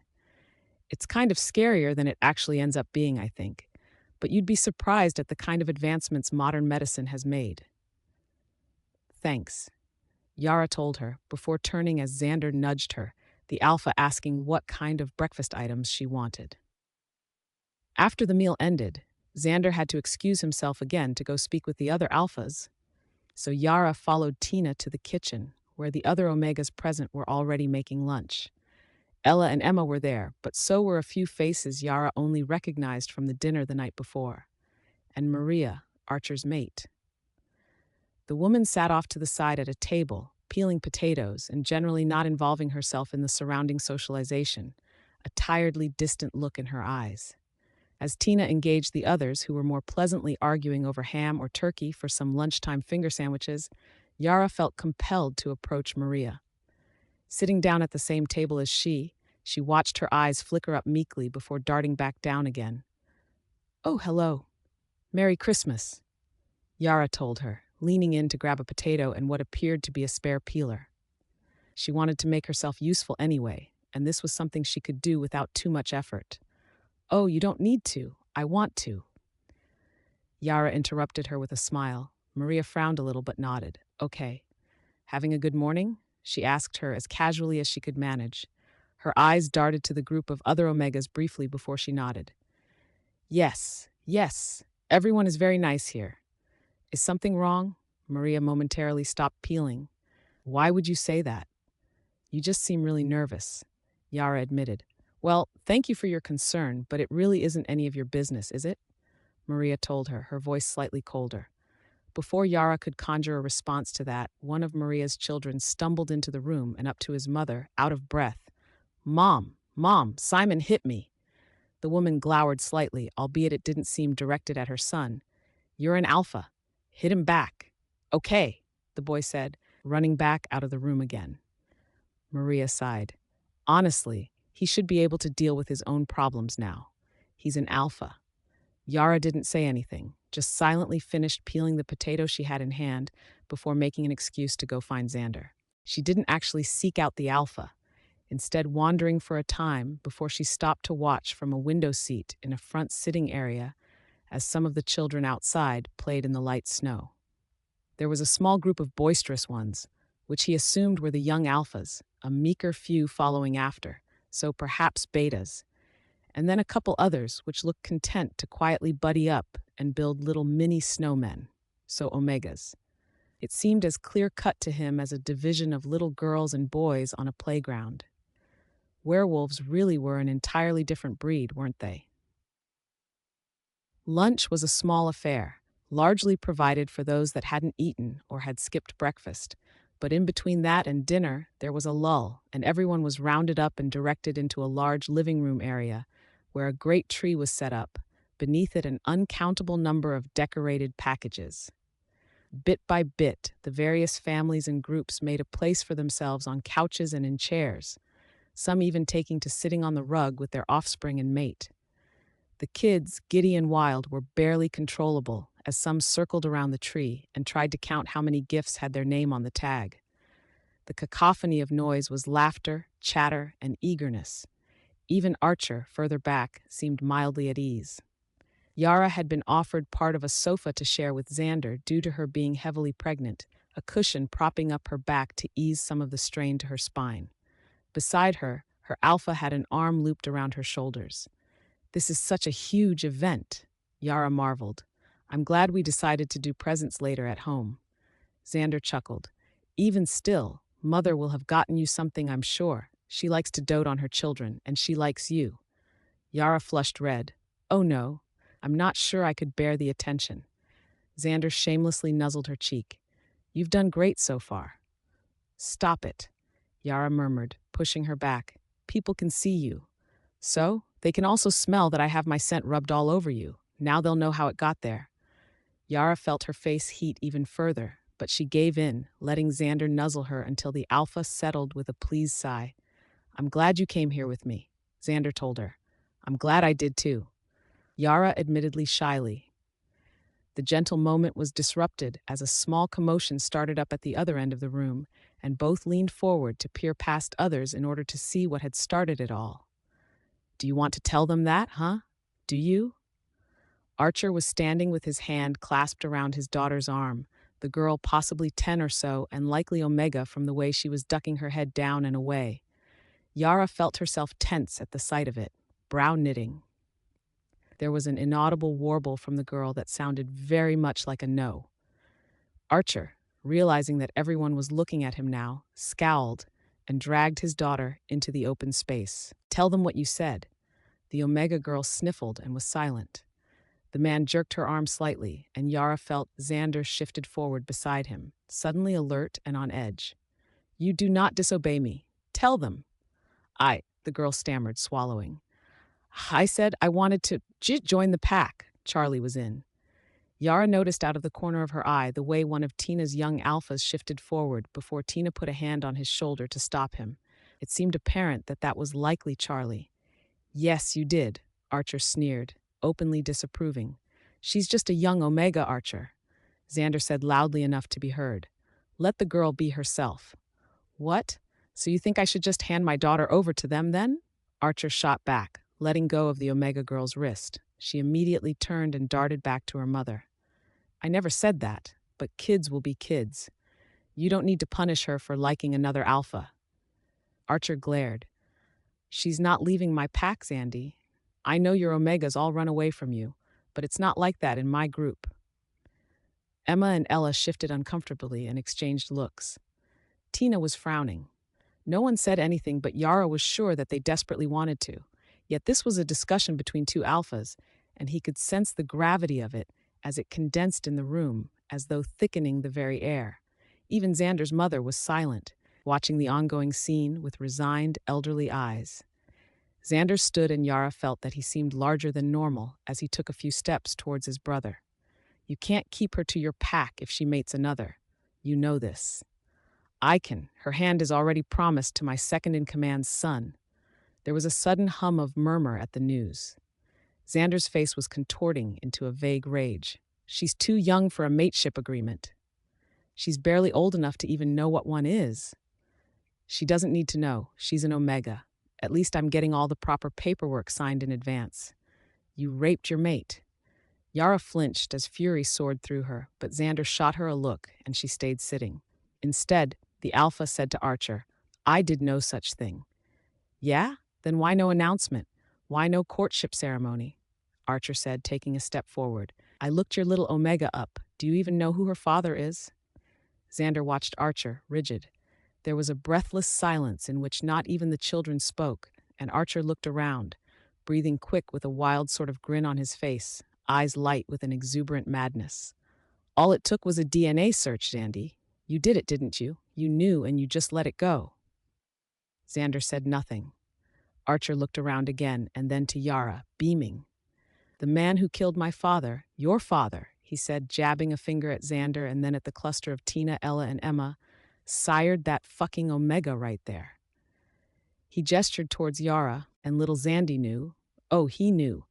"It's kind of scarier than it actually ends up being, I think. But you'd be surprised at the kind of advancements modern medicine has made." "Thanks," Yara told her, before turning as Xander nudged her, the Alpha asking what kind of breakfast items she wanted. After the meal ended, Xander had to excuse himself again to go speak with the other Alphas, so Yara followed Tina to the kitchen, where the other Omegas present were already making lunch. Ella and Emma were there, but so were a few faces Yara only recognized from the dinner the night before. And Maria, Archer's mate. The woman sat off to the side at a table, peeling potatoes and generally not involving herself in the surrounding socialization, a tiredly distant look in her eyes. As Tina engaged the others, who were more pleasantly arguing over ham or turkey for some lunchtime finger sandwiches, Yara felt compelled to approach Maria. Sitting down at the same table as she watched her eyes flicker up meekly before darting back down again. "Oh, hello. Merry Christmas," Yara told her, leaning in to grab a potato and what appeared to be a spare peeler. She wanted to make herself useful anyway, and this was something she could do without too much effort. "Oh, you don't need to. I want to." Yara interrupted her with a smile. Maria frowned a little but nodded. "Okay. Having a good morning?" she asked her as casually as she could manage. Her eyes darted to the group of other Omegas briefly before she nodded. Yes. Everyone is very nice here." "Is something wrong?" Maria momentarily stopped peeling. "Why would you say that?" "You just seem really nervous," Yara admitted. "Well, thank you for your concern, but it really isn't any of your business, is it?" Maria told her, her voice slightly colder. Before Yara could conjure a response to that, one of Maria's children stumbled into the room and up to his mother, out of breath. Mom, Simon hit me." The woman glowered slightly, albeit it didn't seem directed at her son. "You're an alpha. Hit him back." "Okay," the boy said, running back out of the room again. Maria sighed. Honestly, he should be able to deal with his own problems now. He's an alpha. Yara didn't say anything, just silently finished peeling the potato she had in hand before making an excuse to go find Xander. She didn't actually seek out the alpha, instead wandering for a time before she stopped to watch from a window seat in a front sitting area as some of the children outside played in the light snow. There was a small group of boisterous ones, which he assumed were the young alphas, a meeker few following after, so perhaps betas, and then a couple others which looked content to quietly buddy up and build little mini snowmen, so omegas. It seemed as clear-cut to him as a division of little girls and boys on a playground. Werewolves really were an entirely different breed, weren't they? Lunch was a small affair, largely provided for those that hadn't eaten or had skipped breakfast. But in between that and dinner, there was a lull, and everyone was rounded up and directed into a large living room area, where a great tree was set up, beneath it an uncountable number of decorated packages. Bit by bit, the various families and groups made a place for themselves on couches and in chairs, some even taking to sitting on the rug with their offspring and mate. The kids, giddy and wild, were barely controllable as some circled around the tree and tried to count how many gifts had their name on the tag. The cacophony of noise was laughter, chatter, and eagerness. Even Archer, further back, seemed mildly at ease. Yara had been offered part of a sofa to share with Xander due to her being heavily pregnant, a cushion propping up her back to ease some of the strain to her spine. Beside her, her alpha had an arm looped around her shoulders. "This is such a huge event," Yara marveled. "I'm glad we decided to do presents later at home." Xander chuckled. "Even still, Mother will have gotten you something, I'm sure. She likes to dote on her children, and she likes you." Yara flushed red. "Oh no, I'm not sure I could bear the attention." Xander shamelessly nuzzled her cheek. "You've done great so far." "Stop it," Yara murmured, pushing her back. "People can see you. So, they can also smell that I have my scent rubbed all over you. Now they'll know how it got there." Yara felt her face heat even further, but she gave in, letting Xander nuzzle her until the alpha settled with a pleased sigh. "I'm glad you came here with me," Xander told her. "I'm glad I did too." Yara admittedly shyly. The gentle moment was disrupted as a small commotion started up at the other end of the room, and both leaned forward to peer past others in order to see what had started it all. "Do you want to tell them that, huh? Do you?" Archer was standing with his hand clasped around his daughter's arm, the girl possibly 10 or so and likely Omega from the way she was ducking her head down and away. Yara felt herself tense at the sight of it, brow knitting. There was an inaudible warble from the girl that sounded very much like a no. Archer, realizing that everyone was looking at him now, scowled, and dragged his daughter into the open space. "Tell them what you said." The Omega girl sniffled and was silent. The man jerked her arm slightly, and Yara felt Xander shifted forward beside him, suddenly alert and on edge. "You do not disobey me. Tell them." The girl stammered, swallowing. "I said I wanted to join the pack." Charlie was in. Yara noticed out of the corner of her eye the way one of Tina's young alphas shifted forward before Tina put a hand on his shoulder to stop him. It seemed apparent that that was likely Charlie. "Yes, you did," Archer sneered, openly disapproving. "She's just a young Omega, Archer," Xander said loudly enough to be heard. "Let the girl be herself." "What? So you think I should just hand my daughter over to them then?" Archer shot back, letting go of the Omega girl's wrist. She immediately turned and darted back to her mother. "I never said that, but kids will be kids. You don't need to punish her for liking another alpha." Archer glared. "She's not leaving my pack, Xandy. I know your Omegas all run away from you, but it's not like that in my group." Emma and Ella shifted uncomfortably and exchanged looks. Tina was frowning. No one said anything, but Yara was sure that they desperately wanted to. Yet this was a discussion between two alphas, and he could sense the gravity of it as it condensed in the room, as though thickening the very air. Even Xander's mother was silent, watching the ongoing scene with resigned, elderly eyes. Xander stood, and Yara felt that he seemed larger than normal as he took a few steps towards his brother. "You can't keep her to your pack if she mates another. You know this." "I can. Her hand is already promised to my second-in-command's son." There was a sudden hum of murmur at the news. Xander's face was contorting into a vague rage. "She's too young for a mateship agreement. She's barely old enough to even know what one is." "She doesn't need to know. She's an Omega. At least I'm getting all the proper paperwork signed in advance." "You raped your mate." Yara flinched as fury soared through her, but Xander shot her a look, and she stayed sitting. Instead, the alpha said to Archer, "I did no such thing." "Yeah? Then why no announcement? Why no courtship ceremony?" Archer said, taking a step forward. "I looked your little Omega up. Do you even know who her father is?" Xander watched Archer, rigid. There was a breathless silence in which not even the children spoke, and Archer looked around, breathing quick with a wild sort of grin on his face, eyes light with an exuberant madness. "All it took was a DNA search, Xandy. You did it, didn't you? You knew and you just let it go." Xander said nothing. Archer looked around again and then to Yara, beaming. "The man who killed my father, your father," he said, jabbing a finger at Xander and then at the cluster of Tina, Ella, and Emma, "sired that fucking Omega right there." He gestured towards Yara, and little Xandy knew. Oh, he knew.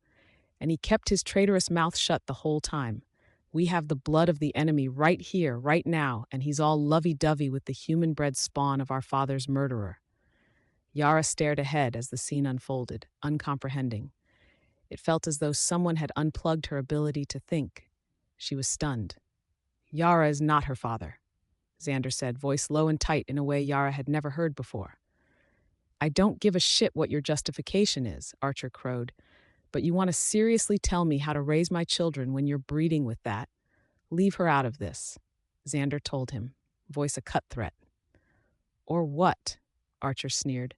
And he kept his traitorous mouth shut the whole time. "We have the blood of the enemy right here, right now, and he's all lovey-dovey with the human-bred spawn of our father's murderer." Yara stared ahead as the scene unfolded, uncomprehending. It felt as though someone had unplugged her ability to think. She was stunned. "Yara is not her father," Xander said, voice low and tight in a way Yara had never heard before. "I don't give a shit what your justification is," Archer crowed, "but you want to seriously tell me how to raise my children when you're breeding with that? Leave her out of this," Xander told him, voice a cut threat. "Or what?" Archer sneered.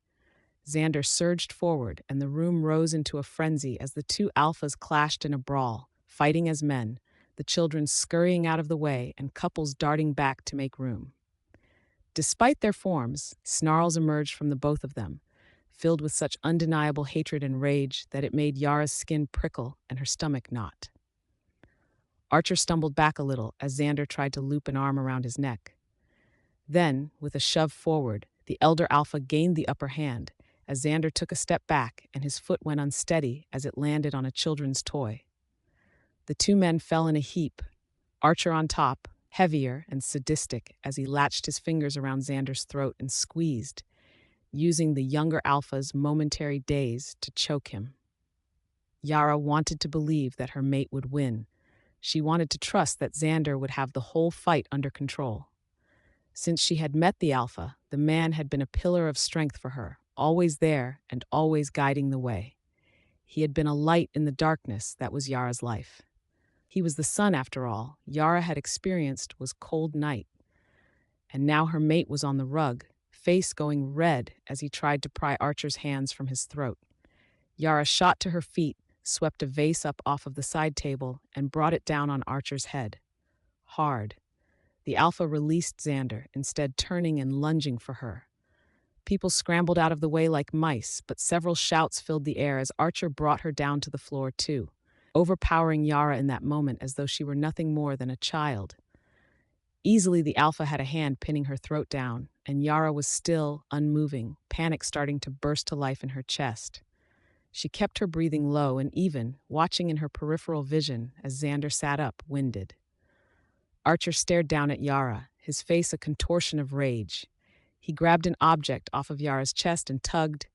Xander surged forward, and the room rose into a frenzy as the two alphas clashed in a brawl, fighting as men, the children scurrying out of the way and couples darting back to make room. Despite their forms, snarls emerged from the both of them, filled with such undeniable hatred and rage that it made Yara's skin prickle and her stomach knot. Archer stumbled back a little as Xander tried to loop an arm around his neck. Then, with a shove forward, the elder alpha gained the upper hand, as Xander took a step back and his foot went unsteady as it landed on a children's toy. The two men fell in a heap, Archer on top, heavier and sadistic as he latched his fingers around Xander's throat and squeezed, using the younger alpha's momentary daze to choke him. Yara wanted to believe that her mate would win. She wanted to trust that Xander would have the whole fight under control. Since she had met the alpha, the man had been a pillar of strength for her, always there and always guiding the way. He had been a light in the darkness that was Yara's life. He was the sun, after all. Yara had experienced was cold night. And now her mate was on the rug, face going red as he tried to pry Archer's hands from his throat. Yara shot to her feet, swept a vase up off of the side table, and brought it down on Archer's head. Hard. The alpha released Xander, instead turning and lunging for her. People scrambled out of the way like mice, but several shouts filled the air as Archer brought her down to the floor too, overpowering Yara in that moment as though she were nothing more than a child. Easily, the alpha had a hand pinning her throat down, and Yara was still, unmoving, panic starting to burst to life in her chest. She kept her breathing low and even, watching in her peripheral vision as Xander sat up, winded. Archer stared down at Yara, his face a contortion of rage. He grabbed an object off of Yara's chest and tugged,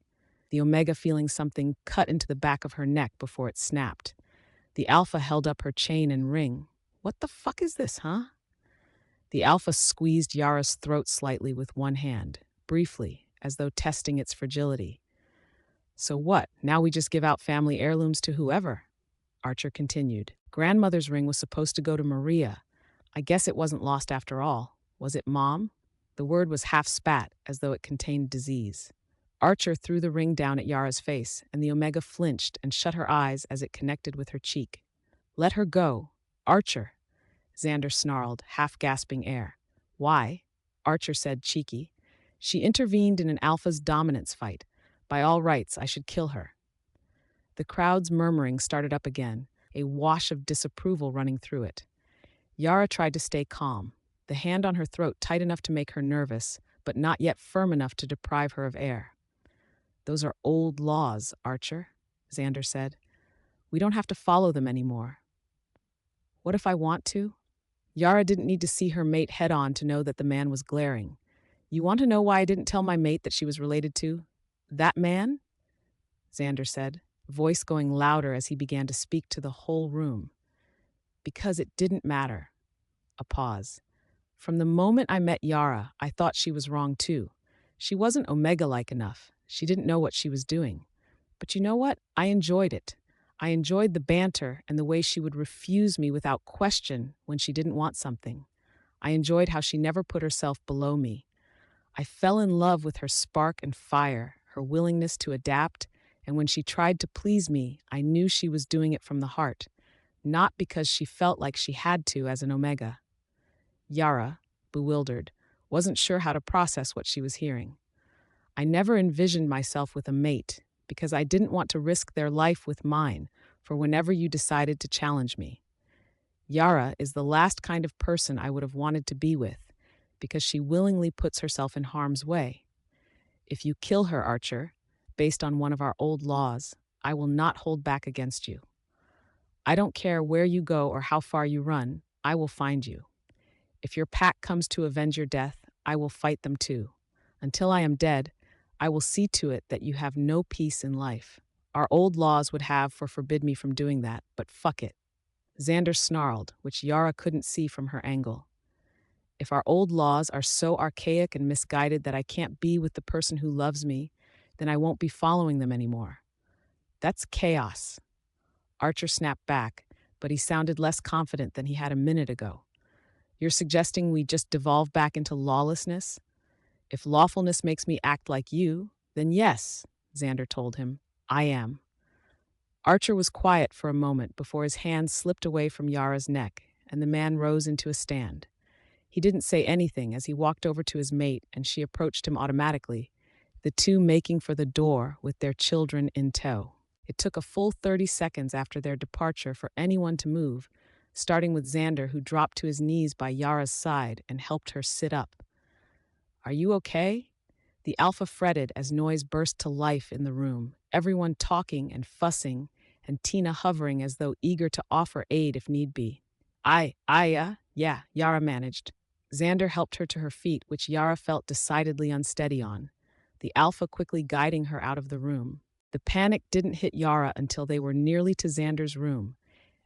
the Omega feeling something cut into the back of her neck before it snapped. The Alpha held up her chain and ring. "What the fuck is this, huh?" The Alpha squeezed Yara's throat slightly with one hand, briefly, as though testing its fragility. "So what, now we just give out family heirlooms to whoever?" Archer continued. "Grandmother's ring was supposed to go to Maria. I guess it wasn't lost after all. Was it, Mom?" The word was half spat, as though it contained disease. Archer threw the ring down at Yara's face, and the Omega flinched and shut her eyes as it connected with her cheek. "Let her go. Archer," Xander snarled, half-gasping air. "Why?" Archer said, cheeky. "She intervened in an Alpha's dominance fight. By all rights, I should kill her." The crowd's murmuring started up again, a wash of disapproval running through it. Yara tried to stay calm, the hand on her throat tight enough to make her nervous, but not yet firm enough to deprive her of air. "Those are old laws, Archer," Xander said. "We don't have to follow them anymore." "What if I want to?" Yara didn't need to see her mate head-on to know that the man was glaring. "You want to know why I didn't tell my mate that she was related to that man?" Xander said, voice going louder as he began to speak to the whole room. "Because it didn't matter." A pause. "From the moment I met Yara, I thought she was wrong too. She wasn't Omega-like enough. She didn't know what she was doing. But you know what? I enjoyed it. I enjoyed the banter and the way she would refuse me without question when she didn't want something. I enjoyed how she never put herself below me. I fell in love with her spark and fire, her willingness to adapt, and when she tried to please me, I knew she was doing it from the heart, not because she felt like she had to as an Omega." Yara, bewildered, wasn't sure how to process what she was hearing. "I never envisioned myself with a mate because I didn't want to risk their life with mine for whenever you decided to challenge me. Yara is the last kind of person I would have wanted to be with because she willingly puts herself in harm's way. If you kill her, Archer, based on one of our old laws, I will not hold back against you. I don't care where you go or how far you run, I will find you. If your pack comes to avenge your death, I will fight them too. Until I am dead, I will see to it that you have no peace in life. Our old laws would have forbid me from doing that, but fuck it." Xander snarled, which Yara couldn't see from her angle. "If our old laws are so archaic and misguided that I can't be with the person who loves me, then I won't be following them anymore. That's chaos." Archer snapped back, but he sounded less confident than he had a minute ago. "You're suggesting we just devolve back into lawlessness? If lawfulness makes me act like you, then yes," Xander told him. "I am." Archer was quiet for a moment before his hand slipped away from Yara's neck, and the man rose into a stand. He didn't say anything as he walked over to his mate, and she approached him automatically, the two making for the door with their children in tow. It took a full 30 seconds after their departure for anyone to move, starting with Xander, who dropped to his knees by Yara's side and helped her sit up. "Are you okay?" The Alpha fretted as noise burst to life in the room, everyone talking and fussing, and Tina hovering as though eager to offer aid if need be. Yeah, Yara managed. Xander helped her to her feet, which Yara felt decidedly unsteady on, the Alpha quickly guiding her out of the room. The panic didn't hit Yara until they were nearly to Xander's room,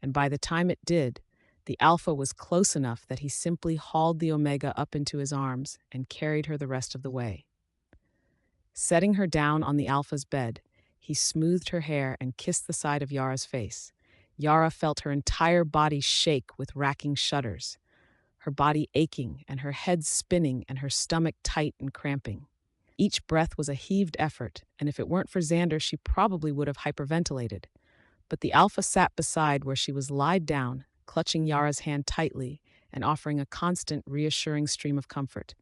and by the time it did, the Alpha was close enough that he simply hauled the Omega up into his arms and carried her the rest of the way. Setting her down on the Alpha's bed, he smoothed her hair and kissed the side of Yara's face. Yara felt her entire body shake with racking shudders, her body aching and her head spinning and her stomach tight and cramping. Each breath was a heaved effort, and if it weren't for Xander, she probably would have hyperventilated. But the alpha sat beside where she was lied down, clutching Yara's hand tightly and offering a constant, reassuring stream of comfort.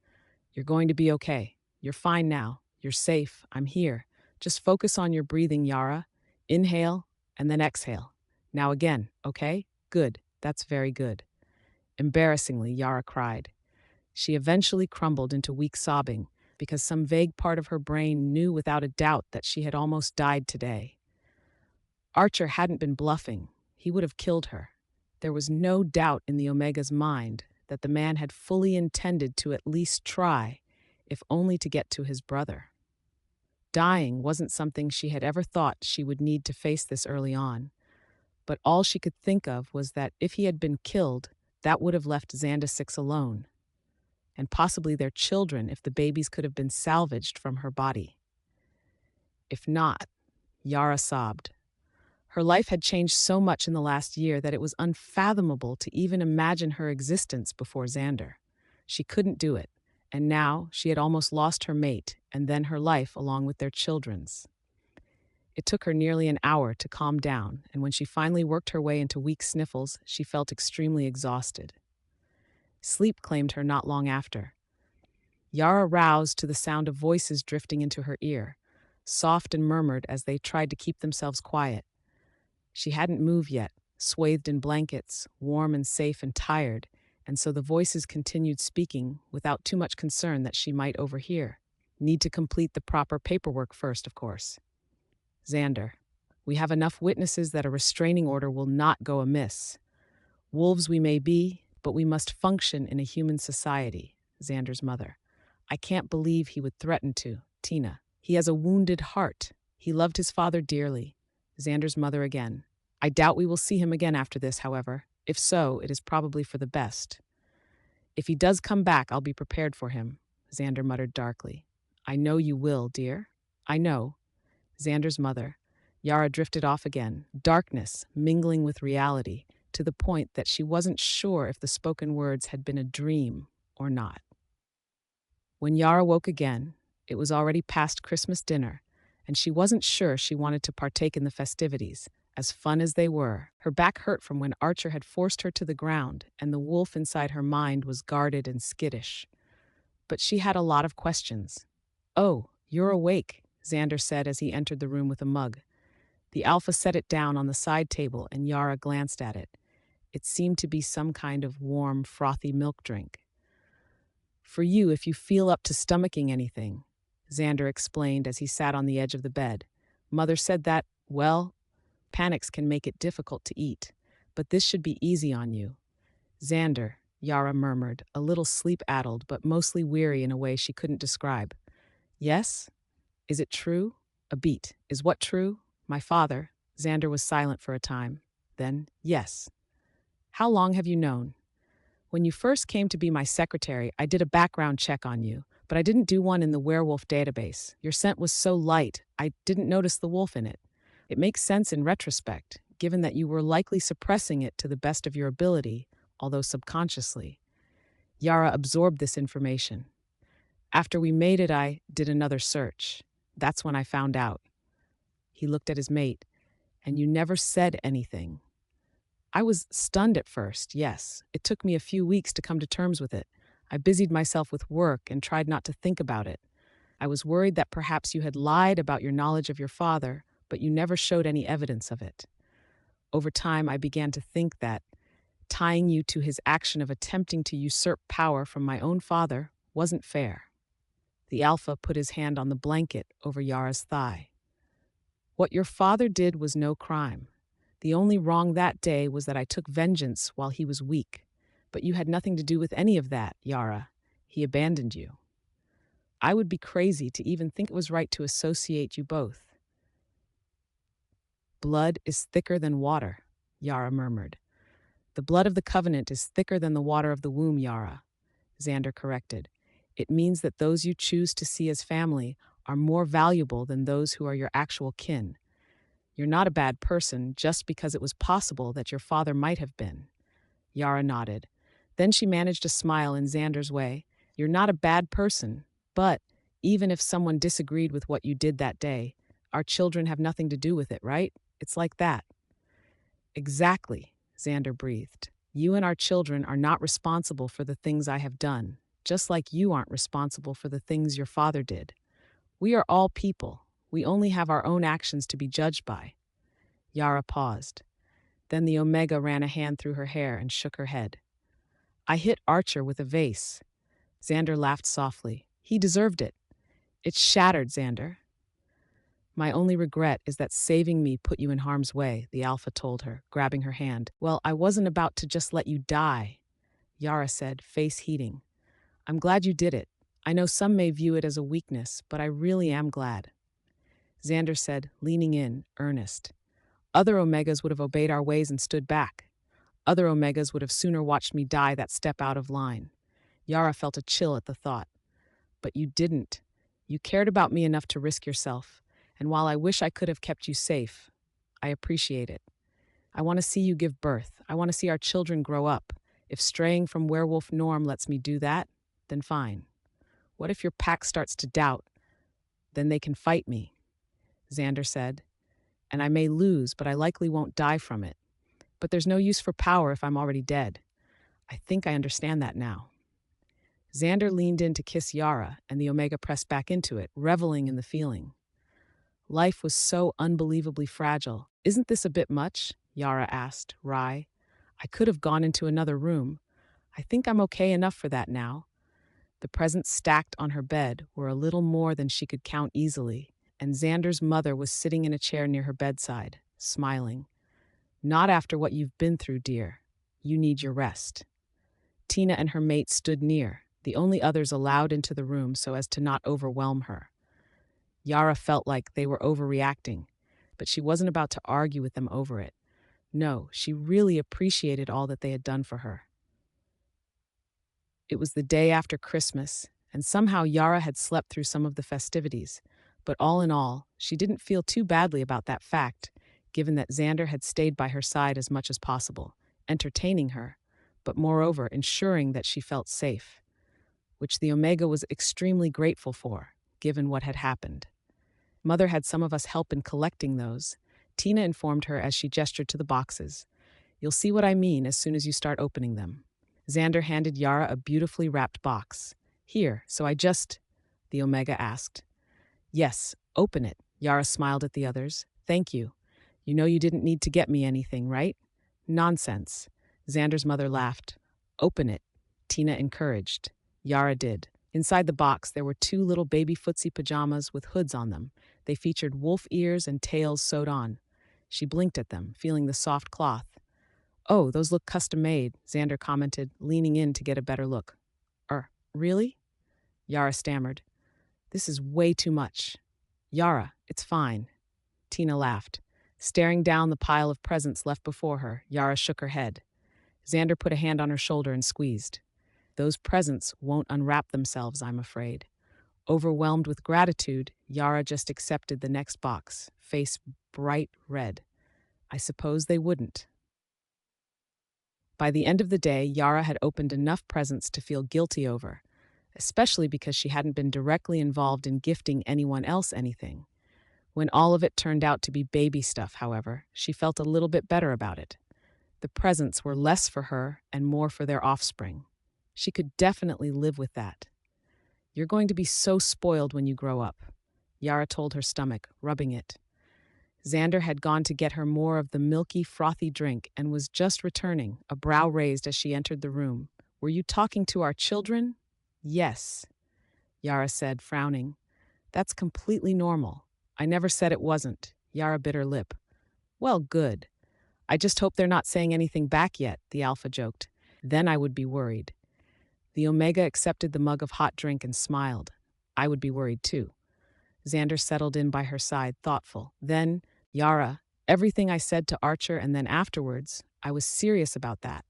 You're going to be okay. You're fine now. You're safe. I'm here. Just focus on your breathing, Yara. Inhale and then exhale. Now again, okay? Good. That's very good. Embarrassingly, Yara cried. She eventually crumbled into weak sobbing because some vague part of her brain knew without a doubt that she had almost died today. Archer hadn't been bluffing. He would have killed her. There was no doubt in the Omega's mind that the man had fully intended to at least try, if only to get to his brother. Dying wasn't something she had ever thought she would need to face this early on, but all she could think of was that if he had been killed, that would have left Xander 6 alone, and possibly their children if the babies could have been salvaged from her body. If not, Yara sobbed. Her life had changed so much in the last year that it was unfathomable to even imagine her existence before Xander. She couldn't do it, and now she had almost lost her mate and then her life along with their children's. It took her nearly an hour to calm down, and when she finally worked her way into weak sniffles, she felt extremely exhausted. Sleep claimed her not long after. Yara roused to the sound of voices drifting into her ear, soft and murmured as they tried to keep themselves quiet. She hadn't moved yet, swathed in blankets, warm and safe and tired, and so the voices continued speaking without too much concern that she might overhear. Need to complete the proper paperwork first, of course. Xander, we have enough witnesses that a restraining order will not go amiss. Wolves we may be, but we must function in a human society, Xander's mother. I can't believe he would threaten to, Tina. He has a wounded heart. He loved his father dearly. Xander's mother again. I doubt we will see him again after this, however. If so, it is probably for the best. If he does come back, I'll be prepared for him, Xander muttered darkly. I know you will, dear. I know. Xander's mother. Yara drifted off again, darkness mingling with reality, to the point that she wasn't sure if the spoken words had been a dream or not. When Yara woke again, it was already past Christmas dinner, and she wasn't sure she wanted to partake in the festivities, as fun as they were. Her back hurt from when Archer had forced her to the ground, and the wolf inside her mind was guarded and skittish. But she had a lot of questions. Oh, you're awake, Xander said as he entered the room with a mug. The alpha set it down on the side table, and Yara glanced at it. It seemed to be some kind of warm, frothy milk drink. For you, if you feel up to stomaching anything, Xander explained as he sat on the edge of the bed. Mother said that, well, panics can make it difficult to eat, but this should be easy on you. Xander, Yara murmured, a little sleep-addled but mostly weary in a way she couldn't describe. Yes? Is it true? A beat. Is what true? My father. Xander was silent for a time. Then, yes. How long have you known? When you first came to be my secretary, I did a background check on you, but I didn't do one in the werewolf database. Your scent was so light, I didn't notice the wolf in it. It makes sense in retrospect, given that you were likely suppressing it to the best of your ability, although subconsciously. Yara absorbed this information. After we made it, I did another search. That's when I found out. He looked at his mate, and you never said anything. I was stunned at first, yes. It took me a few weeks to come to terms with it. I busied myself with work and tried not to think about it. I was worried that perhaps you had lied about your knowledge of your father, but you never showed any evidence of it. Over time, I began to think that tying you to his action of attempting to usurp power from my own father wasn't fair. The alpha put his hand on the blanket over Yara's thigh. What your father did was no crime. The only wrong that day was that I took vengeance while he was weak. But you had nothing to do with any of that, Yara. He abandoned you. I would be crazy to even think it was right to associate you both. Blood is thicker than water, Yara murmured. The blood of the covenant is thicker than the water of the womb, Yara, Xander corrected. It means that those you choose to see as family are more valuable than those who are your actual kin. You're not a bad person just because it was possible that your father might have been. Yara nodded. Then she managed a smile in Xander's way. You're not a bad person, but Even if someone disagreed with what you did that day, our children have nothing to do with it, right? It's like that. Exactly, Xander breathed. You and our children are not responsible for the things I have done, just like you aren't responsible for the things your father did. We are all people. We only have our own actions to be judged by. Yara paused. Then the Omega ran a hand through her hair and shook her head. I hit Archer with a vase. Xander laughed softly. He deserved it. It's shattered, Xander. My only regret is that saving me put you in harm's way, the Alpha told her, grabbing her hand. Well, I wasn't about to just let you die, Yara said, face heating. I'm glad you did it. I know some may view it as a weakness, but I really am glad. Xander said, leaning in, earnest. Other Omegas would have obeyed our ways and stood back. Other Omegas would have sooner watched me die that step out of line. Yara felt a chill at the thought. But you didn't. You cared about me enough to risk yourself, and while I wish I could have kept you safe, I appreciate it. I want to see you give birth. I want to see our children grow up. If straying from werewolf norm lets me do that, then fine. What if your pack starts to doubt? Then they can fight me, Xander said. And I may lose, but I likely won't die from it. But there's no use for power if I'm already dead. I think I understand that now. Xander leaned in to kiss Yara, and the Omega pressed back into it, reveling in the feeling. Life was so unbelievably fragile. Isn't this a bit much? Yara asked, wry. I could have gone into another room. I think I'm okay enough for that now. The presents stacked on her bed were a little more than she could count easily, and Xander's mother was sitting in a chair near her bedside, smiling. Not after what you've been through, dear. You need your rest. Tina and her mate stood near, the only others allowed into the room so as to not overwhelm her. Yara felt like they were overreacting, but she wasn't about to argue with them over it. No, she really appreciated all that they had done for her. It was the day after Christmas, and somehow Yara had slept through some of the festivities. But all in all, she didn't feel too badly about that fact, given that Xander had stayed by her side as much as possible, entertaining her, but moreover ensuring that she felt safe, which the Omega was extremely grateful for, given what had happened. Mother had some of us help in collecting those, Tina informed her as she gestured to the boxes. You'll see what I mean as soon as you start opening them. Xander handed Yara a beautifully wrapped box. Here, so the Omega asked. Yes, open it, Yara smiled at the others. Thank you. You know you didn't need to get me anything, right? Nonsense. Xander's mother laughed. Open it, Tina encouraged. Yara did. Inside the box, there were 2 little baby footsie pajamas with hoods on them. They featured wolf ears and tails sewed on. She blinked at them, feeling the soft cloth. Oh, those look custom-made, Xander commented, leaning in to get a better look. Really? Yara stammered. This is way too much. Yara, it's fine. Tina laughed. Staring down the pile of presents left before her, Yara shook her head. Xander put a hand on her shoulder and squeezed. Those presents won't unwrap themselves, I'm afraid. Overwhelmed with gratitude, Yara just accepted the next box, face bright red. I suppose they wouldn't. By the end of the day, Yara had opened enough presents to feel guilty over, especially because she hadn't been directly involved in gifting anyone else anything. When all of it turned out to be baby stuff, however, she felt a little bit better about it. The presents were less for her and more for their offspring. She could definitely live with that. You're going to be so spoiled when you grow up, Yara told her stomach, rubbing it. Xander had gone to get her more of the milky, frothy drink and was just returning, a brow raised as she entered the room. Were you talking to our children? Yes, Yara said, frowning. That's completely normal. I never said it wasn't. Yara bit her lip. Well, good. I just hope they're not saying anything back yet, the Alpha joked. Then I would be worried. The Omega accepted the mug of hot drink and smiled. I would be worried too. Xander settled in by her side, thoughtful. Then, Yara, everything I said to Archer and then afterwards, I was serious about that.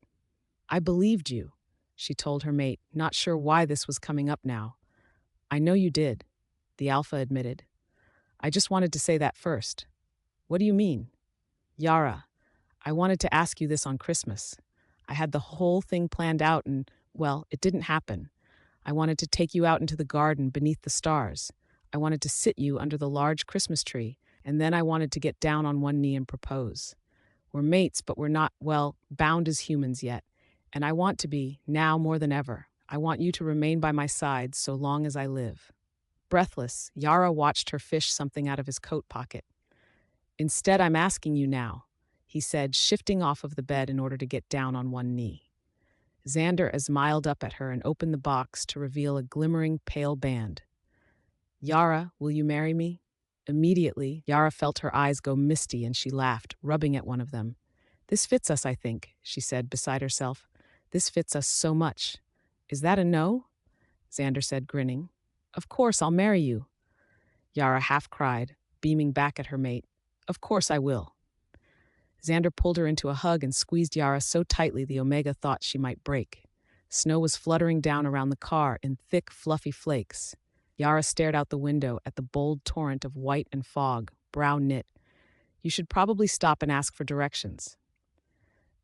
I believed you, she told her mate, not sure why this was coming up now. I know you did, the Alpha admitted. I just wanted to say that first. What do you mean? Yara, I wanted to ask you this on Christmas. I had the whole thing planned out and, well, it didn't happen. I wanted to take you out into the garden beneath the stars. I wanted to sit you under the large Christmas tree, and then I wanted to get down on one knee and propose. We're mates, but we're not, well, bound as humans yet. And I want to be, now more than ever. I want you to remain by my side so long as I live." Breathless, Yara watched her fish something out of his coat pocket. "Instead, I'm asking you now," he said, shifting off of the bed in order to get down on one knee. Xander smiled up at her and opened the box to reveal a glimmering pale band. "Yara, will you marry me?" Immediately, Yara felt her eyes go misty and she laughed, rubbing at one of them. "This fits us, I think," she said beside herself. "This fits us so much." "Is that a no?" Xander said, grinning. "Of course, I'll marry you." Yara half cried, beaming back at her mate. "Of course I will." Xander pulled her into a hug and squeezed Yara so tightly the Omega thought she might break. Snow was fluttering down around the car in thick, fluffy flakes. Yara stared out the window at the bold torrent of white and fog, brow knit. "You should probably stop and ask for directions."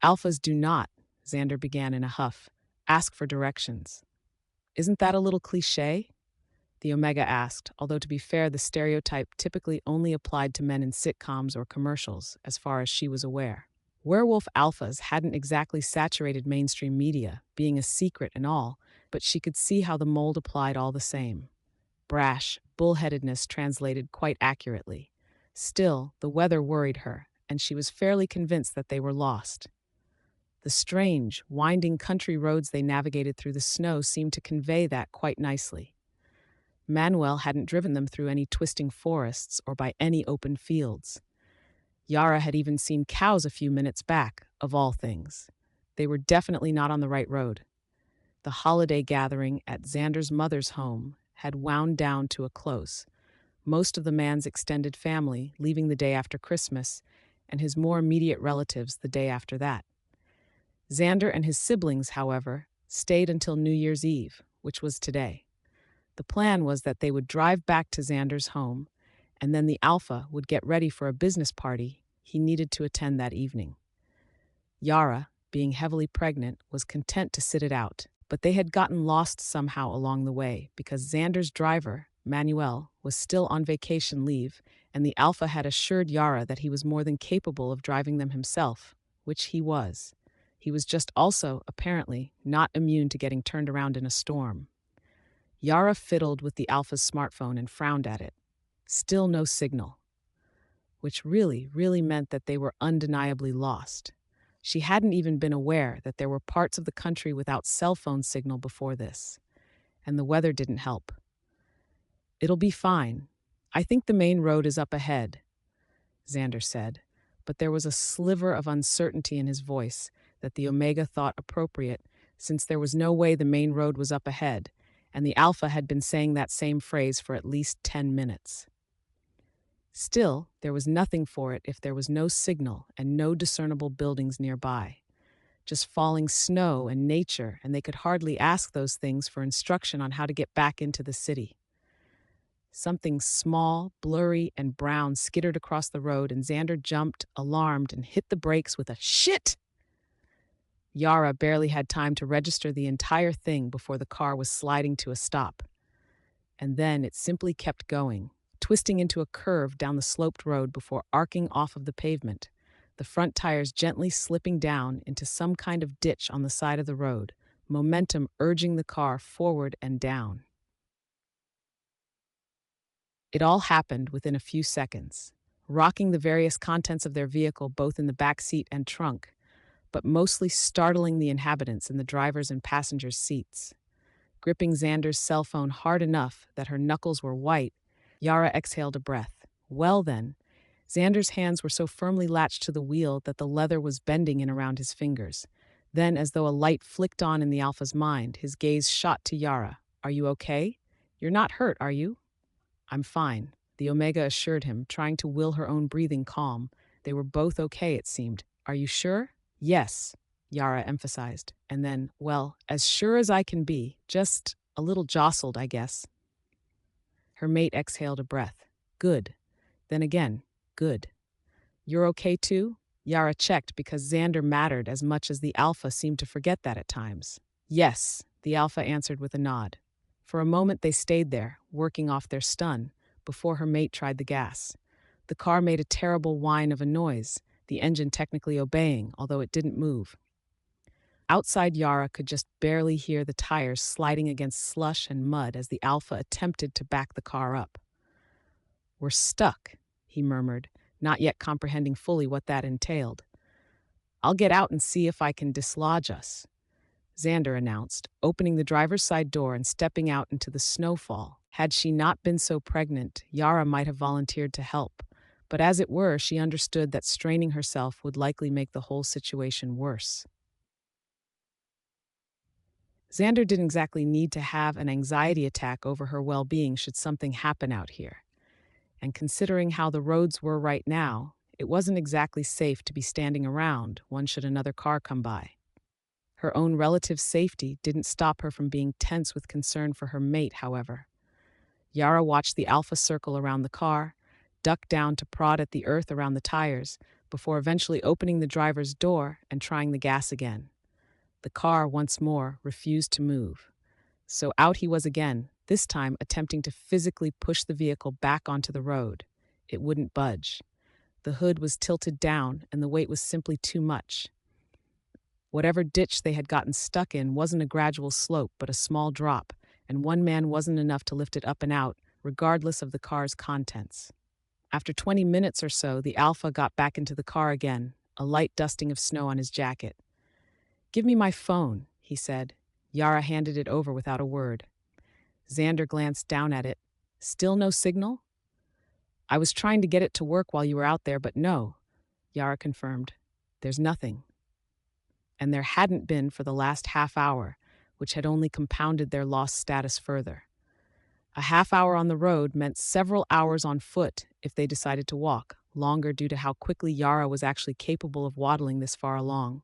"Alphas do not," Xander began in a huff, "ask for directions." "Isn't that a little cliché?" the Omega asked, although to be fair, the stereotype typically only applied to men in sitcoms or commercials, as far as she was aware. Werewolf alphas hadn't exactly saturated mainstream media, being a secret and all, but she could see how the mold applied all the same. Brash, bullheadedness translated quite accurately. Still, the weather worried her, and she was fairly convinced that they were lost. The strange, winding country roads they navigated through the snow seemed to convey that quite nicely. Manuel hadn't driven them through any twisting forests or by any open fields. Yara had even seen cows a few minutes back, of all things. They were definitely not on the right road. The holiday gathering at Xander's mother's home had wound down to a close, most of the man's extended family leaving the day after Christmas, and his more immediate relatives the day after that. Xander and his siblings, however, stayed until New Year's Eve, which was today. The plan was that they would drive back to Xander's home, and then the Alpha would get ready for a business party he needed to attend that evening. Yara, being heavily pregnant, was content to sit it out, but they had gotten lost somehow along the way because Xander's driver, Manuel, was still on vacation leave, and the Alpha had assured Yara that he was more than capable of driving them himself, which he was. He was just also, apparently, not immune to getting turned around in a storm. Yara fiddled with the Alpha's smartphone and frowned at it. Still no signal. Which really meant that they were undeniably lost. She hadn't even been aware that there were parts of the country without cell phone signal before this. And the weather didn't help. "It'll be fine. I think the main road is up ahead," Xander said, but there was a sliver of uncertainty in his voice that the Omega thought appropriate, since there was no way the main road was up ahead, and the Alpha had been saying that same phrase for at least 10 minutes. Still, there was nothing for it if there was no signal and no discernible buildings nearby. Just falling snow and nature, and they could hardly ask those things for instruction on how to get back into the city. Something small, blurry, and brown skittered across the road, and Xander jumped, alarmed, and hit the brakes with a "shit!" Yara barely had time to register the entire thing before the car was sliding to a stop. And then it simply kept going, twisting into a curve down the sloped road before arcing off of the pavement, the front tires gently slipping down into some kind of ditch on the side of the road, momentum urging the car forward and down. It all happened within a few seconds, rocking the various contents of their vehicle both in the back seat and trunk, but mostly startling the inhabitants in the driver's and passenger's seats. Gripping Xander's cell phone hard enough that her knuckles were white, Yara exhaled a breath. Well then, Xander's hands were so firmly latched to the wheel that the leather was bending in around his fingers. Then, as though a light flicked on in the Alpha's mind, his gaze shot to Yara. "Are you okay? You're not hurt, are you?" "I'm fine," the Omega assured him, trying to will her own breathing calm. They were both okay, it seemed. "Are you sure?" "Yes," Yara emphasized, and then, "Well, as sure as I can be, just a little jostled, I guess." Her mate exhaled a breath. "Good." Then again, "Good." "You're okay too?" Yara checked because Xander mattered as much as the Alpha seemed to forget that at times. "Yes," the Alpha answered with a nod. For a moment they stayed there, working off their stun, before her mate tried the gas. The car made a terrible whine of a noise, the engine technically obeying, although it didn't move. Outside, Yara could just barely hear the tires sliding against slush and mud as the Alpha attempted to back the car up. "We're stuck," he murmured, not yet comprehending fully what that entailed. "I'll get out and see if I can dislodge us," Xander announced, opening the driver's side door and stepping out into the snowfall. Had she not been so pregnant, Yara might have volunteered to help, but as it were, she understood that straining herself would likely make the whole situation worse. Xander didn't exactly need to have an anxiety attack over her well-being should something happen out here. And considering how the roads were right now, it wasn't exactly safe to be standing around, one should another car come by. Her own relative safety didn't stop her from being tense with concern for her mate, however. Yara watched the Alpha circle around the car, duck down to prod at the earth around the tires, before eventually opening the driver's door and trying the gas again. The car, once more, refused to move. So out he was again, this time attempting to physically push the vehicle back onto the road. It wouldn't budge. The hood was tilted down, and the weight was simply too much. Whatever ditch they had gotten stuck in wasn't a gradual slope, but a small drop, and one man wasn't enough to lift it up and out, regardless of the car's contents. After 20 minutes or so, the Alpha got back into the car again, a light dusting of snow on his jacket. "Give me my phone," he said. Yara handed it over without a word. Xander glanced down at it. "Still no signal?" "I was trying to get it to work while you were out there, but no," Yara confirmed. "There's nothing." And there hadn't been for the last half hour, which had only compounded their lost status further. A half hour on the road meant several hours on foot if they decided to walk, longer due to how quickly Yara was actually capable of waddling this far along.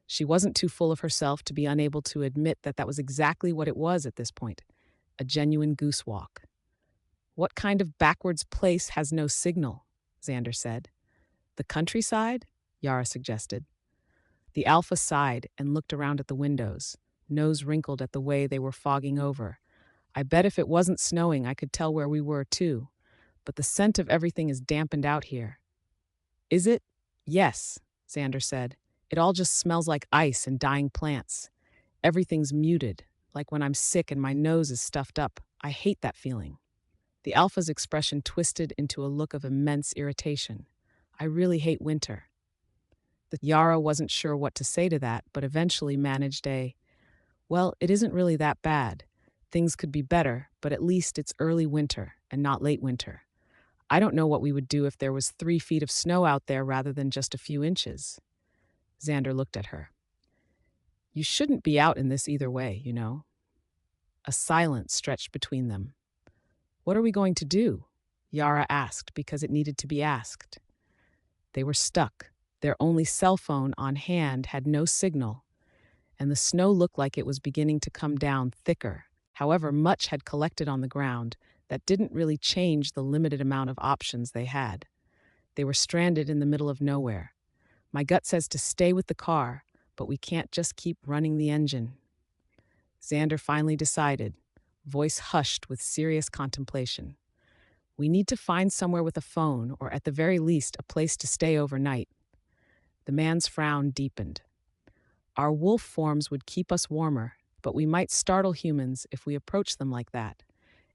She wasn't too full of herself to be unable to admit that that was exactly what it was at this point, a genuine goose walk. "What kind of backwards place has no signal?" Xander said. "The countryside?" Yara suggested. The Alpha sighed and looked around at the windows, nose wrinkled at the way they were fogging over. "I bet if it wasn't snowing, I could tell where we were, too. But the scent of everything is dampened out here." "Is it?" "Yes," Xander said. "It all just smells like ice and dying plants. Everything's muted, like when I'm sick and my nose is stuffed up. I hate that feeling." The Alpha's expression twisted into a look of immense irritation. "I really hate winter." The Yara wasn't sure what to say to that, but eventually managed "Well, it isn't really that bad. Things could be better, but at least it's early winter and not late winter. I don't know what we would do if there was 3 feet of snow out there rather than just a few inches." Xander looked at her. "You shouldn't be out in this either way, you know." A silence stretched between them. "What are we going to do?" Yara asked because it needed to be asked. They were stuck. Their only cell phone on hand had no signal, and the snow looked like it was beginning to come down thicker. However, much had collected on the ground that didn't really change the limited amount of options they had. They were stranded in the middle of nowhere. "My gut says to stay with the car, but we can't just keep running the engine." Xander finally decided, voice hushed with serious contemplation. "We need to find somewhere with a phone, or at the very least, a place to stay overnight." The man's frown deepened. "Our wolf forms would keep us warmer, but we might startle humans if we approached them like that,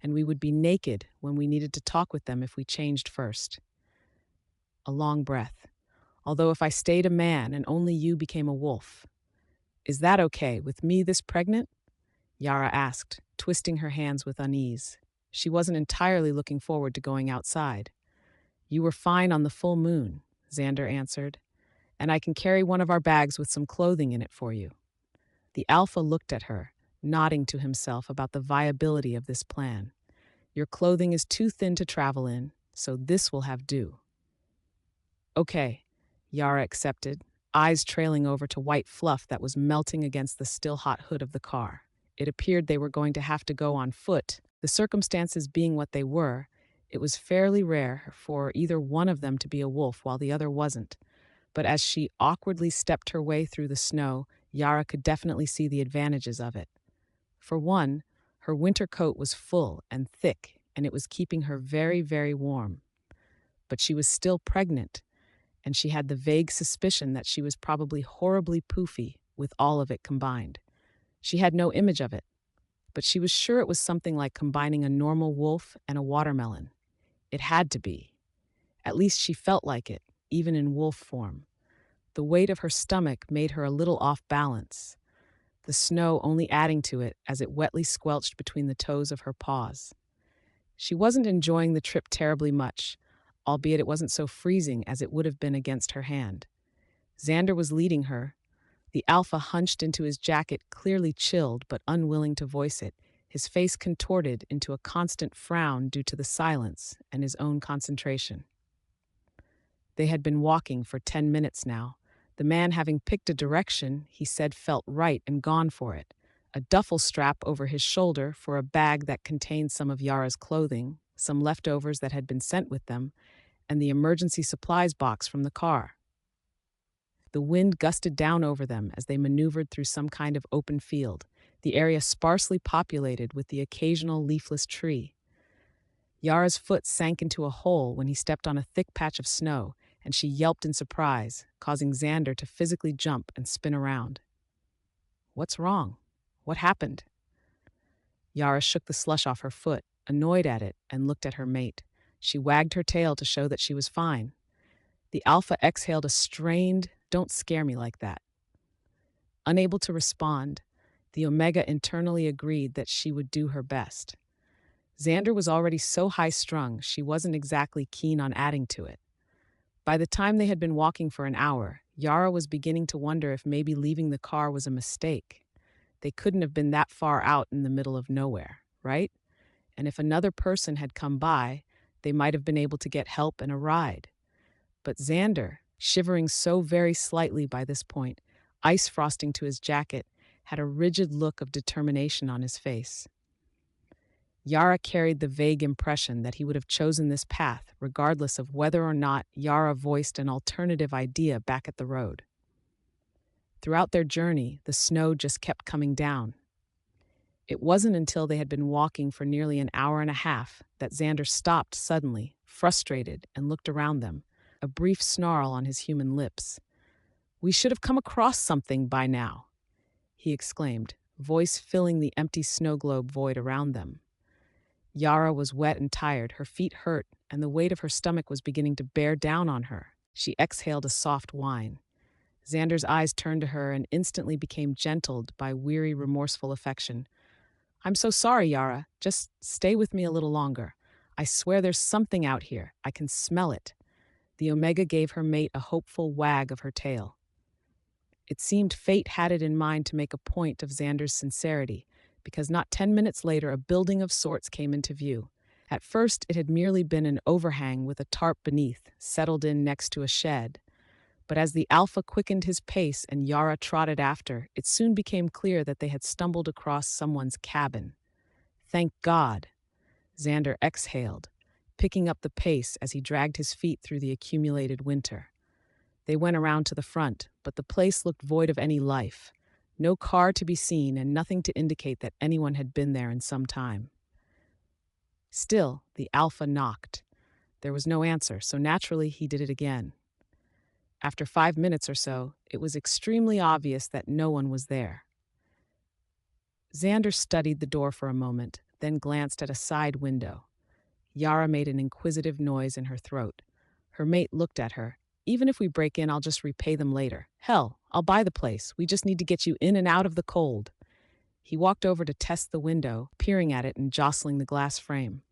and we would be naked when we needed to talk with them if we changed first." A long breath. "Although if I stayed a man and only you became a wolf." "Is that okay, with me this pregnant?" Yara asked, twisting her hands with unease. She wasn't entirely looking forward to going outside. "You were fine on the full moon," Xander answered, "and I can carry one of our bags with some clothing in it for you." The Alpha looked at her, nodding to himself about the viability of this plan. "Your clothing is too thin to travel in, so this will have do." "Okay," Yara accepted, eyes trailing over to white fluff that was melting against the still-hot hood of the car. It appeared they were going to have to go on foot. The circumstances being what they were, it was fairly rare for either one of them to be a wolf while the other wasn't. But as she awkwardly stepped her way through the snow, Yara could definitely see the advantages of it. For one, Her winter coat was full and thick, and it was keeping her very, very warm. But she was still pregnant, and she had the vague suspicion that she was probably horribly poofy with all of it combined. She had no image of it, but she was sure it was something like combining a normal wolf and a watermelon. It had to be. At least she felt like it, even in wolf form. The weight of her stomach made her a little off balance, the snow only adding to it as it wetly squelched between the toes of her paws. She wasn't enjoying the trip terribly much, albeit it wasn't so freezing as it would have been against her hand. Xander was leading her, the alpha hunched into his jacket, clearly chilled but unwilling to voice it, his face contorted into a constant frown due to the silence and his own concentration. They had been walking for 10 minutes now. The man, having picked a direction he said felt right and gone for it. A duffel strap over his shoulder for a bag that contained some of Yara's clothing, some leftovers that had been sent with them, and the emergency supplies box from the car. The wind gusted down over them as they maneuvered through some kind of open field, the area sparsely populated with the occasional leafless tree. Yara's foot sank into a hole when he stepped on a thick patch of snow, and she yelped in surprise, causing Xander to physically jump and spin around. "What's wrong? What happened?" Yara shook the slush off her foot, annoyed at it, and looked at her mate. She wagged her tail to show that she was fine. The alpha exhaled a strained, "Don't scare me like that." Unable to respond, the omega internally agreed that she would do her best. Xander was already so high-strung, she wasn't exactly keen on adding to it. By the time they had been walking for an hour, Yara was beginning to wonder if maybe leaving the car was a mistake. They couldn't have been that far out in the middle of nowhere, right? And if another person had come by, they might have been able to get help and a ride. But Xander, shivering so very slightly by this point, ice frosting to his jacket, had a rigid look of determination on his face. Yara carried the vague impression that he would have chosen this path, regardless of whether or not Yara voiced an alternative idea back at the road. Throughout their journey, the snow just kept coming down. It wasn't until they had been walking for nearly an hour and a half that Xander stopped suddenly, frustrated, and looked around them, a brief snarl on his human lips. "We should have come across something by now," he exclaimed, voice filling the empty snow globe void around them. Yara was wet and tired, her feet hurt, and the weight of her stomach was beginning to bear down on her. She exhaled a soft whine. Xander's eyes turned to her and instantly became gentled by weary, remorseful affection. "I'm so sorry, Yara. Just stay with me a little longer. I swear there's something out here. I can smell it." The omega gave her mate a hopeful wag of her tail. It seemed fate had it in mind to make a point of Xander's sincerity, because not 10 minutes later a building of sorts came into view. At first it had merely been an overhang with a tarp beneath, settled in next to a shed. But as the alpha quickened his pace and Yara trotted after, it soon became clear that they had stumbled across someone's cabin. "Thank God," Xander exhaled, picking up the pace as he dragged his feet through the accumulated winter. They went around to the front, but the place looked void of any life. No car to be seen and nothing to indicate that anyone had been there in some time. Still, the alpha knocked. There was no answer, so naturally he did it again. After 5 minutes or so, it was extremely obvious that no one was there. Xander studied the door for a moment, then glanced at a side window. Yara made an inquisitive noise in her throat. Her mate looked at her. "Even if we break in, I'll just repay them later. Hell, I'll buy the place. We just need to get you in and out of the cold." He walked over to test the window, peering at it and jostling the glass frame.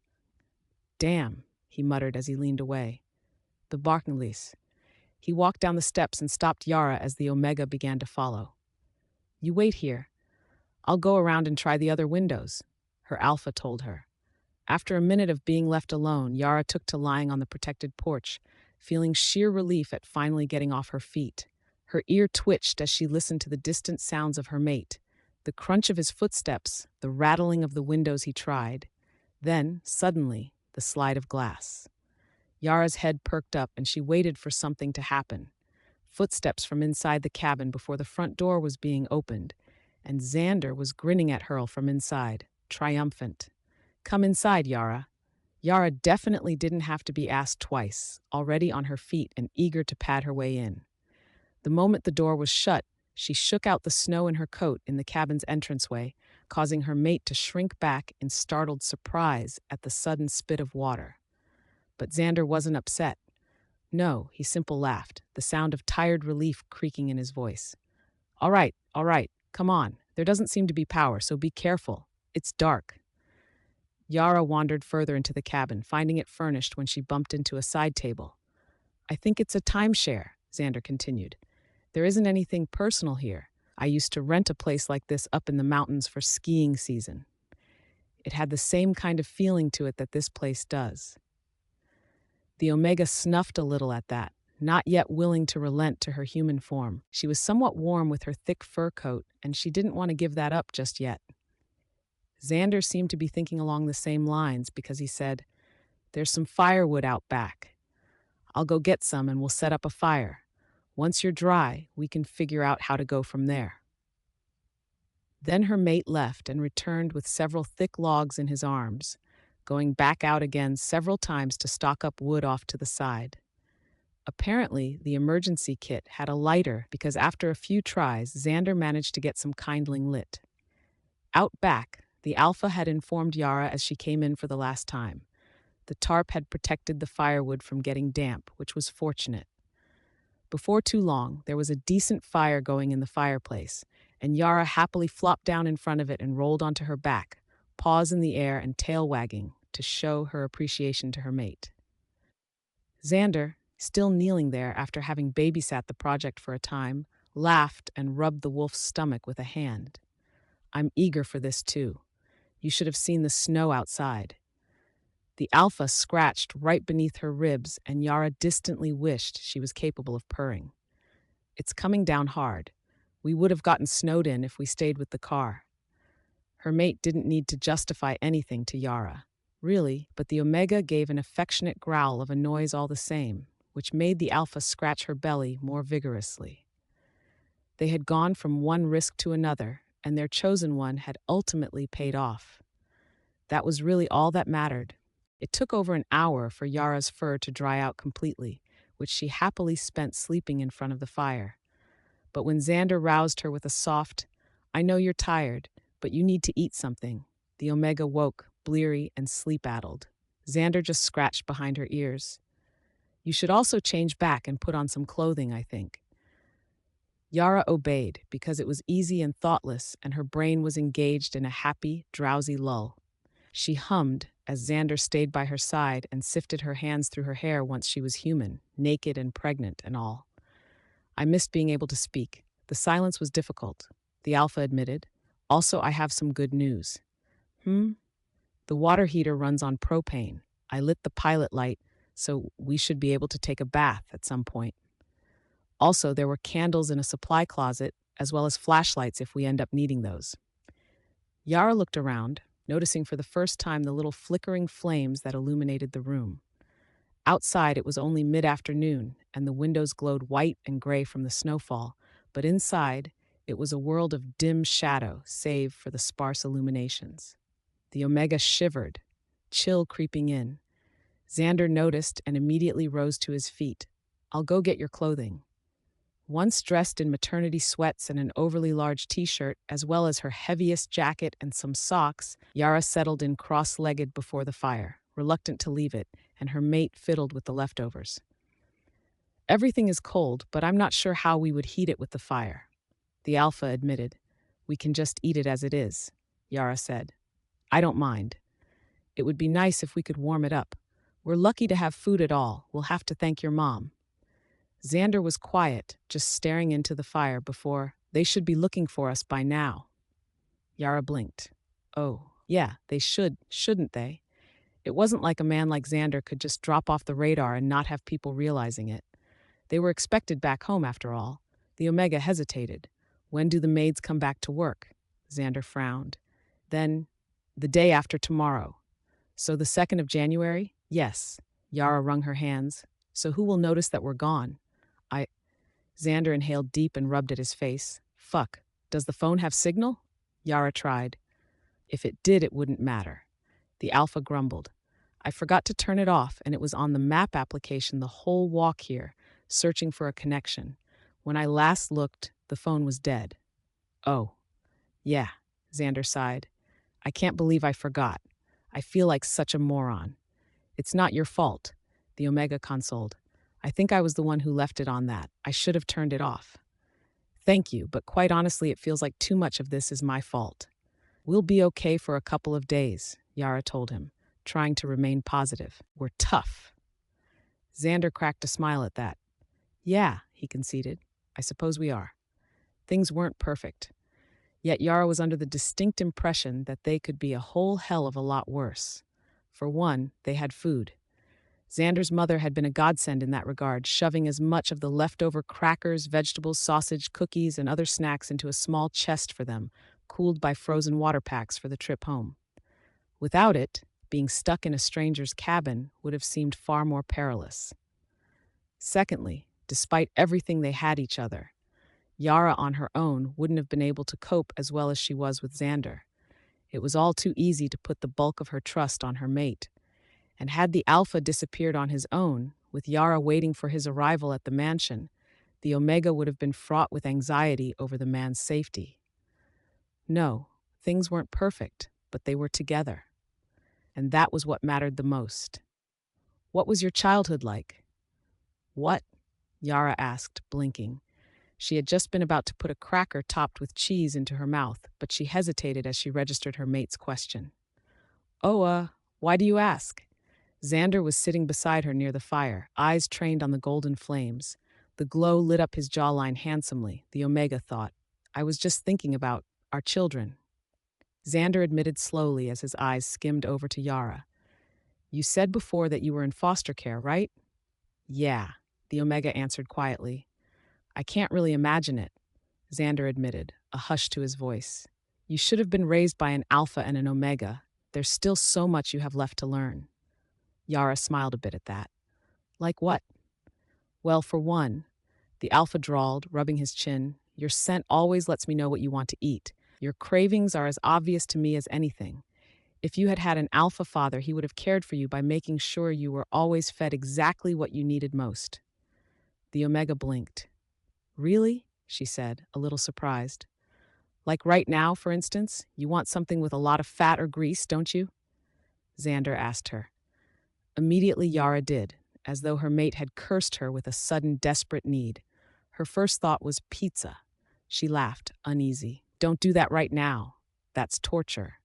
"Damn," he muttered as he leaned away. "The Barknleys." He walked down the steps and stopped Yara as the omega began to follow. "You wait here. I'll go around and try the other windows," her alpha told her. After a minute of being left alone, Yara took to lying on the protected porch, feeling sheer relief at finally getting off her feet. Her ear twitched as she listened to the distant sounds of her mate, the crunch of his footsteps, the rattling of the windows he tried. Then, suddenly, the slide of glass. Yara's head perked up and she waited for something to happen. Footsteps from inside the cabin before the front door was being opened, and Xander was grinning at her from inside. triumphant. Come inside, Yara. Yara definitely didn't have to be asked twice, already on her feet and eager to pad her way in. The moment the door was shut, she shook out the snow in her coat in the cabin's entranceway, causing her mate to shrink back in startled surprise at the sudden spit of water. But Xander wasn't upset. No, he simply laughed, the sound of tired relief creaking in his voice. All right, come on. There doesn't seem to be power, so be careful. It's dark. Yara wandered further into the cabin, finding it furnished when she bumped into a side table. I think it's a timeshare, Xander continued. There isn't anything personal here. I used to rent a place like this up in the mountains for skiing season. It had the same kind of feeling to it that this place does. The Omega snuffed a little at that, not yet willing to relent to her human form. She was somewhat warm with her thick fur coat, and she didn't want to give that up just yet. Xander seemed to be thinking along the same lines because he said, There's some firewood out back. I'll go get some and we'll set up a fire. Once you're dry, we can figure out how to go from there. Then her mate left and returned with several thick logs in his arms, going back out again several times to stock up wood off to the side. Apparently, the emergency kit had a lighter because after a few tries, Xander managed to get some kindling lit. Out back, the Alpha had informed Yara as she came in for the last time. The tarp had protected the firewood from getting damp, which was fortunate. Before too long, there was a decent fire going in the fireplace, and Yara happily flopped down in front of it and rolled onto her back, paws in the air and tail wagging to show her appreciation to her mate. Xander, still kneeling there after having babysat the project for a time, laughed and rubbed the wolf's stomach with a hand. I'm eager for this too. You should have seen the snow outside. The Alpha scratched right beneath her ribs, and Yara distantly wished she was capable of purring. It's coming down hard. We would have gotten snowed in if we stayed with the car. Her mate didn't need to justify anything to Yara, really, but the Omega gave an affectionate growl of a noise all the same, which made the Alpha scratch her belly more vigorously. They had gone from one risk to another, and their chosen one had ultimately paid off. That was really all that mattered. It took over an hour for Yara's fur to dry out completely, which she happily spent sleeping in front of the fire. But when Xander roused her with a soft, I know you're tired, but you need to eat something, the Omega woke, bleary and sleep-addled. Xander just scratched behind her ears. You should also change back and put on some clothing, I think. Yara obeyed because it was easy and thoughtless, and her brain was engaged in a happy, drowsy lull. She hummed as Xander stayed by her side and sifted her hands through her hair once she was human, naked and pregnant and all. I missed being able to speak. The silence was difficult, the Alpha admitted. Also, I have some good news. The water heater runs on propane. I lit the pilot light, so we should be able to take a bath at some point. Also, there were candles in a supply closet, as well as flashlights if we end up needing those. Yara looked around, noticing for the first time the little flickering flames that illuminated the room. Outside, it was only mid-afternoon, and the windows glowed white and gray from the snowfall, but inside, it was a world of dim shadow, save for the sparse illuminations. The Omega shivered, chill creeping in. Xander noticed and immediately rose to his feet. I'll go get your clothing. Once dressed in maternity sweats and an overly large t-shirt, as well as her heaviest jacket and some socks, Yara settled in cross-legged before the fire, reluctant to leave it, and her mate fiddled with the leftovers. Everything is cold, but I'm not sure how we would heat it with the fire, the Alpha admitted. We can just eat it as it is, Yara said. I don't mind. It would be nice if we could warm it up. We're lucky to have food at all. We'll have to thank your mom. Xander was quiet, just staring into the fire before, they should be looking for us by now. Yara blinked. Oh, yeah, they should, shouldn't they? It wasn't like a man like Xander could just drop off the radar and not have people realizing it. They were expected back home after all. The Omega hesitated. When do the maids come back to work? Xander frowned. Then, the day after tomorrow. So the 2nd of January? Yes. Yara wrung her hands. So who will notice that we're gone? Xander inhaled deep and rubbed at his face. Fuck. Does the phone have signal? Yara tried. If it did, it wouldn't matter. The alpha grumbled. I forgot to turn it off, and it was on the map application the whole walk here, searching for a connection. When I last looked, the phone was dead. Oh, yeah, Xander sighed. I can't believe I forgot. I feel like such a moron. It's not your fault, the Omega consoled. I think I was the one who left it on that. I should have turned it off. Thank you, but quite honestly, it feels like too much of this is my fault. We'll be okay for a couple of days, Yara told him, trying to remain positive. We're tough. Xander cracked a smile at that. Yeah, he conceded. I suppose we are. Things weren't perfect. Yet Yara was under the distinct impression that they could be a whole hell of a lot worse. For one, they had food. Xander's mother had been a godsend in that regard, shoving as much of the leftover crackers, vegetables, sausage, cookies, and other snacks into a small chest for them, cooled by frozen water packs for the trip home. Without it, being stuck in a stranger's cabin would have seemed far more perilous. Secondly, despite everything they had each other, Yara on her own wouldn't have been able to cope as well as she was with Xander. It was all too easy to put the bulk of her trust on her mate. And had the Alpha disappeared on his own, with Yara waiting for his arrival at the mansion, the Omega would have been fraught with anxiety over the man's safety. No, things weren't perfect, but they were together. And that was what mattered the most. What was your childhood like? What? Yara asked, blinking. She had just been about to put a cracker topped with cheese into her mouth, but she hesitated as she registered her mate's question. Oh, why do you ask? Xander was sitting beside her near the fire, eyes trained on the golden flames. The glow lit up his jawline handsomely, the Omega thought. I was just thinking about our children. Xander admitted slowly as his eyes skimmed over to Yara. You said before that you were in foster care, right? Yeah, the Omega answered quietly. I can't really imagine it, Xander admitted, a hush to his voice. You should have been raised by an Alpha and an Omega. There's still so much you have left to learn. Yara smiled a bit at that. Like what? Well, for one, the Alpha drawled, rubbing his chin, your scent always lets me know what you want to eat. Your cravings are as obvious to me as anything. If you had had an Alpha father, he would have cared for you by making sure you were always fed exactly what you needed most. The Omega blinked. Really? She said, a little surprised. Like right now, for instance, you want something with a lot of fat or grease, don't you? Xander asked her. Immediately Yara did, as though her mate had cursed her with a sudden desperate need. Her first thought was pizza. She laughed, uneasy. Don't do that right now. That's torture.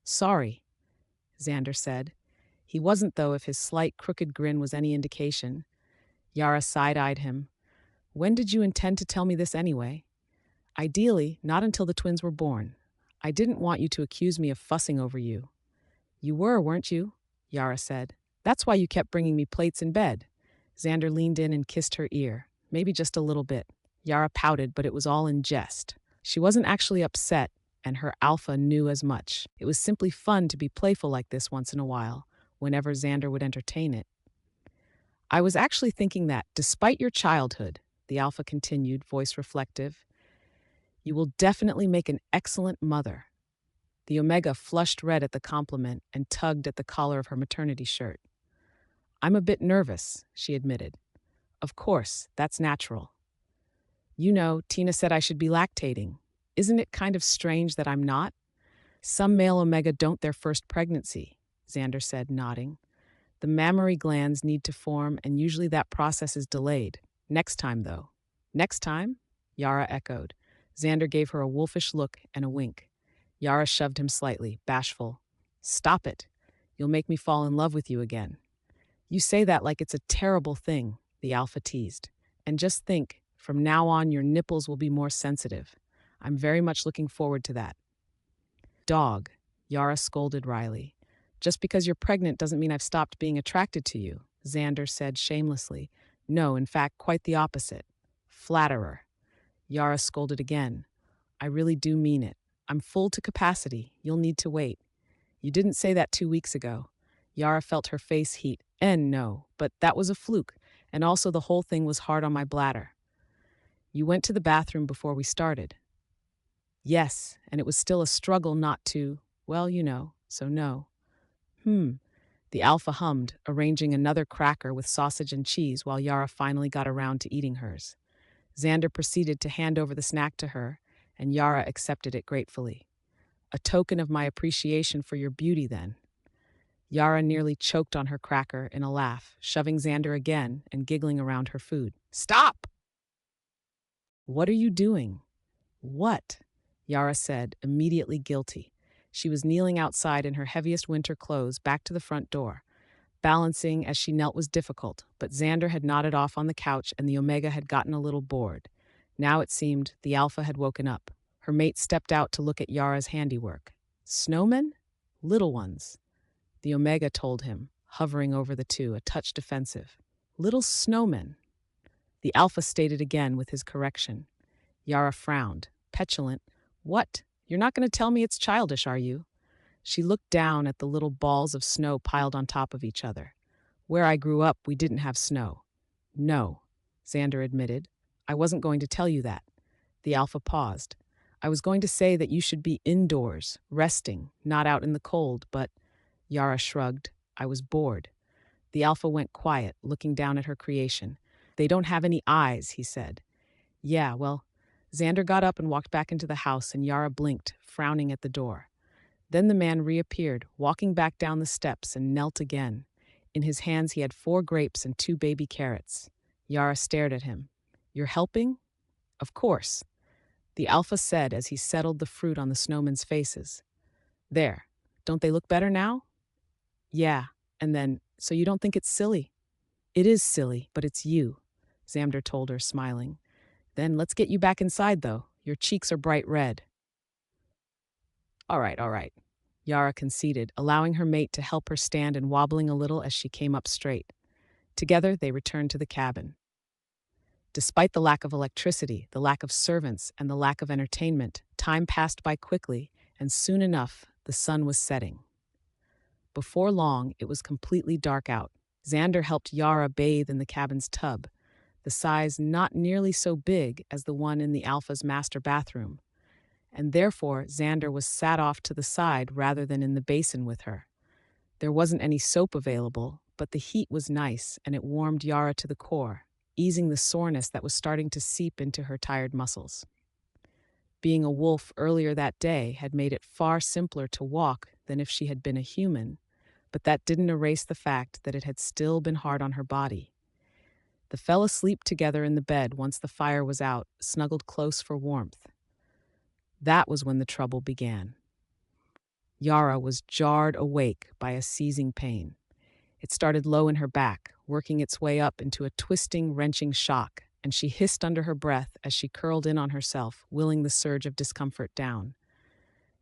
Sorry, Xander said. He wasn't, though, if his slight, crooked grin was any indication. Yara side-eyed him. When did you intend to tell me this anyway? Ideally, not until the twins were born. I didn't want you to accuse me of fussing over you. You were, weren't you? Yara said. That's why you kept bringing me plates in bed. Xander leaned in and kissed her ear, maybe just a little bit. Yara pouted, but it was all in jest. She wasn't actually upset, and her Alpha knew as much. It was simply fun to be playful like this once in a while, whenever Xander would entertain it. I was actually thinking that, despite your childhood, the Alpha continued, voice reflective, you will definitely make an excellent mother. The Omega flushed red at the compliment and tugged at the collar of her maternity shirt. I'm a bit nervous, she admitted. Of course, that's natural. You know, Tina said I should be lactating. Isn't it kind of strange that I'm not? Some male Omega don't their first pregnancy, Xander said, nodding. The mammary glands need to form, and usually that process is delayed. Next time, though. Next time? Yara echoed. Xander gave her a wolfish look and a wink. Yara shoved him slightly, bashful. Stop it. You'll make me fall in love with you again. You say that like it's a terrible thing, the Alpha teased. And just think, from now on your nipples will be more sensitive. I'm very much looking forward to that. Dog, Yara scolded wryly. Just because you're pregnant doesn't mean I've stopped being attracted to you, Xander said shamelessly. No, in fact, quite the opposite. Flatterer. Yara scolded again. I really do mean it. I'm full to capacity. You'll need to wait. You didn't say that 2 weeks ago. Yara felt her face heat. No, but that was a fluke, and also the whole thing was hard on my bladder. You went to the bathroom before we started. Yes, and it was still a struggle not to. Well, so no. Hmm. The alpha hummed, arranging another cracker with sausage and cheese while Yara finally got around to eating hers. Xander proceeded to hand over the snack to her, and Yara accepted it gratefully. A token of my appreciation for your beauty, then. Yara nearly choked on her cracker in a laugh, shoving Xander again and giggling around her food. Stop! What are you doing? What? Yara said, immediately guilty. She was kneeling outside in her heaviest winter clothes back to the front door. Balancing as she knelt was difficult, but Xander had nodded off on the couch and the Omega had gotten a little bored. Now it seemed the Alpha had woken up. Her mate stepped out to look at Yara's handiwork. Snowmen? Little ones, the Omega told him, hovering over the two, a touch defensive. Little snowmen. The Alpha stated again with his correction. Yara frowned, petulant. What? You're not going to tell me it's childish, are you? She looked down at the little balls of snow piled on top of each other. Where I grew up, we didn't have snow. No, Xander admitted. I wasn't going to tell you that. The Alpha paused. I was going to say that you should be indoors, resting, not out in the cold, but Yara shrugged. I was bored. The Alpha went quiet, looking down at her creation. They don't have any eyes, he said. Yeah, well, Xander got up and walked back into the house, and Yara blinked, frowning at the door. Then the man reappeared, walking back down the steps, and knelt again. In his hands he had 4 grapes and 2 baby carrots. Yara stared at him. You're helping? Of course, the Alpha said as he settled the fruit on the snowmen's faces. There, don't they look better now? Yeah, and then, so you don't think it's silly? It is silly, but it's you, Xander told her, smiling. Then let's get you back inside, though. Your cheeks are bright red. All right, Yara conceded, allowing her mate to help her stand and wobbling a little as she came up straight. Together, they returned to the cabin. Despite the lack of electricity, the lack of servants, and the lack of entertainment, time passed by quickly, and soon enough, the sun was setting. Before long, it was completely dark out. Xander helped Yara bathe in the cabin's tub, the size not nearly so big as the one in the Alpha's master bathroom, and therefore Xander was sat off to the side rather than in the basin with her. There wasn't any soap available, but the heat was nice and it warmed Yara to the core, easing the soreness that was starting to seep into her tired muscles. Being a wolf earlier that day had made it far simpler to walk than if she had been a human, but that didn't erase the fact that it had still been hard on her body. They fell asleep together in the bed once the fire was out, snuggled close for warmth. That was when the trouble began. Yara was jarred awake by a seizing pain. It started low in her back, working its way up into a twisting, wrenching shock, and she hissed under her breath as she curled in on herself, willing the surge of discomfort down.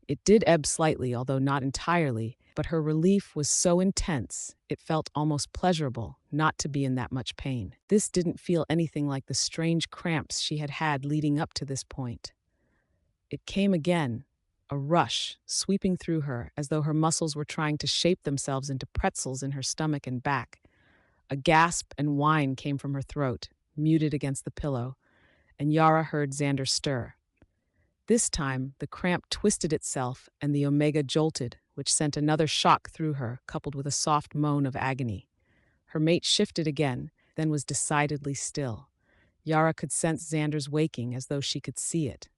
It did ebb slightly, although not entirely, but her relief was so intense, it felt almost pleasurable not to be in that much pain. This didn't feel anything like the strange cramps she had had leading up to this point. It came again, a rush, sweeping through her as though her muscles were trying to shape themselves into pretzels in her stomach and back. A gasp and whine came from her throat, muted against the pillow, and Yara heard Xander stir. This time, the cramp twisted itself and the Omega jolted, which sent another shock through her, coupled with a soft moan of agony. Her mate shifted again, then was decidedly still. Yara could sense Xander's waking as though she could see it.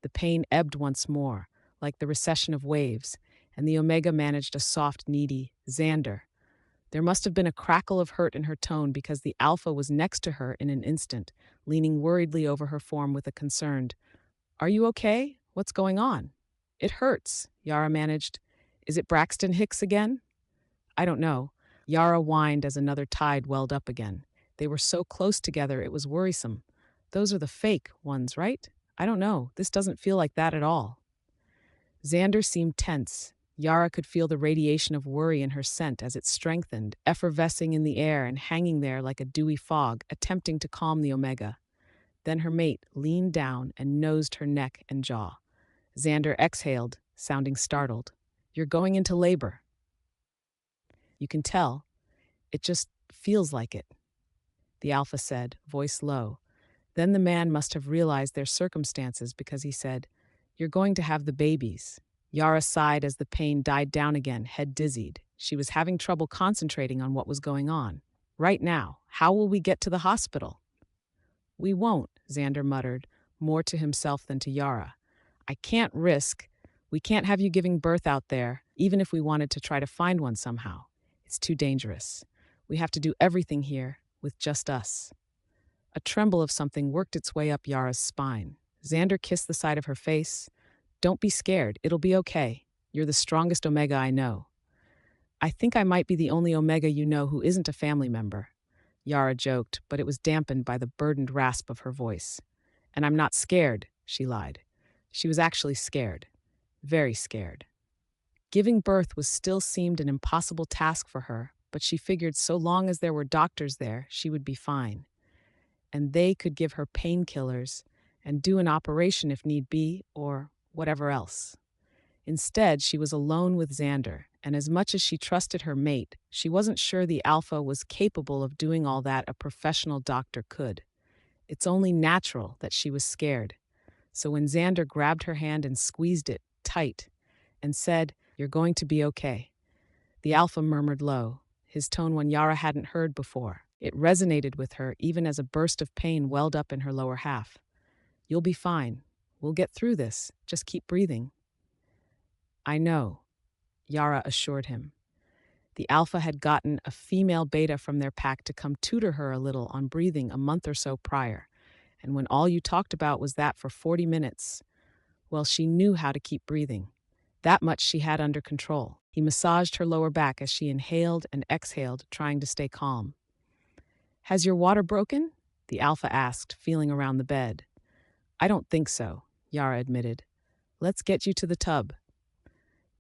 The pain ebbed once more, like the recession of waves, and the Omega managed a soft, needy Xander. There must have been a crackle of hurt in her tone because the Alpha was next to her in an instant, leaning worriedly over her form with a concerned, "Are you okay? What's going on?" "It hurts," Yara managed. "Is it Braxton Hicks again?" "I don't know." Yara whined as another tide welled up again. They were so close together it was worrisome. "Those are the fake ones, right?" "I don't know. This doesn't feel like that at all." Xander seemed tense. Yara could feel the radiation of worry in her scent as it strengthened, effervescing in the air and hanging there like a dewy fog, attempting to calm the Omega. Then her mate leaned down and nosed her neck and jaw. Xander exhaled, sounding startled. "You're going into labor." "You can tell. It just feels like it," the Alpha said, voice low. Then the man must have realized their circumstances because he said, "You're going to have the babies. Yara sighed as the pain died down again, head dizzied. She was having trouble concentrating on what was going on. Right now, how will we get to the hospital? We won't, Xander muttered, more to himself than to Yara. I can't risk. We can't have you giving birth out there, even if we wanted to try to find one somehow. It's too dangerous. We have to do everything here with just us. A tremble of something worked its way up Yara's spine. Xander kissed the side of her face. Don't be scared. It'll be okay. You're the strongest Omega I know. I think I might be the only Omega you know who isn't a family member. Yara joked, but it was dampened by the burdened rasp of her voice. And I'm not scared, she lied. She was actually scared. Very scared. Giving birth was still seemed an impossible task for her, but she figured so long as there were doctors there, she would be fine. And they could give her painkillers and do an operation if need be, or whatever else. Instead, she was alone with Xander, and as much as she trusted her mate, she wasn't sure the Alpha was capable of doing all that a professional doctor could. It's only natural that she was scared. So when Xander grabbed her hand and squeezed it tight and said, "You're going to be okay," the Alpha murmured low, his tone one Yara hadn't heard before. It resonated with her even as a burst of pain welled up in her lower half. "You'll be fine. We'll get through this. Just keep breathing." "I know," Yara assured him. The Alpha had gotten a female beta from their pack to come tutor her a little on breathing a month or so prior, and when all you talked about was that for 40 minutes, well, she knew how to keep breathing. That much she had under control. He massaged her lower back as she inhaled and exhaled, trying to stay calm. "Has your water broken?" the Alpha asked, feeling around the bed. "I don't think so," Yara admitted. "Let's get you to the tub."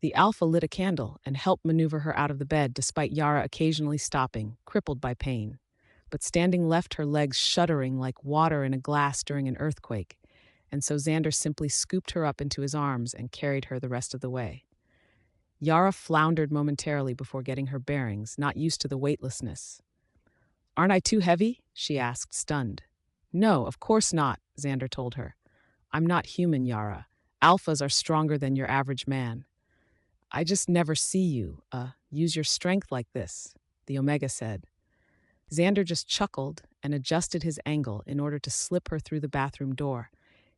The Alpha lit a candle and helped maneuver her out of the bed despite Yara occasionally stopping, crippled by pain. But standing left her legs shuddering like water in a glass during an earthquake, and so Xander simply scooped her up into his arms and carried her the rest of the way. Yara floundered momentarily before getting her bearings, not used to the weightlessness. "Aren't I too heavy?" she asked, stunned. "No, of course not," Xander told her. "I'm not human, Yara. Alphas are stronger than your average man. I just never see you, use your strength like this," the Omega said. Xander just chuckled and adjusted his angle in order to slip her through the bathroom door,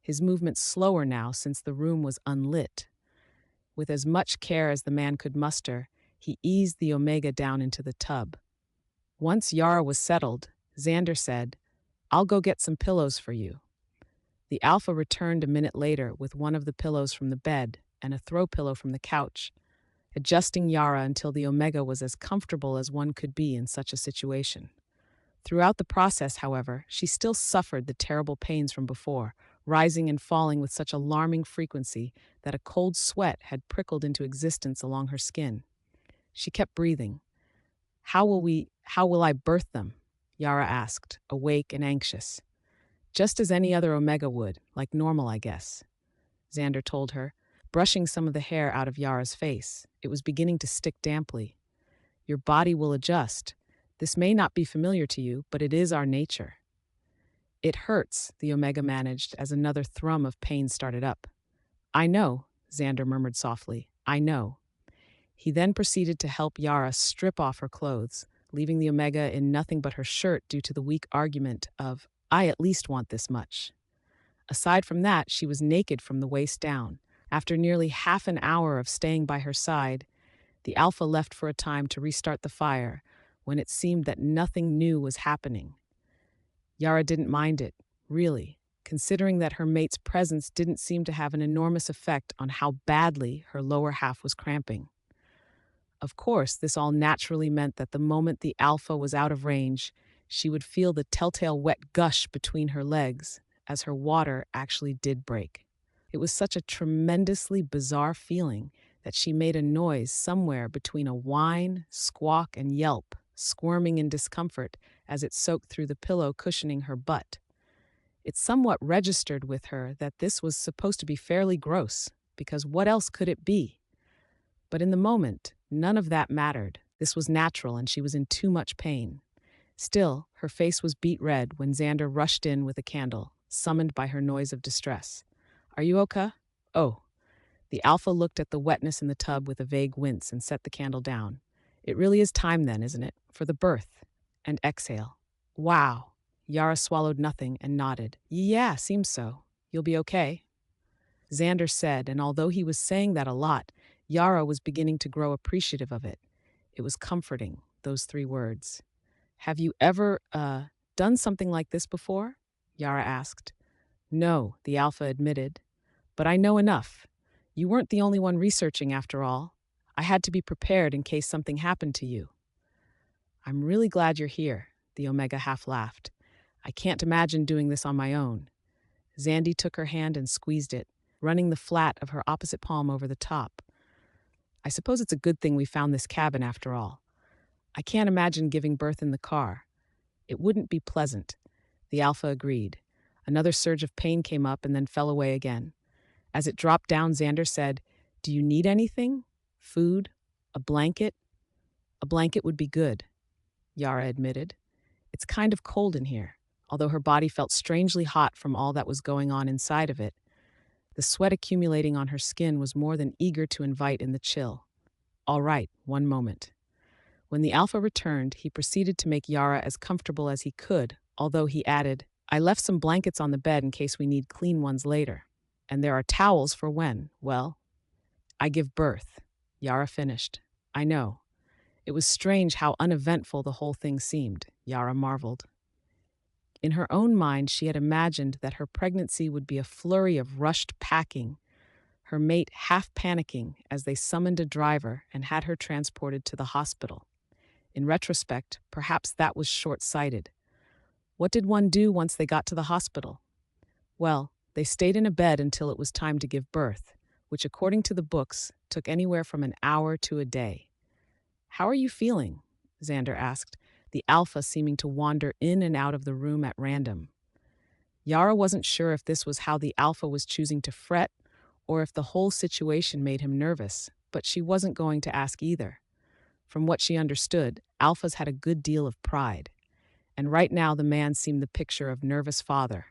his movement slower now since the room was unlit. With as much care as the man could muster, he eased the Omega down into the tub. Once Yara was settled, Xander said, "I'll go get some pillows for you." The Alpha returned a minute later with one of the pillows from the bed and a throw pillow from the couch, adjusting Yara until the Omega was as comfortable as one could be in such a situation. Throughout the process, however, she still suffered the terrible pains from before, rising and falling with such alarming frequency that a cold sweat had prickled into existence along her skin. She kept breathing. How will I birth them?" Yara asked, awake and anxious. "Just as any other Omega would, like normal, I guess," Xander told her, brushing some of the hair out of Yara's face. It was beginning to stick damply. "Your body will adjust. This may not be familiar to you, but it is our nature." "It hurts," the Omega managed as another thrum of pain started up. "I know," Xander murmured softly. "I know." He then proceeded to help Yara strip off her clothes, leaving the Omega in nothing but her shirt due to the weak argument of, "I at least want this much." Aside from that, she was naked from the waist down. After nearly half an hour of staying by her side, the Alpha left for a time to restart the fire when it seemed that nothing new was happening. Yara didn't mind it, really, considering that her mate's presence didn't seem to have an enormous effect on how badly her lower half was cramping. Of course, this all naturally meant that the moment the Alpha was out of range, she would feel the telltale wet gush between her legs, as her water actually did break. It was such a tremendously bizarre feeling that she made a noise somewhere between a whine, squawk, and yelp, squirming in discomfort as it soaked through the pillow cushioning her butt. It somewhat registered with her that this was supposed to be fairly gross, because what else could it be? But in the moment, none of that mattered. This was natural and she was in too much pain. Still, her face was beet red when Xander rushed in with a candle, summoned by her noise of distress. "Are you okay?" "Oh." The alpha looked at the wetness in the tub with a vague wince and set the candle down. It really is time then, isn't it? For the birth. And exhale. Wow. Yara swallowed nothing and nodded. Yeah, seems so. You'll be okay. Xander said, and although he was saying that a lot, Yara was beginning to grow appreciative of it. It was comforting, those 3 words. Have you ever, done something like this before? Yara asked. No, the alpha admitted. But I know enough. You weren't the only one researching after all. I had to be prepared in case something happened to you. I'm really glad you're here, the Omega half laughed. I can't imagine doing this on my own. Xandy took her hand and squeezed it, running the flat of her opposite palm over the top. I suppose it's a good thing we found this cabin after all. I can't imagine giving birth in the car. It wouldn't be pleasant. The alpha agreed. Another surge of pain came up and then fell away again. As it dropped down, Xander said, Do you need anything? Food? A blanket? A blanket would be good, Yara admitted. It's kind of cold in here, although her body felt strangely hot from all that was going on inside of it. The sweat accumulating on her skin was more than eager to invite in the chill. All right, one moment. When the alpha returned, he proceeded to make Yara as comfortable as he could, although he added, I left some blankets on the bed in case we need clean ones later. And there are towels for when, well, I give birth. Yara finished. I know. It was strange how uneventful the whole thing seemed, Yara marveled. In her own mind, she had imagined that her pregnancy would be a flurry of rushed packing, her mate half panicking as they summoned a driver and had her transported to the hospital. In retrospect, perhaps that was short-sighted. What did one do once they got to the hospital? Well, they stayed in a bed until it was time to give birth, which, according to the books, took anywhere from an hour to a day. How are you feeling? Xander asked, the alpha seeming to wander in and out of the room at random. Yara wasn't sure if this was how the alpha was choosing to fret or if the whole situation made him nervous, but she wasn't going to ask either. From what she understood, alphas had a good deal of pride, and right now the man seemed the picture of nervous father.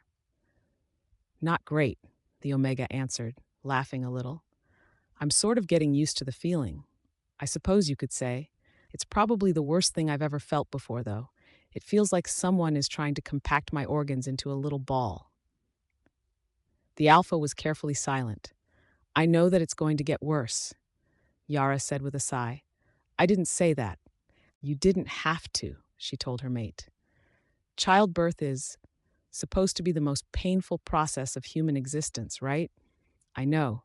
Not great, the Omega answered, laughing a little. I'm sort of getting used to the feeling. I suppose you could say. It's probably the worst thing I've ever felt before, though. It feels like someone is trying to compact my organs into a little ball. The alpha was carefully silent. I know that it's going to get worse, Yara said with a sigh. I didn't say that. You didn't have to, she told her mate. Childbirth is supposed to be the most painful process of human existence, right? I know.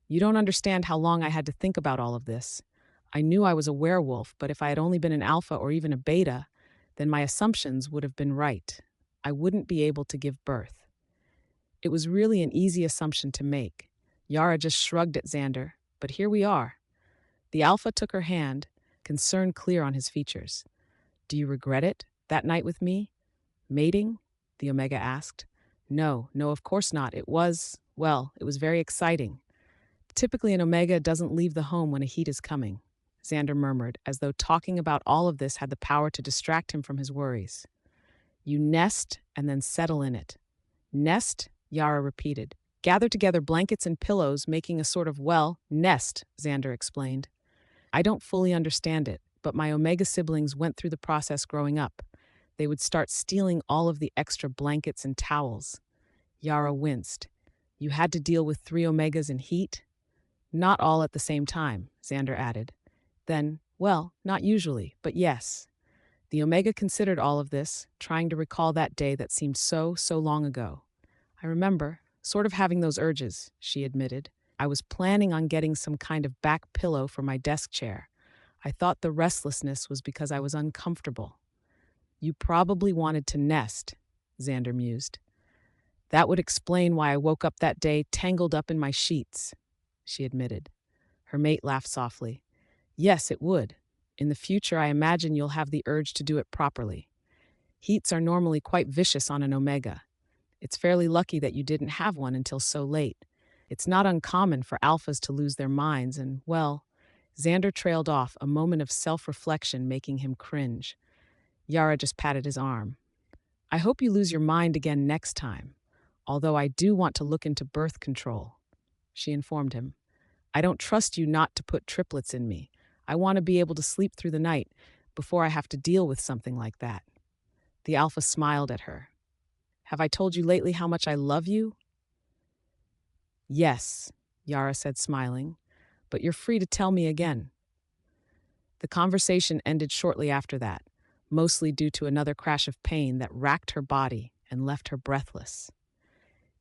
You don't understand how long I had to think about all of this. I knew I was a werewolf, but if I had only been an alpha or even a beta, then my assumptions would have been right. I wouldn't be able to give birth. It was really an easy assumption to make. Yara just shrugged at Xander, but here we are. The alpha took her hand, concern clear on his features. Do you regret it, that night with me? Mating? The Omega asked. No, of course not. It was very exciting. Typically, an Omega doesn't leave the home when a heat is coming, Xander murmured, as though talking about all of this had the power to distract him from his worries. You nest and then settle in it. Nest, Yara repeated. Gather together blankets and pillows, making a sort of, nest, Xander explained. I don't fully understand it, but my Omega siblings went through the process growing up. They would start stealing all of the extra blankets and towels. Yara winced. You had to deal with 3 Omegas in heat? Not all at the same time, Xander added. Then, not usually, but yes. The Omega considered all of this, trying to recall that day that seemed so long ago. I remember, sort of having those urges, she admitted. I was planning on getting some kind of back pillow for my desk chair. I thought the restlessness was because I was uncomfortable. You probably wanted to nest, Xander mused. That would explain why I woke up that day tangled up in my sheets, she admitted. Her mate laughed softly. Yes, it would. In the future, I imagine you'll have the urge to do it properly. Heats are normally quite vicious on an Omega. It's fairly lucky that you didn't have one until so late. It's not uncommon for alphas to lose their minds and, Xander trailed off, a moment of self-reflection making him cringe. Yara just patted his arm. I hope you lose your mind again next time, although I do want to look into birth control, she informed him. I don't trust you not to put triplets in me. I want to be able to sleep through the night before I have to deal with something like that." The alpha smiled at her. "Have I told you lately how much I love you?" "Yes," Yara said, smiling, "but you're free to tell me again." The conversation ended shortly after that, mostly due to another crash of pain that racked her body and left her breathless.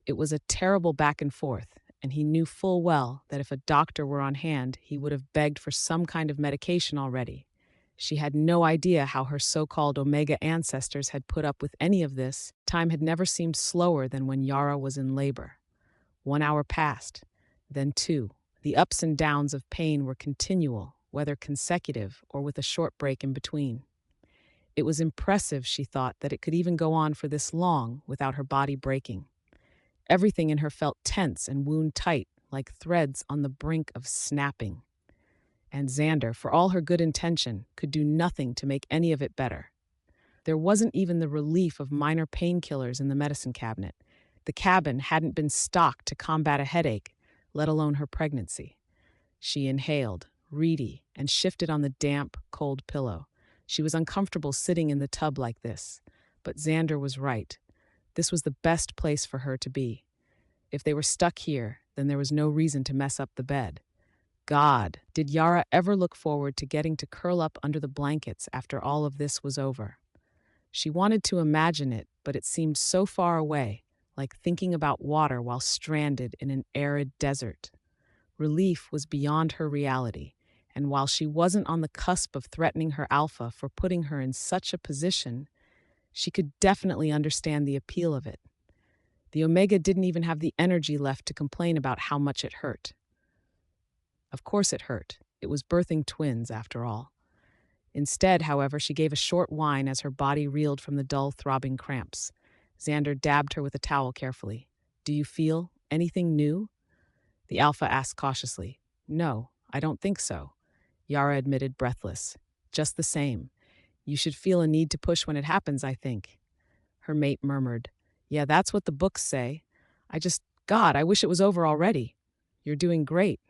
It was a terrible back and forth, and he knew full well that if a doctor were on hand, he would have begged for some kind of medication already. She had no idea how her so-called Omega ancestors had put up with any of this. Time had never seemed slower than when Yara was in labor. 1 hour passed, then two. The ups and downs of pain were continual, whether consecutive or with a short break in between. It was impressive, she thought, that it could even go on for this long without her body breaking. Everything in her felt tense and wound tight, like threads on the brink of snapping. And Xander, for all her good intention, could do nothing to make any of it better. There wasn't even the relief of minor painkillers in the medicine cabinet. The cabin hadn't been stocked to combat a headache, let alone her pregnancy. She inhaled, reedy, and shifted on the damp, cold pillow. She was uncomfortable sitting in the tub like this, but Xander was right. This was the best place for her to be. If they were stuck here, then there was no reason to mess up the bed. God, did Yara ever look forward to getting to curl up under the blankets after all of this was over? She wanted to imagine it, but it seemed so far away, like thinking about water while stranded in an arid desert. Relief was beyond her reality, and while she wasn't on the cusp of threatening her alpha for putting her in such a position, she could definitely understand the appeal of it. The Omega didn't even have the energy left to complain about how much it hurt. Of course it hurt. It was birthing twins, after all. Instead, however, she gave a short whine as her body reeled from the dull, throbbing cramps. Xander dabbed her with a towel carefully. "Do you feel anything new?" The alpha asked cautiously. "No, I don't think so," Yara admitted, breathless. "Just the same. You should feel a need to push when it happens, I think." Her mate murmured, "Yeah, that's what the books say. God, I wish it was over already." "You're doing great."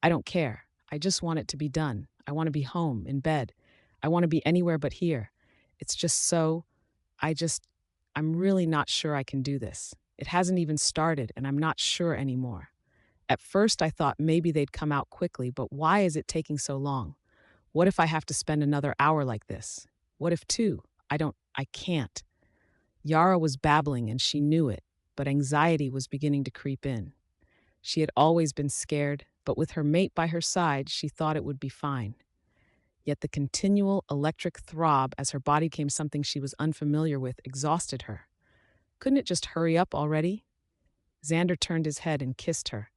"I don't care. I just want it to be done. I want to be home, in bed. I want to be anywhere but here. It's just so, I'm really not sure I can do this. It hasn't even started, and I'm not sure anymore. At first, I thought maybe they'd come out quickly, but why is it taking so long? What if I have to spend another hour like this? What if two? I can't." Yara was babbling, and she knew it, but anxiety was beginning to creep in. She had always been scared, but with her mate by her side, she thought it would be fine. Yet the continual electric throb as her body became something she was unfamiliar with exhausted her. Couldn't it just hurry up already? Xander turned his head and kissed her.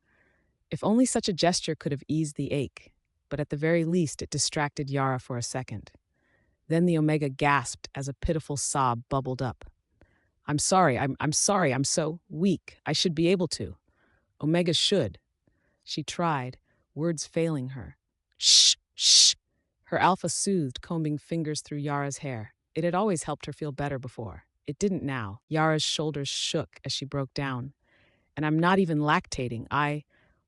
If only such a gesture could have eased the ache, but at the very least it distracted Yara for a second. Then the Omega gasped as a pitiful sob bubbled up. "I'm sorry, I'm sorry, I'm so weak. I should be able to. Omega should." She tried, words failing her. "Shh, shh." Her alpha soothed, combing fingers through Yara's hair. It had always helped her feel better before. It didn't now. Yara's shoulders shook as she broke down. "And I'm not even lactating.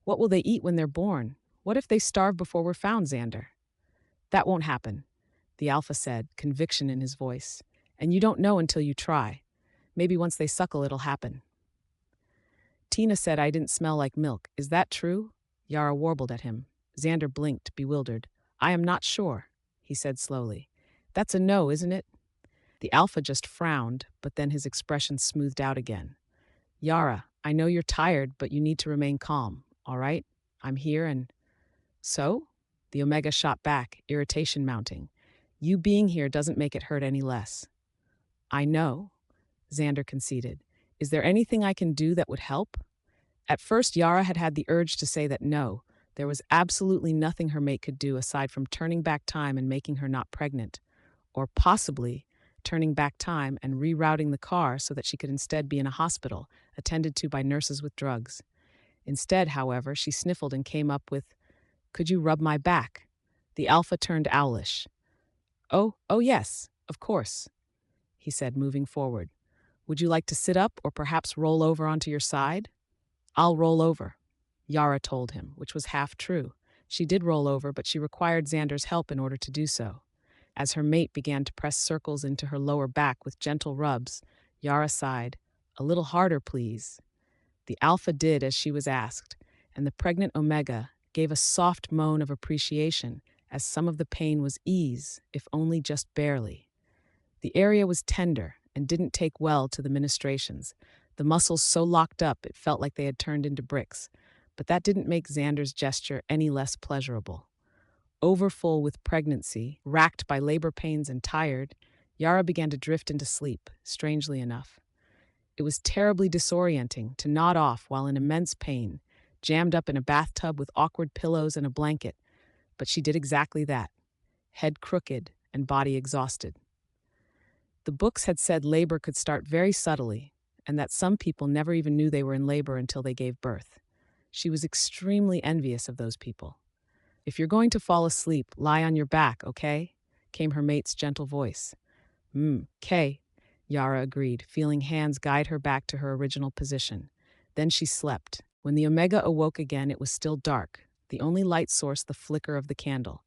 What will they eat when they're born? What if they starve before we're found, Xander?" "That won't happen," the alpha said, conviction in his voice. "And you don't know until you try. Maybe once they suckle, it'll happen." "Tina said I didn't smell like milk. Is that true?" Yara warbled at him. Xander blinked, bewildered. "I am not sure," he said slowly. "That's a no, isn't it?" The alpha just frowned, but then his expression smoothed out again. "Yara, I know you're tired, but you need to remain calm, all right? I'm here and—" "So?" The Omega shot back, irritation mounting. "You being here doesn't make it hurt any less." "I know," Xander conceded. "Is there anything I can do that would help?" At first, Yara had had the urge to say that no, there was absolutely nothing her mate could do aside from turning back time and making her not pregnant, or possibly turning back time and rerouting the car so that she could instead be in a hospital, attended to by nurses with drugs. Instead, however, she sniffled and came up with, "Could you rub my back?" The alpha turned owlish. Oh yes, of course," he said, moving forward. "Would you like to sit up or perhaps roll over onto your side?" "I'll roll over." Yara told him, which was half true. She did roll over, but she required Xander's help in order to do so. As her mate began to press circles into her lower back with gentle rubs, Yara sighed, "A little harder, please." The alpha did as she was asked, and the pregnant omega gave a soft moan of appreciation as some of the pain was ease, if only just barely. The area was tender and didn't take well to the ministrations, the muscles so locked up it felt like they had turned into bricks, but that didn't make Xander's gesture any less pleasurable. Overfull with pregnancy, racked by labor pains and tired, Yara began to drift into sleep, strangely enough. It was terribly disorienting to nod off while in immense pain, jammed up in a bathtub with awkward pillows and a blanket, but she did exactly that, head crooked and body exhausted. The books had said labor could start very subtly, and that some people never even knew they were in labor until they gave birth. She was extremely envious of those people. "If you're going to fall asleep, lie on your back, okay?" came her mate's gentle voice. "'Kay," Yara agreed, feeling hands guide her back to her original position. Then she slept. When the Omega awoke again, it was still dark, the only light source the flicker of the candle.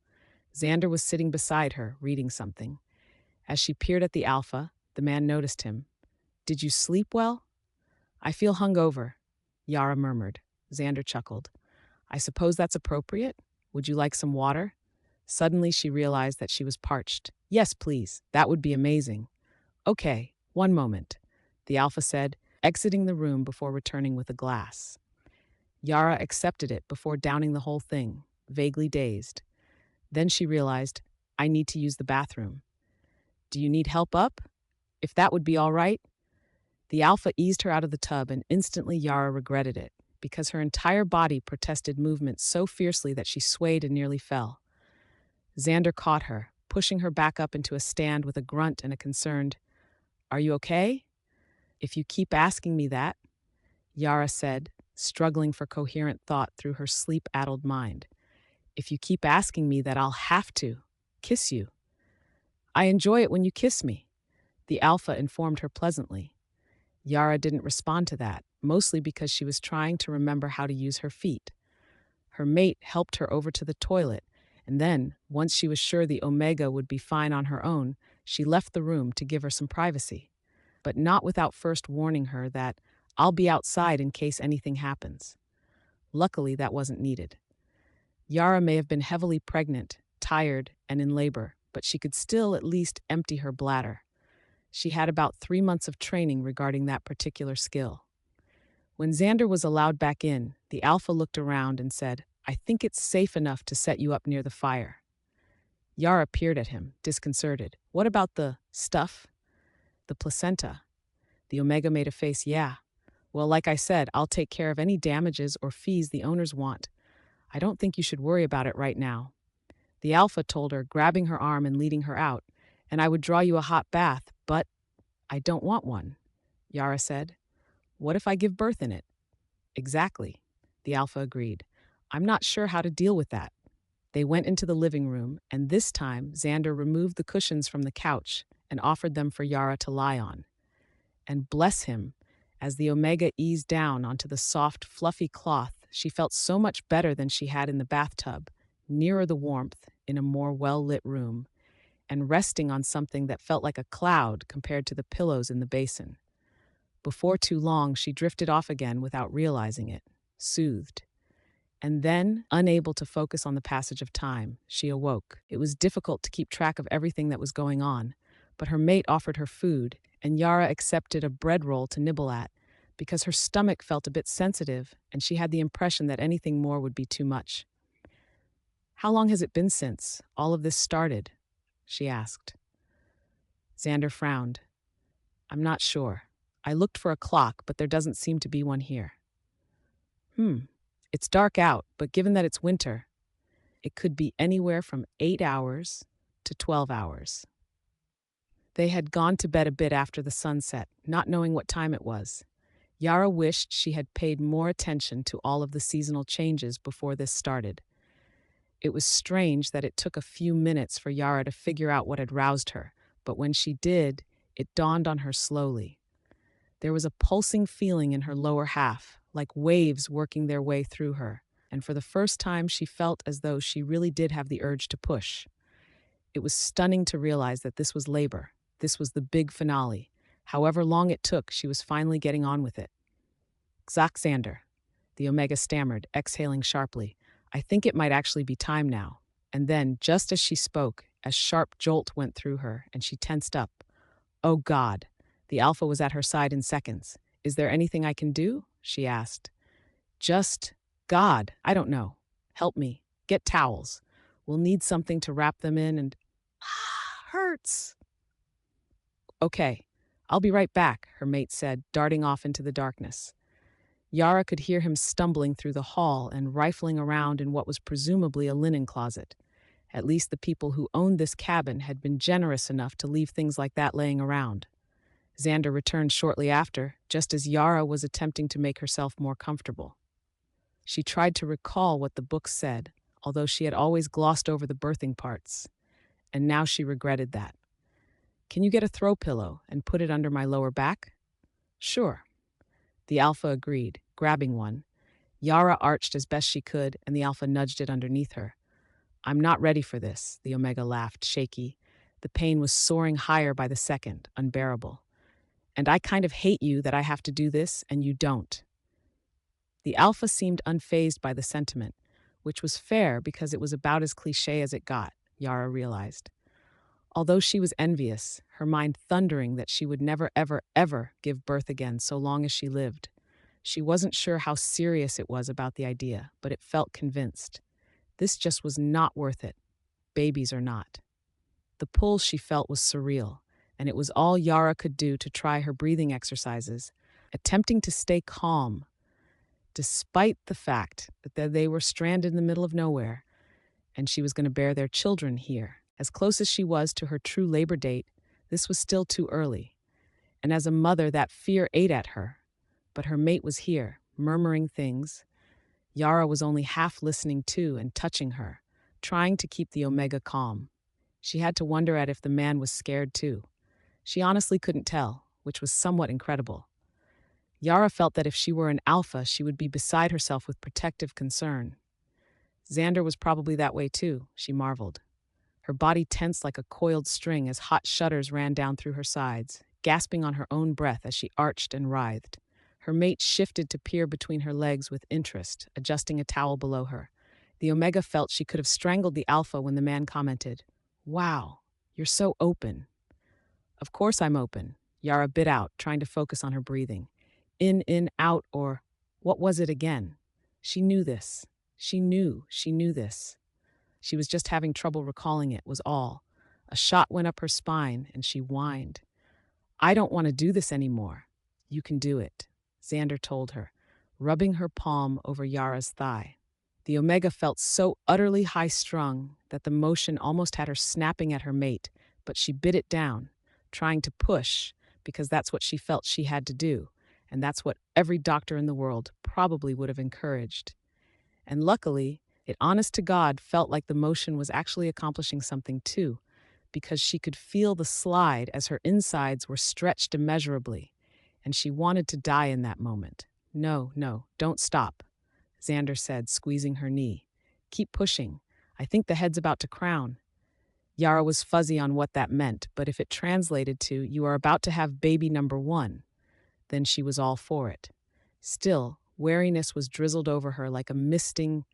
Xander was sitting beside her, reading something. As she peered at the Alpha, the man noticed him. "Did you sleep well?" "I feel hungover," Yara murmured. Xander chuckled. "I suppose that's appropriate? Would you like some water?" Suddenly she realized that she was parched. "Yes, please. That would be amazing." "Okay, one moment," the Alpha said, exiting the room before returning with a glass. Yara accepted it before downing the whole thing, vaguely dazed. Then she realized, "I need to use the bathroom." "Do you need help up? If that would be all right?" The Alpha eased her out of the tub, and instantly Yara regretted it, because her entire body protested movement so fiercely that she swayed and nearly fell. Xander caught her, pushing her back up into a stand with a grunt and a concerned, "Are you okay?" "If you keep asking me that," Yara said, struggling for coherent thought through her sleep-addled mind. "If you keep asking me that, I'll have to kiss you." "I enjoy it when you kiss me," the Alpha informed her pleasantly. Yara didn't respond to that, mostly because she was trying to remember how to use her feet. Her mate helped her over to the toilet, and then, once she was sure the Omega would be fine on her own, she left the room to give her some privacy. But not without first warning her that, "I'll be outside in case anything happens." Luckily, that wasn't needed. Yara may have been heavily pregnant, tired, and in labor, but she could still at least empty her bladder. She had about 3 months of training regarding that particular skill. When Xander was allowed back in, the Alpha looked around and said, "I think it's safe enough to set you up near the fire." Yara peered at him, disconcerted. "What about the stuff?" "The placenta." The Omega made a face. "Yeah. Well, like I said, I'll take care of any damages or fees the owners want. I don't think you should worry about it right now." The Alpha told her, grabbing her arm and leading her out, "And I would draw you a hot bath, but I don't want one," Yara said. "What if I give birth in it?" "Exactly," the Alpha agreed. "I'm not sure how to deal with that." They went into the living room, and this time Xander removed the cushions from the couch and offered them for Yara to lie on. And bless him, as the Omega eased down onto the soft, fluffy cloth, she felt so much better than she had in the bathtub, nearer the warmth, in a more well-lit room, and resting on something that felt like a cloud compared to the pillows in the basin. Before too long, she drifted off again without realizing it, soothed. And then, unable to focus on the passage of time, she awoke. It was difficult to keep track of everything that was going on, but her mate offered her food, and Yara accepted a bread roll to nibble at, because her stomach felt a bit sensitive, and she had the impression that anything more would be too much. "How long has it been since all of this started?" she asked. Xander frowned. "I'm not sure. I looked for a clock, but there doesn't seem to be one here." It's dark out, but given that it's winter, it could be anywhere from 8 hours to 12 hours. They had gone to bed a bit after the sunset, not knowing what time it was. Yara wished she had paid more attention to all of the seasonal changes before this started. It was strange that it took a few minutes for Yara to figure out what had roused her, but when she did, it dawned on her slowly. There was a pulsing feeling in her lower half, like waves working their way through her, and for the first time she felt as though she really did have the urge to push. It was stunning to realize that this was labor. This was the big finale. However long it took, she was finally getting on with it. Xander, the Omega stammered, exhaling sharply. I think it might actually be time now. And then, just as she spoke, a sharp jolt went through her, and she tensed up. Oh God! The Alpha was at her side in seconds. Is there anything I can do? She asked. Just, God, I don't know. Help me. Get towels. We'll need something to wrap them in and... hurts. Okay, I'll be right back, her mate said, darting off into the darkness. Yara could hear him stumbling through the hall and rifling around in what was presumably a linen closet. At least the people who owned this cabin had been generous enough to leave things like that laying around. Xander returned shortly after, just as Yara was attempting to make herself more comfortable. She tried to recall what the book said, although she had always glossed over the birthing parts, and now she regretted that. Can you get a throw pillow and put it under my lower back? Sure. The Alpha agreed, grabbing one. Yara arched as best she could, and the Alpha nudged it underneath her. I'm not ready for this, the Omega laughed, shaky. The pain was soaring higher by the second, unbearable. And I kind of hate you that I have to do this, and you don't. The Alpha seemed unfazed by the sentiment, which was fair because it was about as cliché as it got, Yara realized. Although she was envious, her mind thundering that she would never, ever, ever give birth again so long as she lived. She wasn't sure how serious it was about the idea, but it felt convinced. This just was not worth it. Babies or not. The pull she felt was surreal, and it was all Yara could do to try her breathing exercises, attempting to stay calm, despite the fact that they were stranded in the middle of nowhere, and she was going to bear their children here. As close as she was to her true labor date, this was still too early. And as a mother, that fear ate at her. But her mate was here, murmuring things. Yara was only half listening to and touching her, trying to keep the Omega calm. She had to wonder at if the man was scared too. She honestly couldn't tell, which was somewhat incredible. Yara felt that if she were an Alpha, she would be beside herself with protective concern. Xander was probably that way too, she marveled. Her body tensed like a coiled string as hot shudders ran down through her sides, gasping on her own breath as she arched and writhed. Her mate shifted to peer between her legs with interest, adjusting a towel below her. The Omega felt she could have strangled the Alpha when the man commented, Wow, you're so open. Of course I'm open, Yara bit out, trying to focus on her breathing. In, out, or what was it again? She knew this. She knew this. She was just having trouble recalling it, was all. A shot went up her spine, and she whined. I don't want to do this anymore. You can do it, Xander told her, rubbing her palm over Yara's thigh. The Omega felt so utterly high-strung that the motion almost had her snapping at her mate, but she bit it down, trying to push, because that's what she felt she had to do, and that's what every doctor in the world probably would have encouraged. And luckily, it honest to God felt like the motion was actually accomplishing something too, because she could feel the slide as her insides were stretched immeasurably, and she wanted to die in that moment. No, don't stop, Xander said, squeezing her knee. Keep pushing. I think the head's about to crown. Yara was fuzzy on what that meant, but if it translated to, you are about to have baby number 1, then she was all for it. Still, wariness was drizzled over her like a misting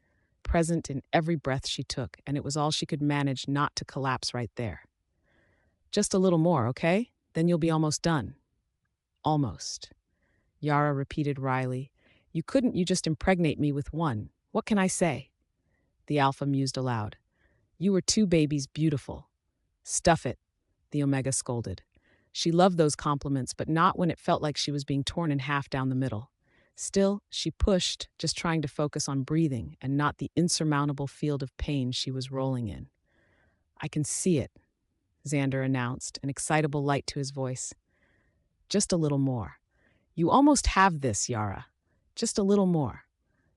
present in every breath she took, and it was all she could manage not to collapse right there. Just a little more, okay? Then you'll be almost done. Almost. Yara repeated wryly. You couldn't you just impregnate me with one? What can I say? The Alpha mused aloud. You were 2 babies beautiful. Stuff it, the Omega scolded. She loved those compliments, but not when it felt like she was being torn in half down the middle. Still, she pushed, just trying to focus on breathing and not the insurmountable field of pain she was rolling in. I can see it, Xander announced, an excitable light to his voice. Just a little more. You almost have this, Yara. Just a little more.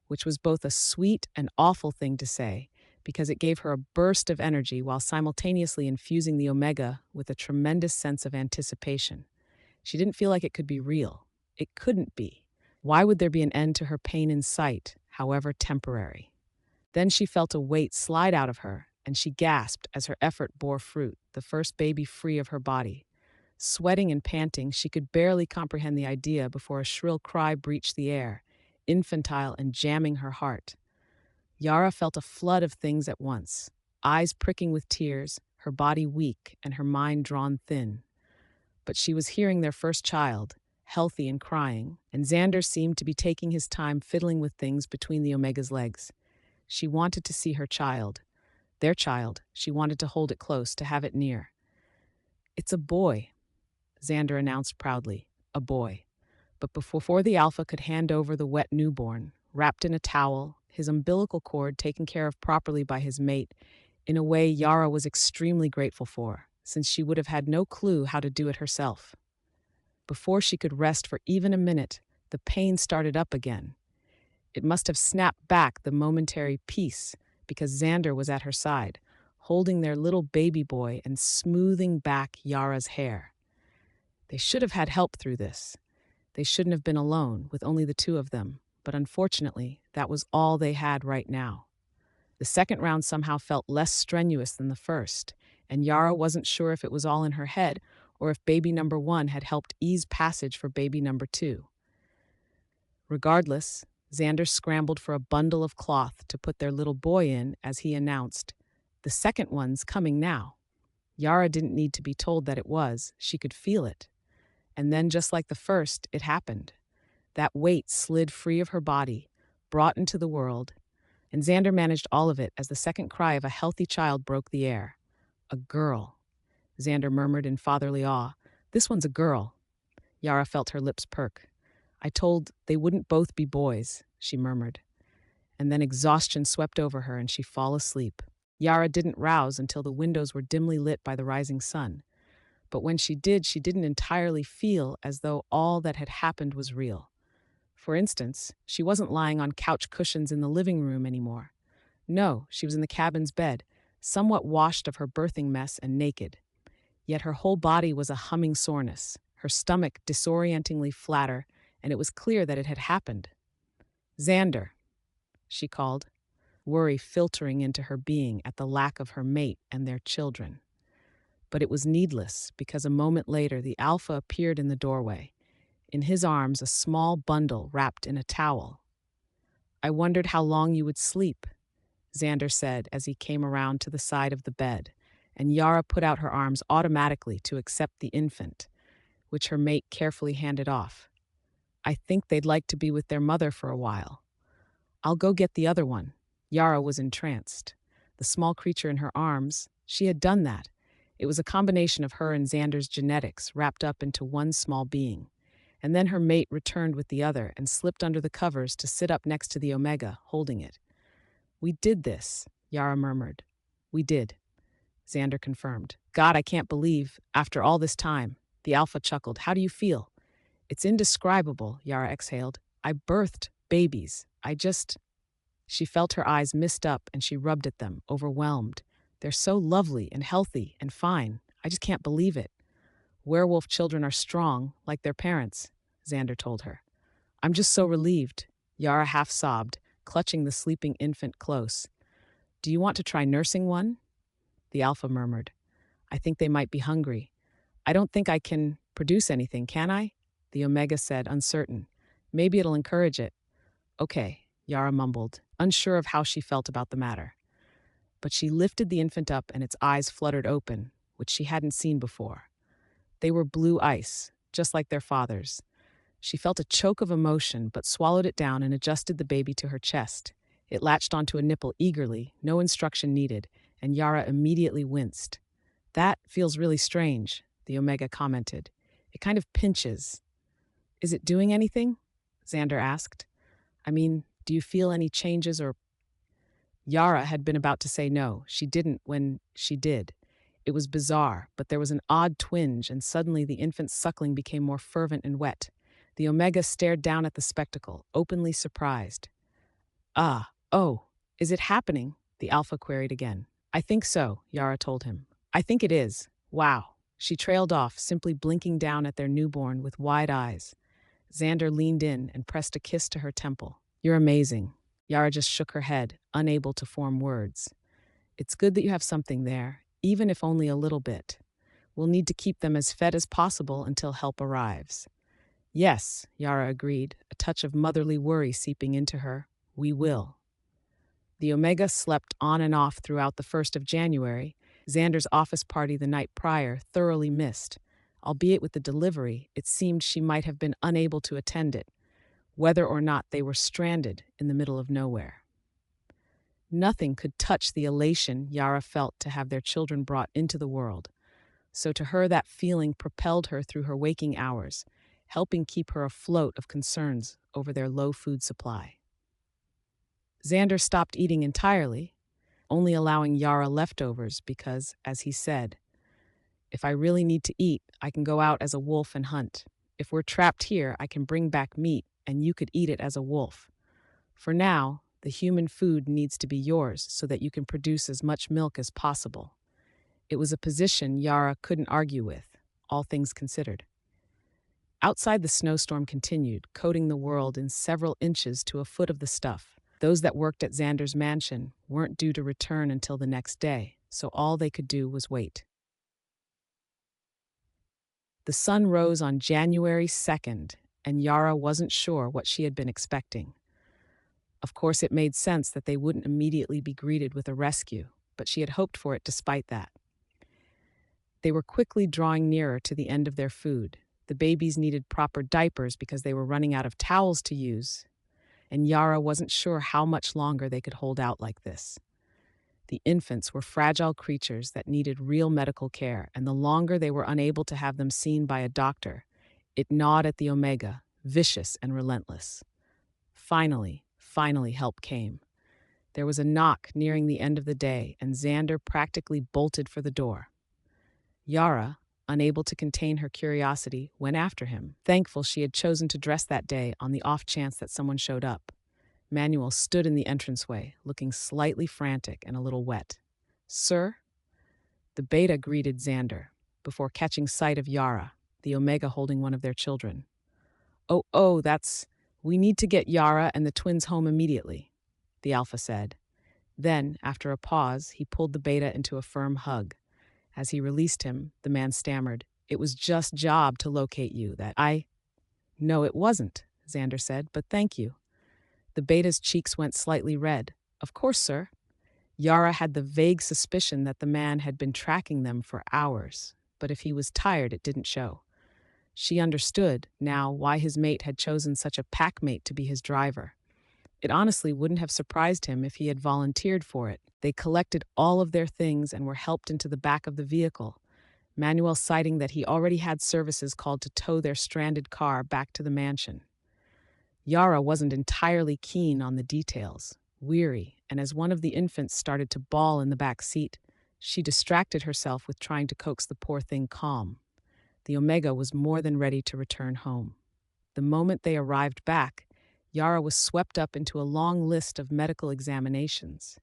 Which was both a sweet and awful thing to say, because it gave her a burst of energy while simultaneously infusing the Omega with a tremendous sense of anticipation. She didn't feel like it could be real. It couldn't be. Why would there be an end to her pain in sight, however temporary? Then she felt a weight slide out of her, and she gasped as her effort bore fruit, the first baby free of her body. Sweating and panting, she could barely comprehend the idea before a shrill cry breached the air, infantile and jamming her heart. Yara felt a flood of things at once, eyes pricking with tears, her body weak and her mind drawn thin. But she was hearing their first child, healthy and crying, and Xander seemed to be taking his time fiddling with things between the Omega's legs. She wanted to see her child. Their child. She wanted to hold it close, to have it near. "It's a boy," Xander announced proudly. A boy. But before the alpha could hand over the wet newborn, wrapped in a towel, his umbilical cord taken care of properly by his mate, in a way Yara was extremely grateful for, since she would have had no clue how to do it herself. Before she could rest for even a minute, the pain started up again. It must have snapped back the momentary peace, because Xander was at her side, holding their little baby boy and smoothing back Yara's hair. They should have had help through this. They shouldn't have been alone, with only the two of them, but unfortunately, that was all they had right now. The second round somehow felt less strenuous than the first, and Yara wasn't sure if it was all in her head or if baby number 1 had helped ease passage for baby number 2. Regardless, Xander scrambled for a bundle of cloth to put their little boy in as he announced, "The second one's coming now." Yara didn't need to be told that it was, she could feel it. And then, just like the first, it happened. That weight slid free of her body, brought into the world, and Xander managed all of it as the second cry of a healthy child broke the air. "A girl," Xander murmured in fatherly awe. "This one's a girl." Yara felt her lips perk. "I told they wouldn't both be boys," she murmured. And then exhaustion swept over her and she fell asleep. Yara didn't rouse until the windows were dimly lit by the rising sun. But when she did, she didn't entirely feel as though all that had happened was real. For instance, she wasn't lying on couch cushions in the living room anymore. No, she was in the cabin's bed, somewhat washed of her birthing mess and naked. Yet her whole body was a humming soreness, her stomach disorientingly flatter, and it was clear that it had happened. "Xander," she called, worry filtering into her being at the lack of her mate and their children. But it was needless, because a moment later the alpha appeared in the doorway. In his arms, a small bundle wrapped in a towel. "I wondered how long you would sleep," Xander said as he came around to the side of the bed, and Yara put out her arms automatically to accept the infant, which her mate carefully handed off. "I think they'd like to be with their mother for a while." "I'll go get the other one." Yara was entranced. The small creature in her arms, she had done that. It was a combination of her and Xander's genetics wrapped up into one small being. And then her mate returned with the other and slipped under the covers to sit up next to the Omega, holding it. "We did this," Yara murmured. "We did," Xander confirmed. "God, I can't believe, after all this time." The alpha chuckled. "How do you feel?" "It's indescribable," Yara exhaled. "I birthed babies. She felt her eyes mist up and she rubbed at them, overwhelmed. "They're so lovely and healthy and fine. I just can't believe it." "Werewolf children are strong, like their parents," Xander told her. "I'm just so relieved," Yara half sobbed, clutching the sleeping infant close. "Do you want to try nursing one?" The alpha murmured. "I think they might be hungry." "I don't think I can produce anything, can I?" The Omega said, uncertain. "Maybe it'll encourage it." "Okay," Yara mumbled, unsure of how she felt about the matter. But she lifted the infant up and its eyes fluttered open, which she hadn't seen before. They were blue ice, just like their father's. She felt a choke of emotion, but swallowed it down and adjusted the baby to her chest. It latched onto a nipple eagerly, no instruction needed, and Yara immediately winced. "That feels really strange," the Omega commented. "It kind of pinches." "Is it doing anything?" Xander asked. "I mean, do you feel any changes or—" Yara had been about to say no. She didn't when she did. It was bizarre, but there was an odd twinge, and suddenly the infant's suckling became more fervent and wet. The Omega stared down at the spectacle, openly surprised. "Oh, is it happening?" the Alpha queried again. "I think so," Yara told him. "I think it is. Wow." She trailed off, simply blinking down at their newborn with wide eyes. Xander leaned in and pressed a kiss to her temple. You're amazing. Yara just shook her head, unable to form words. It's good that you have something there, even if only a little bit. We'll need to keep them as fed as possible until help arrives. Yes, Yara agreed, a touch of motherly worry seeping into her. We will. The Omega slept on and off throughout the 1st of January. Xander's office party the night prior thoroughly missed. Albeit with the delivery, it seemed she might have been unable to attend it, whether or not they were stranded in the middle of nowhere. Nothing could touch the elation Yara felt to have their children brought into the world, so to her that feeling propelled her through her waking hours, helping keep her afloat of concerns over their low food supply. Xander stopped eating entirely, only allowing Yara leftovers because, as he said, if I really need to eat, I can go out as a wolf and hunt. If we're trapped here, I can bring back meat and you could eat it as a wolf. For now, the human food needs to be yours so that you can produce as much milk as possible. It was a position Yara couldn't argue with, all things considered. Outside, the snowstorm continued, coating the world in several inches to a foot of the stuff. Those that worked at Xander's mansion weren't due to return until the next day, so all they could do was wait. The sun rose on January 2nd, and Yara wasn't sure what she had been expecting. Of course, it made sense that they wouldn't immediately be greeted with a rescue, but she had hoped for it despite that. They were quickly drawing nearer to the end of their food. The babies needed proper diapers because they were running out of towels to use, and Yara wasn't sure how much longer they could hold out like this. The infants were fragile creatures that needed real medical care, and the longer they were unable to have them seen by a doctor, it gnawed at the Omega, vicious and relentless. Finally, help came. There was a knock nearing the end of the day, and Xander practically bolted for the door. Yara, unable to contain her curiosity, went after him, thankful she had chosen to dress that day on the off chance that someone showed up. Manuel stood in the entranceway, looking slightly frantic and a little wet. Sir? The beta greeted Xander, before catching sight of Yara, the Omega holding one of their children. We need to get Yara and the twins home immediately, the Alpha said. Then, after a pause, he pulled the beta into a firm hug. As he released him, the man stammered, It was just job to locate you No, it wasn't, Xander said, but thank you. The beta's cheeks went slightly red. Of course, sir. Yara had the vague suspicion that the man had been tracking them for hours, but if he was tired, it didn't show. She understood, now, why his mate had chosen such a pack mate to be his driver. It honestly wouldn't have surprised him if he had volunteered for it. They collected all of their things and were helped into the back of the vehicle, Manuel citing that he already had services called to tow their stranded car back to the mansion. Yara wasn't entirely keen on the details, weary, and as one of the infants started to bawl in the back seat, she distracted herself with trying to coax the poor thing calm. The Omega was more than ready to return home. The moment they arrived back, Yara was swept up into a long list of medical examinations.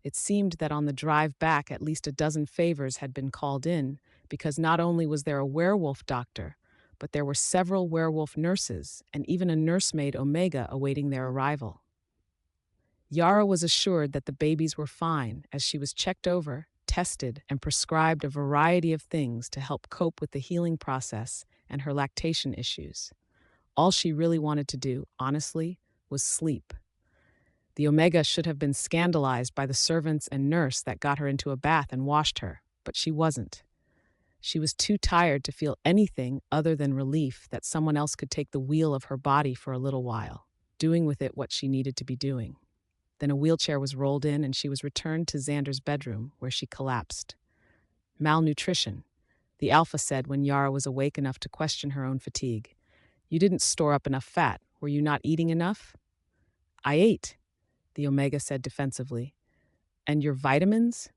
It seemed that on the drive back at least a dozen favors had been called in, because not only was there a werewolf doctor, but there were several werewolf nurses and even a nursemaid Omega awaiting their arrival. Yara was assured that the babies were fine as she was checked over, tested, and prescribed a variety of things to help cope with the healing process and her lactation issues. All she really wanted to do, honestly, was sleep. The Omega should have been scandalized by the servants and nurse that got her into a bath and washed her, but she wasn't. She was too tired to feel anything other than relief that someone else could take the wheel of her body for a little while, doing with it what she needed to be doing. Then a wheelchair was rolled in and she was returned to Xander's bedroom, where she collapsed. Malnutrition, the Alpha said when Yara was awake enough to question her own fatigue. You didn't store up enough fat. Were you not eating enough? I ate, the Omega said defensively. And your vitamins?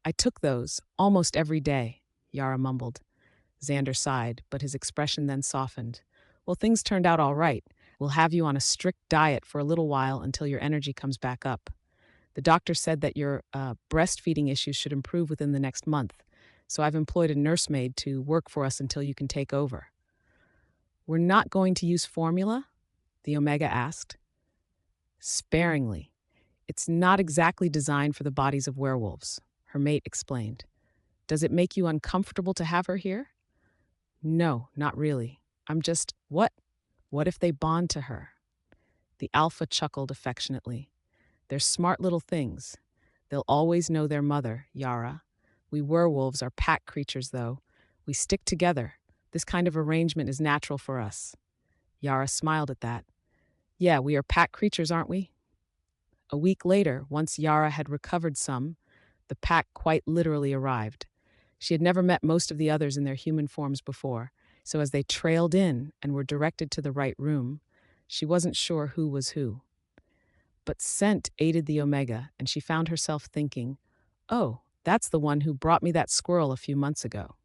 I took those almost every day, Yara mumbled. Xander sighed, but his expression then softened. Well, things turned out all right. We'll have you on a strict diet for a little while until your energy comes back up. The doctor said that your breastfeeding issues should improve within the next month, so I've employed a nursemaid to work for us until you can take over. We're not going to use formula? The Omega asked. Sparingly. It's not exactly designed for the bodies of werewolves, her mate explained. Does it make you uncomfortable to have her here? No, not really. I'm just, what? What if they bond to her? The alpha chuckled affectionately. They're smart little things. They'll always know their mother, Yara. We werewolves are pack creatures, though. We stick together. This kind of arrangement is natural for us. Yara smiled at that. Yeah, we are pack creatures, aren't we? A week later, once Yara had recovered some, the pack quite literally arrived. She had never met most of the others in their human forms before, so as they trailed in and were directed to the right room, she wasn't sure who was who. But scent aided the Omega, and she found herself thinking, oh, that's the one who brought me that squirrel a few months ago.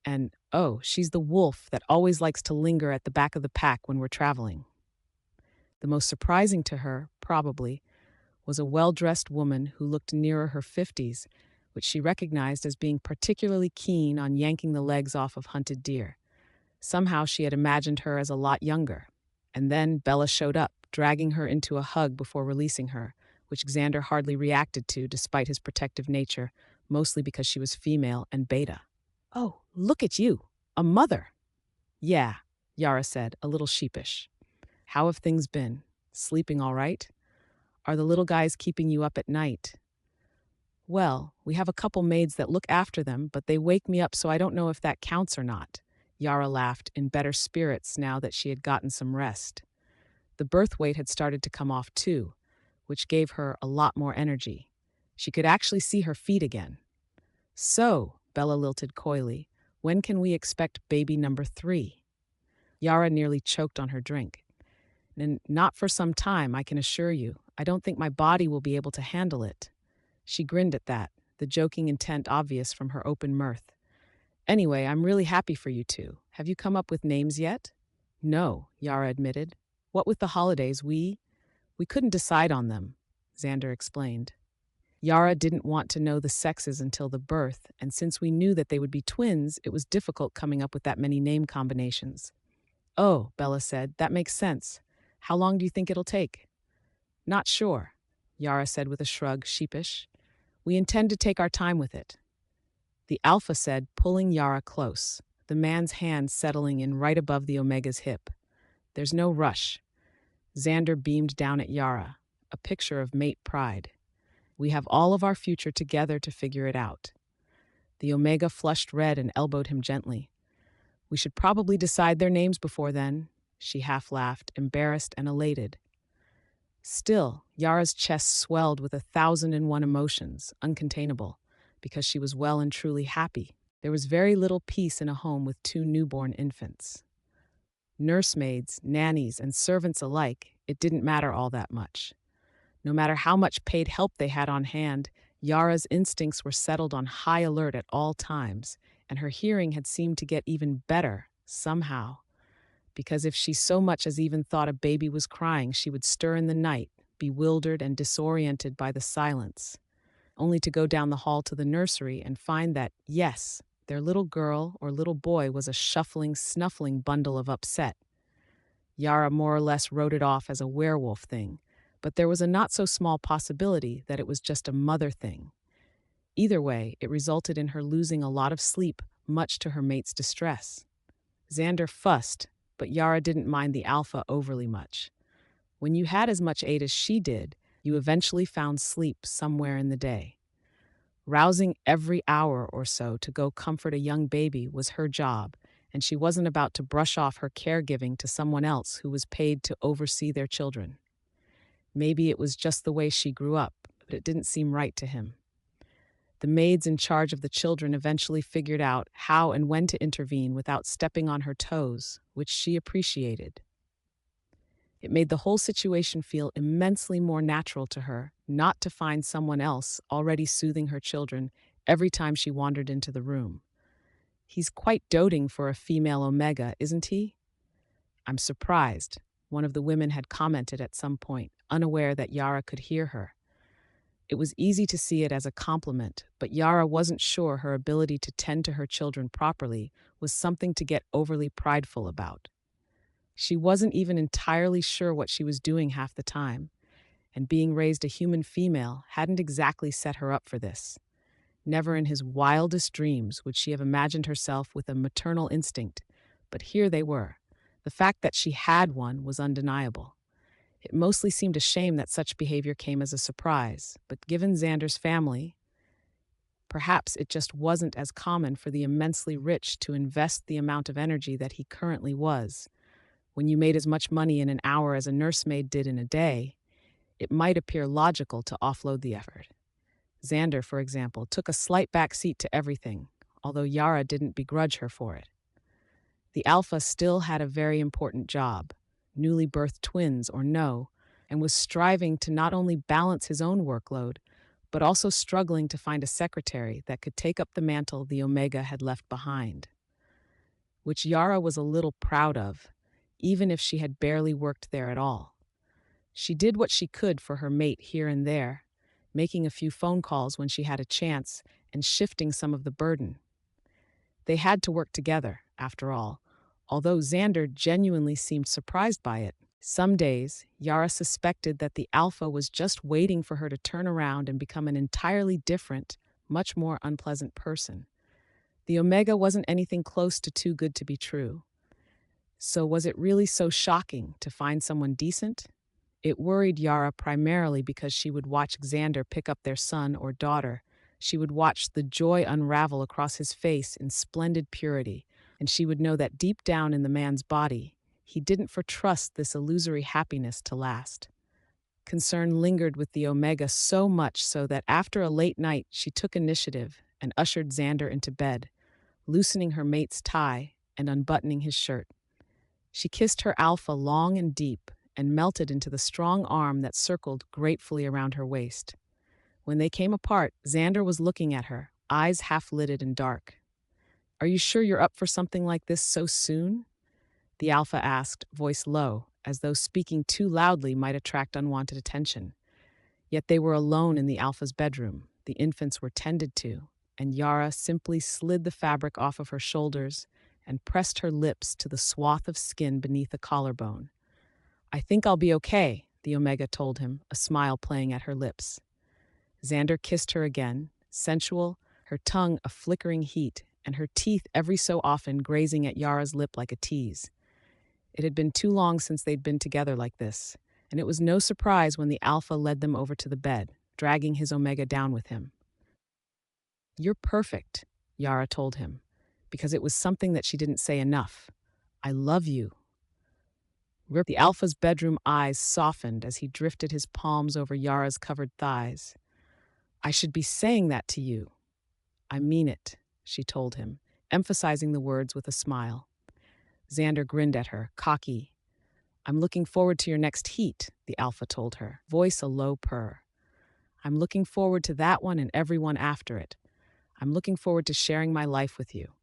And, oh, she's the wolf that always likes to linger at the back of the pack when we're traveling. The most surprising to her, probably, was a well-dressed woman who looked nearer her 50s, which she recognized as being particularly keen on yanking the legs off of hunted deer. Somehow she had imagined her as a lot younger. And then Bella showed up, dragging her into a hug before releasing her, which Xander hardly reacted to despite his protective nature, mostly because she was female and beta. Oh, look at you, a mother. Yeah, Yara said, a little sheepish. How have things been? Sleeping all right? Are the little guys keeping you up at night? Well, we have a couple maids that look after them, but they wake me up, so I don't know if that counts or not. Yara laughed, in better spirits now that she had gotten some rest. The birth weight had started to come off too, which gave her a lot more energy. She could actually see her feet again. So, Bella lilted coyly, when can we expect baby number 3? Yara nearly choked on her drink. And not for some time, I can assure you. I don't think my body will be able to handle it. She grinned at that, the joking intent obvious from her open mirth. Anyway, I'm really happy for you two. Have you come up with names yet? No, Yara admitted. What with the holidays, we couldn't decide on them, Xander explained. Yara didn't want to know the sexes until the birth, and since we knew that they would be twins, it was difficult coming up with that many name combinations. Oh, Bella said, that makes sense. How long do you think it'll take? Not sure, Yara said with a shrug, sheepish. We intend to take our time with it. The Alpha said, pulling Yara close, the man's hand settling in right above the Omega's hip. There's no rush. Xander beamed down at Yara, a picture of mate pride. We have all of our future together to figure it out. The Omega flushed red and elbowed him gently. We should probably decide their names before then, she half laughed, embarrassed and elated. Still, Yara's chest swelled with 1,001 emotions, uncontainable, because she was well and truly happy. There was very little peace in a home with 2 newborn infants. Nursemaids, nannies, and servants alike, it didn't matter all that much. No matter how much paid help they had on hand, Yara's instincts were settled on high alert at all times, and her hearing had seemed to get even better, somehow. Because if she so much as even thought a baby was crying, she would stir in the night, bewildered and disoriented by the silence, only to go down the hall to the nursery and find that, yes, their little girl or little boy was a shuffling, snuffling bundle of upset. Yara more or less wrote it off as a werewolf thing, but there was a not-so-small possibility that it was just a mother thing. Either way, it resulted in her losing a lot of sleep, much to her mate's distress. Xander fussed, but Yara didn't mind the Alpha overly much. When you had as much aid as she did, you eventually found sleep somewhere in the day. Rousing every hour or so to go comfort a young baby was her job, and she wasn't about to brush off her caregiving to someone else who was paid to oversee their children. Maybe it was just the way she grew up, but it didn't seem right to him. The maids in charge of the children eventually figured out how and when to intervene without stepping on her toes, which she appreciated. It made the whole situation feel immensely more natural to her not to find someone else already soothing her children every time she wandered into the room. He's quite doting for a female Omega, isn't he? I'm surprised, one of the women had commented at some point, unaware that Yara could hear her. It was easy to see it as a compliment, but Yara wasn't sure her ability to tend to her children properly was something to get overly prideful about. She wasn't even entirely sure what she was doing half the time, and being raised a human female hadn't exactly set her up for this. Never in his wildest dreams would she have imagined herself with a maternal instinct, but here they were. The fact that she had one was undeniable. It mostly seemed a shame that such behavior came as a surprise, but given Xander's family, perhaps it just wasn't as common for the immensely rich to invest the amount of energy that he currently was. When you made as much money in an hour as a nursemaid did in a day, it might appear logical to offload the effort. Xander, for example, took a slight back seat to everything, although Yara didn't begrudge her for it. The alpha still had a very important job, newly birthed twins or no, and was striving to not only balance his own workload, but also struggling to find a secretary that could take up the mantle the Omega had left behind, which Yara was a little proud of, even if she had barely worked there at all. She did what she could for her mate here and there, making a few phone calls when she had a chance and shifting some of the burden. They had to work together, after all, although Xander genuinely seemed surprised by it. Some days, Yara suspected that the alpha was just waiting for her to turn around and become an entirely different, much more unpleasant person. The Omega wasn't anything close to too good to be true. So was it really so shocking to find someone decent? It worried Yara primarily because she would watch Xander pick up their son or daughter. She would watch the joy unravel across his face in splendid purity, and she would know that deep down in the man's body, he didn't trust this illusory happiness to last. Concern lingered with the Omega so much so that after a late night, she took initiative and ushered Xander into bed, loosening her mate's tie and unbuttoning his shirt. She kissed her alpha long and deep and melted into the strong arm that circled gratefully around her waist. When they came apart, Xander was looking at her, eyes half-lidded and dark. "Are you sure you're up for something like this so soon?" the alpha asked, voice low, as though speaking too loudly might attract unwanted attention. Yet they were alone in the alpha's bedroom. The infants were tended to, and Yara simply slid the fabric off of her shoulders and pressed her lips to the swath of skin beneath the collarbone. "I think I'll be okay," the Omega told him, a smile playing at her lips. Xander kissed her again, sensual, her tongue a flickering heat, and her teeth every so often grazing at Yara's lip like a tease. It had been too long since they'd been together like this, and it was no surprise when the alpha led them over to the bed, dragging his Omega down with him. "You're perfect," Yara told him, because it was something that she didn't say enough. "I love you." The alpha's bedroom eyes softened as he drifted his palms over Yara's covered thighs. "I should be saying that to you." "I mean it," she told him, emphasizing the words with a smile. Xander grinned at her, cocky. "I'm looking forward to your next heat," the alpha told her, voice a low purr. "I'm looking forward to that one and every one after it. I'm looking forward to sharing my life with you."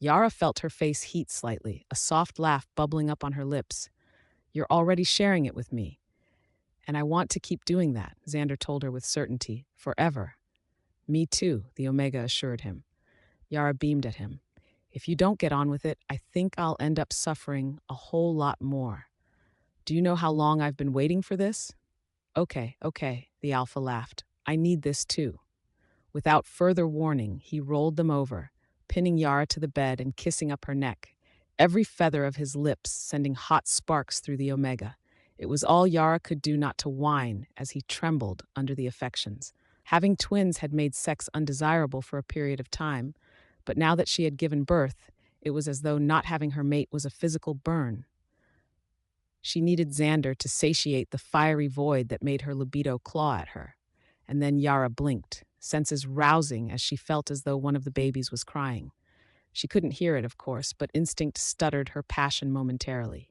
Yara felt her face heat slightly, a soft laugh bubbling up on her lips. "You're already sharing it with me. And I want to keep doing that," Xander told her with certainty, "forever." "Me too," the Omega assured him. Yara beamed at him. "If you don't get on with it, I think I'll end up suffering a whole lot more. Do you know how long I've been waiting for this?" Okay, the alpha laughed. "I need this too." Without further warning, he rolled them over, pinning Yara to the bed and kissing up her neck, every feather of his lips sending hot sparks through the Omega. It was all Yara could do not to whine as he trembled under the affections. Having twins had made sex undesirable for a period of time, but now that she had given birth, it was as though not having her mate was a physical burn. She needed Xander to satiate the fiery void that made her libido claw at her. And then Yara blinked, senses rousing as she felt as though one of the babies was crying. She couldn't hear it, of course, but instinct stuttered her passion momentarily.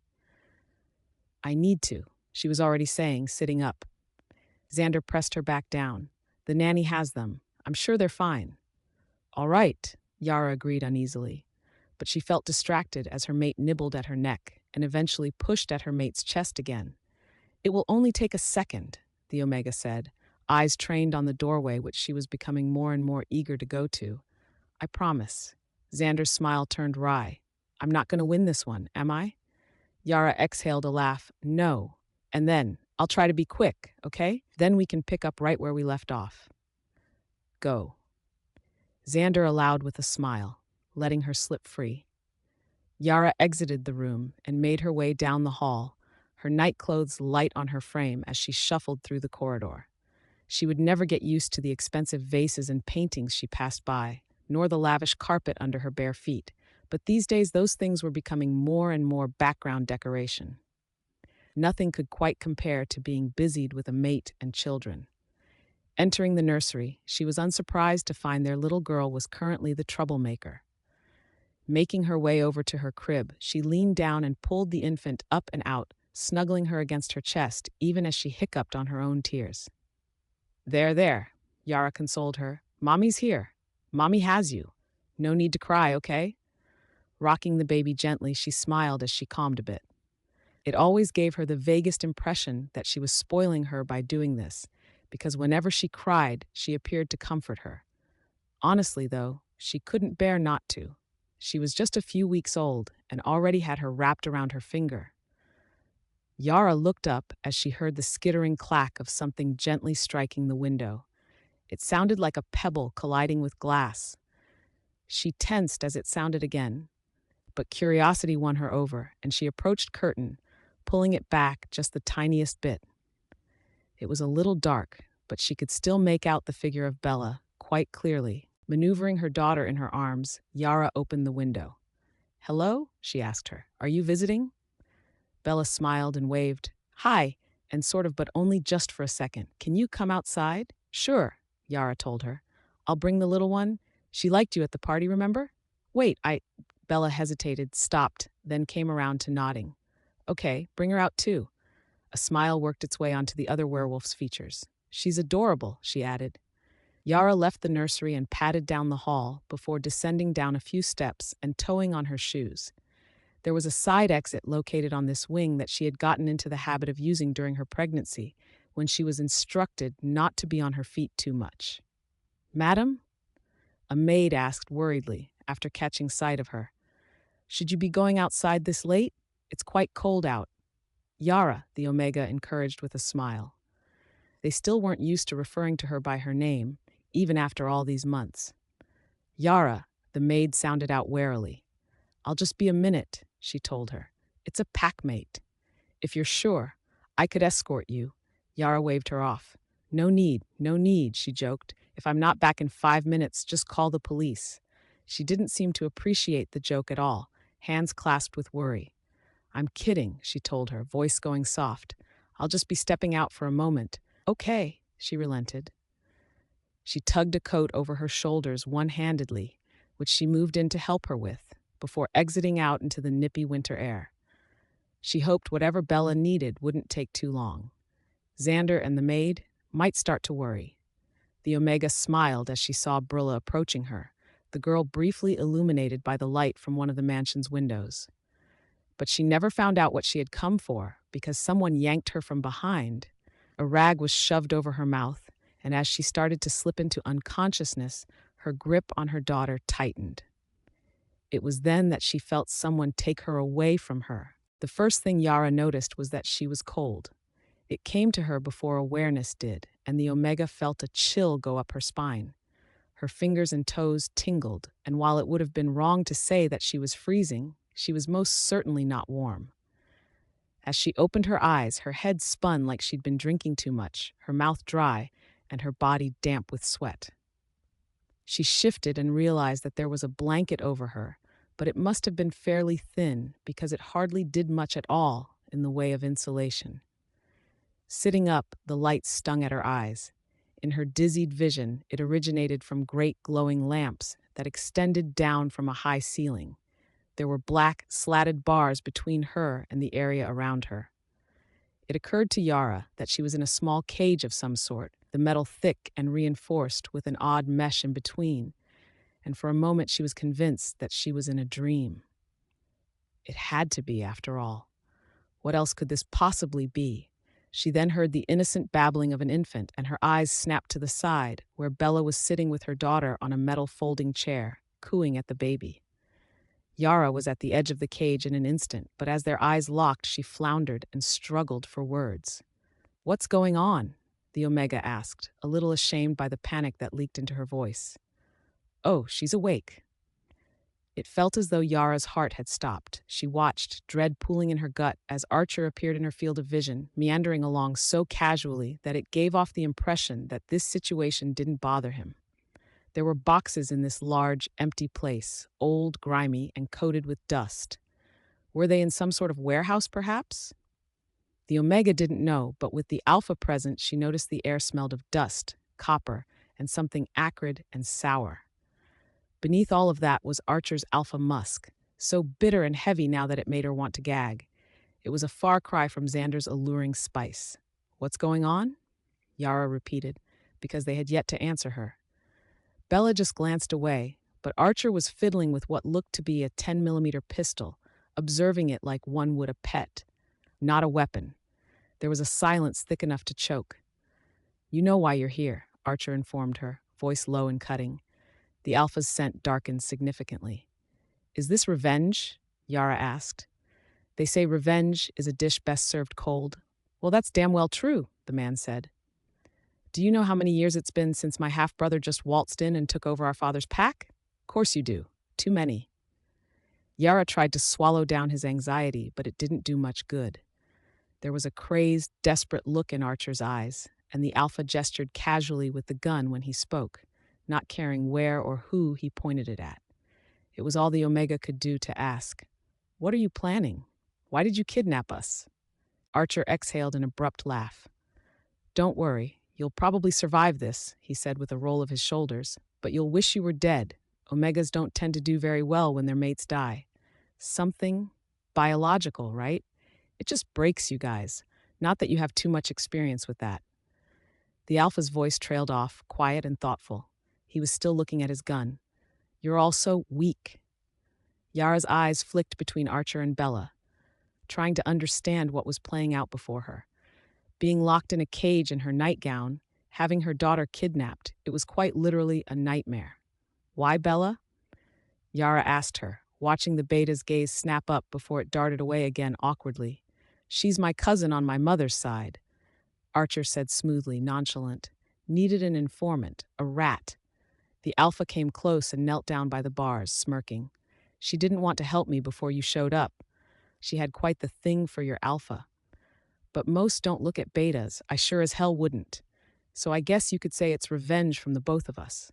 "I need to," she was already saying, sitting up. Xander pressed her back down. "The nanny has them. I'm sure they're fine." "All right," Yara agreed uneasily, but she felt distracted as her mate nibbled at her neck and eventually pushed at her mate's chest again. "It will only take a second," the Omega said, eyes trained on the doorway which she was becoming more and more eager to go to. "I promise." Xander's smile turned wry. "I'm not going to win this one, am I?" Yara exhaled a laugh. No. And then, I'll try to be quick, okay? Then we can pick up right where we left off. Go. Xander allowed with a smile, letting her slip free. Yara exited the room and made her way down the hall, her nightclothes light on her frame as she shuffled through the corridor. She would never get used to the expensive vases and paintings she passed by, nor the lavish carpet under her bare feet, but these days those things were becoming more and more background decoration. Nothing could quite compare to being busied with a mate and children. Entering the nursery, she was unsurprised to find their little girl was currently the troublemaker. Making her way over to her crib, she leaned down and pulled the infant up and out, snuggling her against her chest, even as she hiccuped on her own tears. There, Yara consoled her. Mommy's here. Mommy has you. No need to cry, okay? Rocking the baby gently, she smiled as she calmed a bit. It always gave her the vaguest impression that she was spoiling her by doing this, because whenever she cried, she appeared to comfort her. Honestly, though, she couldn't bear not to. She was just a few weeks old and already had her wrapped around her finger. Yara looked up as she heard the skittering clack of something gently striking the window. It sounded like a pebble colliding with glass. She tensed as it sounded again, but curiosity won her over, and she approached curtain, pulling it back just the tiniest bit. It was a little dark, but she could still make out the figure of Bella quite clearly. Maneuvering her daughter in her arms, Yara opened the window. "Hello?" she asked her. "Are you visiting?" Bella smiled and waved. "Hi," and sort of, but only just for a second. "Can you come outside?" "Sure," Yara told her. "I'll bring the little one. She liked you at the party, remember?" "Wait, Bella hesitated, stopped, then came around to nodding. "Okay, bring her out too." A smile worked its way onto the other werewolf's features. "She's adorable," she added. Yara left the nursery and padded down the hall before descending down a few steps and toeing on her shoes. There was a side exit located on this wing that she had gotten into the habit of using during her pregnancy, when she was instructed not to be on her feet too much. "Madam?" A maid asked worriedly after catching sight of her. "Should you be going outside this late? It's quite cold out." "Yara," the Omega encouraged with a smile. They still weren't used to referring to her by her name, even after all these months. "Yara," the maid sounded out warily. "I'll just be a minute," she told her. "It's a packmate. If you're sure, I could escort you." Yara waved her off. No need," she joked. "If I'm not back in 5 minutes, just call the police." She didn't seem to appreciate the joke at all, hands clasped with worry. "I'm kidding," she told her, voice going soft. "I'll just be stepping out for a moment." "Okay," she relented. She tugged a coat over her shoulders one-handedly, which she moved in to help her with, before exiting out into the nippy winter air. She hoped whatever Bella needed wouldn't take too long. Xander and the maid might start to worry. The Omega smiled as she saw Brilla approaching her, the girl briefly illuminated by the light from one of the mansion's windows. But she never found out what she had come for, because someone yanked her from behind. A rag was shoved over her mouth, and as she started to slip into unconsciousness, her grip on her daughter tightened. It was then that she felt someone take her away from her. The first thing Yara noticed was that she was cold. It came to her before awareness did, and the Omega felt a chill go up her spine. Her fingers and toes tingled, and while it would have been wrong to say that she was freezing, she was most certainly not warm. As she opened her eyes, her head spun like she'd been drinking too much, her mouth dry, and her body damp with sweat. She shifted and realized that there was a blanket over her, but it must have been fairly thin because it hardly did much at all in the way of insulation. Sitting up, the light stung at her eyes. In her dizzied vision, it originated from great glowing lamps that extended down from a high ceiling. There were black, slatted bars between her and the area around her. It occurred to Yara that she was in a small cage of some sort, the metal thick and reinforced with an odd mesh in between, and for a moment she was convinced that she was in a dream. It had to be, after all. What else could this possibly be? She then heard the innocent babbling of an infant, and her eyes snapped to the side, where Bella was sitting with her daughter on a metal folding chair, cooing at the baby. Yara was at the edge of the cage in an instant, but as their eyes locked, she floundered and struggled for words. "What's going on?" the Omega asked, a little ashamed by the panic that leaked into her voice. "Oh, she's awake." It felt as though Yara's heart had stopped. She watched, dread pooling in her gut, as Archer appeared in her field of vision, meandering along so casually that it gave off the impression that this situation didn't bother him. There were boxes in this large, empty place, old, grimy, and coated with dust. Were they in some sort of warehouse, perhaps? The Omega didn't know, but with the Alpha present, she noticed the air smelled of dust, copper, and something acrid and sour. Beneath all of that was Archer's Alpha musk, so bitter and heavy now that it made her want to gag. It was a far cry from Xander's alluring spice. "What's going on?" Yara repeated, because they had yet to answer her. Bella just glanced away, but Archer was fiddling with what looked to be a 10mm pistol, observing it like one would a pet. Not a weapon. There was a silence thick enough to choke. "You know why you're here," Archer informed her, voice low and cutting. The Alpha's scent darkened significantly. "Is this revenge?" Yara asked. "They say revenge is a dish best served cold." "Well, that's damn well true," the man said. "Do you know how many years it's been since my half-brother just waltzed in and took over our father's pack?" "Course you do. Too many." Yara tried to swallow down his anxiety, but it didn't do much good. There was a crazed, desperate look in Archer's eyes, and the Alpha gestured casually with the gun when he spoke, not caring where or who he pointed it at. It was all the Omega could do to ask, "What are you planning? Why did you kidnap us?" Archer exhaled an abrupt laugh. "Don't worry, you'll probably survive this," he said with a roll of his shoulders, "but you'll wish you were dead. Omegas don't tend to do very well when their mates die. Something biological, right? It just breaks you guys. Not that you have too much experience with that." The Alpha's voice trailed off, quiet and thoughtful. He was still looking at his gun. "You're all so weak." Yara's eyes flicked between Archer and Bella, trying to understand what was playing out before her. Being locked in a cage in her nightgown, having her daughter kidnapped, it was quite literally a nightmare. "Why, Bella?" Yara asked her, watching the beta's gaze snap up before it darted away again awkwardly. "She's my cousin on my mother's side," Archer said smoothly, nonchalant. "Needed an informant, a rat." The Alpha came close and knelt down by the bars, smirking. "She didn't want to help me before you showed up. She had quite the thing for your Alpha. But most don't look at betas, I sure as hell wouldn't. So I guess you could say it's revenge from the both of us."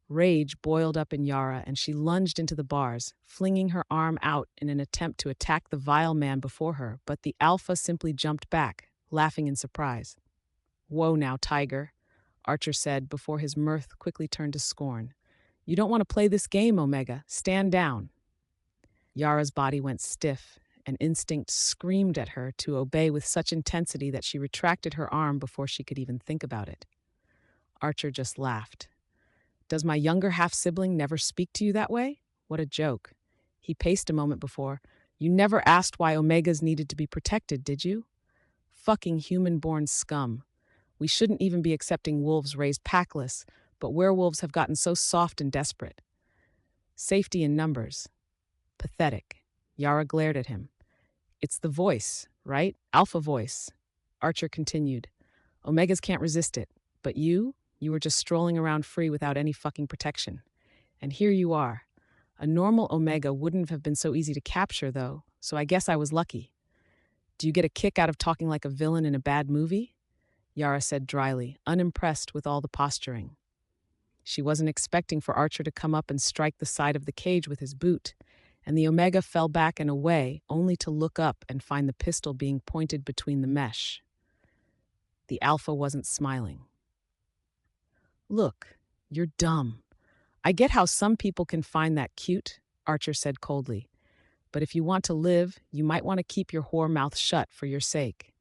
Rage boiled up in Yara, and she lunged into the bars, flinging her arm out in an attempt to attack the vile man before her, but the Alpha simply jumped back, laughing in surprise. "Whoa now, Tiger," Archer said before his mirth quickly turned to scorn. "You don't want to play this game, Omega. Stand down." Yara's body went stiff, and instinct screamed at her to obey with such intensity that she retracted her arm before she could even think about it. Archer just laughed. "Does my younger half-sibling never speak to you that way? What a joke." He paced a moment before. "You never asked why Omegas needed to be protected, did you? Fucking human-born scum. We shouldn't even be accepting wolves raised packless, but werewolves have gotten so soft and desperate. Safety in numbers. Pathetic." Yara glared at him. "It's the voice, right? Alpha voice." Archer continued. "Omegas can't resist it. But you were just strolling around free without any fucking protection. And here you are. A normal Omega wouldn't have been so easy to capture, though, so I guess I was lucky. Do you get a kick out of talking like a villain in a bad movie?" Yara said dryly, unimpressed with all the posturing. She wasn't expecting for Archer to come up and strike the side of the cage with his boot, and the Omega fell back and away, only to look up and find the pistol being pointed between the mesh. The Alpha wasn't smiling. "Look, you're dumb. I get how some people can find that cute," Archer said coldly. "But if you want to live, you might want to keep your whore mouth shut for your sake."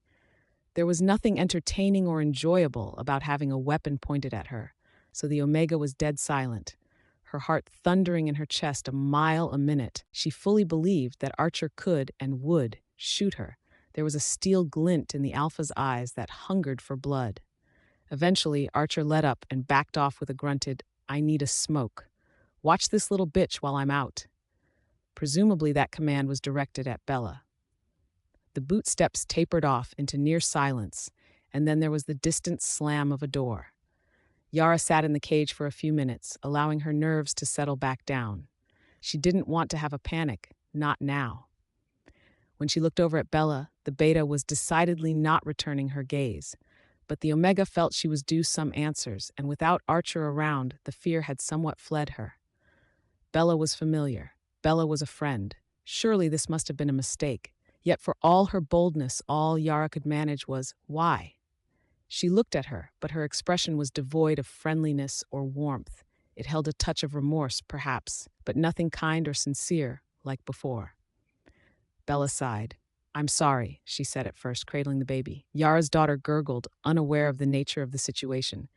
There was nothing entertaining or enjoyable about having a weapon pointed at her, so the Omega was dead silent, her heart thundering in her chest a mile a minute. She fully believed that Archer could and would shoot her. There was a steel glint in the Alpha's eyes that hungered for blood. Eventually, Archer let up and backed off with a grunted, "I need a smoke. Watch this little bitch while I'm out." Presumably that command was directed at Bella. The boot steps tapered off into near silence, and then there was the distant slam of a door. Yara sat in the cage for a few minutes, allowing her nerves to settle back down. She didn't want to have a panic, not now. When she looked over at Bella, the beta was decidedly not returning her gaze. But the Omega felt she was due some answers, and without Archer around, the fear had somewhat fled her. Bella was familiar. Bella was a friend. Surely this must have been a mistake. Yet for all her boldness, all Yara could manage was, why? She looked at her, but her expression was devoid of friendliness or warmth. It held a touch of remorse, perhaps, but nothing kind or sincere, like before. Bella sighed. "I'm sorry," she said at first, cradling the baby. Yara's daughter gurgled, unaware of the nature of the situation.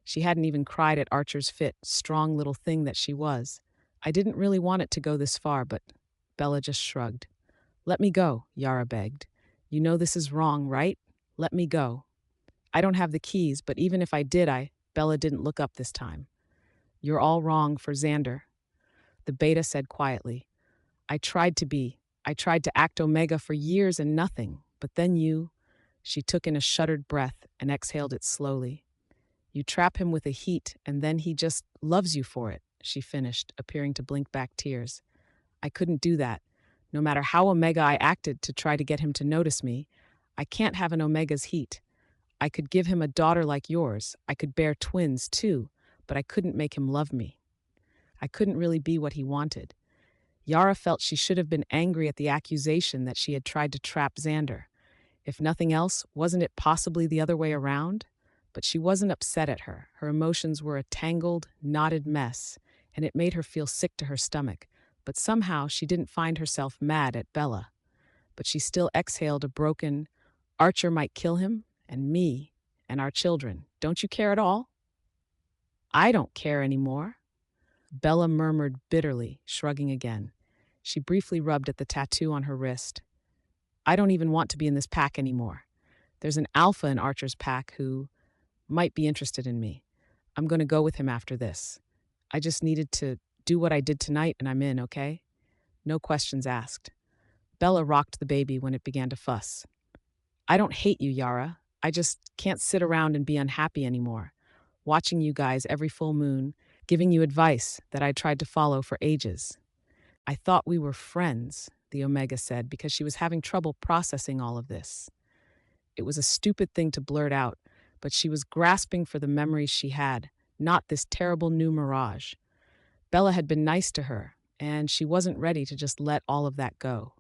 She hadn't even cried at Archer's fit, strong little thing that she was. "I didn't really want it to go this far, but..." Bella just shrugged. "Let me go," Yara begged. "You know this is wrong, right? Let me go." "I don't have the keys, but even if I did, Bella didn't look up this time. "You're all wrong for Xander," the beta said quietly. I tried to act Omega for years and nothing, but then you..." She took in a shuddered breath and exhaled it slowly. "You trap him with a heat, and then he just loves you for it," she finished, appearing to blink back tears. "I couldn't do that. No matter how Omega I acted to try to get him to notice me, I can't have an Omega's heat. I could give him a daughter like yours. I could bear twins, too, but I couldn't make him love me. I couldn't really be what he wanted." Yara felt she should have been angry at the accusation that she had tried to trap Xander. If nothing else, wasn't it possibly the other way around? But she wasn't upset at her. Her emotions were a tangled, knotted mess, and it made her feel sick to her stomach. But somehow she didn't find herself mad at Bella. But she still exhaled a broken, "Archer might kill him, and me, and our children. Don't you care at all?" "I don't care anymore," Bella murmured bitterly, shrugging again. She briefly rubbed at the tattoo on her wrist. "I don't even want to be in this pack anymore. There's an alpha in Archer's pack who might be interested in me. I'm going to go with him after this. I just needed to do what I did tonight and I'm in, okay? No questions asked." Bella rocked the baby when it began to fuss. "I don't hate you, Yara. I just can't sit around and be unhappy anymore. Watching you guys every full moon, giving you advice that I tried to follow for ages. I thought we were friends," the Omega said, because she was having trouble processing all of this. It was a stupid thing to blurt out, but she was grasping for the memories she had, not this terrible new mirage. Bella had been nice to her, and she wasn't ready to just let all of that go.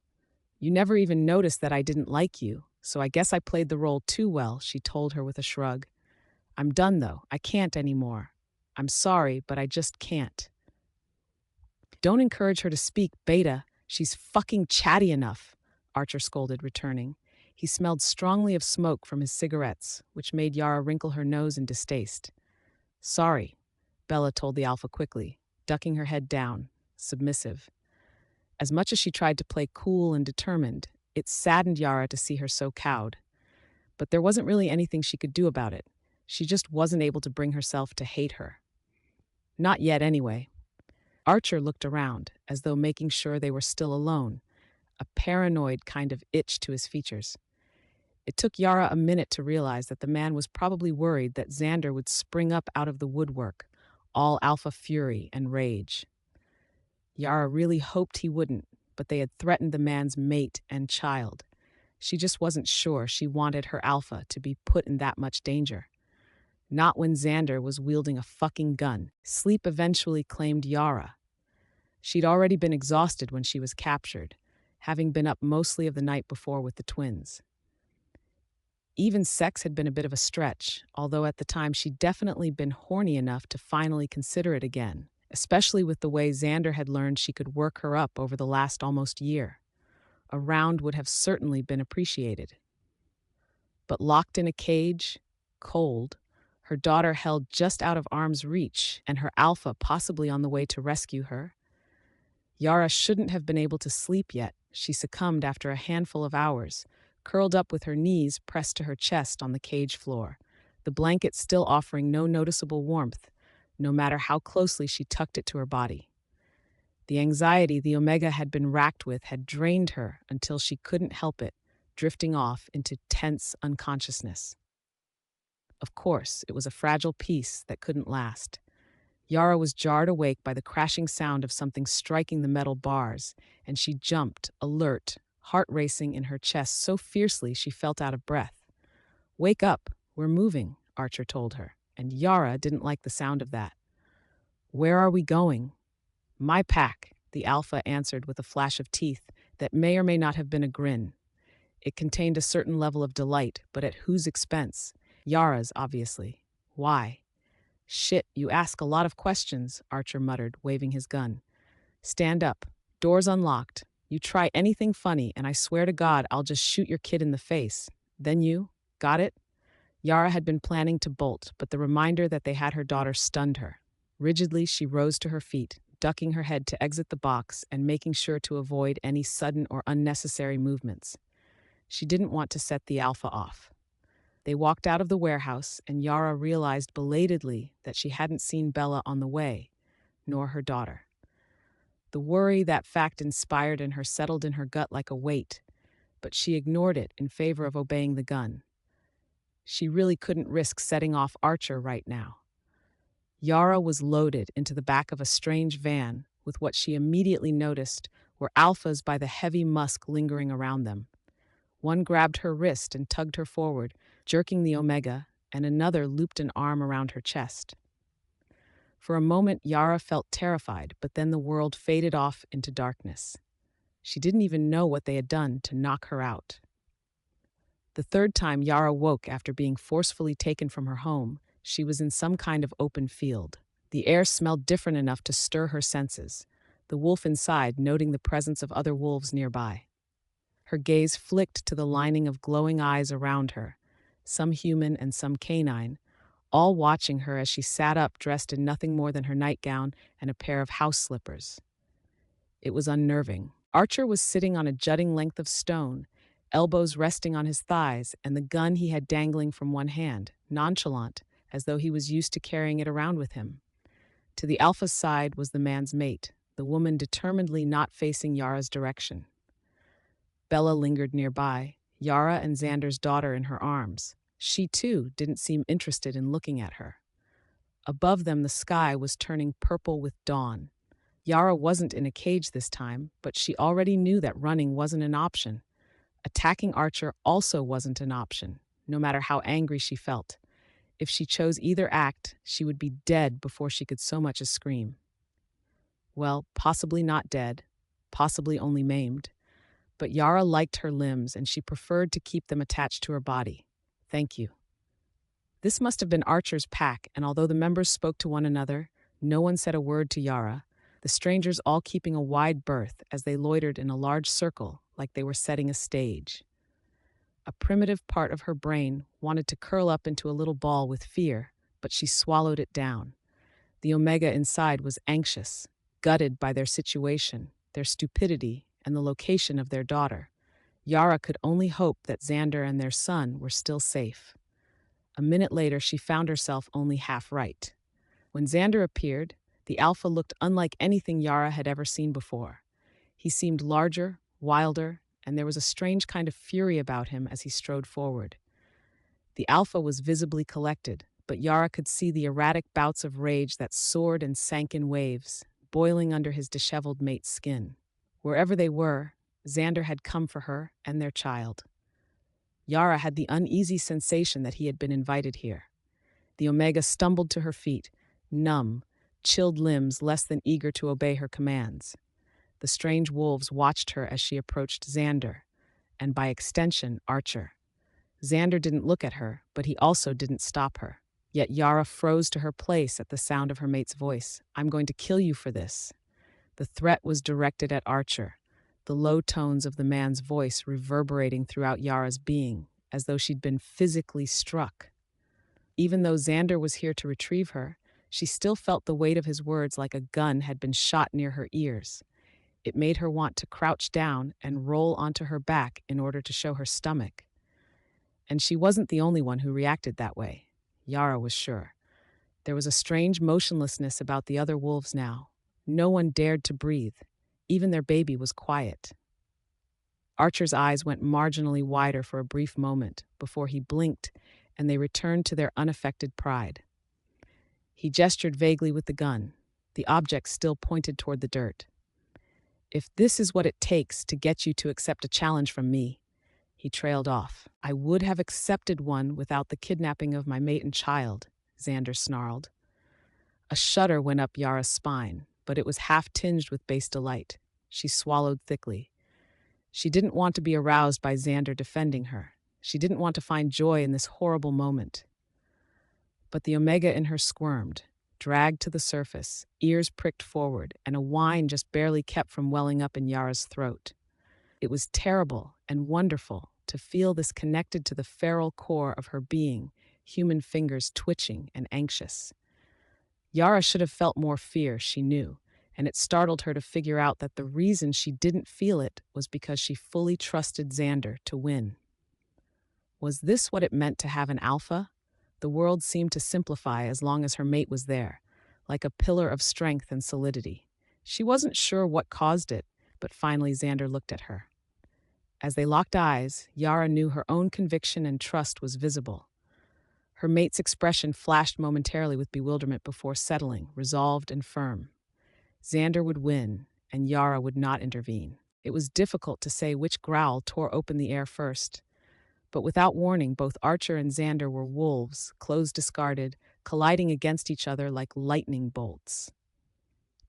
"You never even noticed that I didn't like you, so I guess I played the role too well," she told her with a shrug. "I'm done, though. I can't anymore. I'm sorry, but I just can't." "Don't encourage her to speak, Beta. She's fucking chatty enough," Archer scolded, returning. He smelled strongly of smoke from his cigarettes, which made Yara wrinkle her nose in distaste. "Sorry," Bella told the Alpha quickly, ducking her head down, submissive. As much as she tried to play cool and determined, it saddened Yara to see her so cowed. But there wasn't really anything she could do about it. She just wasn't able to bring herself to hate her. Not yet, anyway. Archer looked around, as though making sure they were still alone, a paranoid kind of itch to his features. It took Yara a minute to realize that the man was probably worried that Xander would spring up out of the woodwork, all alpha fury and rage. Yara really hoped he wouldn't, but they had threatened the man's mate and child. She just wasn't sure she wanted her alpha to be put in that much danger. Not when Xander was wielding a fucking gun. Sleep eventually claimed Yara. She'd already been exhausted when she was captured, having been up mostly of the night before with the twins. Even sex had been a bit of a stretch, although at the time she'd definitely been horny enough to finally consider it again, especially with the way Xander had learned she could work her up over the last almost year. A round would have certainly been appreciated. But locked in a cage, cold, her daughter held just out of arm's reach, and her alpha possibly on the way to rescue her. Yara shouldn't have been able to sleep yet. She succumbed after a handful of hours, curled up with her knees pressed to her chest on the cage floor, the blanket still offering no noticeable warmth, no matter how closely she tucked it to her body. The anxiety the Omega had been racked with had drained her until she couldn't help it, drifting off into tense unconsciousness. Of course, it was a fragile peace that couldn't last. Yara was jarred awake by the crashing sound of something striking the metal bars, and she jumped, alert, heart racing in her chest so fiercely she felt out of breath. "Wake up, we're moving," Archer told her, and Yara didn't like the sound of that. "Where are we going?" "My pack," the Alpha answered with a flash of teeth that may or may not have been a grin. It contained a certain level of delight, but at whose expense? Yara's, obviously. Why? "Shit, you ask a lot of questions," Archer muttered, waving his gun. "Stand up. Door's unlocked. You try anything funny, and I swear to God I'll just shoot your kid in the face. Then you. Got it?" Yara had been planning to bolt, but the reminder that they had her daughter stunned her. Rigidly, she rose to her feet, ducking her head to exit the box and making sure to avoid any sudden or unnecessary movements. She didn't want to set the Alpha off. They walked out of the warehouse, and Yara realized belatedly that she hadn't seen Bella on the way, nor her daughter. The worry that fact inspired in her settled in her gut like a weight, but she ignored it in favor of obeying the gun. She really couldn't risk setting off Archer right now. Yara was loaded into the back of a strange van with what she immediately noticed were alphas by the heavy musk lingering around them. One grabbed her wrist and tugged her forward, jerking the Omega, and another looped an arm around her chest. For a moment, Yara felt terrified, but then the world faded off into darkness. She didn't even know what they had done to knock her out. The third time Yara woke after being forcefully taken from her home, she was in some kind of open field. The air smelled different enough to stir her senses, the wolf inside noting the presence of other wolves nearby. Her gaze flicked to the lining of glowing eyes around her, some human and some canine, all watching her as she sat up dressed in nothing more than her nightgown and a pair of house slippers. It was unnerving. Archer was sitting on a jutting length of stone, elbows resting on his thighs and the gun he had dangling from one hand, nonchalant, as though he was used to carrying it around with him. To the Alpha's side was the man's mate, the woman determinedly not facing Yara's direction. Bella lingered nearby, Yara and Xander's daughter in her arms. She, too, didn't seem interested in looking at her. Above them, the sky was turning purple with dawn. Yara wasn't in a cage this time, but she already knew that running wasn't an option. Attacking Archer also wasn't an option, no matter how angry she felt. If she chose either act, she would be dead before she could so much as scream. Well, possibly not dead, possibly only maimed. But Yara liked her limbs, and she preferred to keep them attached to her body. "Thank you." This must have been Archer's pack, and although the members spoke to one another, no one said a word to Yara, the strangers all keeping a wide berth as they loitered in a large circle like they were setting a stage. A primitive part of her brain wanted to curl up into a little ball with fear, but she swallowed it down. The Omega inside was anxious, gutted by their situation, their stupidity, and the location of their daughter. Yara could only hope that Xander and their son were still safe. A minute later, she found herself only half right. When Xander appeared, the Alpha looked unlike anything Yara had ever seen before. He seemed larger, wilder, and there was a strange kind of fury about him as he strode forward. The Alpha was visibly collected, but Yara could see the erratic bouts of rage that soared and sank in waves, boiling under his disheveled mate's skin. Wherever they were, Xander had come for her and their child. Yara had the uneasy sensation that he had been invited here. The Omega stumbled to her feet, numb, chilled limbs less than eager to obey her commands. The strange wolves watched her as she approached Xander, and by extension, Archer. Xander didn't look at her, but he also didn't stop her. Yet Yara froze to her place at the sound of her mate's voice. "I'm going to kill you for this." The threat was directed at Archer, the low tones of the man's voice reverberating throughout Yara's being, as though she'd been physically struck. Even though Xander was here to retrieve her, she still felt the weight of his words like a gun had been shot near her ears. It made her want to crouch down and roll onto her back in order to show her stomach. And she wasn't the only one who reacted that way. Yara was sure. There was a strange motionlessness about the other wolves now. No one dared to breathe. Even their baby was quiet. Archer's eyes went marginally wider for a brief moment before he blinked and they returned to their unaffected pride. He gestured vaguely with the gun. The object still pointed toward the dirt. "If this is what it takes to get you to accept a challenge from me," he trailed off. "I would have accepted one without the kidnapping of my mate and child," Xander snarled. A shudder went up Yara's spine, but it was half-tinged with base delight. She swallowed thickly. She didn't want to be aroused by Xander defending her. She didn't want to find joy in this horrible moment. But the Omega in her squirmed, dragged to the surface, ears pricked forward, and a whine just barely kept from welling up in Yara's throat. It was terrible and wonderful to feel this connected to the feral core of her being, human fingers twitching and anxious. Yara should have felt more fear, she knew, and it startled her to figure out that the reason she didn't feel it was because she fully trusted Xander to win. Was this what it meant to have an alpha? The world seemed to simplify as long as her mate was there, like a pillar of strength and solidity. She wasn't sure what caused it, but finally Xander looked at her. As they locked eyes, Yara knew her own conviction and trust was visible. Her mate's expression flashed momentarily with bewilderment before settling, resolved and firm. Xander would win, and Yara would not intervene. It was difficult to say which growl tore open the air first. But without warning, both Archer and Xander were wolves, clothes discarded, colliding against each other like lightning bolts.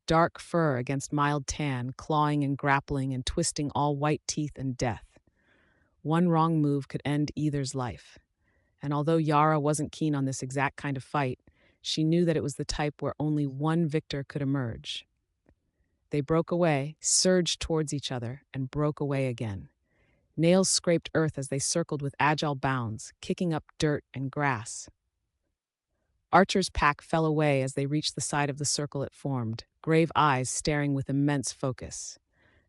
Dark fur against mild tan, clawing and grappling and twisting all white teeth and death. One wrong move could end either's life. And although Yara wasn't keen on this exact kind of fight, she knew that it was the type where only one victor could emerge. They broke away, surged towards each other, and broke away again. Nails scraped earth as they circled with agile bounds, kicking up dirt and grass. Archer's pack fell away as they reached the side of the circle it formed, grave eyes staring with immense focus.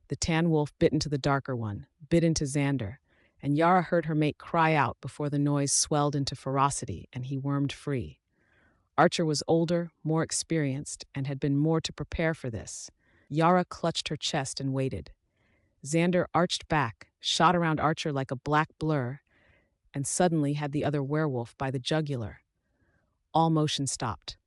The tan wolf bit into the darker one, bit into Xander, and Yara heard her mate cry out before the noise swelled into ferocity and he wormed free. Archer was older, more experienced, and had been more to prepare for this. Yara clutched her chest and waited. Xander arched back, shot around Archer like a black blur, and suddenly had the other werewolf by the jugular. All motion stopped.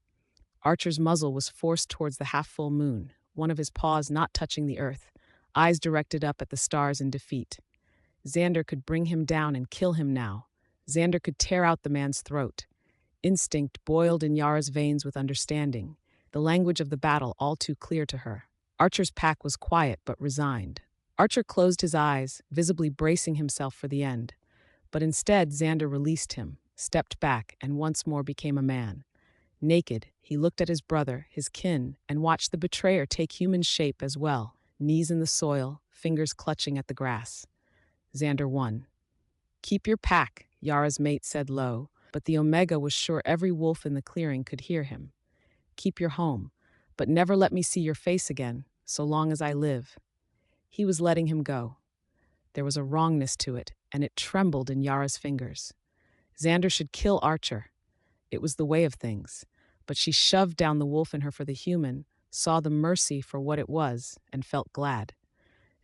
Archer's muzzle was forced towards the half-full moon, one of his paws not touching the earth, eyes directed up at the stars in defeat. Xander could bring him down and kill him now. Xander could tear out the man's throat. Instinct boiled in Yara's veins with understanding, the language of the battle all too clear to her. Archer's pack was quiet but resigned. Archer closed his eyes, visibly bracing himself for the end. But instead, Xander released him, stepped back, and once more became a man. Naked, he looked at his brother, his kin, and watched the betrayer take human shape as well, knees in the soil, fingers clutching at the grass. Xander won. "Keep your pack," Yara's mate said low, but the Omega was sure every wolf in the clearing could hear him. "Keep your home, but never let me see your face again, so long as I live." He was letting him go. There was a wrongness to it, and it trembled in Yara's fingers. Xander should kill Archer. It was the way of things, but she shoved down the wolf in her for the human, saw the mercy for what it was, and felt glad.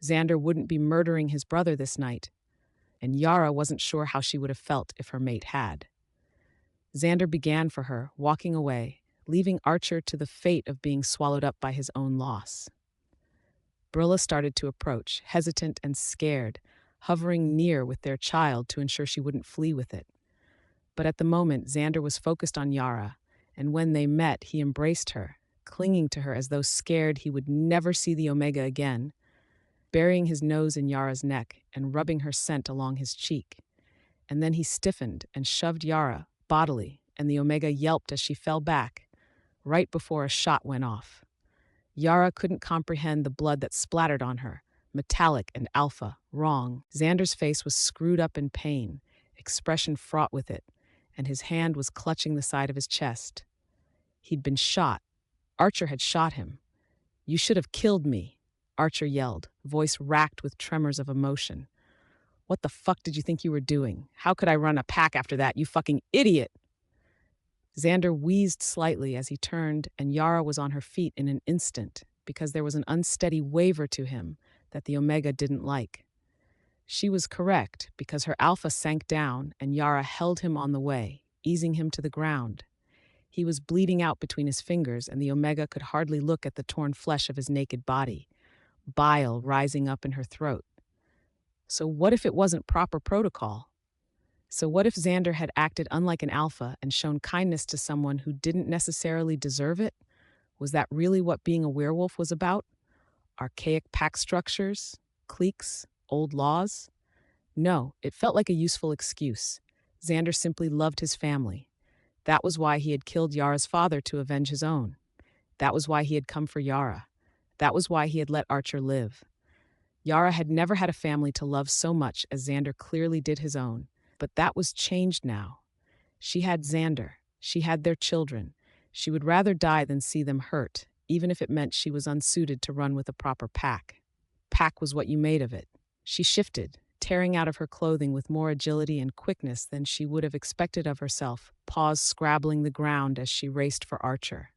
Xander wouldn't be murdering his brother this night, and Yara wasn't sure how she would have felt if her mate had. Xander began for her, walking away, leaving Archer to the fate of being swallowed up by his own loss. Brilla started to approach, hesitant and scared, hovering near with their child to ensure she wouldn't flee with it. But at the moment, Xander was focused on Yara, and when they met, he embraced her, clinging to her as though scared he would never see the Omega again, burying his nose in Yara's neck and rubbing her scent along his cheek. And then he stiffened and shoved Yara, bodily, and the Omega yelped as she fell back, right before a shot went off. Yara couldn't comprehend the blood that splattered on her, metallic and alpha, wrong. Xander's face was screwed up in pain, expression fraught with it, and his hand was clutching the side of his chest. He'd been shot. Archer had shot him. "You should have killed me," Archer yelled, voice racked with tremors of emotion. "What the fuck did you think you were doing? How could I run a pack after that, you fucking idiot?" Xander wheezed slightly as he turned, and Yara was on her feet in an instant. because there was an unsteady waver to him that the Omega didn't like. She was correct because her alpha sank down and Yara held him on the way, easing him to the ground. He was bleeding out between his fingers, and the Omega could hardly look at the torn flesh of his naked body, bile rising up in her throat. So what if it wasn't proper protocol? So what if Xander had acted unlike an alpha and shown kindness to someone who didn't necessarily deserve it? Was that really what being a werewolf was about? Archaic pack structures? Cliques? Old laws? No, it felt like a useful excuse. Xander simply loved his family. That was why he had killed Yara's father to avenge his own. That was why he had come for Yara. That was why he had let Archer live. Yara had never had a family to love so much as Xander clearly did his own, but that was changed now. She had Xander. She had their children. She would rather die than see them hurt, even if it meant she was unsuited to run with a proper pack. Pack was what you made of it. She shifted, tearing out of her clothing with more agility and quickness than she would have expected of herself, paws scrabbling the ground as she raced for Archer.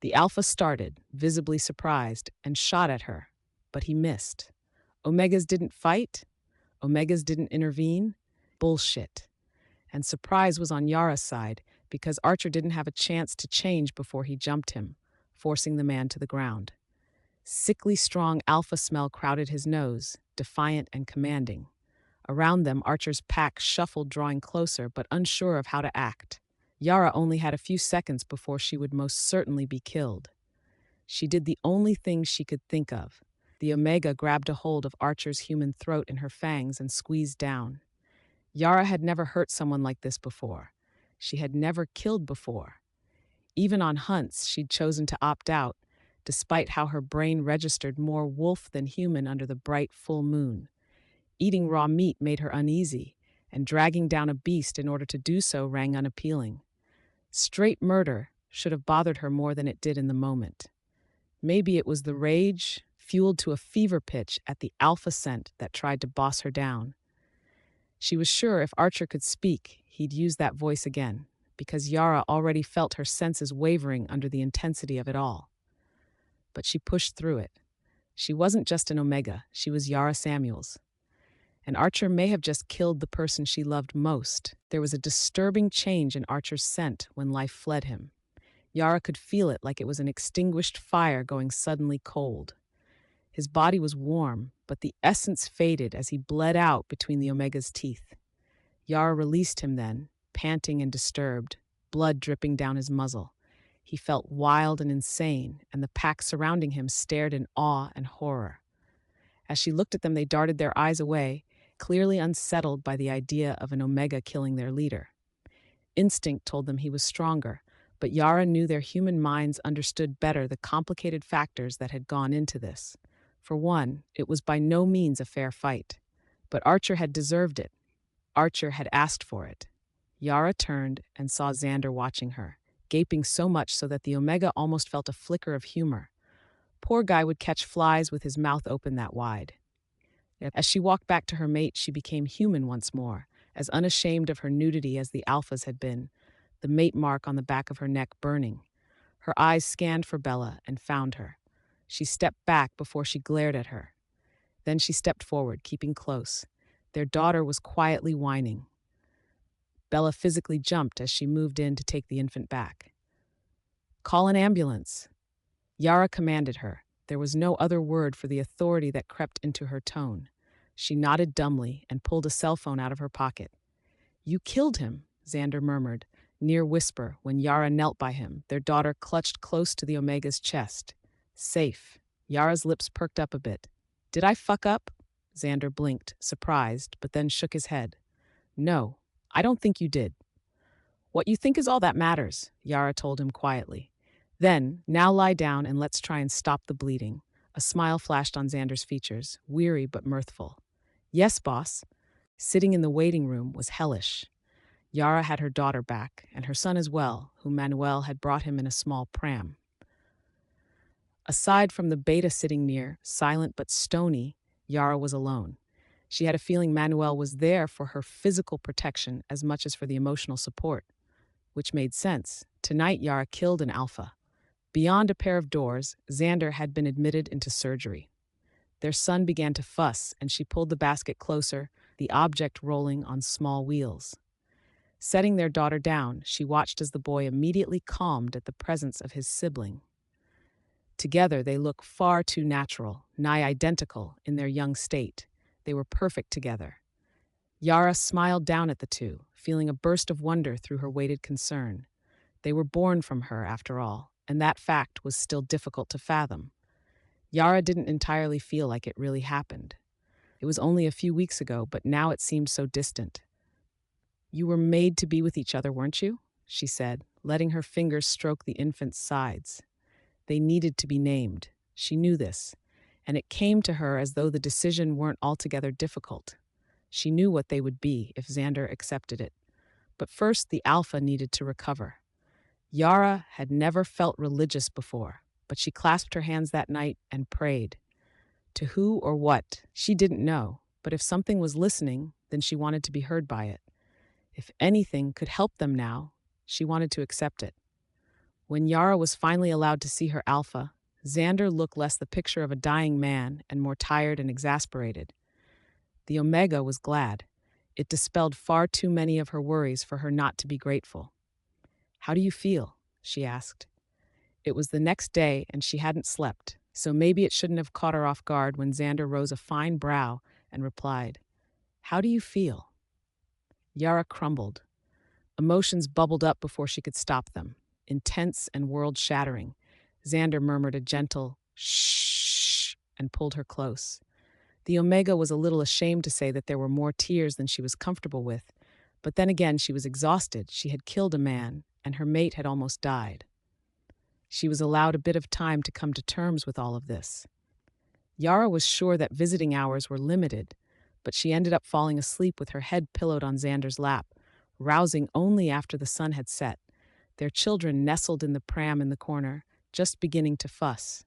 The alpha started, visibly surprised, and shot at her, but he missed. Omegas didn't fight? Omegas didn't intervene? Bullshit. And surprise was on Yara's side, because Archer didn't have a chance to change before he jumped him, forcing the man to the ground. Sickly strong alpha smell crowded his nose, defiant and commanding. Around them, Archer's pack shuffled, drawing closer, but unsure of how to act. Yara only had a few seconds before she would most certainly be killed. She did the only thing she could think of. The Omega grabbed a hold of Archer's human throat in her fangs and squeezed down. Yara had never hurt someone like this before. She had never killed before. Even on hunts, she'd chosen to opt out, despite how her brain registered more wolf than human under the bright full moon. Eating raw meat made her uneasy, and dragging down a beast in order to do so rang unappealing. Straight murder should have bothered her more than it did in the moment. Maybe it was the rage, fueled to a fever pitch at the alpha scent, that tried to boss her down. She was sure if Archer could speak, he'd use that voice again, because Yara already felt her senses wavering under the intensity of it all. But she pushed through it. She wasn't just an Omega, she was Yara Samuels. And Archer may have just killed the person she loved most. There was a disturbing change in Archer's scent when life fled him. Yara could feel it like it was an extinguished fire going suddenly cold. His body was warm, but the essence faded as he bled out between the Omega's teeth. Yara released him then, panting and disturbed, blood dripping down his muzzle. He felt wild and insane, and the pack surrounding him stared in awe and horror. As she looked at them, they darted their eyes away, clearly unsettled by the idea of an Omega killing their leader. Instinct told them he was stronger, but Yara knew their human minds understood better the complicated factors that had gone into this. For one, it was by no means a fair fight. But Archer had deserved it. Archer had asked for it. Yara turned and saw Xander watching her, gaping so much so that the Omega almost felt a flicker of humor. Poor guy would catch flies with his mouth open that wide. As she walked back to her mate, she became human once more, as unashamed of her nudity as the alphas had been, the mate mark on the back of her neck burning. Her eyes scanned for Bella and found her. She stepped back before she glared at her. Then she stepped forward, keeping close. Their daughter was quietly whining. Bella physically jumped as she moved in to take the infant back. "Call an ambulance." Yara commanded her. There was no other word for the authority that crept into her tone. She nodded dumbly and pulled a cell phone out of her pocket. "You killed him," Xander murmured, near whisper, when Yara knelt by him, their daughter clutched close to the Omega's chest. Safe. Yara's lips perked up a bit. "Did I fuck up?" Xander blinked, surprised, but then shook his head. "No, I don't think you did." "What you think is all that matters," Yara told him quietly. "Then, now lie down and let's try and stop the bleeding." A smile flashed on Xander's features, weary but mirthful. "Yes, boss." Sitting in the waiting room was hellish. Yara had her daughter back, and her son as well, whom Manuel had brought him in a small pram. Aside from the beta sitting near, silent but stony, Yara was alone. She had a feeling Manuel was there for her physical protection as much as for the emotional support, which made sense. Tonight, Yara killed an alpha. Beyond a pair of doors, Xander had been admitted into surgery. Their son began to fuss, and she pulled the basket closer, the object rolling on small wheels. Setting their daughter down, she watched as the boy immediately calmed at the presence of his sibling. Together, they looked far too natural, nigh identical in their young state. They were perfect together. Yara smiled down at the two, feeling a burst of wonder through her weighted concern. They were born from her, after all, and that fact was still difficult to fathom. Yara didn't entirely feel like it really happened. It was only a few weeks ago, but now it seemed so distant. "You were made to be with each other, weren't you?" she said, letting her fingers stroke the infant's sides. They needed to be named. She knew this, and it came to her as though the decision weren't altogether difficult. She knew what they would be if Xander accepted it. But first, the alpha needed to recover. Yara had never felt religious before, but she clasped her hands that night and prayed. To who or what, she didn't know, but if something was listening, then she wanted to be heard by it. If anything could help them now, she wanted to accept it. When Yara was finally allowed to see her alpha, Xander looked less the picture of a dying man and more tired and exasperated. The Omega was glad. It dispelled far too many of her worries for her not to be grateful. "How do you feel?" she asked. It was the next day and she hadn't slept, so maybe it shouldn't have caught her off guard when Xander rose a fine brow and replied, "How do you feel?" Yara crumbled. Emotions bubbled up before she could stop them, intense and world-shattering. Xander murmured a gentle shh and pulled her close. The Omega was a little ashamed to say that there were more tears than she was comfortable with, but then again she was exhausted. She had killed a man, and her mate had almost died. She was allowed a bit of time to come to terms with all of this. Yara was sure that visiting hours were limited, but she ended up falling asleep with her head pillowed on Xander's lap, rousing only after the sun had set. Their children nestled in the pram in the corner, just beginning to fuss.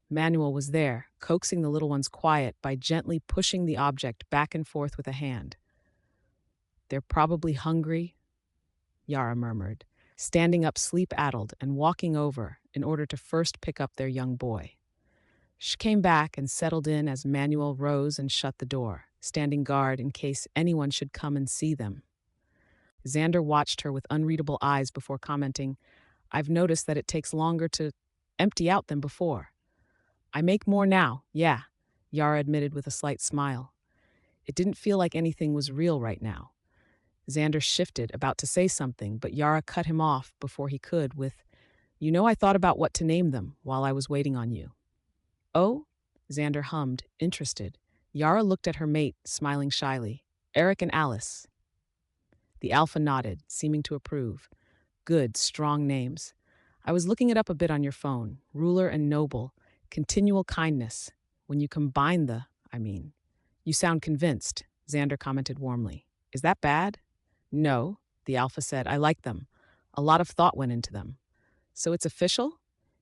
Manuel was there, coaxing the little ones quiet by gently pushing the object back and forth with a hand. "They're probably hungry," Yara murmured, standing up sleep-addled and walking over in order to first pick up their young boy. She came back and settled in as Manuel rose and shut the door, standing guard in case anyone should come and see them. Xander watched her with unreadable eyes before commenting, "I've noticed that it takes longer to empty out than before." "I make more now, yeah," Yara admitted with a slight smile. It didn't feel like anything was real right now. Xander shifted, about to say something, but Yara cut him off before he could with, "You know, I thought about what to name them while I was waiting on you." "Oh?" Xander hummed, interested. Yara looked at her mate, smiling shyly. "Eric and Alice." The alpha nodded, seeming to approve. "Good, strong names. I was looking it up a bit on your phone. Ruler and noble. Continual kindness. When you combine You sound convinced," Xander commented warmly. "Is that bad?" "No," the alpha said. "I like them. A lot of thought went into them." "So it's official?"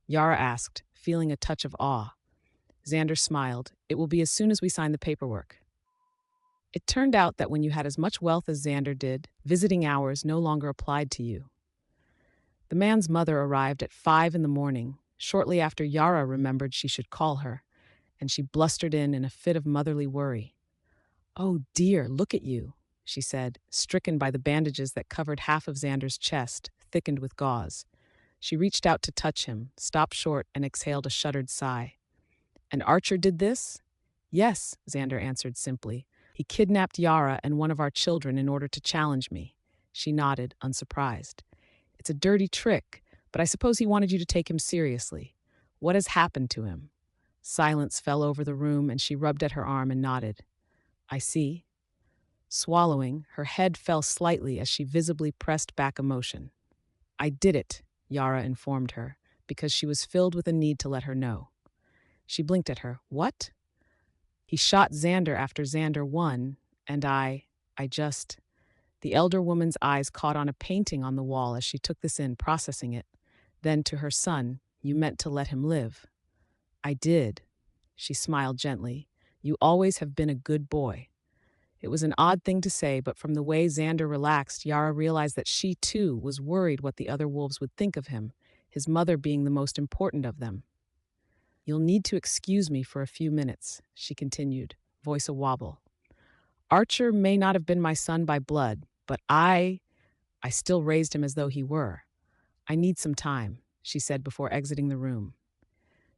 Yara asked, feeling a touch of awe. Xander smiled. "It will be as soon as we sign the paperwork." It turned out that when you had as much wealth as Xander did, visiting hours no longer applied to you. The man's mother arrived at 5 in the morning, shortly after Yara remembered she should call her, and she blustered in a fit of motherly worry. "Oh dear, look at you," she said, stricken by the bandages that covered half of Xander's chest, thickened with gauze. She reached out to touch him, stopped short, and exhaled a shuddered sigh. "And Archer did this?" "Yes," Xander answered simply. "He kidnapped Yara and one of our children in order to challenge me." She nodded, unsurprised. "It's a dirty trick, but I suppose he wanted you to take him seriously. What has happened to him?" Silence fell over the room, and she rubbed at her arm and nodded. "I see." Swallowing, her head fell slightly as she visibly pressed back emotion. "I did it," Yara informed her, because she was filled with a need to let her know. She blinked at her. "What?" "He shot Xander after Xander won, and I just..." The elder woman's eyes caught on a painting on the wall as she took this in, processing it. Then to her son, "You meant to let him live." "I did." She smiled gently. "You always have been a good boy." It was an odd thing to say, but from the way Xander relaxed, Yara realized that she, too, was worried what the other wolves would think of him. his mother being the most important of them. "You'll need to excuse me for a few minutes," she continued, voice a wobble. "Archer may not have been my son by blood, but I still raised him as though he were. I need some time," she said before exiting the room.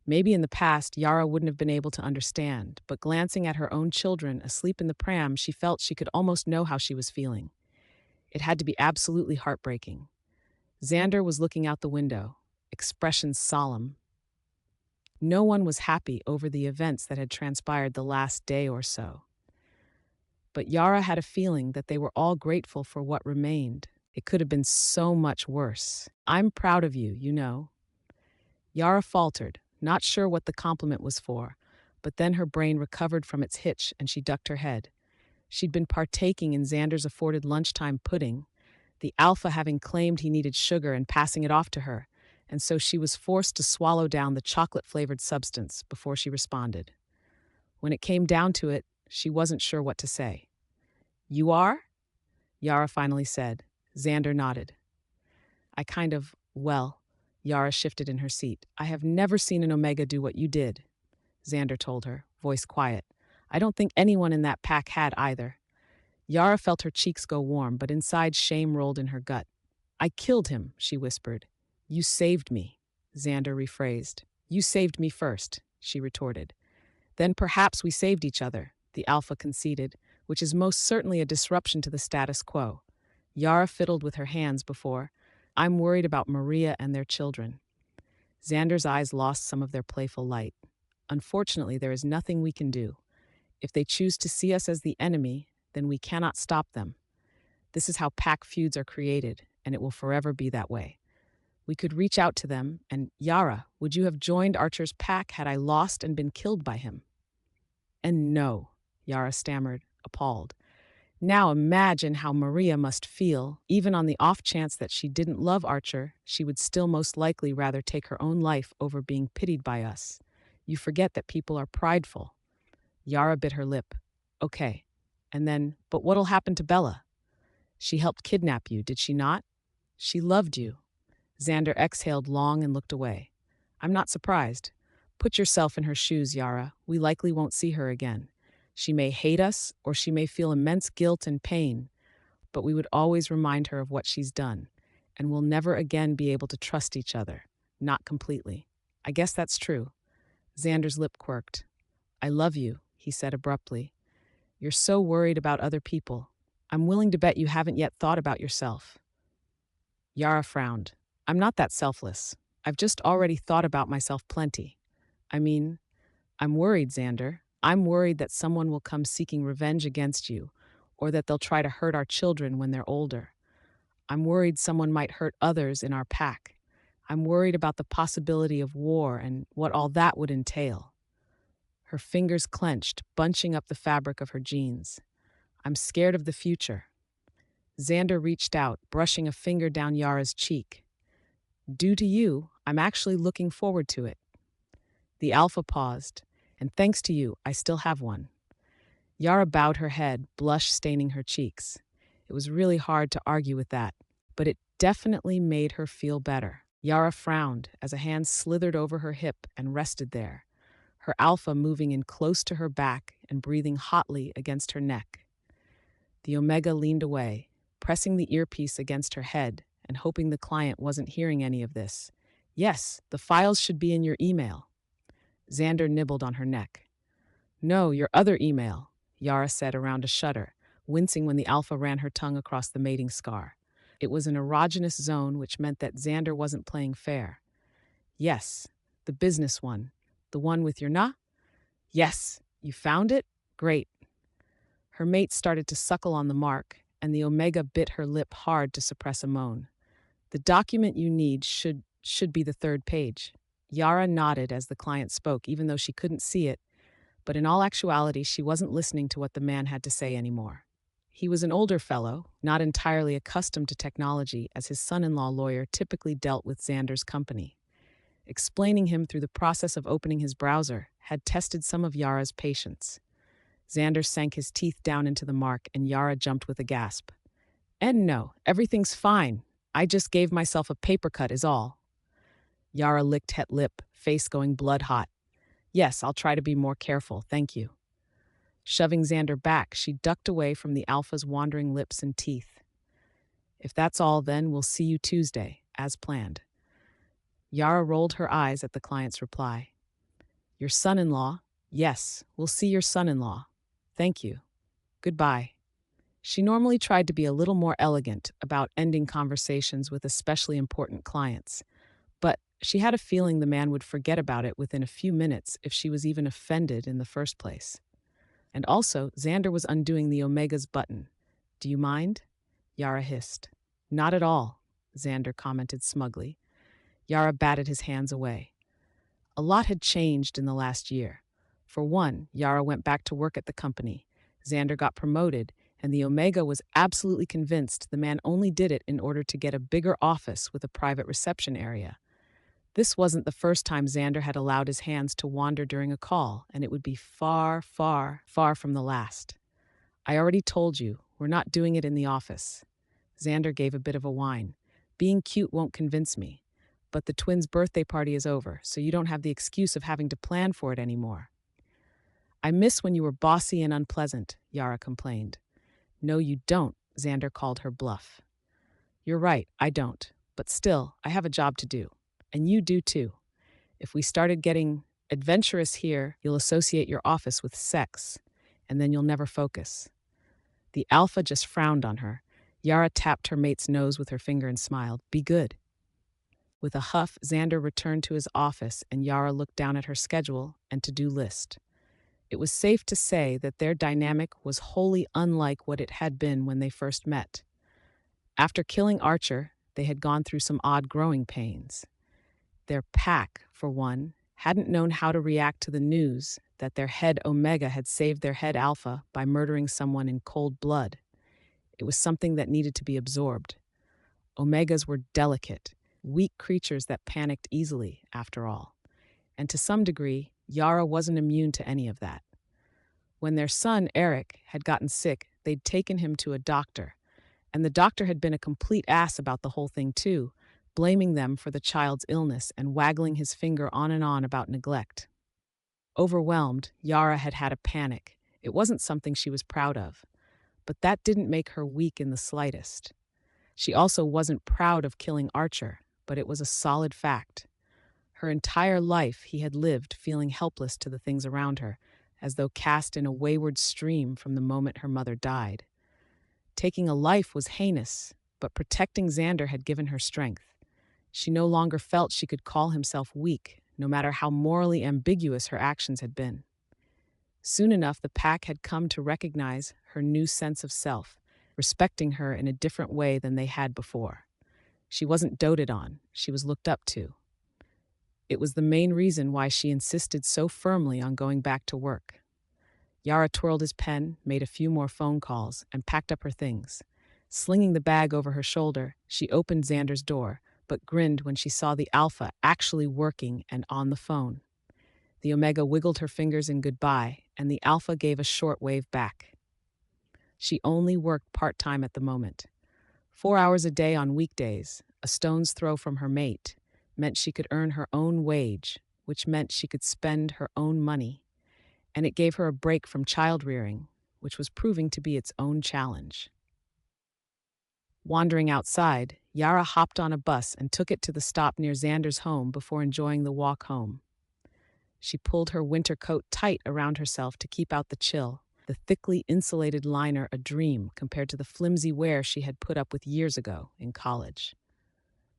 Maybe in the past, Yara wouldn't have been able to understand, but glancing at her own children asleep in the pram, she felt she could almost know how she was feeling. It had to be absolutely heartbreaking. Xander was looking out the window, expression solemn. No one was happy over the events that had transpired the last day or so. But Yara had a feeling that they were all grateful for what remained. It could have been so much worse. "I'm proud of you, you know." Yara faltered, not sure what the compliment was for, but then her brain recovered from its hitch and she ducked her head. She'd been partaking in Xander's afforded lunchtime pudding, the alpha having claimed he needed sugar and passing it off to her, and so she was forced to swallow down the chocolate-flavored substance before she responded. When it came down to it, she wasn't sure what to say. "You are?" Yara finally said. Xander nodded. Well, Yara shifted in her seat. "I have never seen an Omega do what you did," Xander told her, voice quiet. "I don't think anyone in that pack had either." Yara felt her cheeks go warm, but inside shame rolled in her gut. "I killed him," she whispered. "You saved me," Xander rephrased. "You saved me first," she retorted. "Then perhaps we saved each other," the alpha conceded, which is most certainly a disruption to the status quo. Yara fiddled with her hands before. "I'm worried about Maria and their children." Xander's eyes lost some of their playful light. "Unfortunately, there is nothing we can do. If they choose to see us as the enemy, then we cannot stop them. This is how pack feuds are created, and it will forever be that way. We could reach out to them, and Yara, would you have joined Archer's pack had I lost and been killed by him?" "And no," Yara stammered, appalled. Now imagine how Maria must feel. Even on the off chance that she didn't love Archer, she would still most likely rather take her own life over being pitied by us. You forget that people are prideful. Yara bit her lip. "Okay. And then, but what'll happen to Bella? She helped kidnap you, did she not? She loved you." Xander exhaled long and looked away. "I'm not surprised. Put yourself in her shoes, Yara. We likely won't see her again. She may hate us, or she may feel immense guilt and pain, but we would always remind her of what she's done, and we'll never again be able to trust each other. Not completely." "I guess that's true." Xander's lip quirked. "I love you," he said abruptly. "You're so worried about other people. I'm willing to bet you haven't yet thought about yourself." Yara frowned. "I'm not that selfless. I've just already thought about myself plenty. I mean, I'm worried, Xander. I'm worried that someone will come seeking revenge against you, or that they'll try to hurt our children when they're older. I'm worried someone might hurt others in our pack. I'm worried about the possibility of war and what all that would entail." Her fingers clenched, bunching up the fabric of her jeans. "I'm scared of the future." Xander reached out, brushing a finger down Yara's cheek. "Due to you, I'm actually looking forward to it." The alpha paused. "And thanks to you, I still have one." Yara bowed her head, blush staining her cheeks. It was really hard to argue with that, but it definitely made her feel better. Yara frowned as a hand slithered over her hip and rested there, her alpha moving in close to her back and breathing hotly against her neck. The Omega leaned away, pressing the earpiece against her head and hoping the client wasn't hearing any of this. "Yes, the files should be in your email." Xander nibbled on her neck. "No, your other email," Yara said around a shudder, wincing when the alpha ran her tongue across the mating scar. It was an erogenous zone, which meant that Xander wasn't playing fair. "Yes, the business one. The one with your na?" "Yes, you found it? Great." Her mate started to suckle on the mark, and the Omega bit her lip hard to suppress a moan. "The document you need should be the third page." Yara nodded as the client spoke, even though she couldn't see it, but in all actuality, she wasn't listening to what the man had to say anymore. He was an older fellow, not entirely accustomed to technology, as his son-in-law lawyer typically dealt with Xander's company. Explaining him through the process of opening his browser had tested some of Yara's patience. Xander sank his teeth down into the mark, and Yara jumped with a gasp. "And no, everything's fine. I just gave myself a paper cut is all." Yara licked het lip, face going blood hot. Yes, I'll try to be more careful, thank you. Shoving Xander back, she ducked away from the alpha's wandering lips and teeth. If that's all, then we'll see you Tuesday, as planned. Yara rolled her eyes at the client's reply. Your son-in-law? Yes, we'll see your son-in-law. Thank you. Goodbye. She normally tried to be a little more elegant about ending conversations with especially important clients, but she had a feeling the man would forget about it within a few minutes if she was even offended in the first place. And also, Xander was undoing the Omega's button. Do you mind? Yara hissed. Not at all, Xander commented smugly. Yara batted his hands away. A lot had changed in the last year. For one, Yara went back to work at the company. Xander got promoted, and the Omega was absolutely convinced the man only did it in order to get a bigger office with a private reception area. This wasn't the first time Xander had allowed his hands to wander during a call, and it would be far, far, far from the last. I already told you, we're not doing it in the office. Xander gave a bit of a whine. Being cute won't convince me. But the twins' birthday party is over, so you don't have the excuse of having to plan for it anymore. I miss when you were bossy and unpleasant, Yara complained. No, you don't, Xander called her bluff. You're right, I don't. But still, I have a job to do. And you do too. If we started getting adventurous here, you'll associate your office with sex, and then you'll never focus. The alpha just frowned on her. Yara tapped her mate's nose with her finger and smiled. Be good. With a huff, Xander returned to his office, and Yara looked down at her schedule and to-do list. It was safe to say that their dynamic was wholly unlike what it had been when they first met. After killing Archer, they had gone through some odd growing pains. Their pack, for one, hadn't known how to react to the news that their head Omega had saved their head Alpha by murdering someone in cold blood. It was something that needed to be absorbed. Omegas were delicate, weak creatures that panicked easily, after all. And to some degree, Yara wasn't immune to any of that. When their son, Eric, had gotten sick, they'd taken him to a doctor. And the doctor had been a complete ass about the whole thing too, blaming them for the child's illness and waggling his finger on and on about neglect. Overwhelmed, Yara had had a panic. It wasn't something she was proud of. But that didn't make her weak in the slightest. She also wasn't proud of killing Archer, but it was a solid fact. Her entire life he had lived feeling helpless to the things around her, as though cast in a wayward stream from the moment her mother died. Taking a life was heinous, but protecting Xander had given her strength. She no longer felt she could call himself weak, no matter how morally ambiguous her actions had been. Soon enough, the pack had come to recognize her new sense of self, respecting her in a different way than they had before. She wasn't doted on, she was looked up to. It was the main reason why she insisted so firmly on going back to work. Yara twirled his pen, made a few more phone calls, and packed up her things. Slinging the bag over her shoulder, she opened Xander's door, but grinned when she saw the Alpha actually working and on the phone. The Omega wiggled her fingers in goodbye, and the Alpha gave a short wave back. She only worked part-time at the moment. 4 hours a day on weekdays, a stone's throw from her mate, meant she could earn her own wage, which meant she could spend her own money. And it gave her a break from child-rearing, which was proving to be its own challenge. Wandering outside, Yara hopped on a bus and took it to the stop near Xander's home before enjoying the walk home. She pulled her winter coat tight around herself to keep out the chill, the thickly insulated liner a dream compared to the flimsy wear she had put up with years ago in college.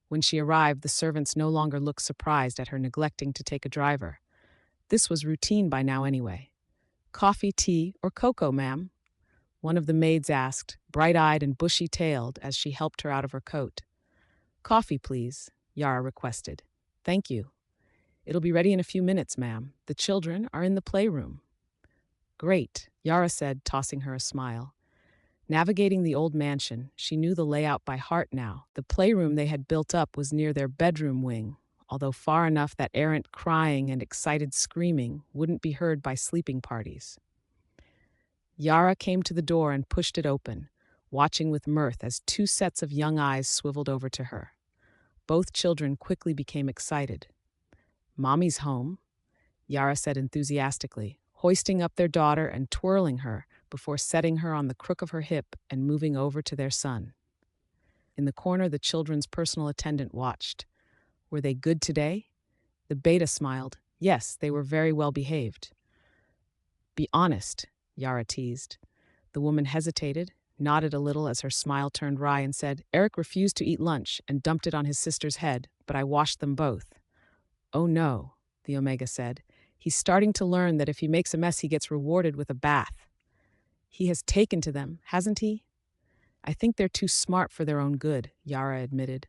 When she arrived, the servants no longer looked surprised at her neglecting to take a driver. This was routine by now anyway. Coffee, tea, or cocoa, ma'am? One of the maids asked, bright-eyed and bushy-tailed, as she helped her out of her coat. Coffee, please, Yara requested. Thank you. It'll be ready in a few minutes, ma'am. The children are in the playroom. Great, Yara said, tossing her a smile. Navigating the old mansion, she knew the layout by heart now. The playroom they had built up was near their bedroom wing, although far enough that errant crying and excited screaming wouldn't be heard by sleeping parties. Yara came to the door and pushed it open, watching with mirth as 2 sets of young eyes swiveled over to her. Both children quickly became excited. "Mommy's home," Yara said enthusiastically, hoisting up their daughter and twirling her before setting her on the crook of her hip and moving over to their son. In the corner, the children's personal attendant watched. Were they good today? The beta smiled. Yes, they were very well behaved. "Be honest," Yara teased. The woman hesitated, nodded a little as her smile turned wry, and said, "Eric refused to eat lunch and dumped it on his sister's head, but I washed them both." "Oh no," the Omega said. "He's starting to learn that if he makes a mess, he gets rewarded with a bath. He has taken to them, hasn't he?" "I think they're too smart for their own good," Yara admitted.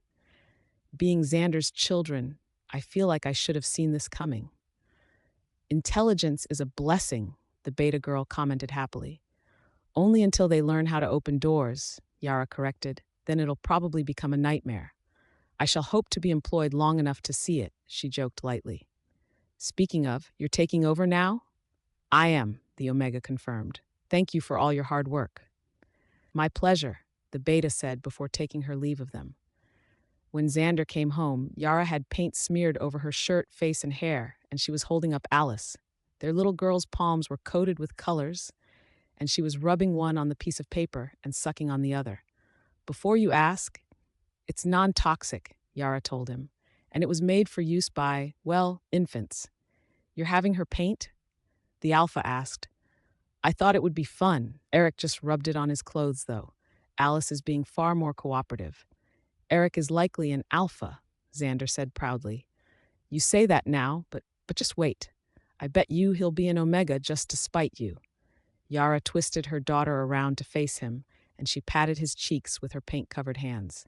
"Being Xander's children, I feel like I should have seen this coming." "Intelligence is a blessing," the beta girl commented happily. "Only until they learn how to open doors," Yara corrected. "Then it'll probably become a nightmare. I shall hope to be employed long enough to see it," she joked lightly. "Speaking of, you're taking over now?" "I am," the Omega confirmed. "Thank you for all your hard work." "My pleasure," the beta said before taking her leave of them. When Xander came home, Yara had paint smeared over her shirt, face, and hair, and she was holding up Alice. Their little girl's palms were coated with colors, and she was rubbing one on the piece of paper and sucking on the other. "Before you ask, it's non-toxic," Yara told him, "and it was made for use by, well, infants." "You're having her paint?" the Alpha asked. "I thought it would be fun." Eric just rubbed it on his clothes, though. Alice is being far more cooperative. "Eric is likely an Alpha," Xander said proudly. "You say that now, but just wait. I bet you he'll be an Omega just to spite you." Yara twisted her daughter around to face him, and she patted his cheeks with her paint-covered hands.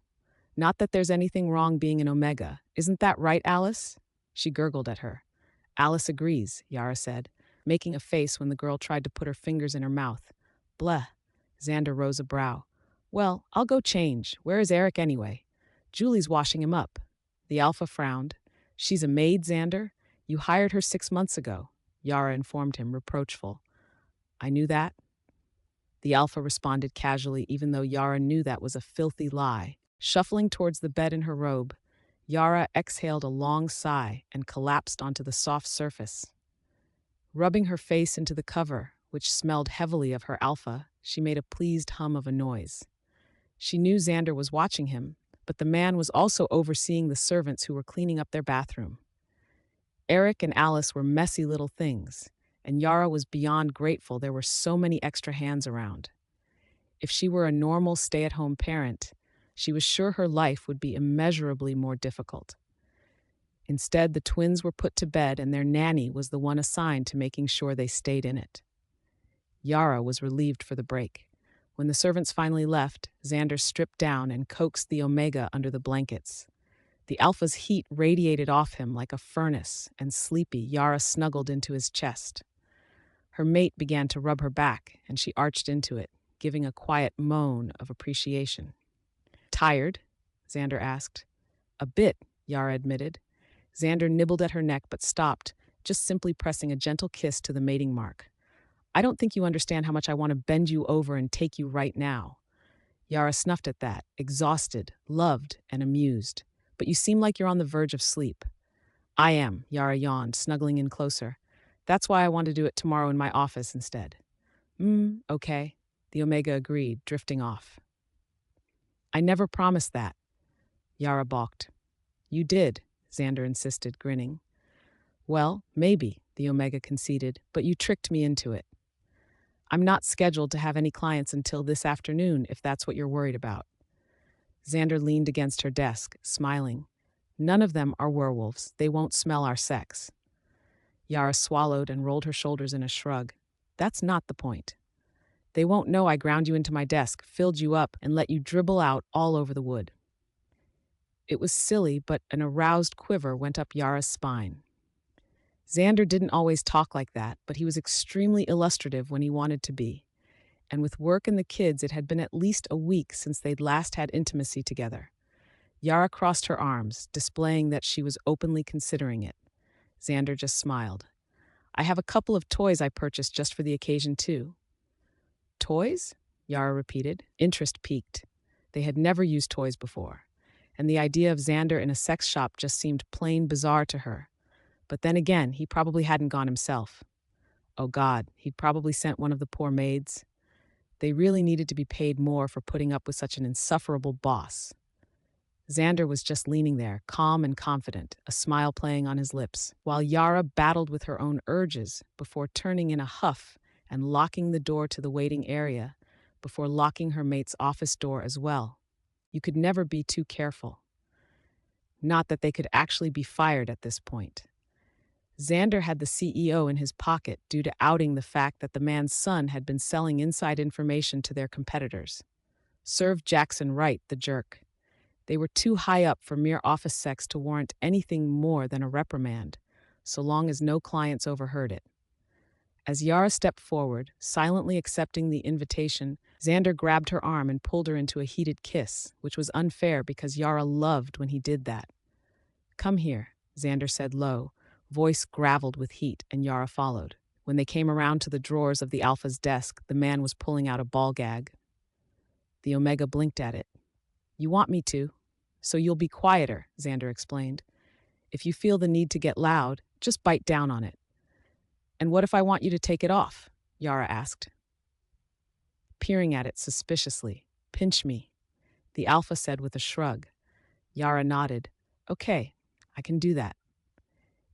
"Not that there's anything wrong being an Omega. Isn't that right, Alice?" She gurgled at her. "Alice agrees," Yara said, making a face when the girl tried to put her fingers in her mouth. "Bleh." Xander rose a brow. "Well, I'll go change. Where is Eric anyway?" "Julie's washing him up." The Alpha frowned. "She's a maid, Xander? You hired her 6 months ago," Yara informed him, reproachful. "I knew that." The Alpha responded casually, even though Yara knew that was a filthy lie. Shuffling towards the bed in her robe, Yara exhaled a long sigh and collapsed onto the soft surface. Rubbing her face into the cover, which smelled heavily of her Alpha, she made a pleased hum of a noise. She knew Xander was watching him, but the man was also overseeing the servants who were cleaning up their bathroom. Eric and Alice were messy little things, and Yara was beyond grateful there were so many extra hands around. If she were a normal stay-at-home parent, she was sure her life would be immeasurably more difficult. Instead, the twins were put to bed, and their nanny was the one assigned to making sure they stayed in it. Yara was relieved for the break. When the servants finally left, Xander stripped down and coaxed the Omega under the blankets. The Alpha's heat radiated off him like a furnace, and sleepy, Yara snuggled into his chest. Her mate began to rub her back, and she arched into it, giving a quiet moan of appreciation. "Tired?" Xander asked. "A bit," Yara admitted. Xander nibbled at her neck but stopped, just simply pressing a gentle kiss to the mating mark. "I don't think you understand how much I want to bend you over and take you right now." Yara snuffed at that, exhausted, loved, and amused. "But you seem like you're on the verge of sleep." "I am," Yara yawned, snuggling in closer. "That's why I want to do it tomorrow in my office instead." Okay," the Omega agreed, drifting off. "I never promised that," Yara balked. "You did," Xander insisted, grinning. "Well, maybe," the Omega conceded, "but you tricked me into it. I'm not scheduled to have any clients until this afternoon, if that's what you're worried about." Xander leaned against her desk, smiling. "None of them are werewolves. They won't smell our sex." Yara swallowed and rolled her shoulders in a shrug. "That's not the point. They won't know I ground you into my desk, filled you up, and let you dribble out all over the wood." It was silly, but an aroused quiver went up Yara's spine. Xander didn't always talk like that, but he was extremely illustrative when he wanted to be. And with work and the kids, it had been at least a week since they'd last had intimacy together. Yara crossed her arms, displaying that she was openly considering it. Xander just smiled. "I have a couple of toys I purchased just for the occasion, too." "Toys?" Yara repeated. Interest peaked. They had never used toys before. and the idea of Xander in a sex shop just seemed plain bizarre to her. But then again, he probably hadn't gone himself. Oh God, he'd probably sent one of the poor maids. They really needed to be paid more for putting up with such an insufferable boss. Xander was just leaning there, calm and confident, a smile playing on his lips, while Yara battled with her own urges before turning in a huff and locking the door to the waiting area, before locking her mate's office door as well. You could never be too careful. Not that they could actually be fired at this point. Xander had the CEO in his pocket due to outing the fact that the man's son had been selling inside information to their competitors. Served Jackson right, the jerk. They were too high up for mere office sex to warrant anything more than a reprimand, so long as no clients overheard it. As Yara stepped forward, silently accepting the invitation, Xander grabbed her arm and pulled her into a heated kiss, which was unfair because Yara loved when he did that. "Come here," Xander said low, voice graveled with heat, and Yara followed. When they came around to the drawers of the Alpha's desk, the man was pulling out a ball gag. The Omega blinked at it. "You want me to, so you'll be quieter," Xander explained. "If you feel the need to get loud, just bite down on it." "And what if I want you to take it off?" Yara asked, peering at it suspiciously. "Pinch me," the Alpha said with a shrug. Yara nodded. "Okay, I can do that."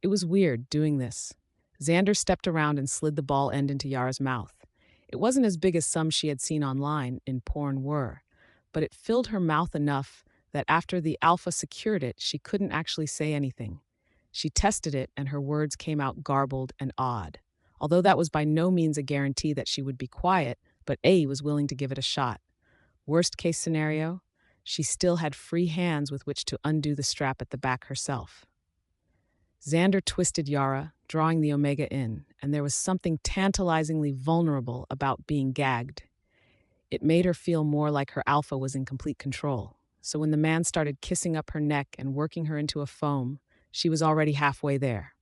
It was weird doing this. Xander stepped around and slid the ball end into Yara's mouth. It wasn't as big as some she had seen online in porn were, but it filled her mouth enough that after the Alpha secured it, she couldn't actually say anything. She tested it, and her words came out garbled and odd. Although that was by no means a guarantee that she would be quiet, but A was willing to give it a shot. Worst case scenario, she still had free hands with which to undo the strap at the back herself. Xander twisted Yara, drawing the Omega in, and there was something tantalizingly vulnerable about being gagged. It made her feel more like her Alpha was in complete control. So when the man started kissing up her neck and working her into a foam, she was already halfway there.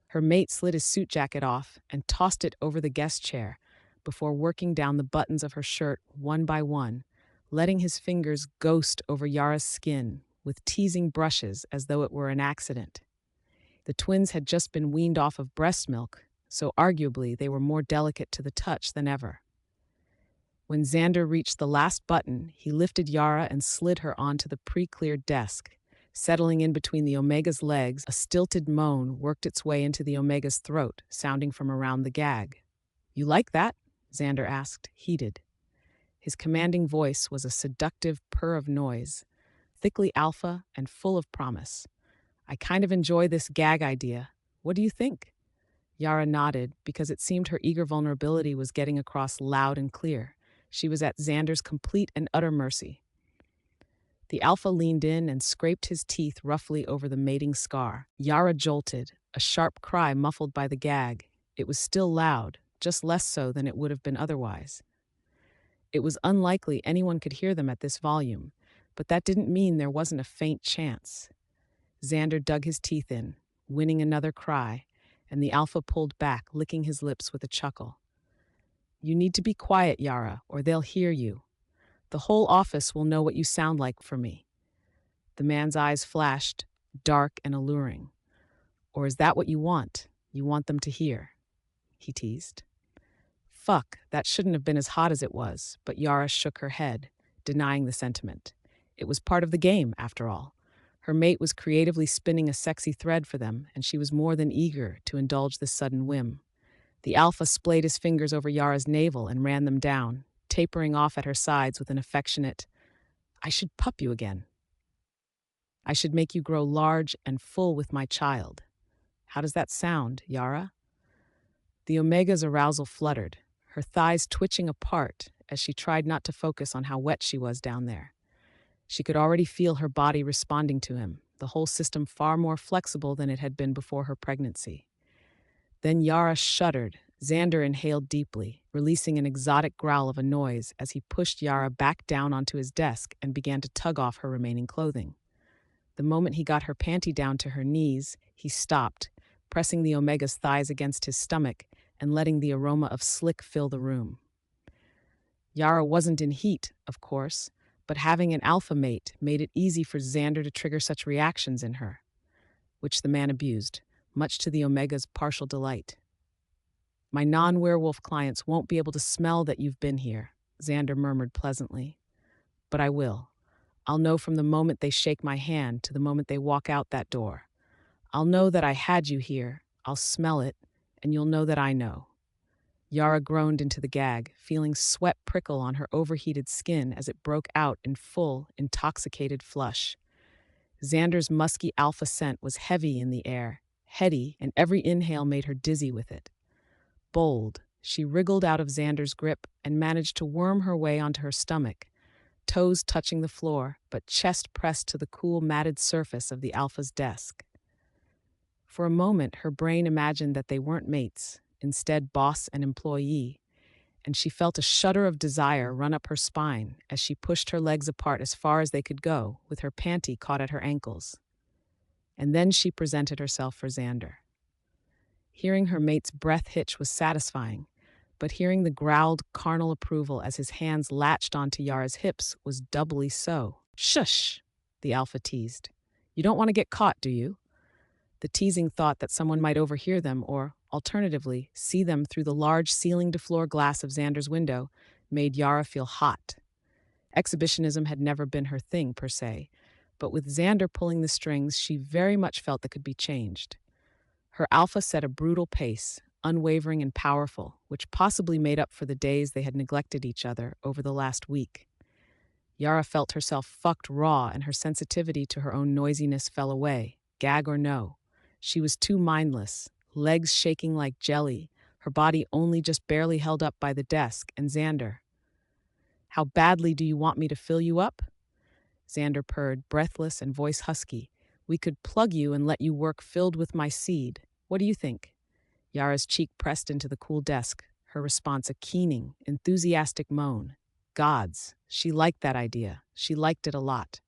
Her mate slid his suit jacket off and tossed it over the guest chair before working down the buttons of her shirt one by one, letting his fingers ghost over Yara's skin with teasing brushes as though it were an accident. The twins had just been weaned off of breast milk, so arguably they were more delicate to the touch than ever. When Xander reached the last button, he lifted Yara and slid her onto the pre-cleared desk. Settling in between the Omega's legs, a stilted moan worked its way into the Omega's throat, sounding from around the gag. "You like that?" Xander asked, heated. His commanding voice was a seductive purr of noise, thickly alpha and full of promise. "I kind of enjoy this gag idea. What do you think?" Yara nodded because it seemed her eager vulnerability was getting across loud and clear. She was at Xander's complete and utter mercy. The Alpha leaned in and scraped his teeth roughly over the mating scar. Yara jolted, a sharp cry muffled by the gag. It was still loud, just less so than it would have been otherwise. It was unlikely anyone could hear them at this volume, but that didn't mean there wasn't a faint chance. Xander dug his teeth in, winning another cry, and the Alpha pulled back, licking his lips with a chuckle. "You need to be quiet, Yara, or they'll hear you. The whole office will know what you sound like for me." The man's eyes flashed, dark and alluring. "Or is that what you want? You want them to hear?" he teased. Fuck, that shouldn't have been as hot as it was, but Yara shook her head, denying the sentiment. It was part of the game, after all. Her mate was creatively spinning a sexy thread for them, and she was more than eager to indulge this sudden whim. The Alpha splayed his fingers over Yara's navel and ran them down, tapering off at her sides with an affectionate, "I should pup you again. I should make you grow large and full with my child. How does that sound, Yara?" The Omega's arousal fluttered, her thighs twitching apart as she tried not to focus on how wet she was down there. She could already feel her body responding to him, the whole system far more flexible than it had been before her pregnancy. Then Yara shuddered. Xander inhaled deeply, releasing an exotic growl of a noise as he pushed Yara back down onto his desk and began to tug off her remaining clothing. The moment he got her panty down to her knees, he stopped, pressing the Omega's thighs against his stomach and letting the aroma of slick fill the room. Yara wasn't in heat, of course, but having an alpha mate made it easy for Xander to trigger such reactions in her, which the man abused, much to the Omega's partial delight. "My non-werewolf clients won't be able to smell that you've been here," Xander murmured pleasantly. "But I will. I'll know from the moment they shake my hand to the moment they walk out that door. I'll know that I had you here, I'll smell it, and you'll know that I know." Yara groaned into the gag, feeling sweat prickle on her overheated skin as it broke out in full, intoxicated flush. Xander's musky alpha scent was heavy in the air, heady, and every inhale made her dizzy with it. Bold, she wriggled out of Xander's grip and managed to worm her way onto her stomach, toes touching the floor, but chest pressed to the cool, matted surface of the alpha's desk. For a moment, her brain imagined that they weren't mates, instead boss and employee, and she felt a shudder of desire run up her spine as she pushed her legs apart as far as they could go, with her panty caught at her ankles. And then she presented herself for Xander. Hearing her mate's breath hitch was satisfying, but hearing the growled carnal approval as his hands latched onto Yara's hips was doubly so. "Shush," the alpha teased. "You don't want to get caught, do you?" The teasing thought that someone might overhear them or, alternatively, see them through the large ceiling-to-floor glass of Xander's window made Yara feel hot. Exhibitionism had never been her thing, per se, but with Xander pulling the strings, she very much felt that could be changed. Her alpha set a brutal pace, unwavering and powerful, which possibly made up for the days they had neglected each other over the last week. Yara felt herself fucked raw, and her sensitivity to her own noisiness fell away, gag or no. She was too mindless, legs shaking like jelly, her body only just barely held up by the desk, and Xander. "How badly do you want me to fill you up?" Xander purred, breathless and voice husky. "We could plug you and let you work filled with my seed. What do you think?" Yara's cheek pressed into the cool desk, her response a keening, enthusiastic moan. Gods, she liked that idea. She liked it a lot.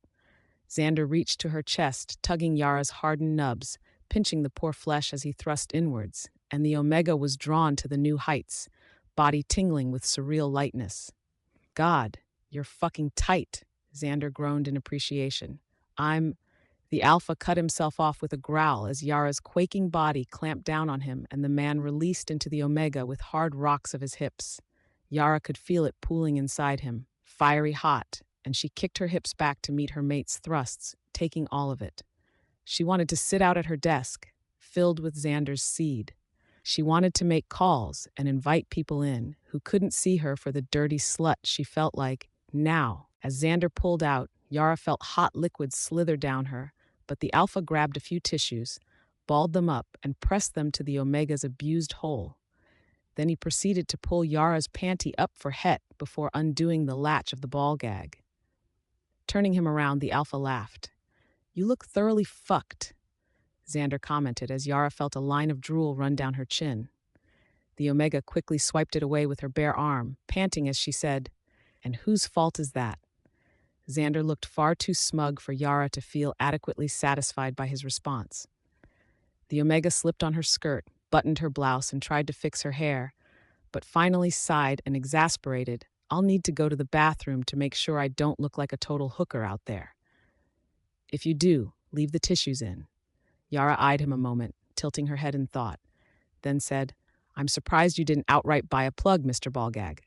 Xander reached to her chest, tugging Yara's hardened nubs, pinching the poor flesh as he thrust inwards, and the Omega was drawn to the new heights, body tingling with surreal lightness. "God, you're fucking tight," Xander groaned in appreciation. The alpha cut himself off with a growl as Yara's quaking body clamped down on him and the man released into the Omega with hard rocks of his hips. Yara could feel it pooling inside him, fiery hot, and she kicked her hips back to meet her mate's thrusts, taking all of it. She wanted to sit out at her desk, filled with Xander's seed. She wanted to make calls and invite people in who couldn't see her for the dirty slut she felt like now. As Xander pulled out, Yara felt hot liquid slither down her, but the alpha grabbed a few tissues, balled them up, and pressed them to the Omega's abused hole. Then he proceeded to pull Yara's panty up for het before undoing the latch of the ball gag. Turning him around, the alpha laughed. "You look thoroughly fucked," Xander commented as Yara felt a line of drool run down her chin. The Omega quickly swiped it away with her bare arm, panting as she said, "And whose fault is that?" Xander looked far too smug for Yara to feel adequately satisfied by his response. The Omega slipped on her skirt, buttoned her blouse, and tried to fix her hair, but finally sighed and exasperated, "I'll need to go to the bathroom to make sure I don't look like a total hooker out there." "If you do, leave the tissues in." Yara eyed him a moment, tilting her head in thought, then said, "I'm surprised you didn't outright buy a plug, Mr. Ballgag."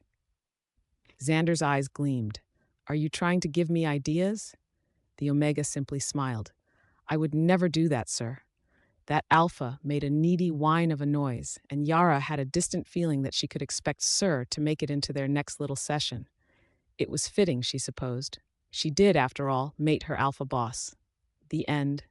Xander's eyes gleamed. "Are you trying to give me ideas?" The Omega simply smiled. "I would never do that, sir." That alpha made a needy whine of a noise, and Yara had a distant feeling that she could expect Sir to make it into their next little session. It was fitting, she supposed. She did, after all, mate her alpha boss. The end.